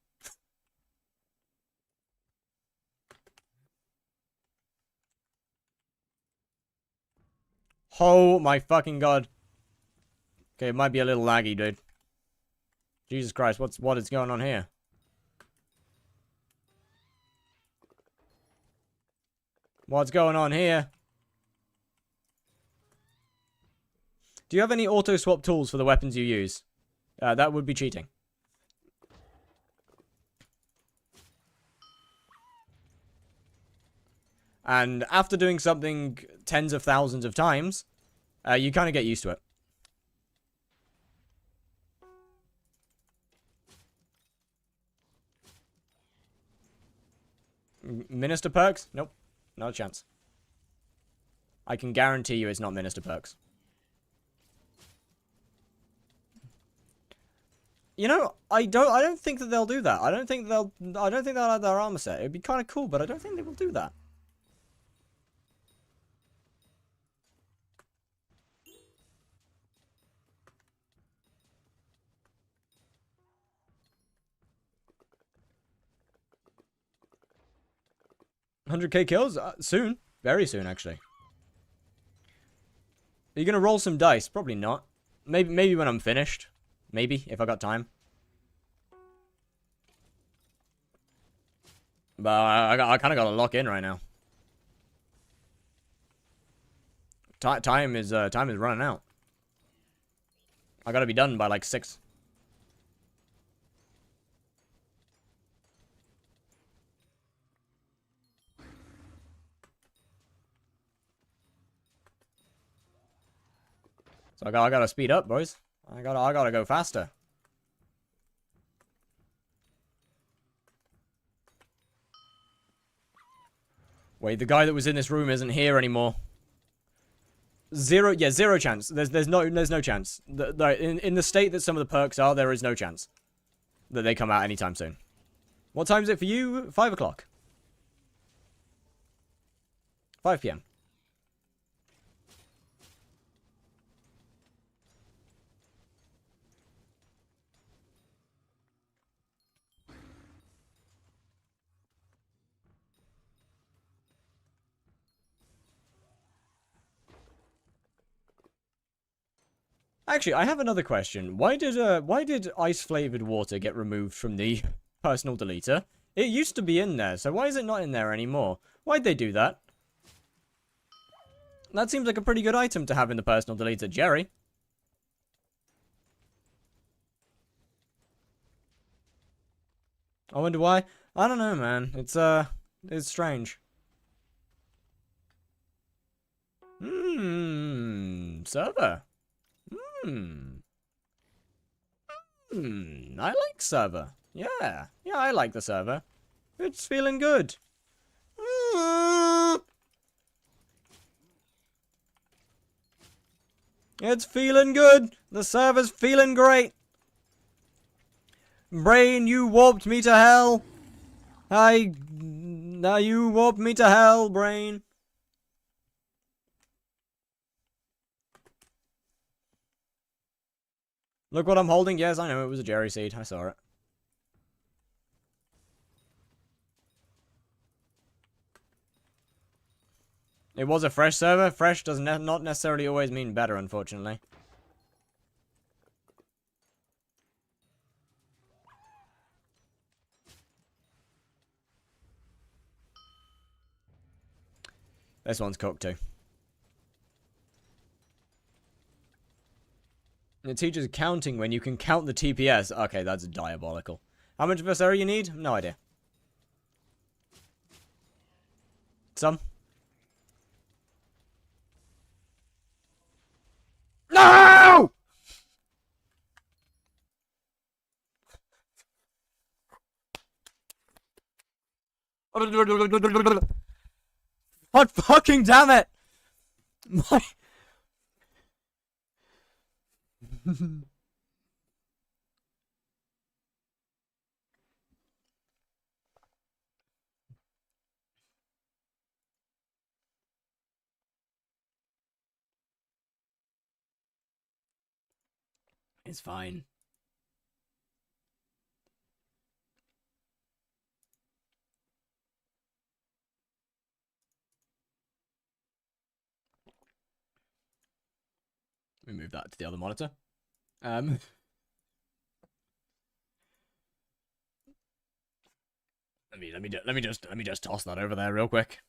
Oh my fucking god. Okay, it might be a little laggy, dude. Jesus Christ, what is going on here? What's going on here? Do you have any auto-swap tools for the weapons you use? That would be cheating. And after doing something tens of thousands of times, you kind of get used to it. Minister perks? Nope. Not a chance. I can guarantee you it's not Minister perks. You know, I don't think that they'll do that. I don't think they'll add their armor set. It'd be kind of cool, but I don't think they will do that. $100k kills? Soon. Very soon, actually. Are you going to roll some dice? Probably not. Maybe when I'm finished. Maybe, if I got time. But I kind of got to lock in right now. Time is running out. I gotta be done by like 6. So I gotta speed up, boys. I gotta go faster. Wait, the guy that was in this room isn't here anymore. Zero chance. There's no chance. In the state that some of the perks are, there is no chance that they come out anytime soon. What time is it for you? 5 o'clock. 5 p.m. Actually, I have another question. Why did ice-flavored water get removed from the personal deleter? It used to be in there, so why is it not in there anymore? Why'd they do that? That seems like a pretty good item to have in the personal deleter, Jerry. I wonder why. I don't know, man. It's strange. Server. I like server. Yeah, I like the server. It's feeling good. It's feeling good. The server's feeling great. Brain, you warped me to hell. Now you warped me to hell, Brain. Look what I'm holding. Yes, I know it was a Jerry seed. I saw it. It was a fresh server. Fresh does not necessarily always mean better, unfortunately. This one's cooked too. It teaches counting when you can count the TPS. Okay, that's diabolical. How much of a server you need? No idea. Some? No! God fucking damn it! My... It's fine. Let me move that to the other monitor. Let me just toss that over there real quick.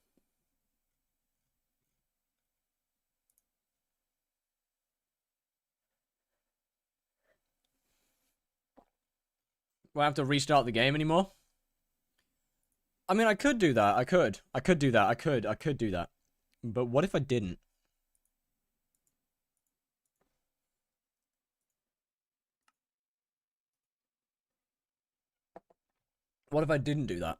Will I have to restart the game anymore? I mean, I could do that. I could do that. I could do that. But what if I didn't? What if I didn't do that?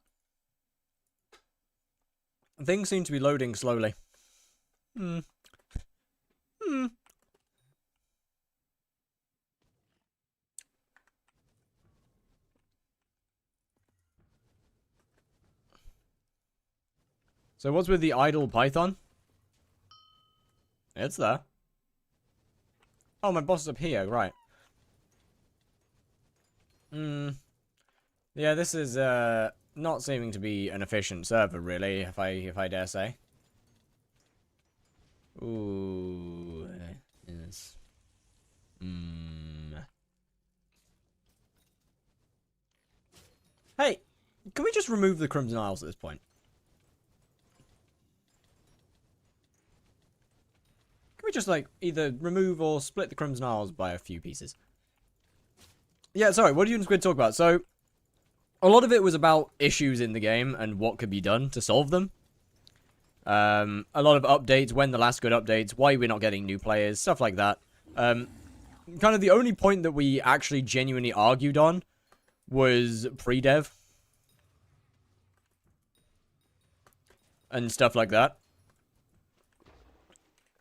Things seem to be loading slowly. So what's with the idle Python? It's there. Oh, my boss is up here, right. Yeah, this is not seeming to be an efficient server, really, if I dare say. Ooh, yes. Hey, can we just remove the Crimson Isles at this point? Can we just, like, either remove or split the Crimson Isles by a few pieces. Yeah, sorry, what did you and Squid talk about? So, a lot of it was about issues in the game and what could be done to solve them. A lot of updates, when the last good updates, why we're not getting new players, stuff like that. Kind of the only point that we actually genuinely argued on was pre-dev. And stuff like that.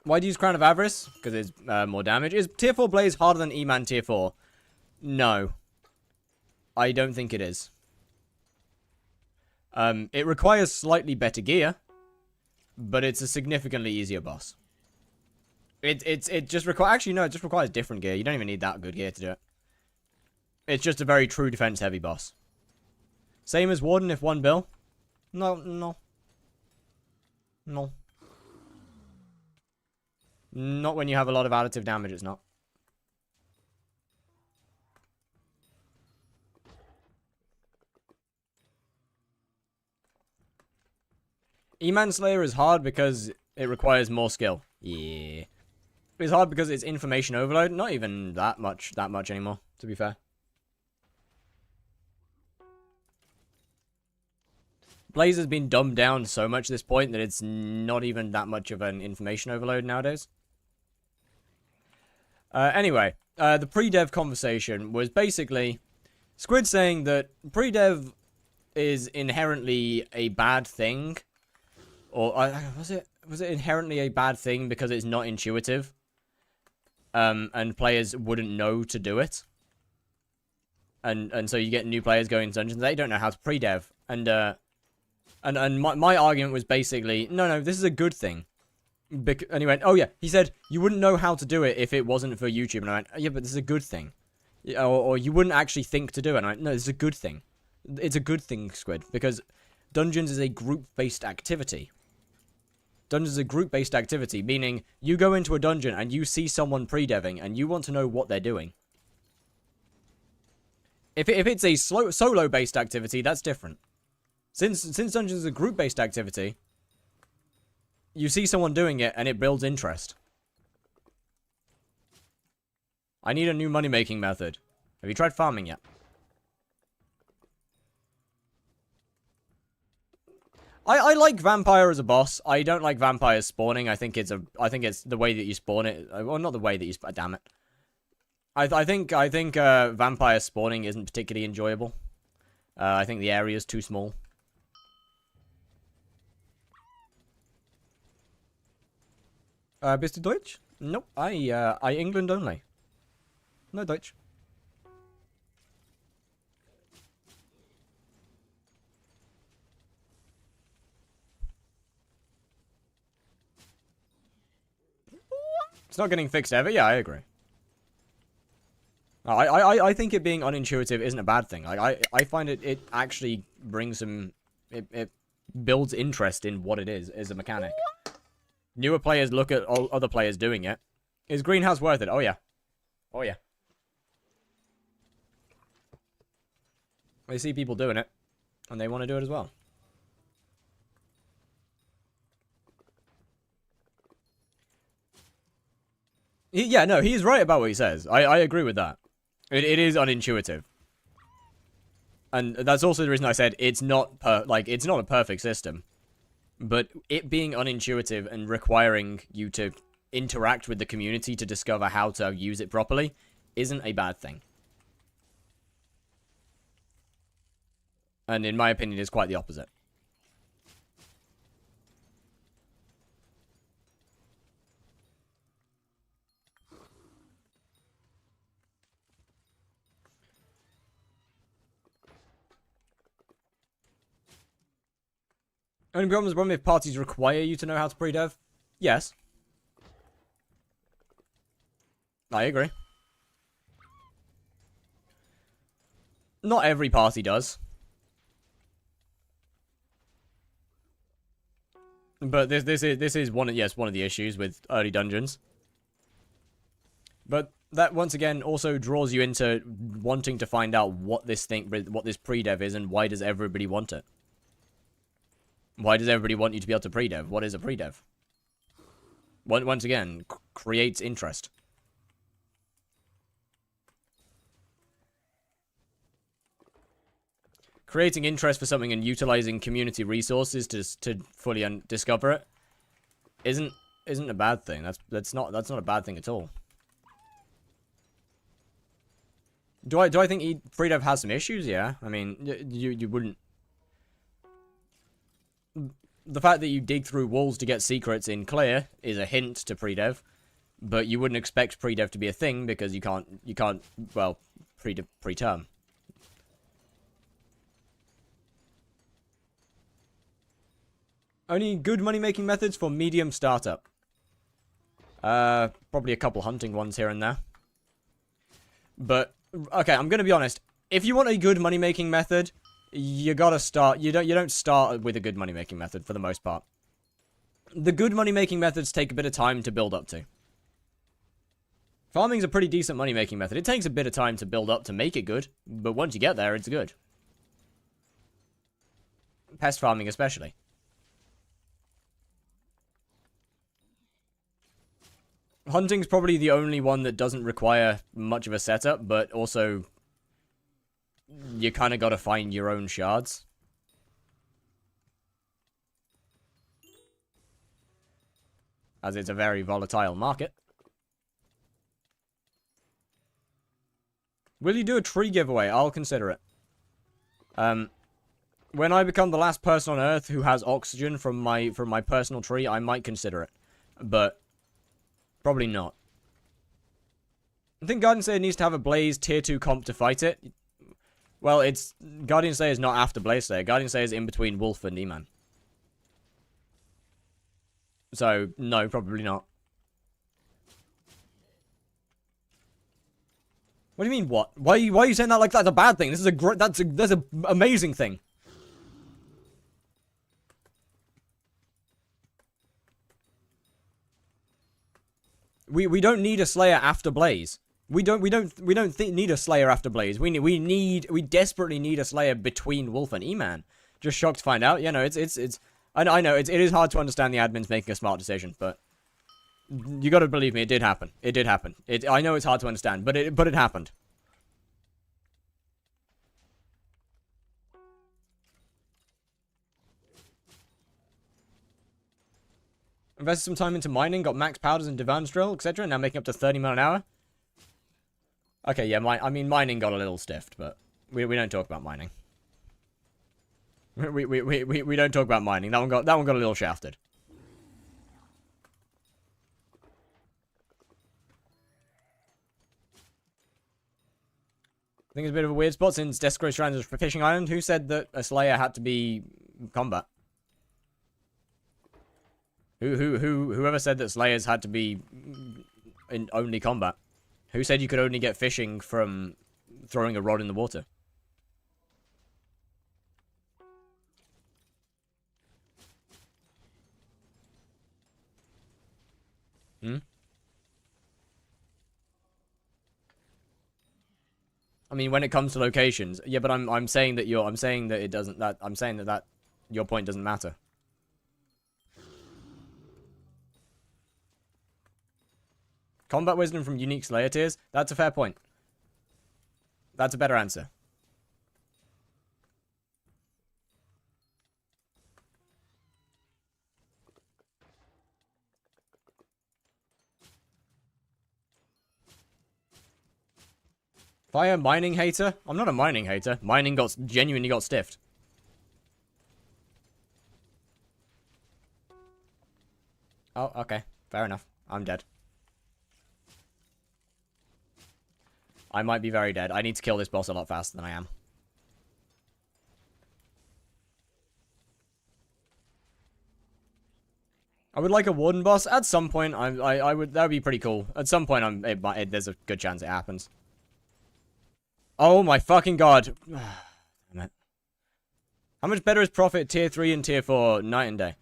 Why do you use Crown of Avarice? Because it's more damage. Is Tier 4 Blaze harder than E-Man Tier 4? No. I don't think it is. It requires slightly better gear, but it's a significantly easier boss. It just requires... Actually, no, it just requires different gear. You don't even need that good gear to do it. It's just a very true defense-heavy boss. Same as Warden if one bill? No. Not when you have a lot of additive damage, it's not. E-Man Slayer is hard because it requires more skill. Yeah. It's hard because it's information overload. Not even that much anymore, to be fair. Blaze has been dumbed down so much at this point that it's not even that much of an information overload nowadays. Anyway, the pre-dev conversation was basically Squid saying that pre-dev is inherently a bad thing. Or, was it inherently a bad thing because it's not intuitive? And players wouldn't know to do it. And so you get new players going into dungeons, they don't know how to pre-dev. And my argument was basically, no, this is a good thing. And he went, oh yeah, he said, you wouldn't know how to do it if it wasn't for YouTube. And I went, yeah, but this is a good thing. Or you wouldn't actually think to do it. And I went, no, this is a good thing. It's a good thing, Squid, because Dungeons is a group-based activity. Dungeons is a group-based activity, meaning you go into a dungeon and you see someone pre-deving and you want to know what they're doing. If it's a solo-based activity, that's different. Since Dungeons is a group-based activity, you see someone doing it and it builds interest. I need a new money-making method. Have you tried farming yet? I like vampire as a boss. I don't like vampires spawning. I think it's the way that you spawn it. Well, not the way that you spawn. Damn it. I think vampire spawning isn't particularly enjoyable. I think the area is too small. Bist du Deutsch? Nope. I England only. No Deutsch. It's not getting fixed ever? Yeah, I agree. I think it being unintuitive isn't a bad thing. Like, I find it actually brings some... It builds interest in what it is as a mechanic. Newer players look at all other players doing it. Is Greenhouse worth it? Oh, yeah. Oh, yeah. They see people doing it, and they want to do it as well. Yeah, no, he's right about what he says. I agree with that. It is unintuitive. And that's also the reason I said it's not it's not a perfect system. But it being unintuitive and requiring you to interact with the community to discover how to use it properly isn't a bad thing. And in my opinion, is quite the opposite. Only problem is if parties require you to know how to pre-dev. Yes. I agree. Not every party does. But this is one of the issues with early dungeons. But that once again also draws you into wanting to find out what this pre-dev is and why does everybody want it. Why does everybody want you to be able to pre-dev? What is a pre-dev? Once again, creates interest. Creating interest for something and utilizing community resources to fully discover it isn't a bad thing. That's not a bad thing at all. Do I think free dev has some issues? Yeah. I mean, you wouldn't. The fact that you dig through walls to get secrets in clear is a hint to pre-dev, but you wouldn't expect pre-dev to be a thing because you can't well pre-term. Only good money-making methods for medium startup. Probably a couple hunting ones here and there. But okay, I'm gonna be honest. If you want a good money-making method, you gotta start. You don't start with a good money-making method for the most part. The good money-making methods take a bit of time to build up to. Farming's a pretty decent money-making method. It takes a bit of time to build up to make it good, but once you get there, it's good. Pest farming especially. Hunting's probably the only one that doesn't require much of a setup, but also you kind of got to find your own shards. As it's a very volatile market. Will you do a tree giveaway? I'll consider it. When I become the last person on Earth who has oxygen from my personal tree, I might consider it. But probably not. I think Guardian Slayer needs to have a Blaze tier 2 comp to fight it. Well, it's... Guardian Slayer is not after Blaze Slayer. Guardian Slayer is in between Wolf and E-Man. So, no, probably not. What do you mean, what? Why are you saying that like that's a bad thing? This is a great... That's an amazing thing. We don't need a Slayer after Blaze. We don't need a Slayer after Blaze. We desperately need a Slayer between Wolf and E-Man. Just shocked to find out. You know, I know it is hard to understand the admins making a smart decision, but you got to believe me, it did happen. It did happen. I know it's hard to understand, but it happened. Invested some time into mining, got max powders and Divan's drill, etc. Now making up to 30 mil an hour. Okay, yeah, I mean mining got a little stiffed, but we don't talk about mining. We don't talk about mining. That one got a little shafted. I think it's a bit of a weird spot since Desecro Shrines is for Fishing Island. Who said that a Slayer had to be combat? Whoever said that Slayers had to be in only combat? Who said you could only get fishing from throwing a rod in the water? I mean, when it comes to locations, yeah, but I'm saying that that your point doesn't matter. Combat wisdom from unique Slayer tiers? That's a fair point. That's a better answer. Fire mining hater? I'm not a mining hater. Mining genuinely got stiffed. Oh, okay. Fair enough. I'm dead. I might be very dead. I need to kill this boss a lot faster than I am. I would like a warden boss at some point. I would. That would be pretty cool. At some point, there's a good chance it happens. Oh my fucking god! Damn it. How much better is Prophet tier 3 and tier 4 night and day?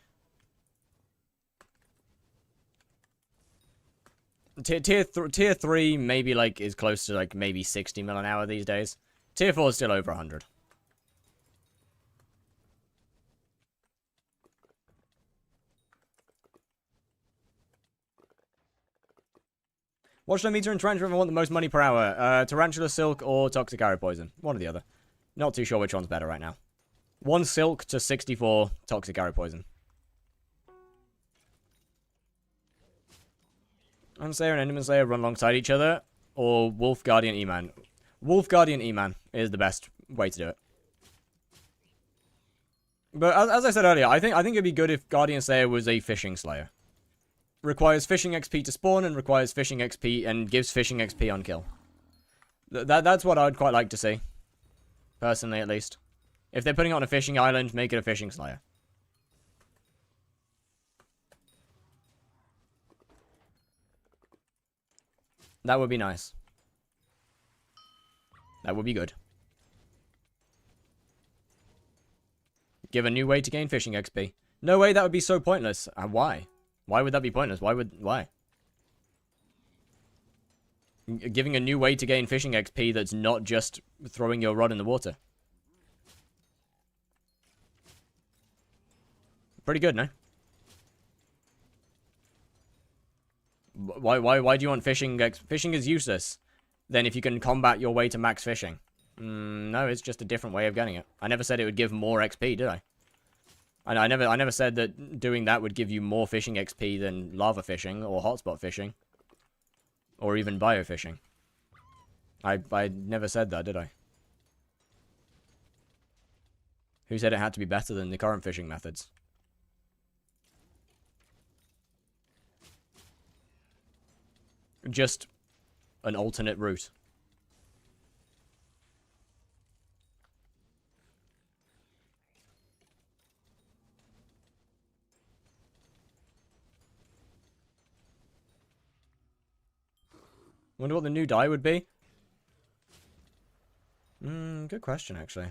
Tier 3 maybe like is close to like maybe 60 mil an hour these days. Tier 4 is still over 100. Watch the meter and tarantula if I want the most money per hour. Tarantula silk or toxic arrow poison. One or the other. Not too sure which one's better right now. 1 silk to 64 toxic arrow poison. End Slayer and Enderman Slayer run alongside each other, or Wolf Guardian E-Man. Wolf Guardian E-Man is the best way to do it. But as I said earlier, I think it'd be good if Guardian Slayer was a fishing Slayer. Requires fishing XP to spawn and requires fishing XP and gives fishing XP on kill. That's what I'd quite like to see. Personally, at least. If they're putting it on a fishing island, make it a fishing Slayer. That would be nice. That would be good. Give a new way to gain fishing XP. No way, that would be so pointless. Why? Why would that be pointless? Why? Giving a new way to gain fishing XP that's not just throwing your rod in the water. Pretty good, no? Why do you want fishing? Fishing is useless. Then if you can combat your way to max fishing. No, it's just a different way of getting it. I never said it would give more XP, did I? I never said that doing that would give you more fishing XP than lava fishing or hotspot fishing. Or even biofishing. I never said that, did I? Who said it had to be better than the current fishing methods? Just an alternate route. Wonder what the new dye would be? Good question, actually.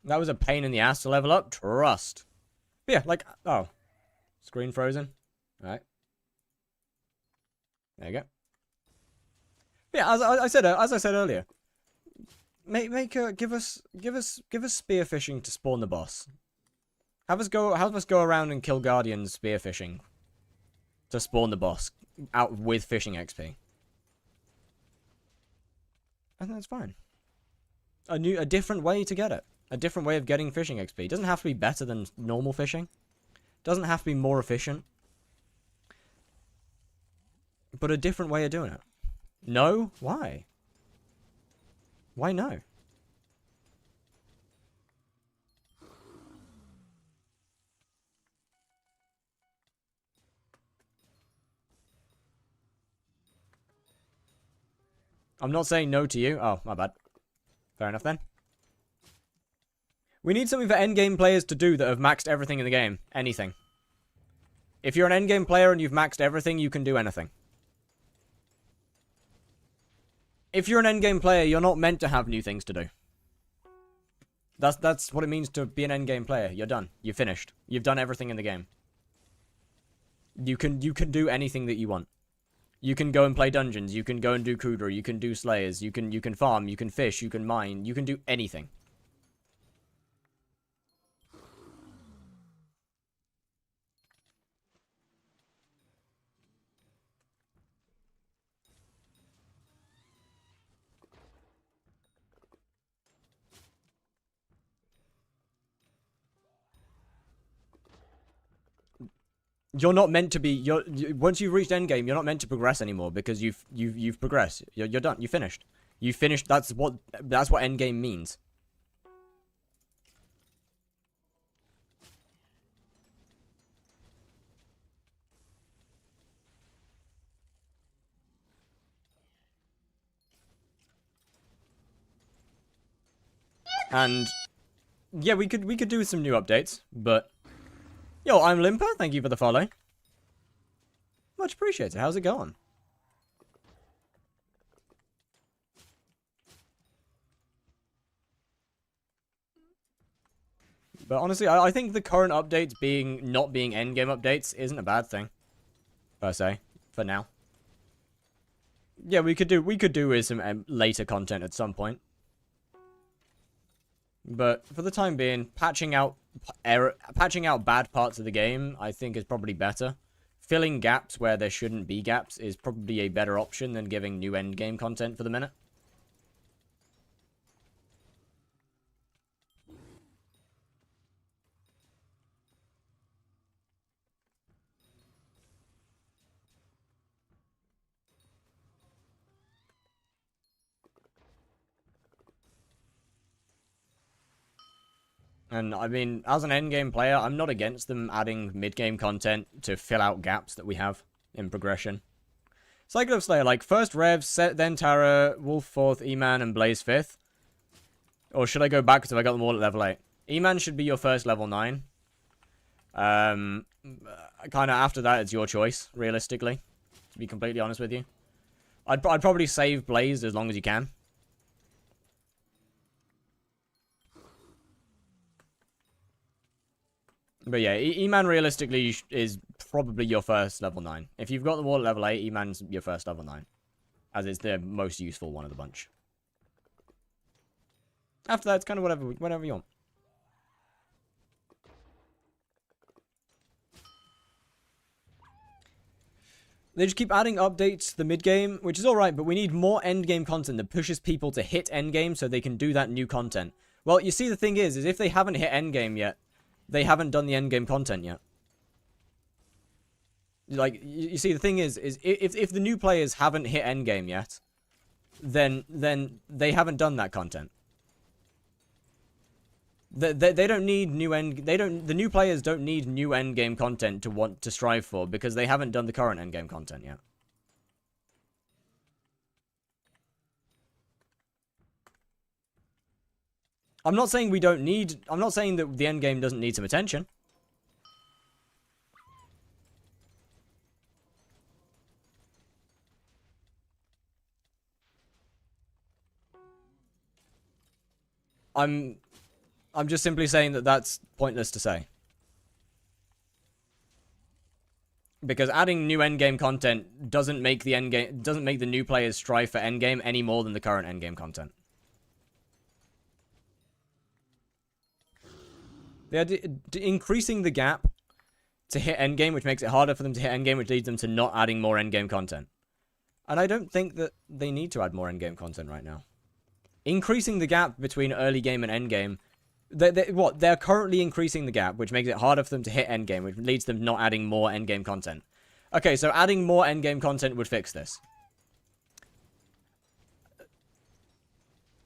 That was a pain in the ass to level up. Trust. But yeah, like, oh. Screen frozen. Alright. There you go. But yeah, as I said earlier, give us spearfishing to spawn the boss. Have us go around and kill guardians spearfishing to spawn the boss out with fishing XP. And that's fine. A different way to get it. A different way of getting fishing XP. It doesn't have to be better than normal fishing. Doesn't have to be more efficient. But a different way of doing it. No? Why? Why no? I'm not saying no to you. Oh, my bad. Fair enough then. We need something for endgame players to do that have maxed everything in the game. Anything. If you're an endgame player and you've maxed everything, you can do anything. If you're an endgame player, you're not meant to have new things to do. That's what it means to be an endgame player. You're done. You're finished. You've done everything in the game. You can do anything that you want. You can go and play dungeons. You can go and do Kudra. You can do Slayers. You can farm. You can fish. You can mine. You can do anything. You're not meant to be. Once you've reached endgame, you're not meant to progress anymore because you've progressed. You're done. You finished. You finished. That's what endgame means. And yeah, we could do some new updates, but. Yo, I'm Limper. Thank you for the follow. Much appreciated. How's it going? But honestly, I think the current updates not being endgame updates isn't a bad thing. Per se. For now. Yeah, we could do with some later content at some point. But for the time being, patching out patching out bad parts of the game, I think, is probably better. Filling gaps where there shouldn't be gaps is probably a better option than giving new endgame content for the minute. And, I mean, as an endgame player, I'm not against them adding mid-game content to fill out gaps that we have in progression. Cycle of Slayer, like, first Rev, then Tara, Wolf 4th, E-Man, and Blaze 5th. Or should I go back because I got them all at level 8? E-Man should be your first level 9. Kind of after that, it's your choice, realistically. To be completely honest with you. I'd probably save Blaze as long as you can. But yeah, E-Man realistically is probably your first level 9. If you've got them all at level 8, E-Man's your first level 9. As it's the most useful one of the bunch. After that, it's kind of whatever you want. They just keep adding updates to the mid-game, which is alright, but we need more endgame content that pushes people to hit endgame so they can do that new content. Well, you see, the thing is if they haven't hit endgame yet, they haven't done the endgame content yet. Like, you see, the thing is if the new players haven't hit endgame yet, then they haven't done that content. They don't need new the new players don't need new endgame content to want to strive for because they haven't done the current endgame content yet. I'm not saying we don't need... I'm not saying that the endgame doesn't need some attention. I'm just simply saying that that's pointless to say. Because adding new endgame content doesn't make the new players strive for endgame any more than the current endgame content. They're increasing the gap to hit endgame, which makes it harder for them to hit endgame, which leads them to not adding more endgame content. And I don't think that they need to add more endgame content right now. Increasing the gap between early game and endgame... They're currently increasing the gap, which makes it harder for them to hit endgame, which leads them not adding more endgame content. Okay, so adding more endgame content would fix this.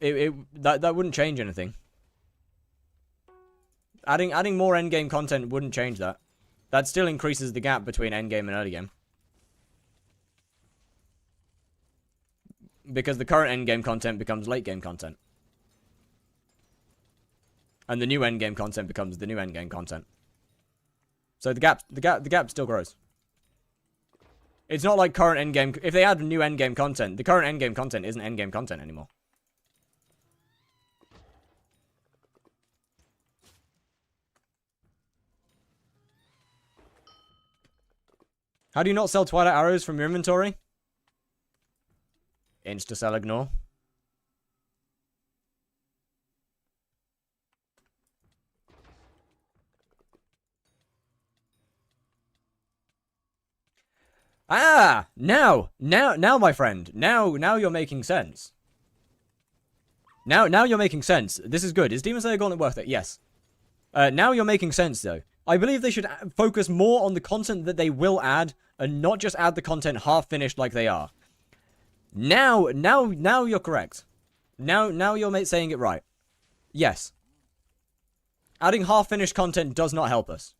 That wouldn't change anything. Adding more endgame content wouldn't change that. That still increases the gap between endgame and early game. Because the current endgame content becomes late game content. And the new endgame content becomes the new endgame content. So the gap still grows. It's not like current endgame... If they add new endgame content, the current endgame content isn't endgame content anymore. How do you not sell Twilight Arrows from your inventory? Insta-sell ignore. Ah! Now, my friend. Now you're making sense. Now you're making sense. This is good. Is Demon Slayer Gauntlet worth it? Yes. Now you're making sense, though. I believe they should focus more on the content that they will add, and not just add the content half-finished like they are. Now you're correct. Now you're saying it right. Yes. Adding half-finished content does not help us.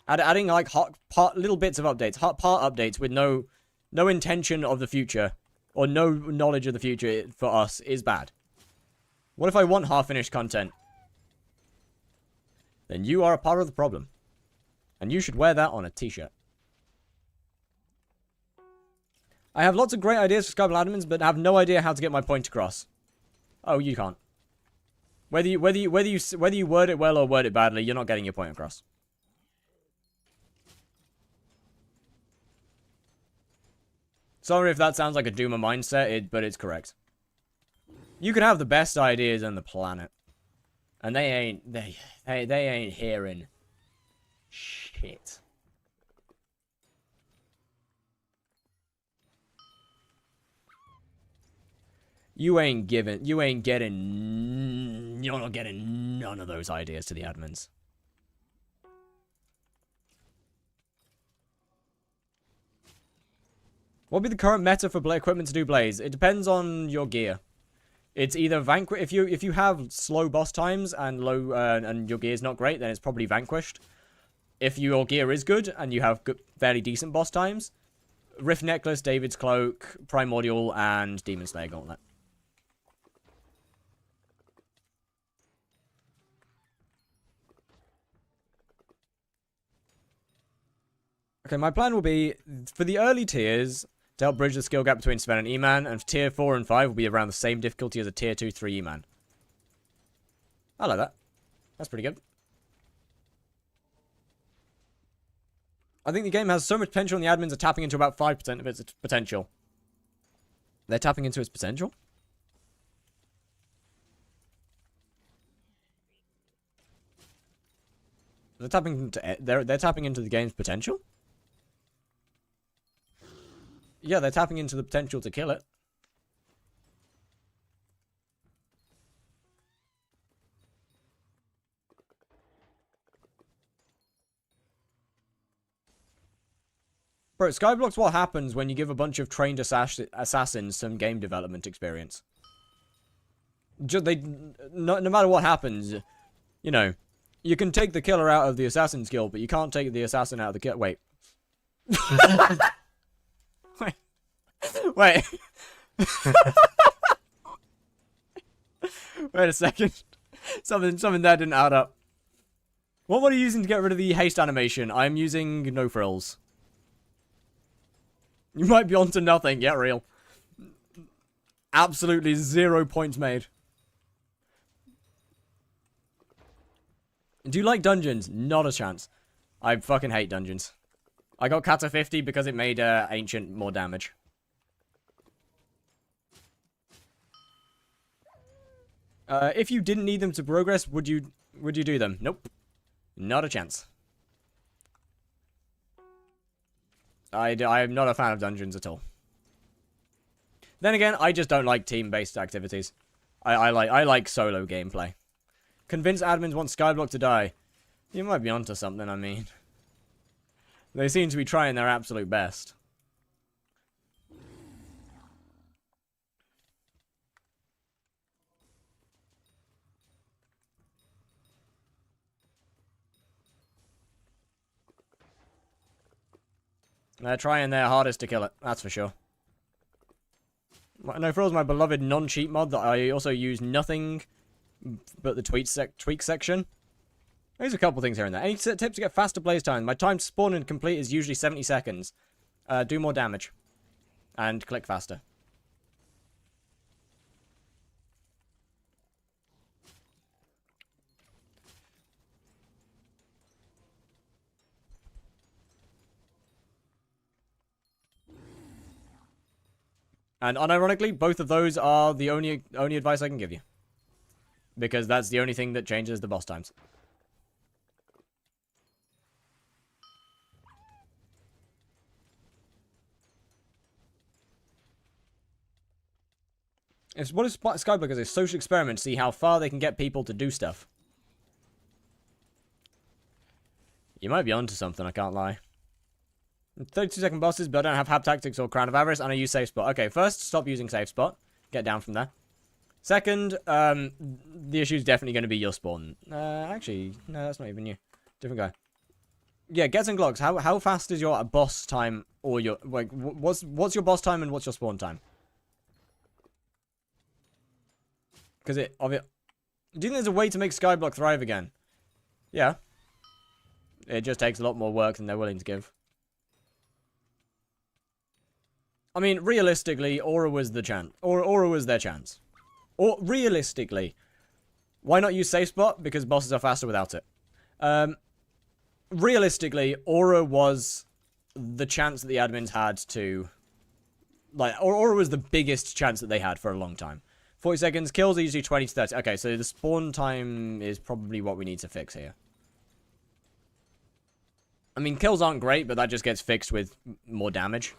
Adding like little bits of updates, part updates with no intention of the future or no knowledge of the future for us is bad. What if I want half-finished content? Then you are a part of the problem. And you should wear that on a t-shirt. I have lots of great ideas for Skyblock admins, but have no idea how to get my point across. Oh, you can't. Whether you word it well or word it badly, you're not getting your point across. Sorry if that sounds like a doomer mindset, but it's correct. You can have the best ideas on the planet, and they ain't hearing shit. You're not getting none of those ideas to the admins. What would be the current meta for equipment to do Blaze? It depends on your gear. It's either Vanquish. If you have slow boss times and low and your gear's not great, then it's probably Vanquished. If your gear is good and you have fairly decent boss times, Rift Necklace, David's Cloak, Primordial, and Demon Slayer Gauntlet. Okay, my plan will be for the early tiers to help bridge the skill gap between Sven and E-Man, and tier 4 and 5 will be around the same difficulty as a tier 2, 3 E-Man. I like that. That's pretty good. I think the game has so much potential and the admins are tapping into about 5% of its potential. They're tapping into its potential? They're tapping into the game's potential? Yeah, they're tapping into the potential to kill it. Bro, skyblock's what happens when you give a bunch of trained assassins some game development experience. No matter what happens, you know, you can take the killer out of the assassin skill, but you can't take the assassin out of the kill. Wait. Wait. Wait a second. Something there didn't add up. What are you using to get rid of the haste animation? I'm using no frills. You might be onto nothing. Yeah, real. Absolutely 0 points made. Do you like dungeons? Not a chance. I fucking hate dungeons. I got Kata 50 because it made Ancient more damage. If you didn't need them to progress, would you do them? Nope. Not a chance. I'm not a fan of dungeons at all. Then again, I just don't like team-based activities. I like solo gameplay. Convince admins want Skyblock to die. You might be onto something, I mean. They seem to be trying their absolute best. They're trying their hardest to kill it, that's for sure. No Frills, my beloved non-cheat mod that I also use nothing but the tweak section. There's a couple things here and there. Any tips to get faster blaze time? My time to spawn and complete is usually 70 seconds. Do more damage. And click faster. And unironically, both of those are the only advice I can give you. Because that's the only thing that changes the boss times. What is Skyblock as a social experiment to see how far they can get people to do stuff. You might be onto something, I can't lie. 32-second bosses, but I don't have Hab Tactics or Crown of Avarice, and I use Safe Spot. Okay, first, stop using Safe Spot. Get down from there. Second, the issue is definitely going to be your spawn. Actually, no, that's not even you. Different guy. Yeah, get some Glocks. How fast is your boss time, or your... Like, what's your boss time and what's your spawn time? Because do you think there's a way to make Skyblock thrive again? Yeah. It just takes a lot more work than they're willing to give. I mean, realistically, Aura was the chance. Aura was their chance. Or, realistically, why not use Safe Spot? Because bosses are faster without it. Realistically, Aura was the chance that the admins had to Like, or it was the biggest chance that they had for a long time. 40 seconds, kills are usually 20 to 30. Okay, so the spawn time is probably what we need to fix here. I mean, kills aren't great, but that just gets fixed with more damage.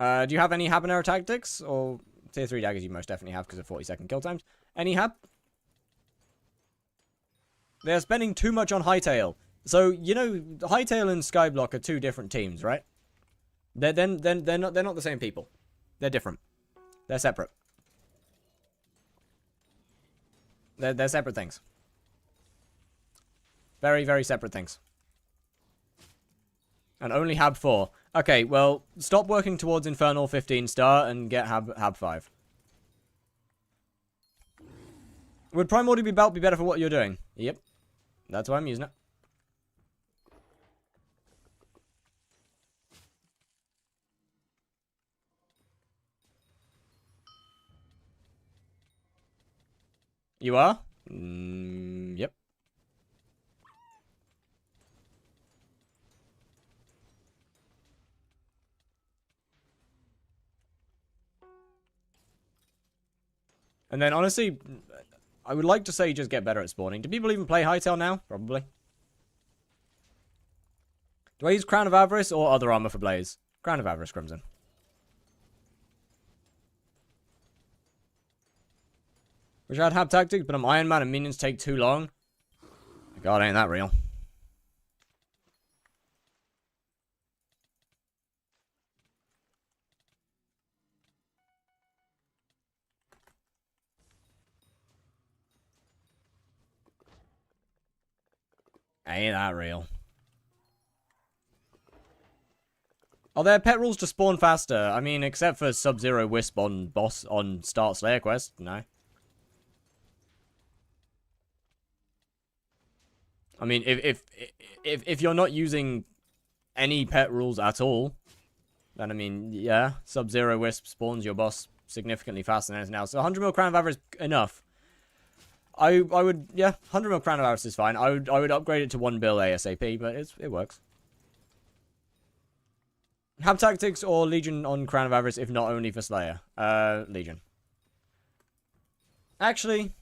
Do you have any habanero tactics? Or tier 3 daggers you most definitely have because of 40-second kill times. Any hab? They're spending too much on hightail. So, you know, hightail and skyblock are two different teams, right? They're not the same people. They're different. They're separate. They're separate things. Very, very separate things. And only Hab 4. Okay, well, stop working towards Infernal 15 star and get Hab 5. Would Primordial Belt be better for what you're doing? Yep. That's why I'm using it. You are? Yep. And then, honestly, I would like to say just get better at spawning. Do people even play Hightail now? Probably. Do I use Crown of Avarice or other armor for Blaze? Crown of Avarice, Crimson. Wish I had Hab Tactics, but I'm Iron Man and minions take too long. God, ain't that real. Ain't that real. Are there pet rules to spawn faster? I mean, except for Sub-Zero Wisp on boss on Start Slayer quest, no. I mean, if you're not using any pet rules at all, then I mean, yeah, Sub-Zero Wisp spawns your boss significantly faster than anything else. So 100 mil Crown of Avarice is enough. I would, yeah, 100 mil Crown of Avarice is fine. I would upgrade it to 1 bill ASAP, but it works. Hab Tactics or Legion on Crown of Avarice, if not only for Slayer? Legion. Actually,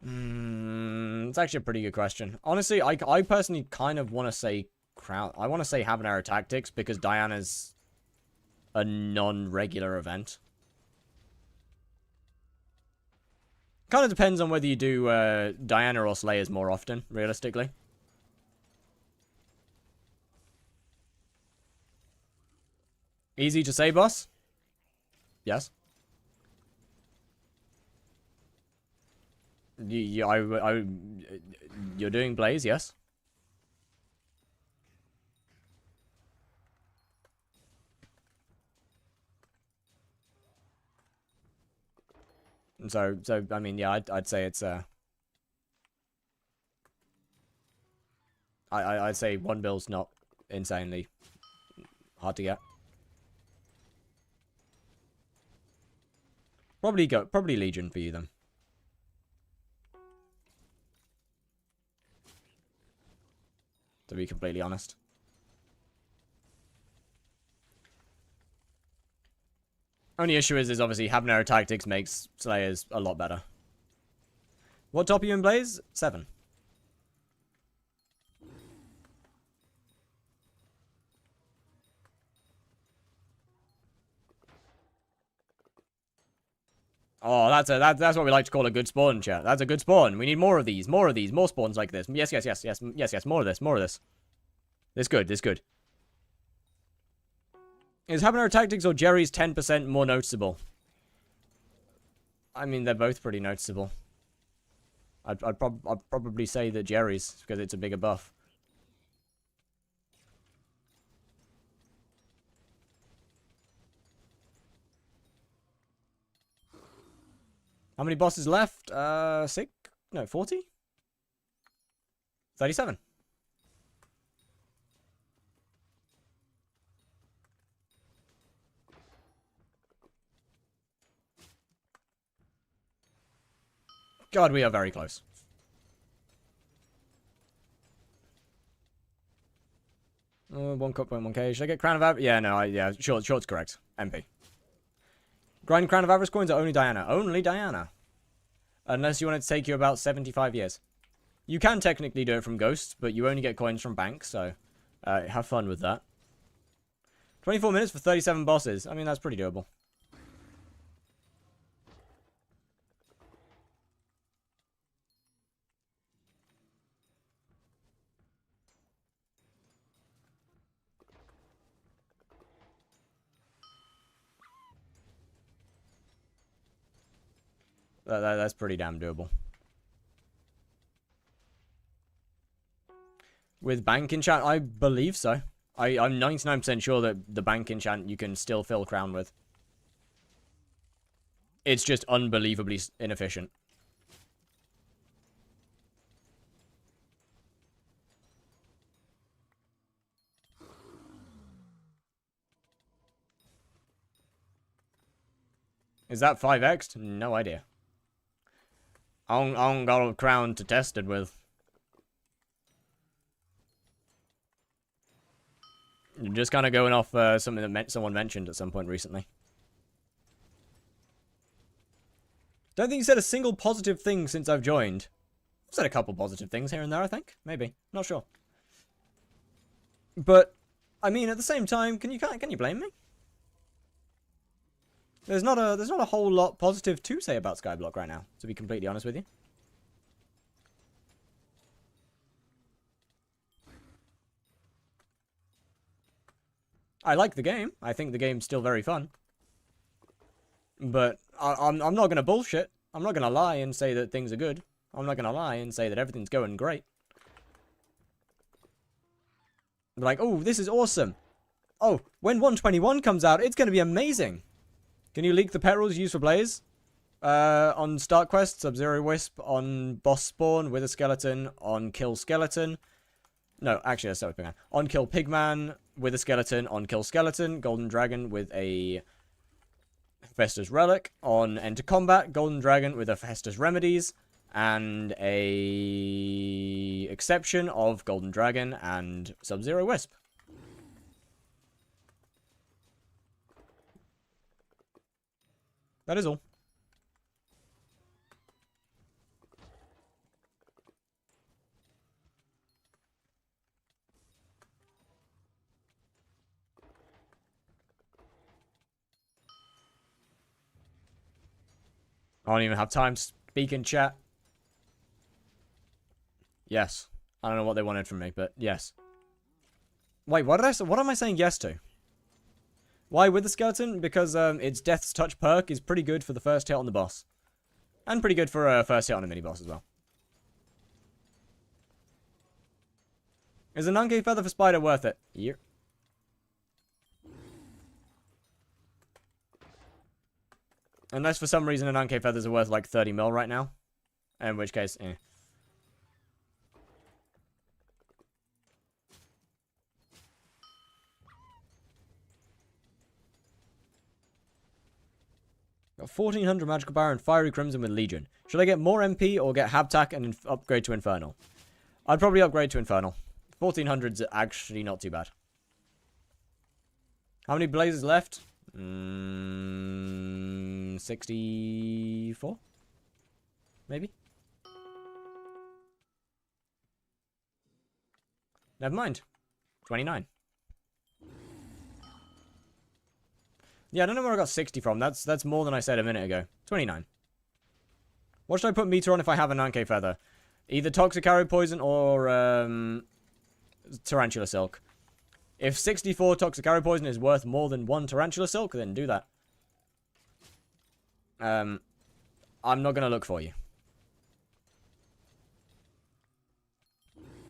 it's actually a pretty good question. Honestly, I personally kind of want to say Crown. I want to say Habanero Tactics because Diana's a non-regular event. Kind of depends on whether you do Diana or Slayers more often, realistically. Easy to say, boss? Yes. You're doing Blaze, yes? And so I mean, yeah, I'd say it's I'd say 1 bill's not insanely hard to get. Probably Legion for you then. To be completely honest. Only issue is obviously Habanero Tactics makes Slayers a lot better. What top are you in Blaze? 7. Oh, that's what we like to call a good spawn, chat. That's a good spawn. We need more of these, more spawns like this. Yes, more of this. This good. Is Habanero Tactics or Jerry's 10% more noticeable? I mean, they're both pretty noticeable. I'd probably say that Jerry's, because it's a bigger buff. How many bosses left? 6? No, 40? 37. God, we are very close. 1.1k. Should I get Crown of Avarice? Yeah, no, yeah, short's correct. MP. Grind Crown of Avarice coins are only Diana. Only Diana. Unless you want it to take you about 75 years. You can technically do it from Ghosts, but you only get coins from banks, so have fun with that. 24 minutes for 37 bosses. I mean, that's pretty doable. That's pretty damn doable. With bank enchant, I believe so. I'm 99% sure that the bank enchant you can still fill crown with. It's just unbelievably inefficient. Is that 5x'd? No idea. I don't got a crown to test it with. I'm just kind of going off something that someone mentioned at some point recently. Don't think you said a single positive thing since I've joined. I've said a couple positive things here and there, I think. Maybe. Not sure. But, I mean, at the same time, can you blame me? There's not a whole lot positive to say about Skyblock right now, to be completely honest with you. I like the game. I think the game's still very fun. But I'm not going to bullshit. I'm not going to lie and say that things are good. I'm not going to lie and say that everything's going great. But like, oh, this is awesome. Oh, when 121 comes out, it's going to be amazing. Can you leak the pet rules used for Blaze? On start quest, Sub-Zero Wisp. On boss spawn with a skeleton. On kill skeleton. No, actually, that's not Pigman. On kill Pigman with a skeleton. On kill skeleton. Golden Dragon with a Festus Relic. On enter combat, Golden Dragon with a Festus Remedies. And a exception of Golden Dragon and Sub-Zero Wisp. That is all. I don't even have time to speak in chat. Yes. I don't know what they wanted from me, but yes. Wait, what am I saying yes to? Why with the skeleton? Because its Death's Touch perk is pretty good for the first hit on the boss. And pretty good for a first hit on a mini-boss as well. Is a Nunke Feather for Spider worth it? Yep. Unless for some reason a Nunke Feathers are worth like 30 mil right now. In which case, eh. Got 1400 Magical Power and Fiery Crimson with Legion. Should I get more MP or get Habtack and upgrade to Infernal? I'd probably upgrade to Infernal. 1400's actually not too bad. How many blazes left? 64? Maybe? Never mind. 29. Yeah, I don't know where I got 60 from. That's more than I said a minute ago. 29. What should I put meter on if I have a Nunke Feather? Either Toxic Arrow Poison or Tarantula Silk. If 64 Toxic Arrow Poison is worth more than 1 Tarantula Silk, then do that. I'm not going to look for you.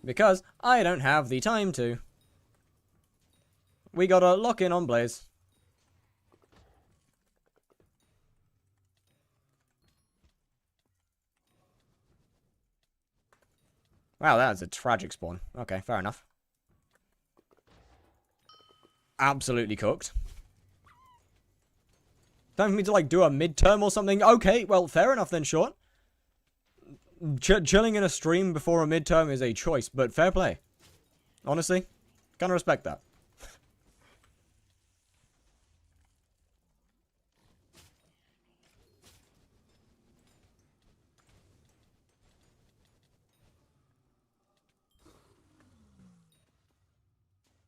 Because I don't have the time to. We gotta lock in on Blaze. Wow, that's a tragic spawn. Okay, fair enough. Absolutely cooked. Time for me to, like, do a midterm or something? Okay, well, fair enough then, Short. Chilling in a stream before a midterm is a choice, but fair play. Honestly, kinda respect that.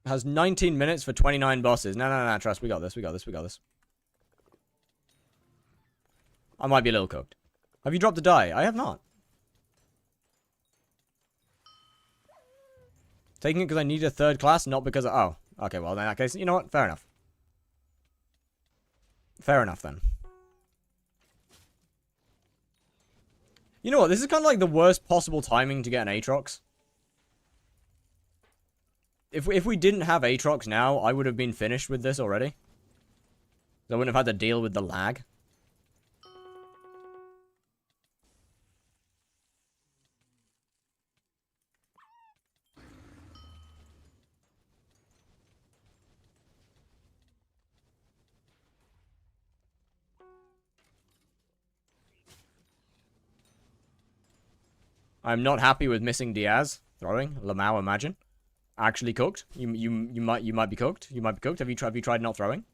Has 19 minutes for 29 bosses. No, trust. We got this. I might be a little cooked. Have you dropped a die? I have not. Taking it because I need a third class, not because of... Oh. Okay, well, in that case, you know what? Fair enough. Fair enough, then. You know what? This is kind of like the worst possible timing to get an Aatrox. If we didn't have Aatrox now, I would have been finished with this already. I wouldn't have had to deal with the lag. I'm not happy with missing Diaz throwing. Lamau, imagine. Actually cooked. You might be cooked. You might be cooked. Have you tried not throwing?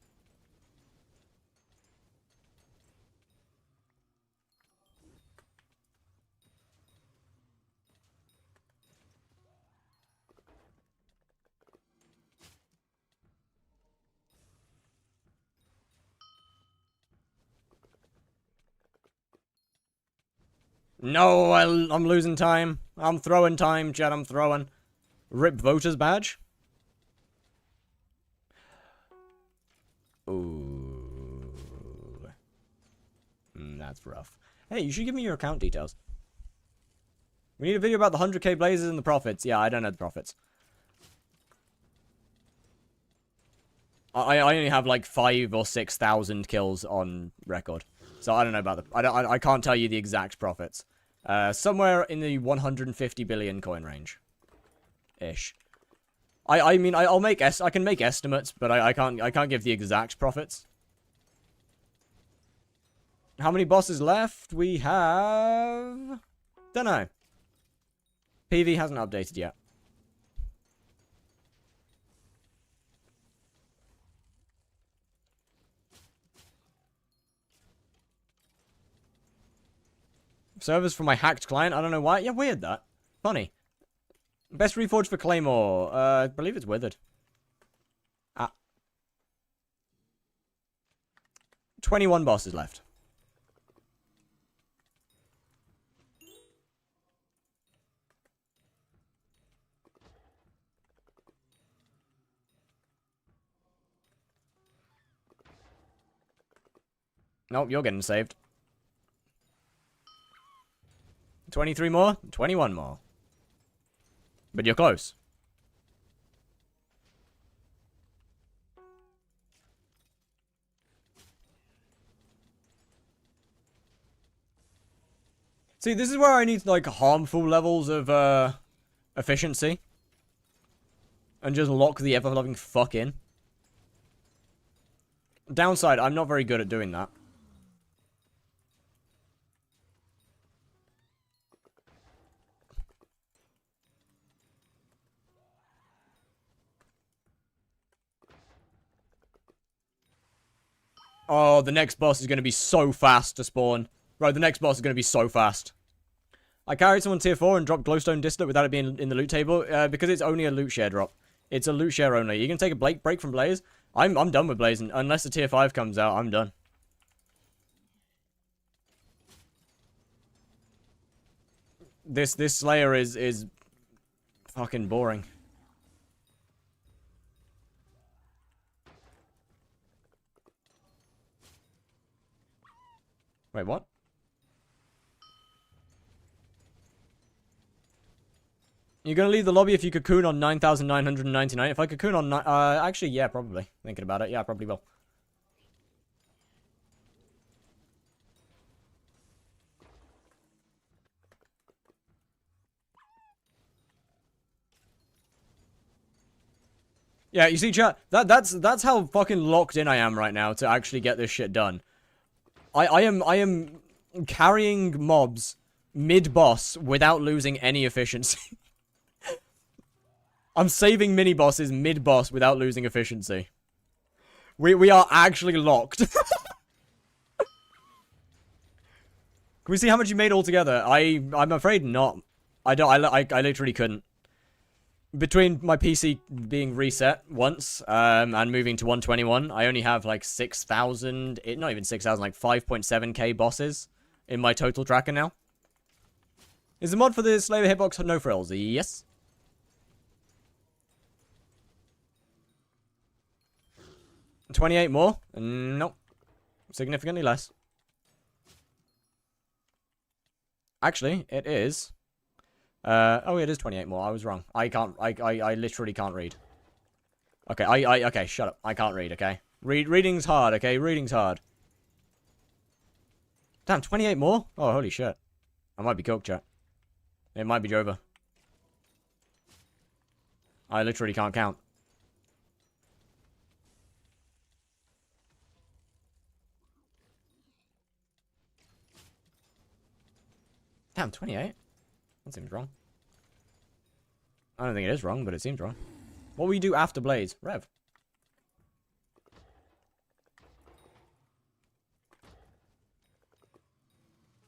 No, I'm losing time. I'm throwing time, chat. I'm throwing. Rip voters badge. Ooh. That's rough. Hey, you should give me your account details. We need a video about the 100k blazes and the profits. Yeah, I don't know the profits. I only have like 5,000 or 6,000 kills on record. So I don't know about the... I can't tell you the exact profits. Somewhere in the 150 billion coin range. Ish. I mean, I can make estimates, but I can't give the exact profits. How many bosses left? We have... Dunno. PV hasn't updated yet. Servers for my hacked client. I don't know why. Yeah, weird that. Funny. Best reforge for Claymore. I believe it's withered. 21 bosses left. Nope, you're getting saved. 23 more, 21 more. But you're close. See, this is where I need, like, harmful levels of, efficiency. And just lock the ever-loving fuck in. Downside, I'm not very good at doing that. Oh, the next boss is going to be so fast to spawn. Right, the next boss is going to be so fast. I carried someone tier 4 and dropped glowstone distillate without it being in the loot table because it's only a loot share drop. It's a loot share only. You can take a break from Blaze. I'm done with Blaze, and unless the tier 5 comes out, I'm done. This Slayer is fucking boring. Wait, what? You're gonna leave the lobby if you cocoon on 9,999? If I cocoon on... actually, yeah, probably. Thinking about it, yeah, I probably will. Yeah, you see, chat, that's how fucking locked in I am right now to actually get this shit done. I am carrying mobs mid-boss without losing any efficiency. I'm saving mini-bosses mid-boss without losing efficiency. We are actually locked. Can we see how much you made altogether? I'm afraid not. I literally couldn't. between my PC being reset once, and moving to 121, I only have like 6,000, not even 6,000, like 5.7k bosses in my total tracker now. Is the mod for the Slayer hitbox no frills? Yes. $28 more? Nope. Significantly less. Actually, it is. Oh, it is 28 more. I was wrong. I literally can't read. Okay, okay, shut up. I can't read, okay? Reading's hard, okay? Reading's hard. Damn, 28 more? Oh, holy shit. I might be cooked, chat. It might be Jova. I literally can't count. Damn, 28? That seems wrong. I don't think it is wrong, but it seems wrong. What will you do after Blaze? Rev.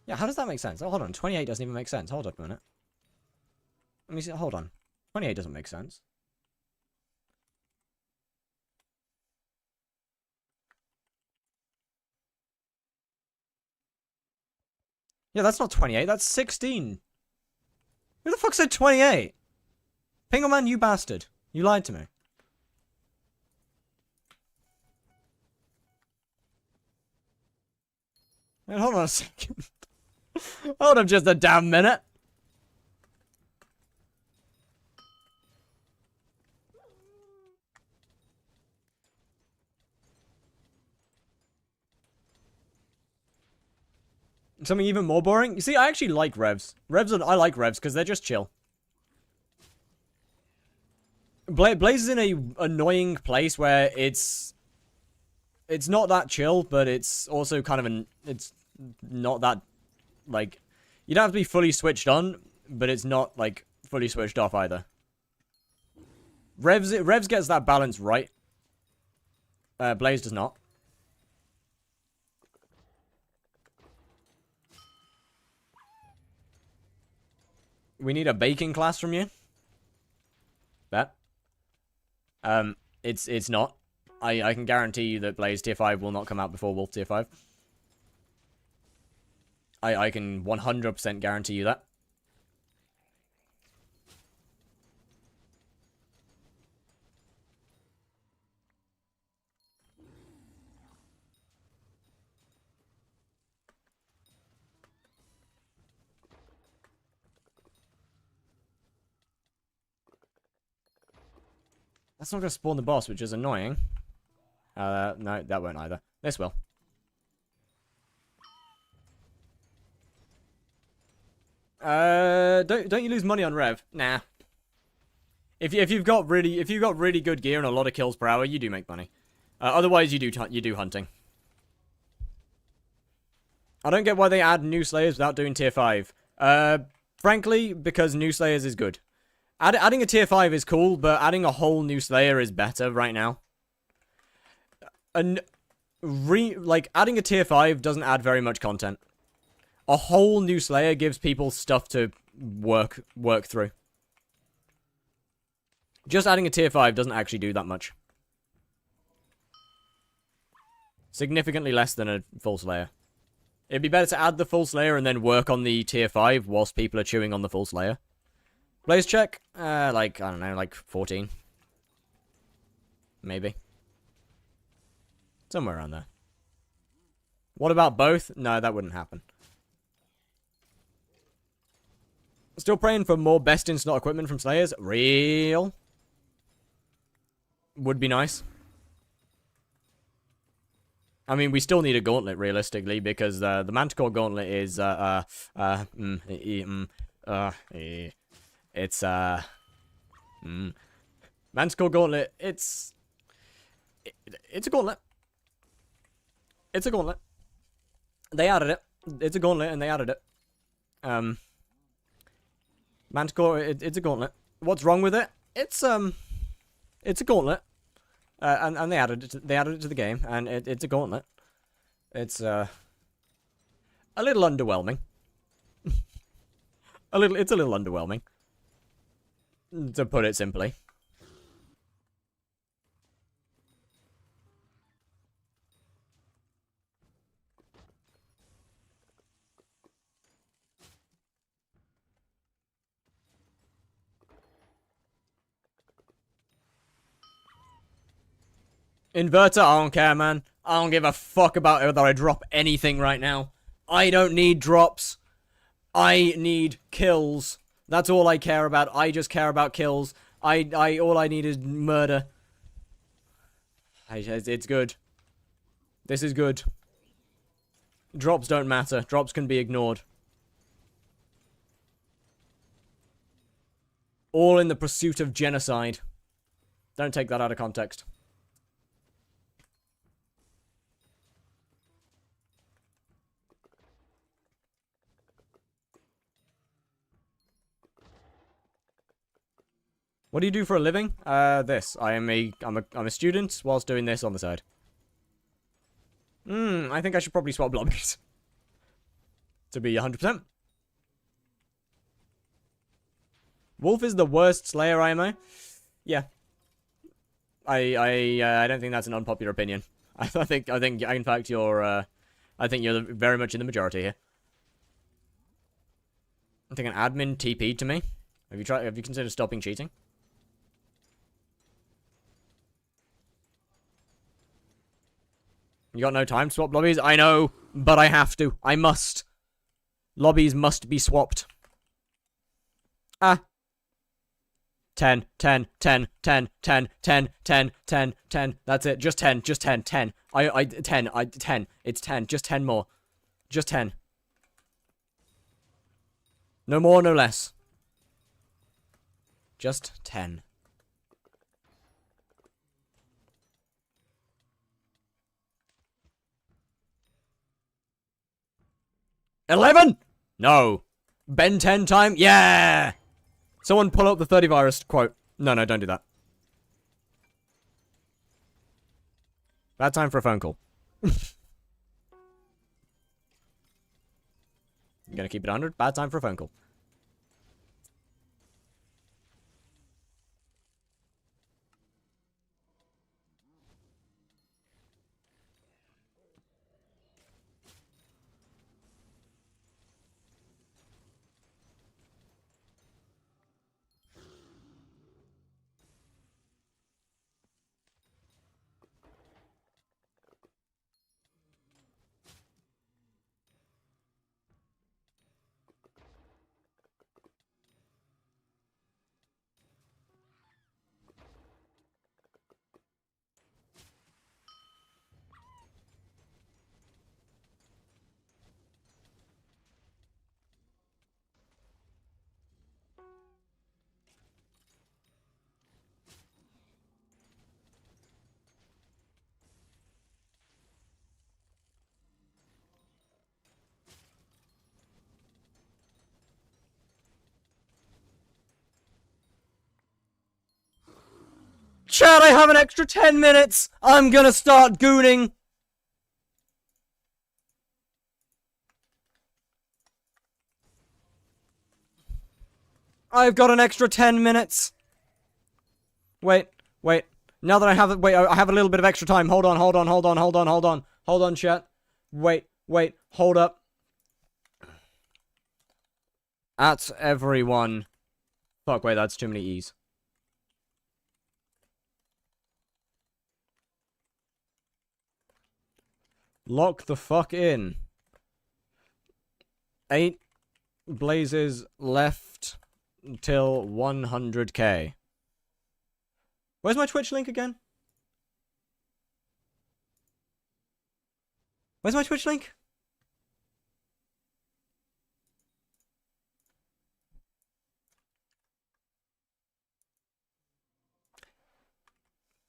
Yeah, how does that make sense? Oh, hold on. 28 doesn't even make sense. Hold up a minute. Let me see. Hold on. 28 doesn't make sense. Yeah, that's not 28. That's 16. Who the fuck said 28? Pingleman, you bastard. You lied to me. Wait, hold on a second. Hold up just a damn minute. Something even more boring? You see, I actually like revs. I like revs because they're just chill. Blaze is in a annoying place where it's not that chill, but it's also kind of it's not that, like, you don't have to be fully switched on, but it's not like fully switched off either. Revs gets that balance right. Blaze does not. We need a baking class from you. Bet. It's not. I can guarantee you that Blaze tier 5 will not come out before Wolf tier 5. I can 100% guarantee you that. That's not going to spawn the boss, which is annoying. No, that won't either. This will. Don't you lose money on Rev? Nah. If you've got really good gear and a lot of kills per hour, you do make money. Otherwise, you do hunting. I don't get why they add new Slayers without doing tier 5. Frankly, because new Slayers is good. Adding a tier 5 is cool, but adding a whole new Slayer is better right now. Like, adding a tier 5 doesn't add very much content. A whole new Slayer gives people stuff to work through. Just adding a tier 5 doesn't actually do that much. Significantly less than a full Slayer. It'd be better to add the full Slayer and then work on the tier 5 whilst people are chewing on the full Slayer. Blaze check? Like, I don't know, like 14. Maybe. Somewhere around there. What about both? No, that wouldn't happen. Still praying for more best in slot equipment from Slayers? Real? Would be nice. I mean, we still need a gauntlet, realistically, because the Manticore gauntlet is, it's, Manticore gauntlet, it's a gauntlet. It's a gauntlet. They added it. It's a gauntlet, and they added it. Manticore, it's a gauntlet. What's wrong with it? It's a gauntlet. And they added it to the game, and it's a gauntlet. It's, a little underwhelming. It's a little underwhelming. To put it simply. Inverter, I don't care, man. I don't give a fuck about whether I drop anything right now. I don't need drops. I need kills. That's all I care about. I just care about kills. All I need is murder. It's good. This is good. Drops don't matter. Drops can be ignored. All in the pursuit of genocide. Don't take that out of context. What do you do for a living? This. I'm a student whilst doing this on the side. I think I should probably swap lobbies. To be 100%. Wolf is the worst Slayer IMO? Yeah. I don't think that's an unpopular opinion. I think in fact you're very much in the majority here. I think an admin TP'd to me. Have you considered stopping cheating? You got no time to swap lobbies? I know, but I have to. I must. Lobbies must be swapped. 10, 10, 10, 10, 10, 10, 10, 10, 10. That's it. Just 10, just 10, 10. 10. It's 10. Just 10 more. Just 10. No more, no less. Just 10. 11? No. Ben 10 time? Yeah! Someone pull up the 30 virus quote. No, don't do that. Bad time for a phone call. You gonna keep it 100? Bad time for a phone call. Chat, I have an extra 10 minutes! I'm gonna start gooning! I've got an extra 10 minutes! Wait. Now that I have it, I have a little bit of extra time. Hold on, chat. Wait, hold up. At everyone. Fuck, wait, that's too many E's. Lock the fuck in. 8 blazes left till 100k. Where's my Twitch link again? Where's my Twitch link?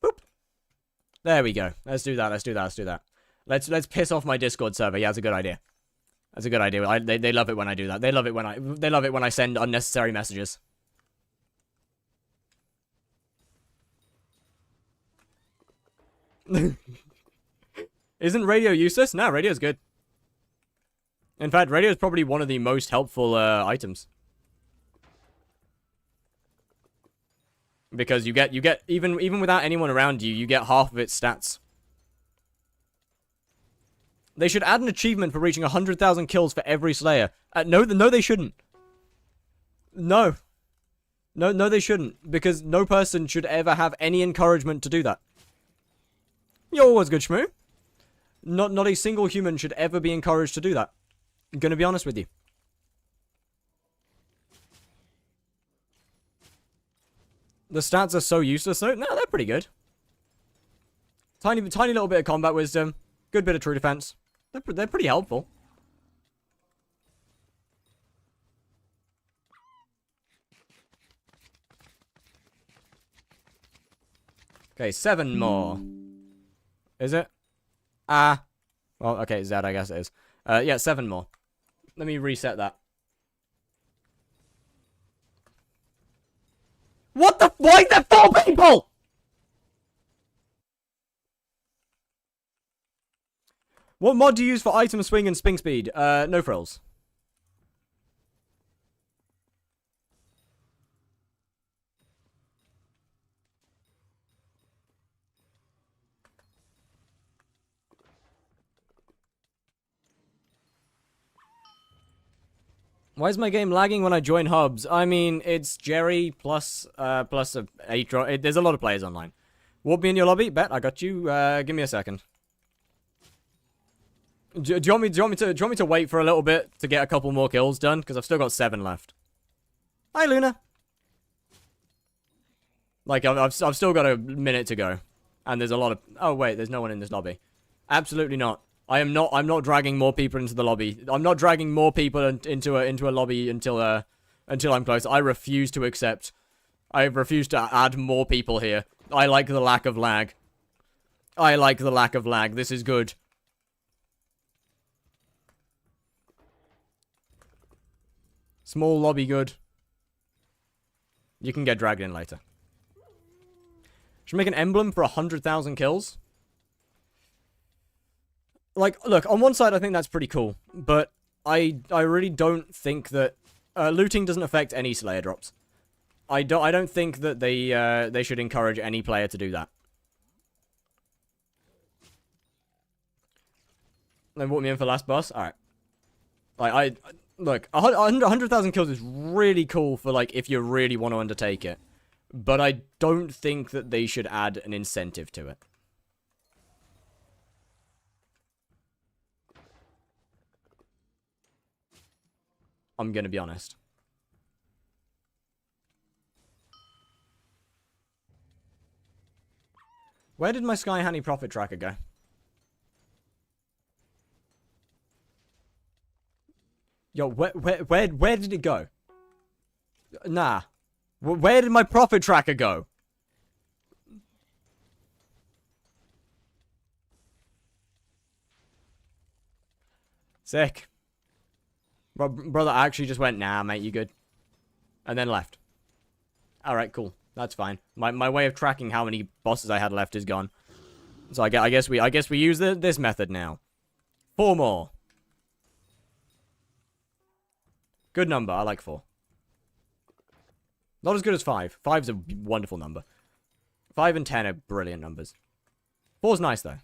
Boop. There we go. Let's do that. Let's piss off my Discord server. Yeah, that's a good idea. That's a good idea. They love it when I do that. They love it when I send unnecessary messages. Isn't radio useless? No, radio's good. In fact, radio is probably one of the most helpful items. Because you get even without anyone around you, you get half of its stats. They should add an achievement for reaching 100,000 kills for every Slayer. No, they shouldn't. No, they shouldn't. Because no person should ever have any encouragement to do that. You're always good, Shmoo. Not a single human should ever be encouraged to do that. I'm gonna be honest with you. The stats are so useless, though. No, they're pretty good. Tiny little bit of combat wisdom. Good bit of true defense. They're pretty helpful. Okay, 7 more. Is it? Well, okay, Z, I guess it is. Yeah, 7 more. Let me reset that. What the? Why is there 4 people? What mod do you use for item swing and spin speed? No frills. Why is my game lagging when I join hubs? I mean, it's Jerry plus a 8 draw. There's a lot of players online. Warp me in your lobby? Bet, I got you. Give me a second. Do you want me to wait for a little bit to get a couple more kills done? Because I've still got 7 left. Hi, Luna. Like, I've still got a minute to go. And there's a lot of... Oh, wait, there's no one in this lobby. Absolutely not. I'm not dragging more people into the lobby. I'm not dragging more people into a lobby until I'm close. I refuse to accept. I refuse to add more people here. I like the lack of lag. I like the lack of lag. This is good. Small lobby good. You can get dragged in later. Should make an emblem for 100,000 kills. Like, look, on one side I think that's pretty cool, but I really don't think that looting doesn't affect any Slayer drops. I don't think that they should encourage any player to do that. Then walk me in for last boss. All right. Like look, 100,000 kills is really cool for like if you really want to undertake it, but I don't think that they should add an incentive to it. I'm gonna be honest. Where did my Sky Honey profit tracker go? Yo, where did it go? Nah. Where did my profit tracker go? Sick. Brother actually just went, nah, mate, you good. And then left. Alright, cool. That's fine. My way of tracking how many bosses I had left is gone. So I guess we use this method now. 4 more. Good number. I like 4. Not as good as 5. 5's a wonderful number. 5 and 10 are brilliant numbers. 4's nice though.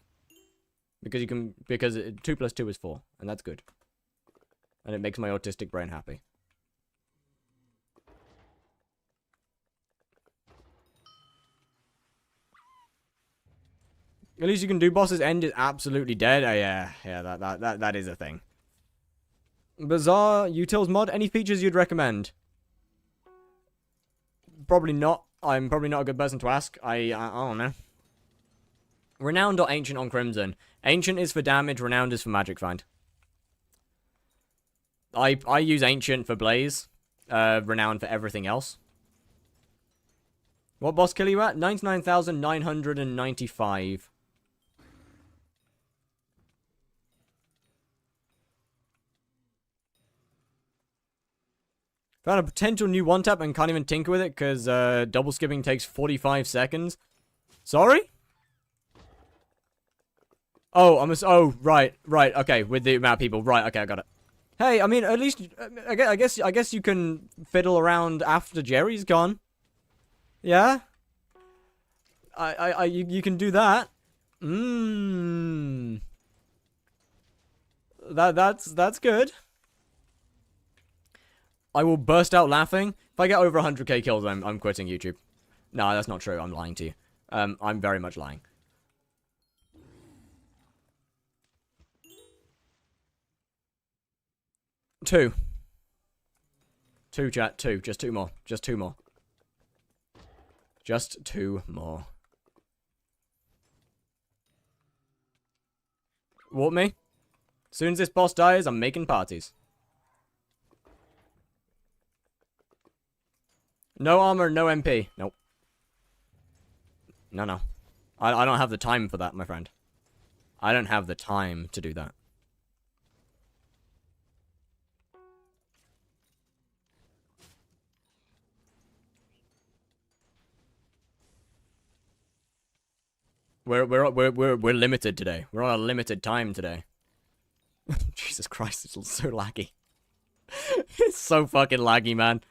Because 2 plus 2 is 4, and that's good. And it makes my autistic brain happy. At least you can do bosses. End is absolutely dead. Oh, yeah, that is a thing. Bizarre utils mod. Any features you'd recommend? Probably not. I'm probably not a good person to ask. I don't know. Renowned or Ancient on Crimson? Ancient is for damage. Renowned is for magic find. I use Ancient for Blaze. Renowned for everything else. What boss kill are you at? 99,995. Found a potential new one-tap and can't even tinker with it because double skipping takes 45 seconds. Sorry? Oh, oh, right, okay, with the amount of people. Right, okay, I got it. Hey, I mean, at least, I guess you can fiddle around after Jerry's gone. Yeah? You can do that. Mmm. That's good. I will burst out laughing. If I get over 100k kills, I'm quitting YouTube. No, that's not true. I'm lying to you. I'm very much lying. Two, chat. Two. Just two more. Just two more. Just two more. Warp me. As soon as this boss dies, I'm making parties. No armor, no MP. Nope. No. I don't have the time for that, my friend. I don't have the time to do that. We're limited today. We're on a limited time today. Jesus Christ, it's so laggy. It's so fucking laggy, man.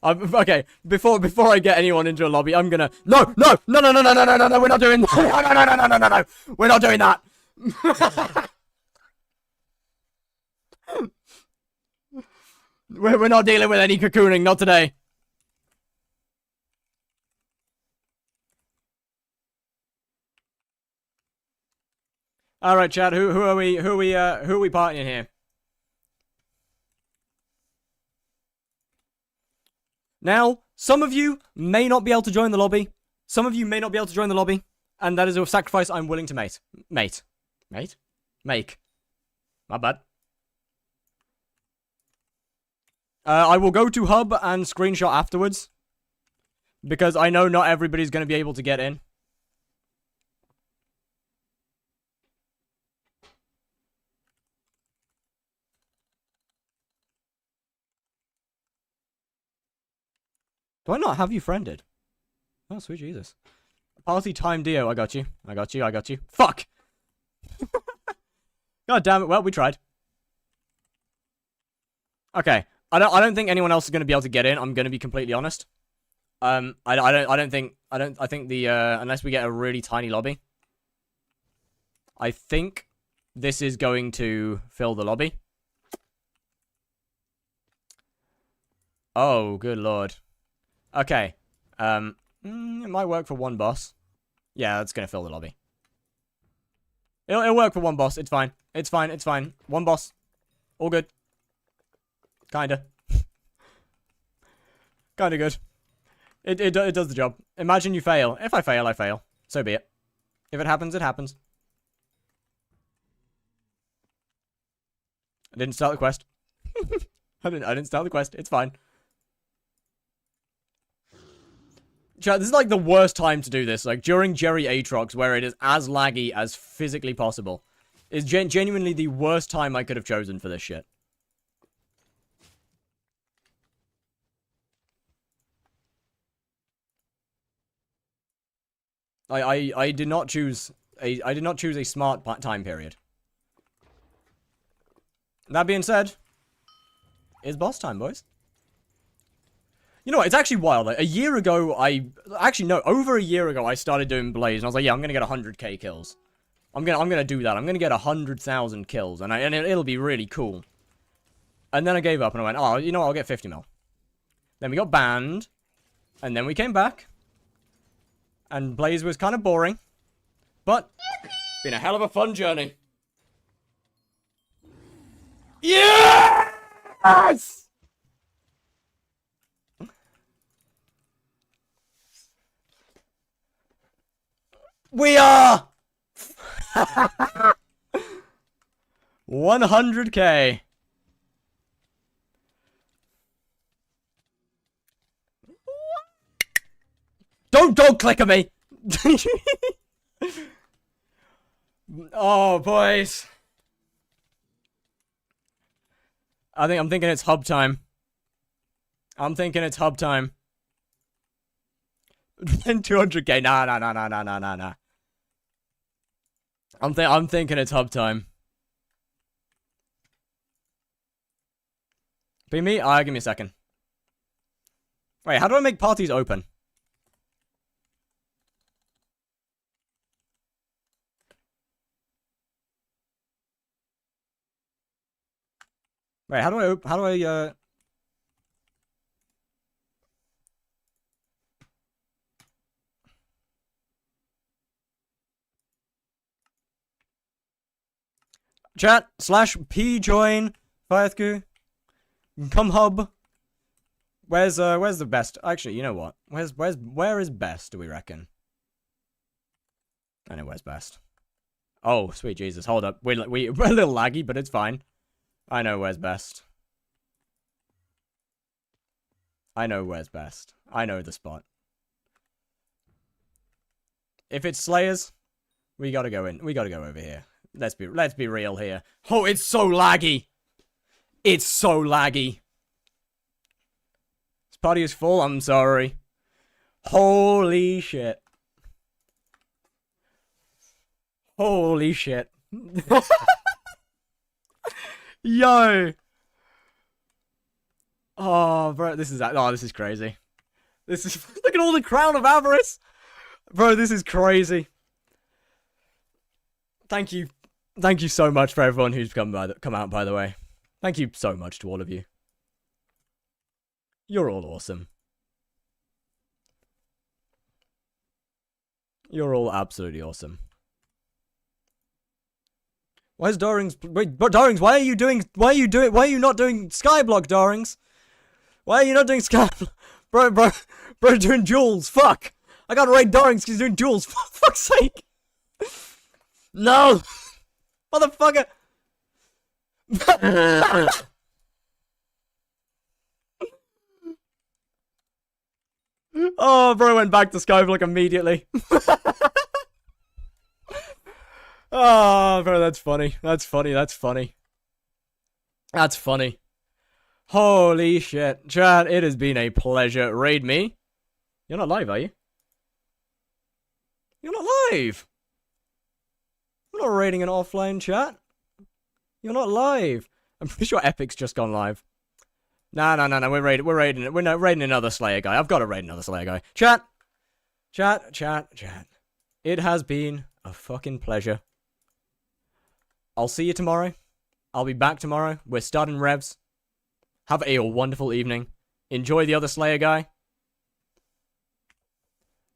Okay, before I get anyone into a lobby, I'm gonna no, we're not doing that. No, we're not doing that. We're not dealing with any cocooning, not today. All right, chat. Who are we partying here? Now, some of you may not be able to join the lobby. Some of you may not be able to join the lobby, and that is a sacrifice I'm willing to make. Make. My bad. I will go to hub and screenshot afterwards, because I know not everybody's going to be able to get in. Do I not have you friended? Oh, sweet Jesus. Party time Dio, I got you. Fuck! God damn it, well, we tried. Okay. I don't think anyone else is gonna be able to get in, I'm gonna be completely honest. I think unless we get a really tiny lobby. I think this is going to fill the lobby. Oh, good lord. Okay. It might work for one boss. Yeah, that's gonna fill the lobby. It'll work for one boss. It's fine. It's fine. One boss. All good. Kinda. Kinda good. It does the job. Imagine you fail. If I fail, I fail. So be it. If it happens, it happens. I didn't start the quest. I didn't start the quest. It's fine. Chat, this is like the worst time to do this. Like during Jerry Aatrox, where it is as laggy as physically possible, is genuinely the worst time I could have chosen for this shit. I did not choose a smart time period. That being said, it's boss time, boys. You know what? It's actually wild. Like, a year ago, over a year ago, I started doing Blaze, and I was like, yeah, I'm gonna get 100k kills. I'm gonna do that. I'm gonna get 100,000 kills, and it'll be really cool. And then I gave up, and I went, oh, you know what? I'll get 50 mil. Then we got banned, and then we came back, and Blaze was kind of boring, but it's been a hell of a fun journey. Yes! We are 100k. Don't click on me. Oh, boys. I'm thinking it's hub time. 200k. Nah. I'm thinking it's hub time. Be me? Give me a second. Wait, how do I make parties open? Wait, how do I chat /p join Firethku. Come hub. Where's the best? Actually, you know what? Where is best, do we reckon? I know where's best. Oh, sweet Jesus. Hold up. We're a little laggy, but it's fine. I know where's best. I know where's best. I know the spot. If it's Slayers, we gotta go in. We gotta go over here. Let's be real here. Oh, it's so laggy. It's so laggy. This party is full. I'm sorry. Holy shit. Holy shit. Yo. Oh, bro, this is crazy. This is look at all the crown of avarice. Bro, this is crazy. Thank you so much for everyone who's come out, by the way. Thank you so much to all of you. You're all awesome. You're all absolutely awesome. Where's Darings? Wait, but Darings, why are you not doing skyblock, Darings? Why are you not doing skyblock? Bro, doing duels, fuck! I gotta raid Darings because he's doing duels, for fuck's sake! No! Motherfucker! Oh, bro went back to skyblock immediately. Oh, bro, that's funny. That's funny. That's funny. That's funny. Holy shit. Chat, it has been a pleasure. Raid me. You're not live, are you? You're not live. I'm not raiding an offline chat. You're not live. I'm pretty sure Epic's just gone live. No. We're raiding another Slayer guy. I've got to raid another Slayer guy. Chat. It has been a fucking pleasure. I'll see you tomorrow. I'll be back tomorrow. We're starting revs. Have a wonderful evening. Enjoy the other Slayer guy.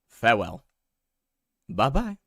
Farewell. Bye-bye.